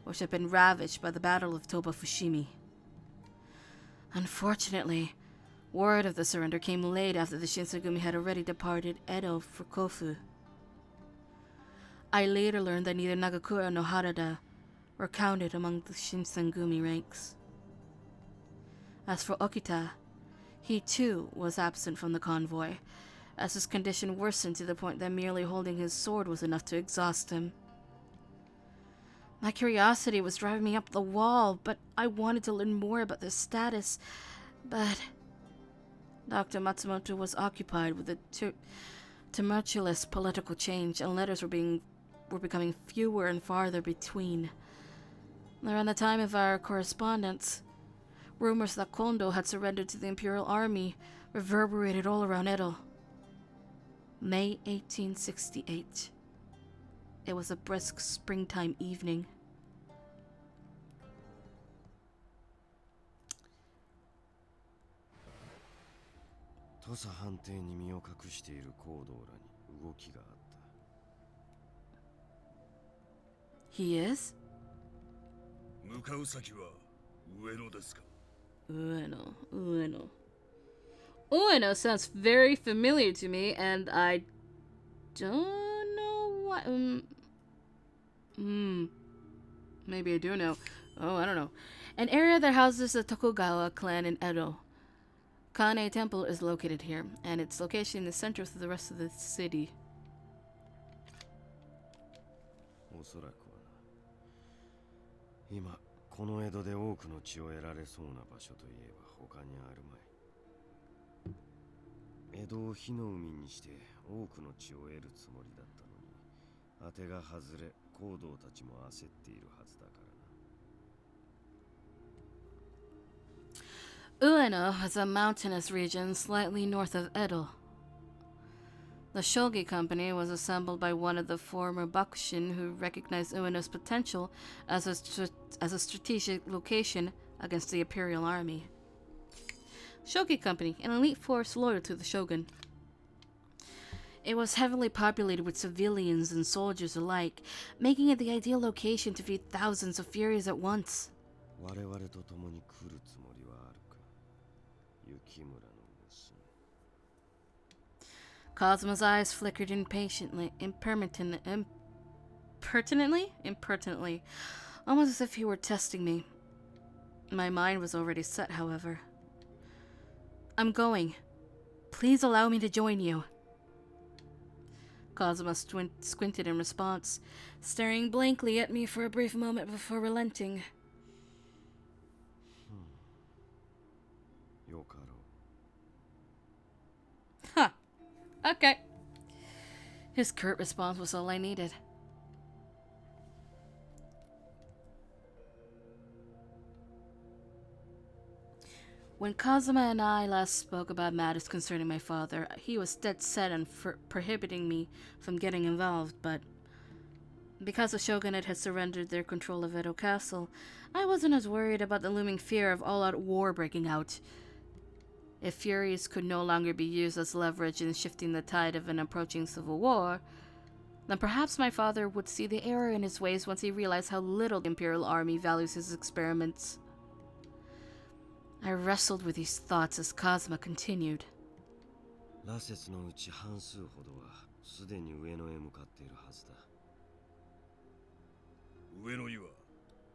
which had been ravaged by the Battle of Toba Fushimi. Unfortunately, word of the surrender came late after the Shinsengumi had already departed Edo for Kofu. I later learned that neither Nagakura nor Harada were counted among the Shinsengumi ranks. As for Okita, he too was absent from the convoy, as his condition worsened to the point that merely holding his sword was enough to exhaust him. My curiosity was driving me up the wall, but I wanted to learn more about their status. But Dr. Matsumoto was occupied with the tumultuous political change, and letters were becoming fewer and farther between. Around the time of our correspondence, rumors that Kondo had surrendered to the Imperial Army reverberated all around Edo. May 1868. It was a brisk springtime evening. Tosa 藩邸に身を隠している行動らに動きがあった。He is? 向かう先は上野ですか? Ueno. Ueno sounds very familiar to me, and I don't know what. Maybe I do know. Oh, I don't know. An area that houses the Tokugawa clan in Edo. Kane Temple is located here, and its location is central to the rest of the city. おそらくはな。今この江戸で多くの血を得られそうな場所といえば他にあるまい。江戸を火の海にして多くの血を得るつもりだったのに、当てが外れ、行動たちも焦っているはずだからな。Ueno is a mountainous region slightly north of Edo. The Shogi Company was assembled by one of the former Bakushin who recognized Ueno's potential as a strategic location against the Imperial Army. Shogi Company, an elite force loyal to the shogun. It was heavily populated with civilians and soldiers alike, making it the ideal location to feed thousands of Furies at once. 我々と共に来るつもりはあるか、雪村の娘。Kazuma's eyes flickered impertinently, almost as if he were testing me. My mind was already set, however. I'm going. Please allow me to join you. Kazuma squinted in response, staring blankly at me for a brief moment before relenting. よかろう。 Ha! Okay. His curt response was all I needed. When Kazuma and I last spoke about matters concerning my father, he was dead set on prohibiting me from getting involved, but because the shogunate had surrendered their control of Edo Castle, I wasn't as worried about the looming fear of all-out war breaking out. If furies could no longer be used as leverage in shifting the tide of an approaching civil war, then perhaps my father would see the error in his ways once he realized how little the Imperial Army values his experiments. I wrestled with these thoughts as Kazuma continued. 羅刹のうち半数ほどはすでに上野へ向かっているはずだ。上野には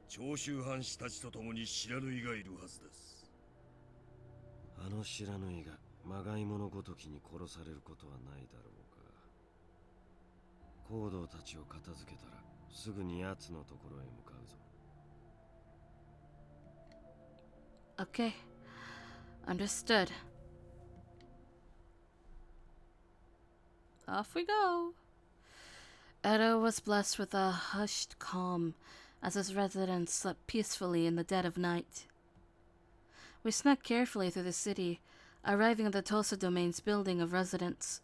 長州藩士たちと共に白縫いがいるはずです。あの白縫いがまがいものごときに殺されることはないだろうが、行動たちを片付けたらすぐに奴のところへ向かうぞ。Okay. Understood. Off we go. Edo was blessed with a hushed calm as its residents slept peacefully in the dead of night. We snuck carefully through the city, arriving at the Tosa Domain's building of residence.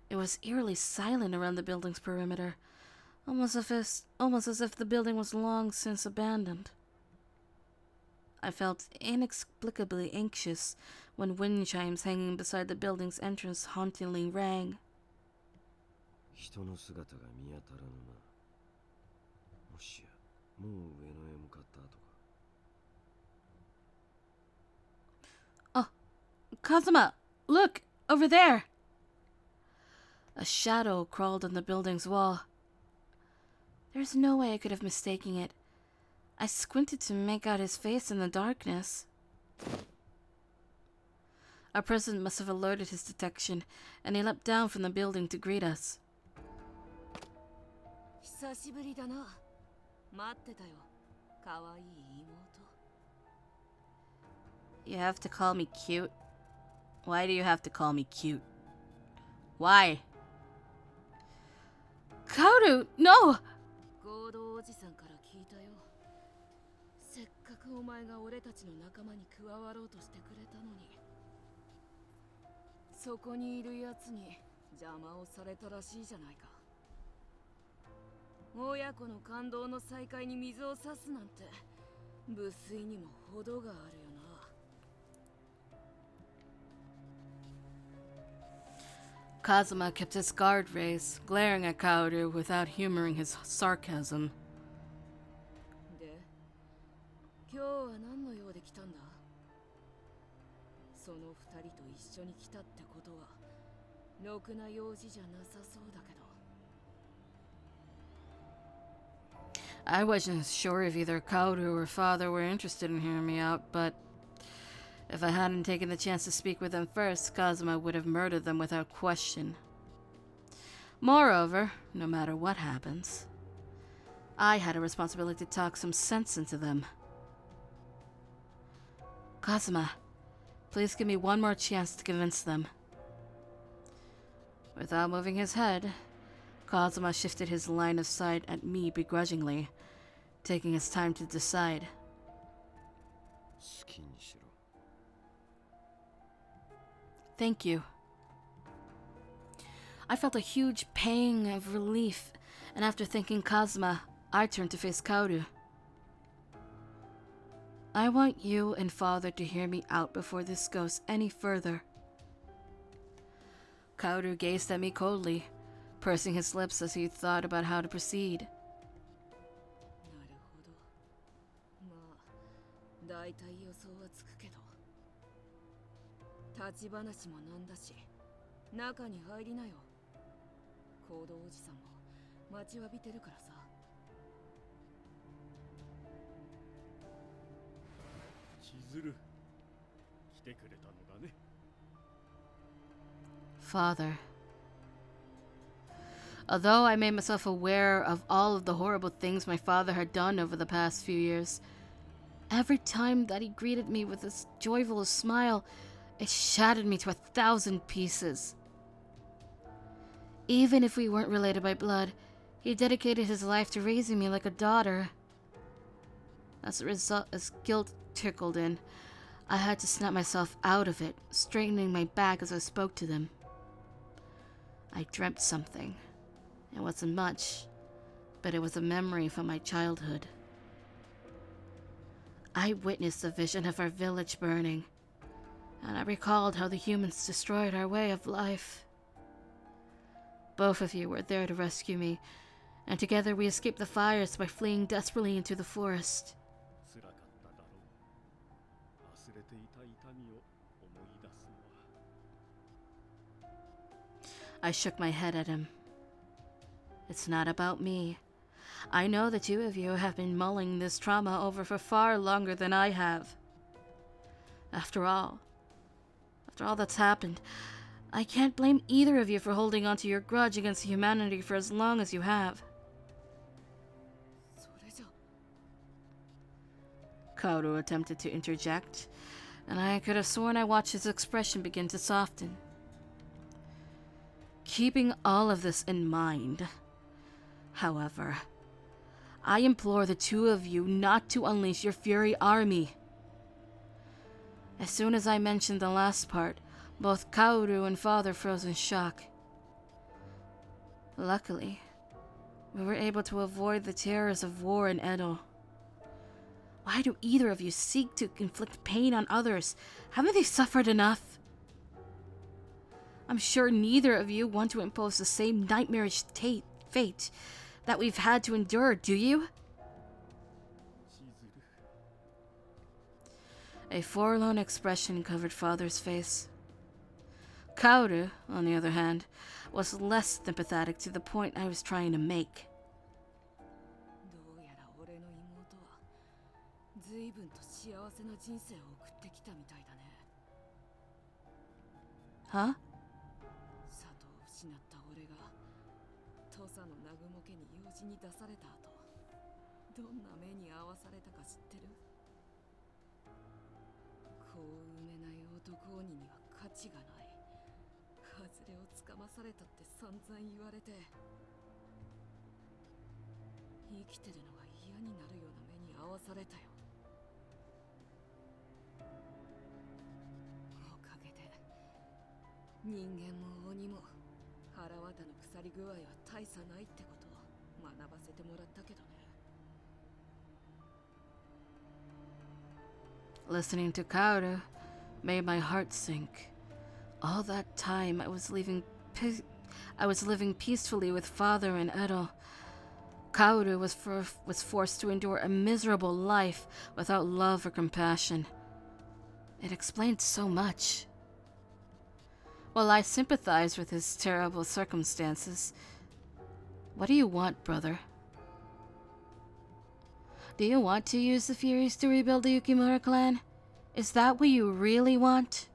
It was eerily silent around the building's perimeter, almost as if the building was long since abandoned. I felt inexplicably anxious when wind chimes hanging beside the building's entrance hauntingly rang. 人の姿が見当たらぬな。もしや、もう上野へ向かった後か。Oh, Kazuma! Look! Over there! A shadow crawled on the building's wall. There's no way I could have mistaken it. I squinted to make out his face in the darkness. Our president must have alerted his detection, and he leapt down from the building to greet us. 久しぶりだな。待ってたよ。かわいい妹。You have to call me cute? Why do you have to call me cute? Why? Kaoru, no! 合同おじさんから聞いたよ。せっかくお前が俺たちの仲間に加わろうとしてくれたのに、そこにいるやつに邪魔をされたらしいじゃないか。親子の感動の再会に水を差すなんて無粋にも程があるよな。Kazuma kept his guard raised, glaring at Kaoru without humoring his sarcasm. で、今日は何の用で来たんだ？その二人と一緒に来たってことは、ろくな用事じゃなさそうだけど。I wasn't sure if either Kaoru or father were interested in hearing me out, but if I hadn't taken the chance to speak with them first, Kazuma would have murdered them without question. Moreover, no matter what happens, I had a responsibility to talk some sense into them. Kazuma, please give me one more chance to convince them. Without moving his head, Kazuma shifted his line of sight at me begrudgingly, taking his time to decide. Thank you. I felt a huge pang of relief, and after thanking Kazuma, I turned to face Kaoru. I want you and father to hear me out before this goes any further. Kaoru gazed at me coldly, pursing his lips as he thought about how to proceed. だいたい予想はつくけど、立ち話もなんだし、中に入りなよ。行動おじさんも待ちわびてるからさ。千鶴、来てくれたのだね。Father. Although I made myself aware of all of the horrible things my father had done over the past few years, every time that he greeted me with his joyful smile, it shattered me to 1,000 pieces. Even if we weren't related by blood, he dedicated his life to raising me like a daughter. As a result, as guilt trickled in, I had to snap myself out of it, straightening my back as I spoke to them. I dreamt something. It wasn't much, but it was a memory from my childhood. I witnessed a vision of our village burning, and I recalled how the humans destroyed our way of life. Both of you were there to rescue me, and together we escaped the fires by fleeing desperately into the forest. I shook my head at him. It's not about me. I know the two of you have been mulling this trauma over for far longer than I have. After all that's happened, I can't blame either of you for holding on to your grudge against humanity for as long as you have. Kaoru attempted to interject, and I could have sworn I watched his expression begin to soften. Keeping all of this in mind, however, I implore the two of you not to unleash your fury army. As soon as I mentioned the last part, both Kaoru and Father froze in shock. Luckily, we were able to avoid the terrors of war in Edo. Why do either of you seek to inflict pain on others? Haven't they suffered enough? I'm sure neither of you want to impose the same nightmarish fate that we've had to endure, do you? A forlorn expression covered Father's face. Kaoru, on the other hand, was less sympathetic to the point I was trying to make. Huh? Listening to Kaoru made my heart sink. All that time I was living peacefully with Father in Edo. Kaoru was forced to endure a miserable life without love or compassion. It explained so much. While I sympathize with his terrible circumstances, what do you want, brother? Do you want to use the Furies to rebuild the Yukimura clan? Is that what you really want?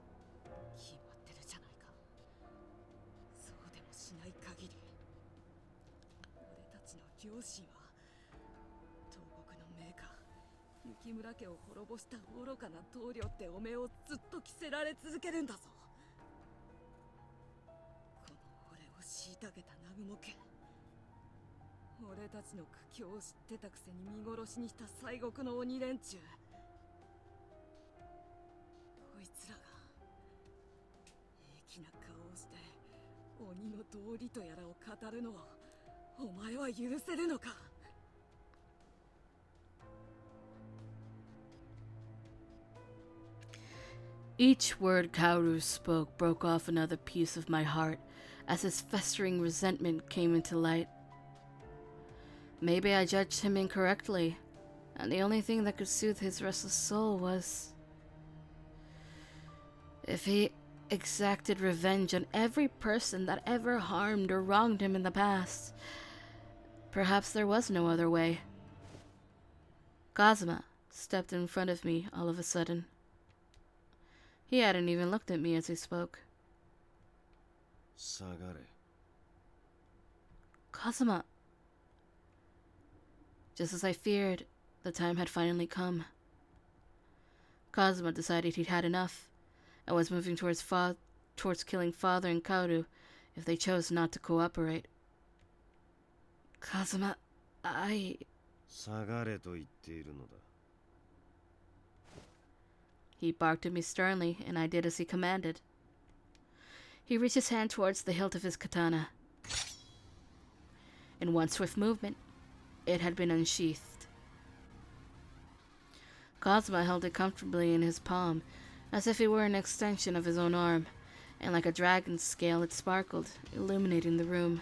Each word Kaoru spoke broke off another piece of my heart as his festering resentment came into light. Maybe I judged him incorrectly, and the only thing that could soothe his restless soul was if he exacted revenge on every person that ever harmed or wronged him in the past. Perhaps there was no other way. Kazuma stepped in front of me all of a sudden. He hadn't even looked at me as he spoke. Sagare. Kazuma. Just as I feared, the time had finally come. Kazuma decided he'd had enough and was moving towards killing Father and Kaoru if they chose not to cooperate. Kazuma, I... 下がれと言っているのだ。 He barked at me sternly, and I did as he commanded. He reached his hand towards the hilt of his katana. In one swift movement, it had been unsheathed. Kazuma held it comfortably in his palm, as if it were an extension of his own arm, and like a dragon's scale it sparkled, illuminating the room.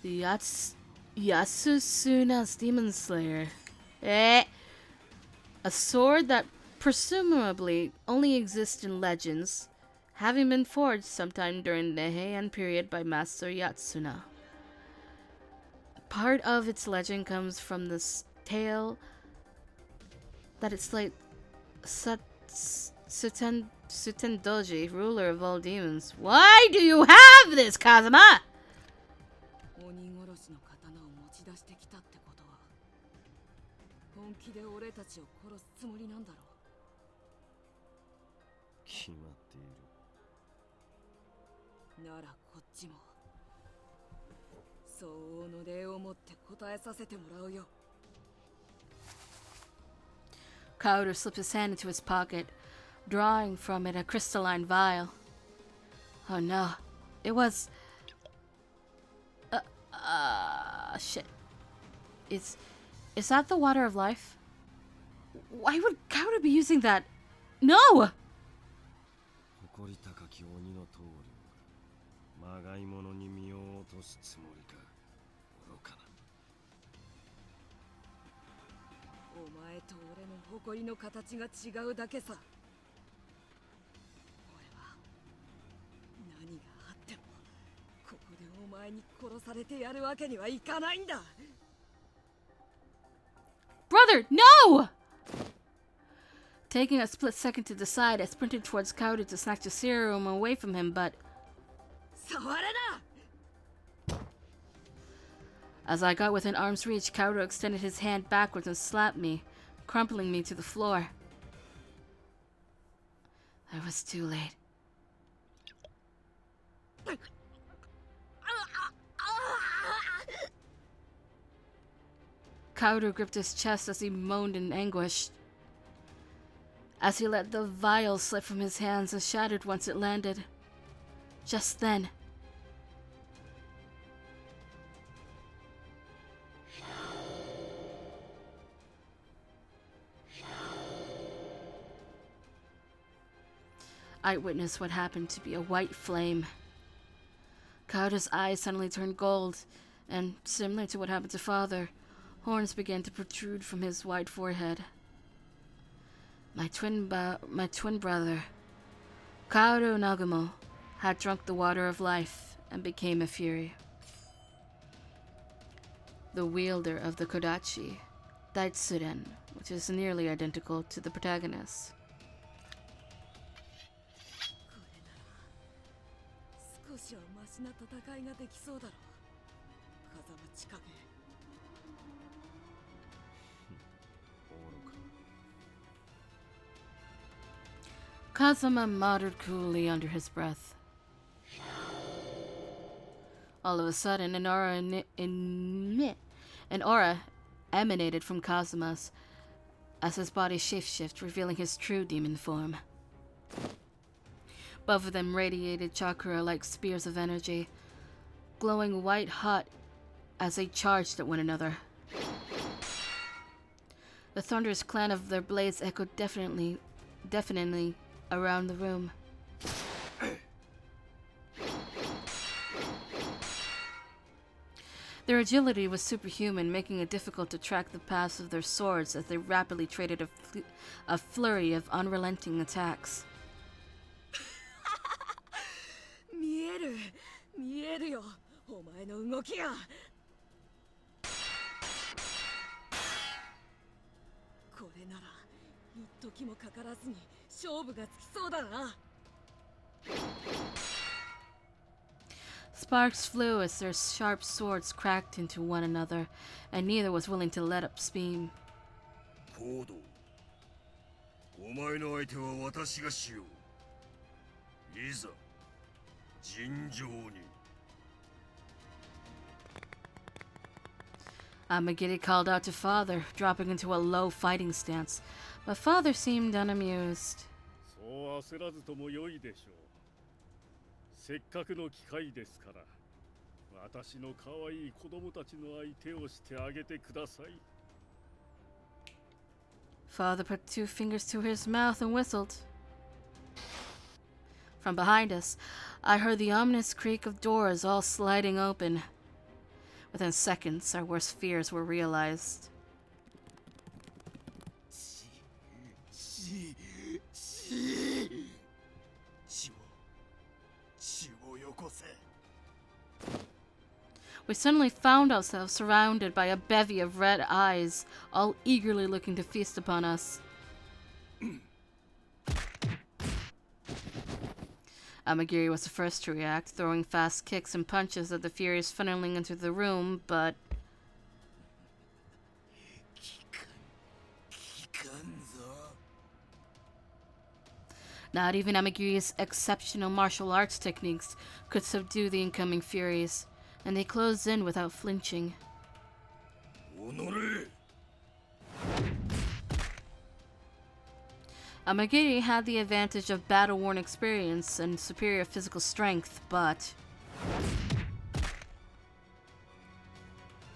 The Yasusuna's Demon Slayer. A sword that presumably only exists in legends, having been forged sometime during the Heian period by Master Yatsuna. Part of its legend comes from this tale that it's like Sutendoji, ruler of all demons. Why do you have this, Kazuma? 鬼殺しの刀を持ち出してきたってことは本気で俺たちを殺すつもりなんだろう。決まっている。ならこっちも相応の礼をもって答えさせてもらうよ。 Kaoru slipped his hand into his pocket, drawing from it a crystalline vial. Oh no, it was... shit. Is that the water of life? Why would Kaoru be using that? No! 誇り高き鬼の棟梁がまがいものに身を落とすつもりか。愚かな。お前と俺の誇りの形が違うだけさ。俺は何があってもここでお前に殺されてやるわけにはいかないんだ。 Brother, no! Taking a split second to decide, I sprinted towards Kaoru to snatch the serum away from him, but... 触れな! As I got within arm's reach, Kaoru extended his hand backwards and slapped me, crumpling me to the floor. I was too late. Kaoru gripped his chest as he moaned in anguish. As he let the vial slip from his hands and shattered once it landed. Just then... I witnessed what happened to be a white flame. Kaoru's eyes suddenly turned gold, and similar to what happened to Father, horns began to protrude from his white forehead. My twin brother, Kaoru Nagumo, had drunk the water of life and became a fury. The wielder of the Kodachi, Daitsuren, which is nearly identical to the protagonist. 少しはマシな戦いができそうだろう。風間千景。 Kazuma muttered coolly under his breath. All of a sudden, an aura emanated from Kazuma's as his body shapeshifted, revealing his true demon form. Both of them radiated chakra like spears of energy, glowing white-hot as they charged at one another. The thunderous clang of their blades echoed deafeningly around the room. Their agility was superhuman, making it difficult to track the paths of their swords as they rapidly traded a flurry of unrelenting attacks. 見えるよ、お前の動きが。これなら一時もかからずに勝負がつきそうだな。 Sparks flew as their sharp swords cracked into one another, and neither was willing to let up steam. 行動。お前の相手は私がしよう。いざ尋常に。Amagiri called out to Father, dropping into a low fighting stance, but Father seemed unamused. そう焦らずとも良いでしょう。せっかくの機会ですから、私の可愛い子供たちの相手をしてあげてください。Father put 2 fingers to his mouth and whistled. From behind us, I heard the ominous creak of doors all sliding open. Within seconds, our worst fears were realized. We suddenly found ourselves surrounded by a bevy of red eyes, all eagerly looking to feast upon us. Amagiri was the first to react, throwing fast kicks and punches at the Furies funneling into the room, but... Not even Amagiri's exceptional martial arts techniques could subdue the incoming Furies, and they closed in without flinching. Amagiri had the advantage of battle-worn experience and superior physical strength, but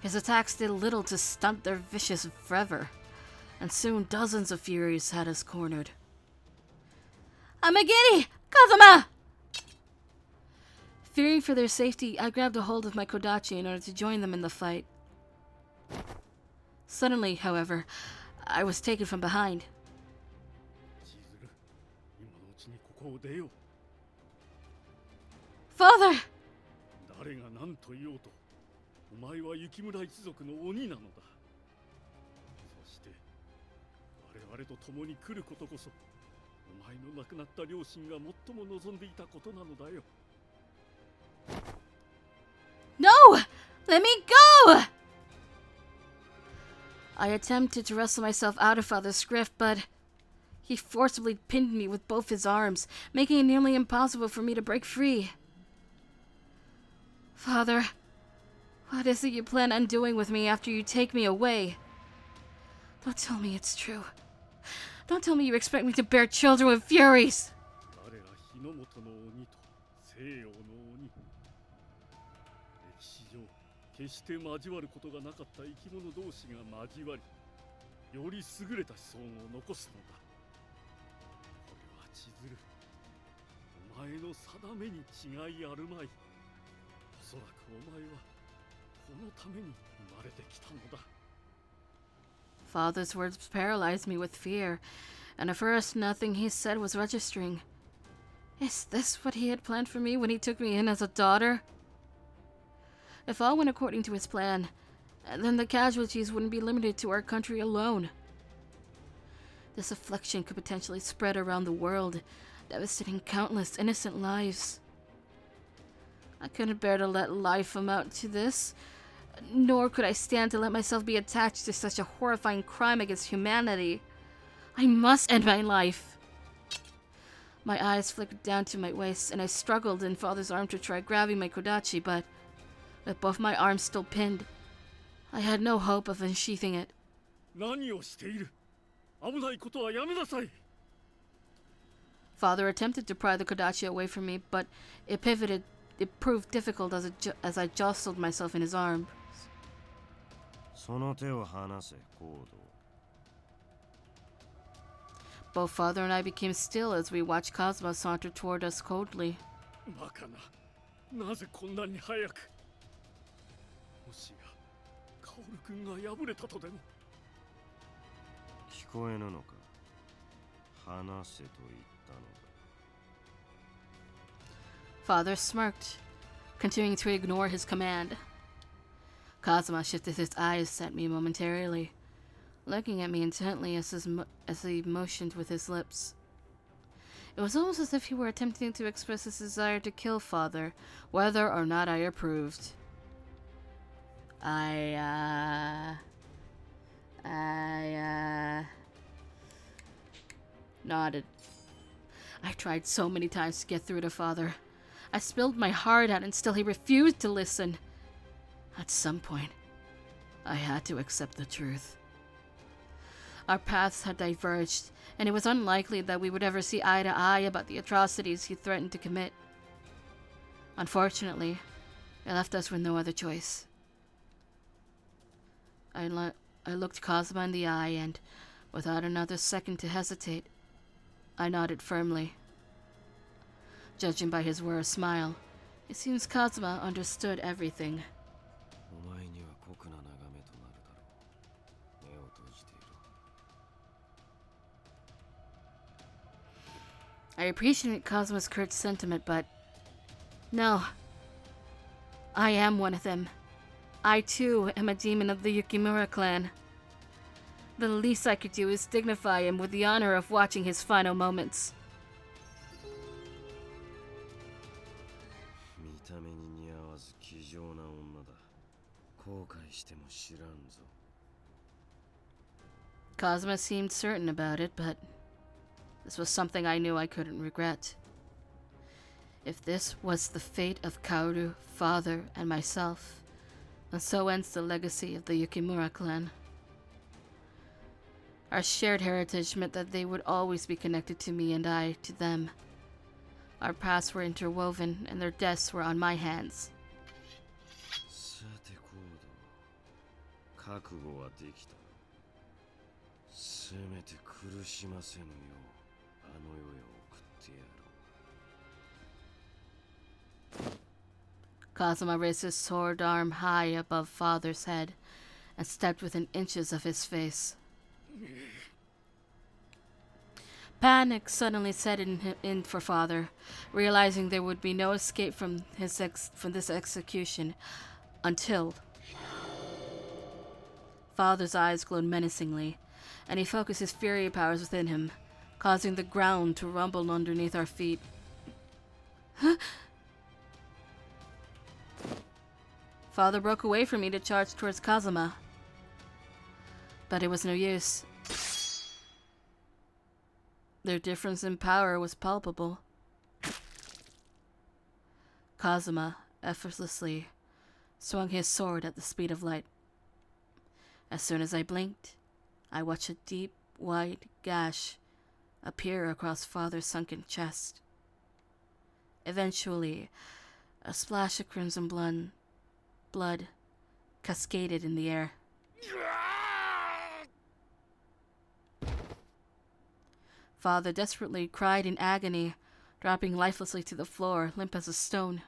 his attacks did little to stunt their vicious fervor, and soon dozens of Furies had us cornered. Amagiri! Kazuma! Fearing for their safety, I grabbed a hold of my Kodachi in order to join them in the fight. Suddenly, however, I was taken from behind. Father! 誰が何と言おうと、お前は雪村一族の鬼なのだ。そして、我々と共に来ることこそ、お前の亡くなった両親が最も望んでいたことなのだよ。No! Let me go! I attempted to wrestle myself out of Father's grip, but he forcibly pinned me with both his arms, making it nearly impossible for me to break free. Father, what is it you plan on doing with me after you take me away? Don't tell me it's true. Don't tell me you expect me to bear children with Furies! 彼ら日の本の鬼と西洋の鬼。歴史上、決して交わることがなかった生き物同士が交わり、より優れた子孫を残すのだ。これは千鶴、お前の定めに違いあるまい。おそらくお前はこのために生まれてきたのだ。Father's words paralyzed me with fear, and at first nothing he said was registering. Is this what he had planned for me when he took me in as a daughter? If all went according to his plan, then the casualties wouldn't be limited to our country alone. This affliction could potentially spread around the world, devastating countless innocent lives. I couldn't bear to let life amount to this, nor could I stand to let myself be attached to such a horrifying crime against humanity. I must end my life. My eyes flickered down to my waist, and I struggled in Father's arm to try grabbing my Kodachi, but with both my arms still pinned, I had no hope of unsheathing it. 何をしている？危ないことはやめなさい。Father attempted to pry the Kodachi away from me, but it proved difficult as I jostled myself in his arms. その手を離せ、コード。Both Father and I became still as we watched Kazuma saunter toward us coldly. バカな。なぜこんなに早く。もしや、カオル君が敗れたとでも。聞こえぬのか。話せと言ったのだ。Father smirked, continuing to ignore his command. Kazuma shifted his eyes at me momentarily, looking at me intently as he motioned with his lips. It was almost as if he were attempting to express his desire to kill Father, whether or not I approved. nodded. I tried so many times to get through to Father. I spilled my heart out and still he refused to listen. At some point, I had to accept the truth. Our paths had diverged, and it was unlikely that we would ever see eye to eye about the atrocities he threatened to commit. Unfortunately, it left us with no other choice. I looked Kazuma in the eye and, without another second to hesitate, I nodded firmly. Judging by his weary smile, it seems Kazuma understood everything. I appreciate Kazuma's curt sentiment, but no. I am one of them. I too am a demon of the Yukimura clan. The least I could do is dignify him with the honor of watching his final moments. Kazuma seemed certain about it, but this was something I knew I couldn't regret. If this was the fate of Kaoru, Father, and myself, then so ends the legacy of the Yukimura clan. Our shared heritage meant that they would always be connected to me and I to them. Our paths were interwoven and their deaths were on my hands. Kazuma raised his sword arm high above Father's head and stepped within inches of his face. Panic suddenly set in for Father, realizing there would be no escape from this execution until... Father's eyes glowed menacingly, and he focused his fury powers within him, causing the ground to rumble underneath our feet. Father broke away from me to charge towards Kazuma, but it was no use. Their difference in power was palpable. Kazuma effortlessly swung his sword at the speed of light. As soon as I blinked, I watched a deep, wide gash appear across Father's sunken chest. Eventually, a splash of crimson blood cascaded in the air. Father desperately cried in agony, dropping lifelessly to the floor, limp as a stone.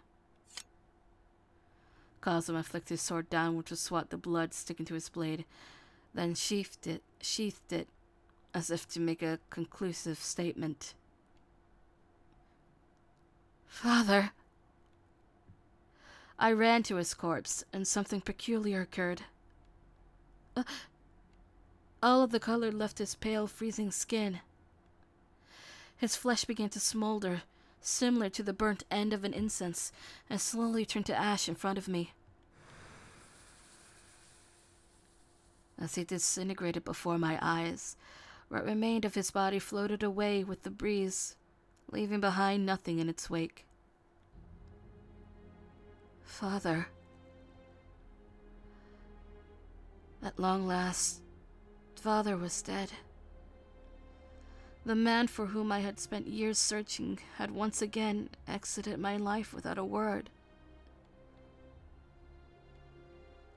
Kazuma flicked his sword downward to swat the blood sticking to his blade, then sheathed it as if to make a conclusive statement. Father! I ran to his corpse, and something peculiar occurred. All of the color left his pale, freezing skin. His flesh began to smolder, similar to the burnt end of an incense, and slowly turned to ash in front of me. As he disintegrated before my eyes, what remained of his body floated away with the breeze, leaving behind nothing in its wake. Father. At long last, Father was dead. The man for whom I had spent years searching had once again exited my life without a word.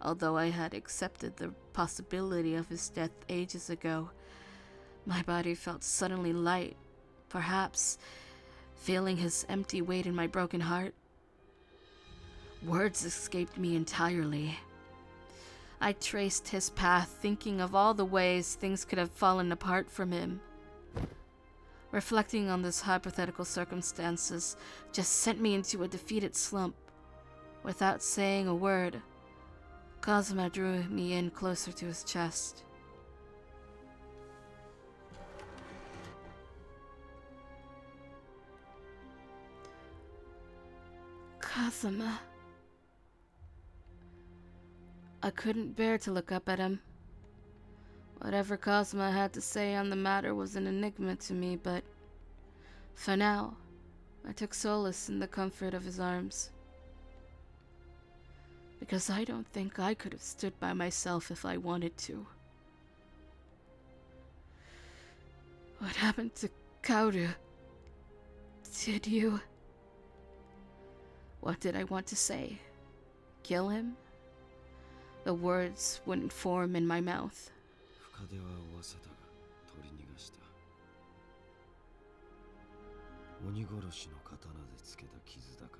Although I had accepted the possibility of his death ages ago, my body felt suddenly light, perhaps feeling his empty weight in my broken heart. Words escaped me entirely. I traced his path, thinking of all the ways things could have fallen apart from him. Reflecting on this hypothetical circumstances just sent me into a defeated slump. Without saying a word, Kazuma drew me in closer to his chest. Kazuma. I couldn't bear to look up at him. Whatever Cosma had to say on the matter was an enigma to me, but for now, I took solace in the comfort of his arms. Because I don't think I could have stood by myself if I wanted to. What happened to Kaoru? Did you... What did I want to say? Kill him? The words wouldn't form in my mouth. 深手は負わせたが取り逃がした。鬼殺しの刀でつけた傷だか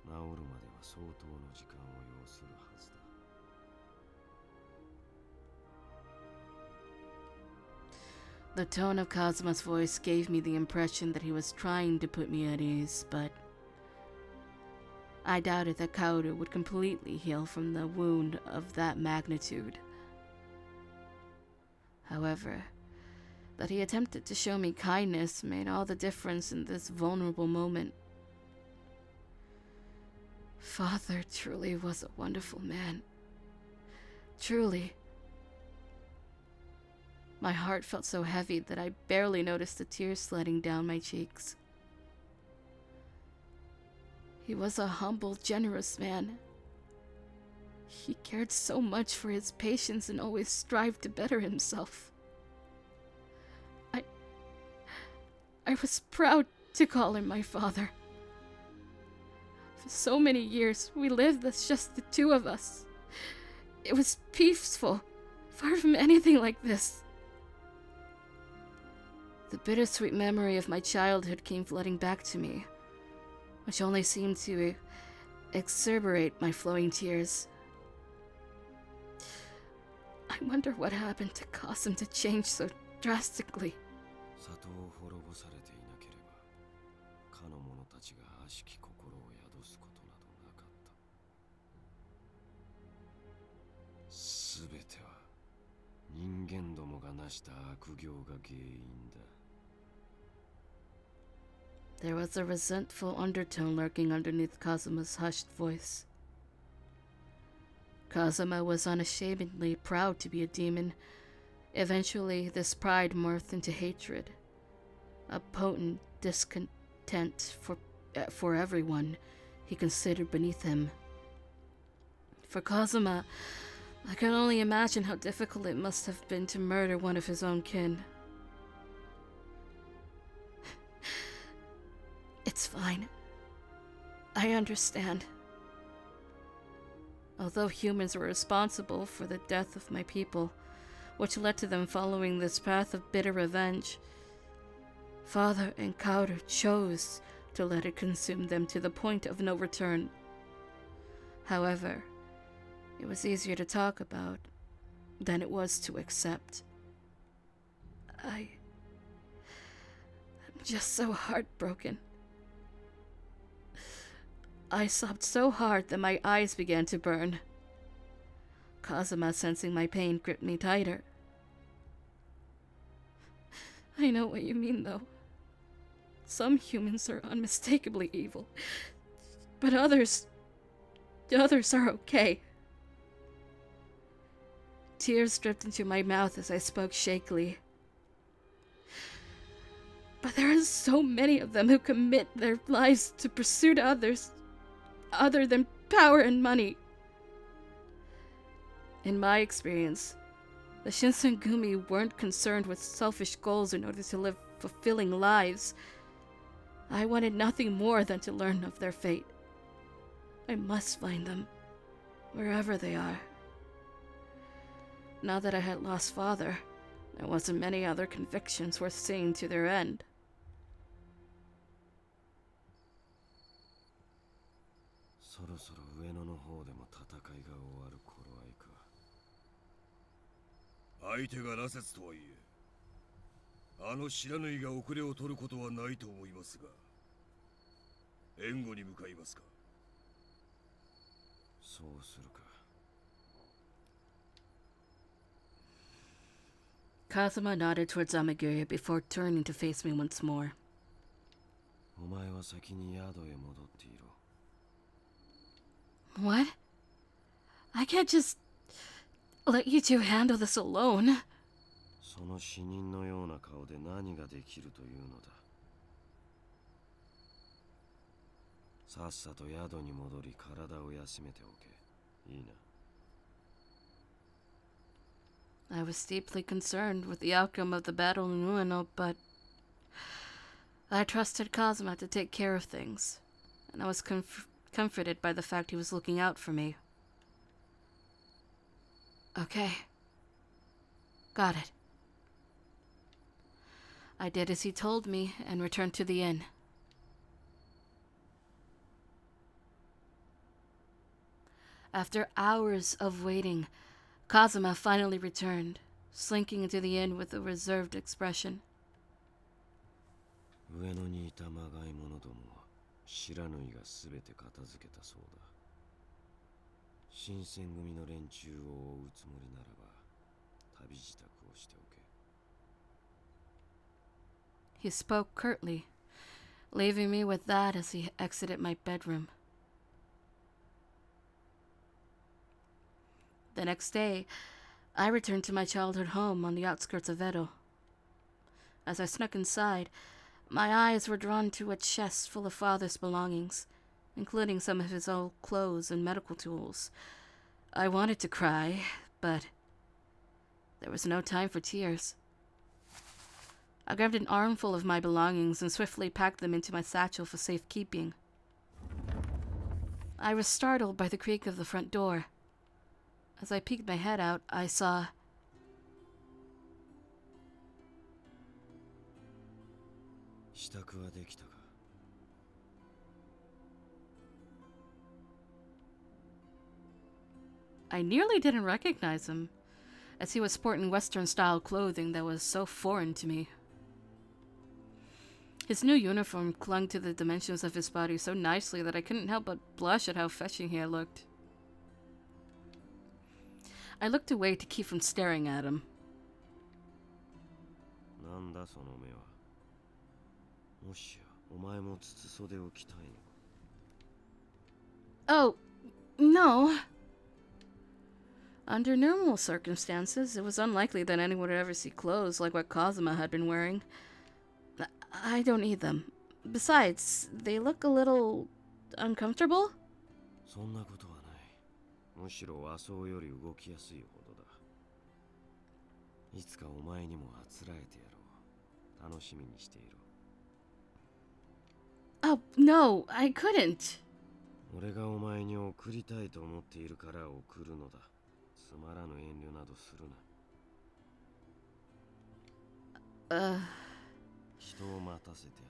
らな。治るまでは相当の時間を要するはずだ。The tone of Kazuma's voice gave me the impression that he was trying to put me at ease, but I doubted that Kaoru would completely heal from the wound of that magnitude. However, that he attempted to show me kindness made all the difference in this vulnerable moment. Father truly was a wonderful man. Truly. My heart felt so heavy that I barely noticed the tears sledding down my cheeks. He was a humble, generous man. He cared so much for his patients and always strived to better himself. I was proud to call him my father. For so many years, we lived as just the two of us. It was peaceful, far from anything like this. The bittersweet memory of my childhood came flooding back to me, which only seemed to exacerbate my flowing tears. I wonder what happened to cause him to change so drastically. 里を滅ぼされていなければ、かの者たちが悪しき心を宿すことなどなかった。すべては人間どもが成した悪行が原因だ。There was a resentful undertone lurking underneath Kazuma's hushed voice. Kazuma was unashamedly proud to be a demon. Eventually, this pride morphed into hatred, a potent discontent for everyone he considered beneath him. For Kazuma, I can only imagine how difficult it must have been to murder one of his own kin. It's fine. I understand. Although humans were responsible for the death of my people, which led to them following this path of bitter revenge, Father and Kaoru chose to let it consume them to the point of no return. However, it was easier to talk about than it was to accept. I'm just so heartbroken. I sobbed so hard that my eyes began to burn. Kazuma, sensing my pain, gripped me tighter. I know what you mean, though. Some humans are unmistakably evil, but others are okay. Tears dripped into my mouth as I spoke shakily. But there are so many of them who commit their lives to pursue others other than power and money. In my experience, the Shinsengumi weren't concerned with selfish goals in order to live fulfilling lives. I wanted nothing more than to learn of their fate. I must find them, wherever they are. Now that I had lost Father, there wasn't many other convictions worth seeing to their end. そろそろ上野の方でも戦いが終わる頃合いか。相手が羅刹とはいえ、あの白縫いが遅れを取ることはないと思いますが、援護に向かいますか。そうするか。Kazuma nodded towards Amagiri before turning to face me once more. お前は先に宿へ戻っていろ。What? I can't just... let you two handle this alone. その死人のような顔で何ができるというのだ。さっさと宿に戻り体を休めておけ。いいな。I was deeply concerned with the outcome of the battle in Ueno, but I trusted Kazuma to take care of things, and I was comforted by the fact he was looking out for me. Okay. Got it. I did as he told me and returned to the inn. After hours of waiting, Kazuma finally returned, slinking into the inn with a reserved expression. 上野にいたまがい者どもは白縫いがすべて片付けたそうだ。新選組の連中を追うつもりならば旅支度をしておけ。He spoke curtly, leaving me with that as he exited my bedroom. The next day, I returned to my childhood home on the outskirts of Edo. As I snuck inside, my eyes were drawn to a chest full of father's belongings, including some of his old clothes and medical tools. I wanted to cry, but there was no time for tears. I grabbed an armful of my belongings and swiftly packed them into my satchel for safekeeping. I was startled by the creak of the front door. As I peeked my head out, I saw... I nearly didn't recognize him, as he was sporting Western-style clothing that was so foreign to me. His new uniform clung to the dimensions of his body so nicely that I couldn't help but blush at how fetching he had looked. I looked away to keep from staring at him. Oh, no. Under normal circumstances, it was unlikely that anyone would ever see clothes like what Kazuma had been wearing. I don't need them. Besides, they look a little uncomfortable. そんなことはない。むしろ和装より動きやすいほどだ。いつかお前にもあつらえてやろう。楽しみにしていろ。Oh, no, I couldn't. 俺がお前に送りたいと思っているから送るのだ。つまらぬ遠慮などするな。人を待たせてあ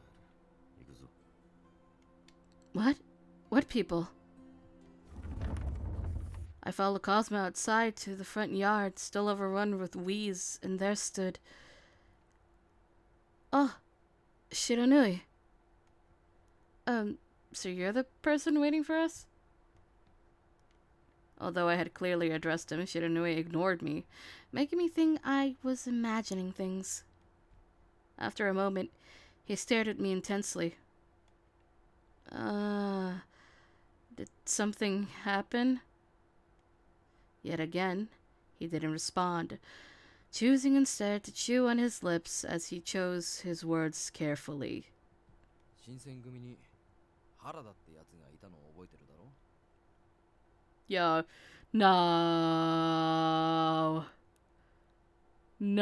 る。行くぞ。What? What people? I followed Cosmo outside to the front yard, still overrun with weeds, and there stood... Oh, Shiranui. So you're the person waiting for us? Although I had clearly addressed him, Shiranui ignored me, making me think I was imagining things. After a moment, he stared at me intensely. Did something happen? Yet again, he didn't respond, choosing instead to chew on his lips as he chose his words carefully. 新選組に原田ってやつがいたのを覚えてるだろ? Yo, no. No.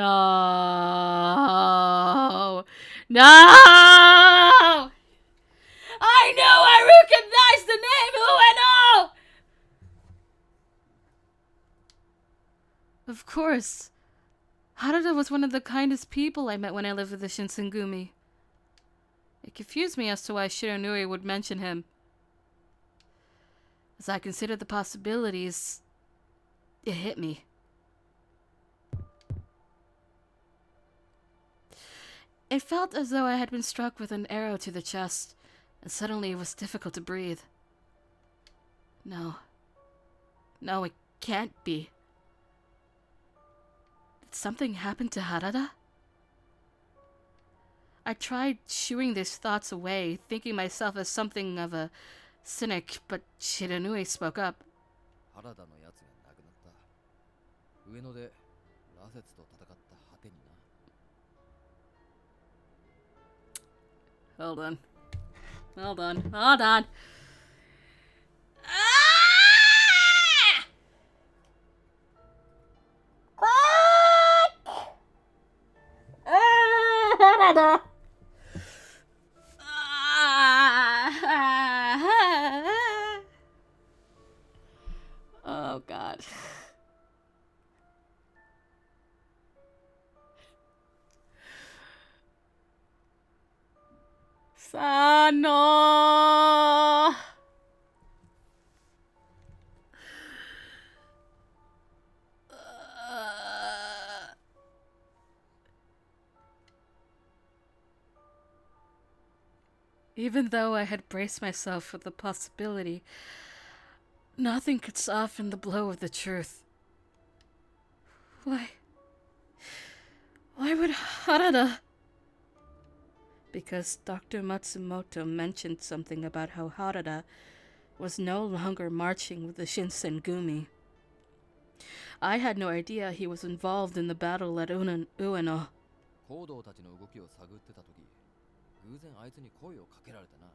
No! I knew I recognized the name Ueno! Of course. Harada was one of the kindest people I met when I lived with the Shinsengumi. It confused me as to why Shiranui would mention him. As I considered the possibilities, it hit me. It felt as though I had been struck with an arrow to the chest, and suddenly it was difficult to breathe. No. No, it can't be. Did something happen to Harada? I tried shooing these thoughts away, thinking myself as something of a cynic, but Shiranui spoke up. 原田のやつが亡くなった。上野で羅刹と戦った果てにな。 Hold on. Hold on. Hold on. Oh god. Sano. Even though I had braced myself for the possibility, nothing could soften the blow of the truth. Why? Why would Harada? Because Dr. Matsumoto mentioned something about how Harada was no longer marching with the Shinsengumi. I had no idea he was involved in the battle at Ueno. 行動たちの動きを探ってた時、偶然あいつに声をかけられてな。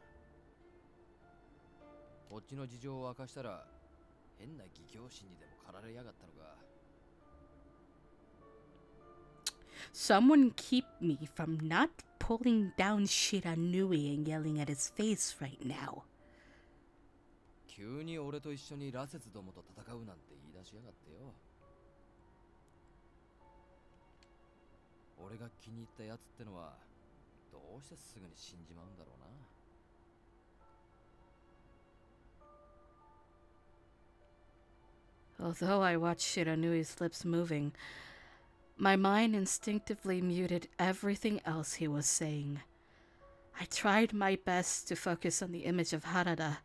こっちの事情を明かしたら変な義教心にでも駆られやがったのか。 Someone keep me from not pulling down Shiranui and yelling at his face right now. 急に俺と一緒に羅刹どもと戦うなんて言い出しやがってよ。俺が気に入ったやつってのはどうしてすぐに死んじまうんだろうな。 Although I watched Shiranui's lips moving, my mind instinctively muted everything else he was saying. I tried my best to focus on the image of Harada.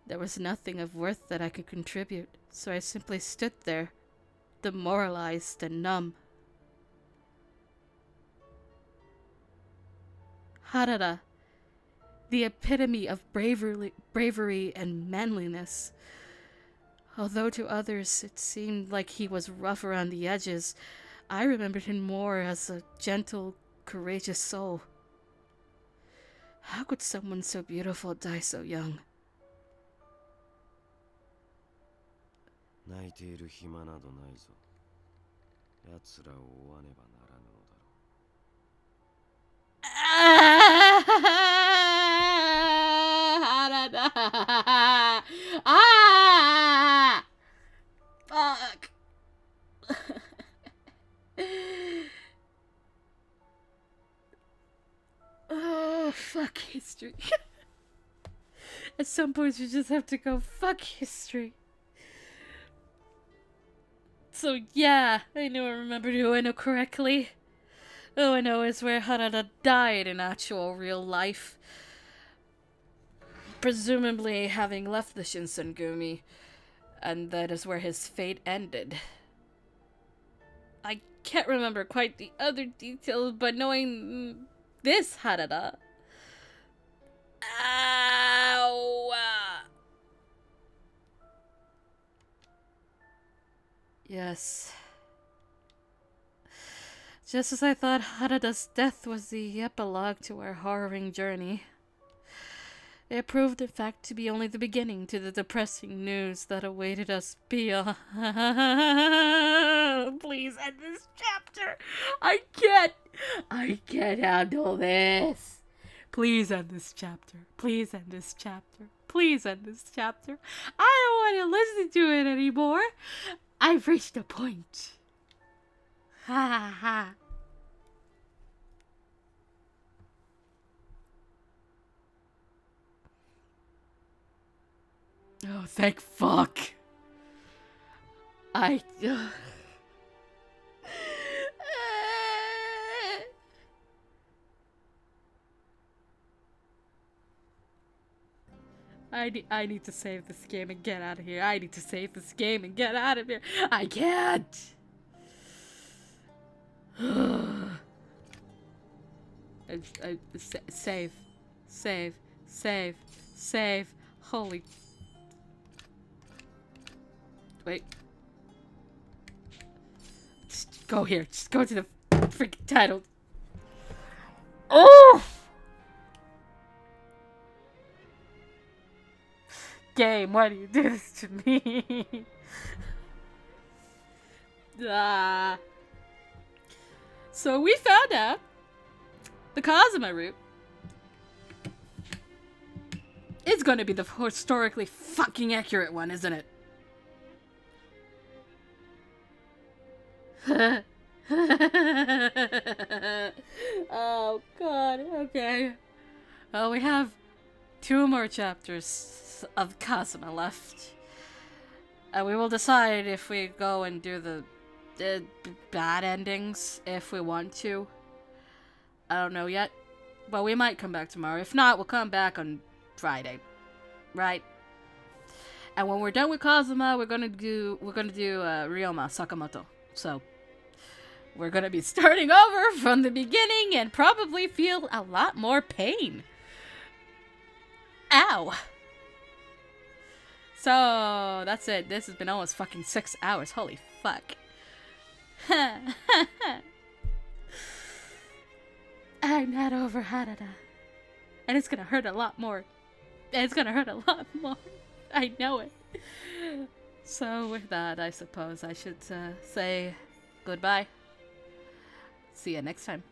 There was nothing of worth that I could contribute, so I simply stood there, demoralized and numb. Harada, the epitome of bravery and manliness. Although to others it seemed like he was rough around the edges, I remembered him more as a gentle, courageous soul. How could someone so beautiful die so young? 泣いている暇などないぞ。奴らを追わねばならぬのだろう。Ah! Fuck! Oh, fuck history. At some points you just have to go, fuck history. So yeah, I knew I remembered Ueno correctly. Ueno is where Harada died in actual real life. Presumably having left the Shinsengumi, and that is where his fate ended. I can't remember quite the other details, but knowing this Harada... Ow! Yes. Just as I thought Harada's death was the epilogue to our harrowing journey, it proved in fact to be only the beginning to the depressing news that awaited us beyond. Please end this chapter. I can't handle this. Please end this chapter. Please end this chapter. Please end this chapter. I don't want to listen to it anymore. I've reached a point. Ha ha ha. Oh, thank fuck. I need to save this game and get out of here. I need to save this game and get out of here. I can't. Save. Holy. Wait. go here. Just go to the freaking title. Oh! Game, why do you do this to me? So we found out the Kazuma route is going to be the historically fucking accurate one, isn't it? Oh god, okay. Well, we have 2 more chapters of Kazuma left. And we will decide if we go and do the bad endings if we want to. I don't know yet. But we might come back tomorrow. If not, we'll come back on Friday. Right? And when we're done with Kazuma, we're gonna do Ryoma Sakamoto. So we're gonna be starting over from the beginning and probably feel a lot more pain. Ow! So that's it. This has been almost fucking 6 hours. Holy fuck. I'm not over Harada. And it's gonna hurt a lot more. It's gonna hurt a lot more. I know it. So with that, I suppose I should say goodbye. See you next time.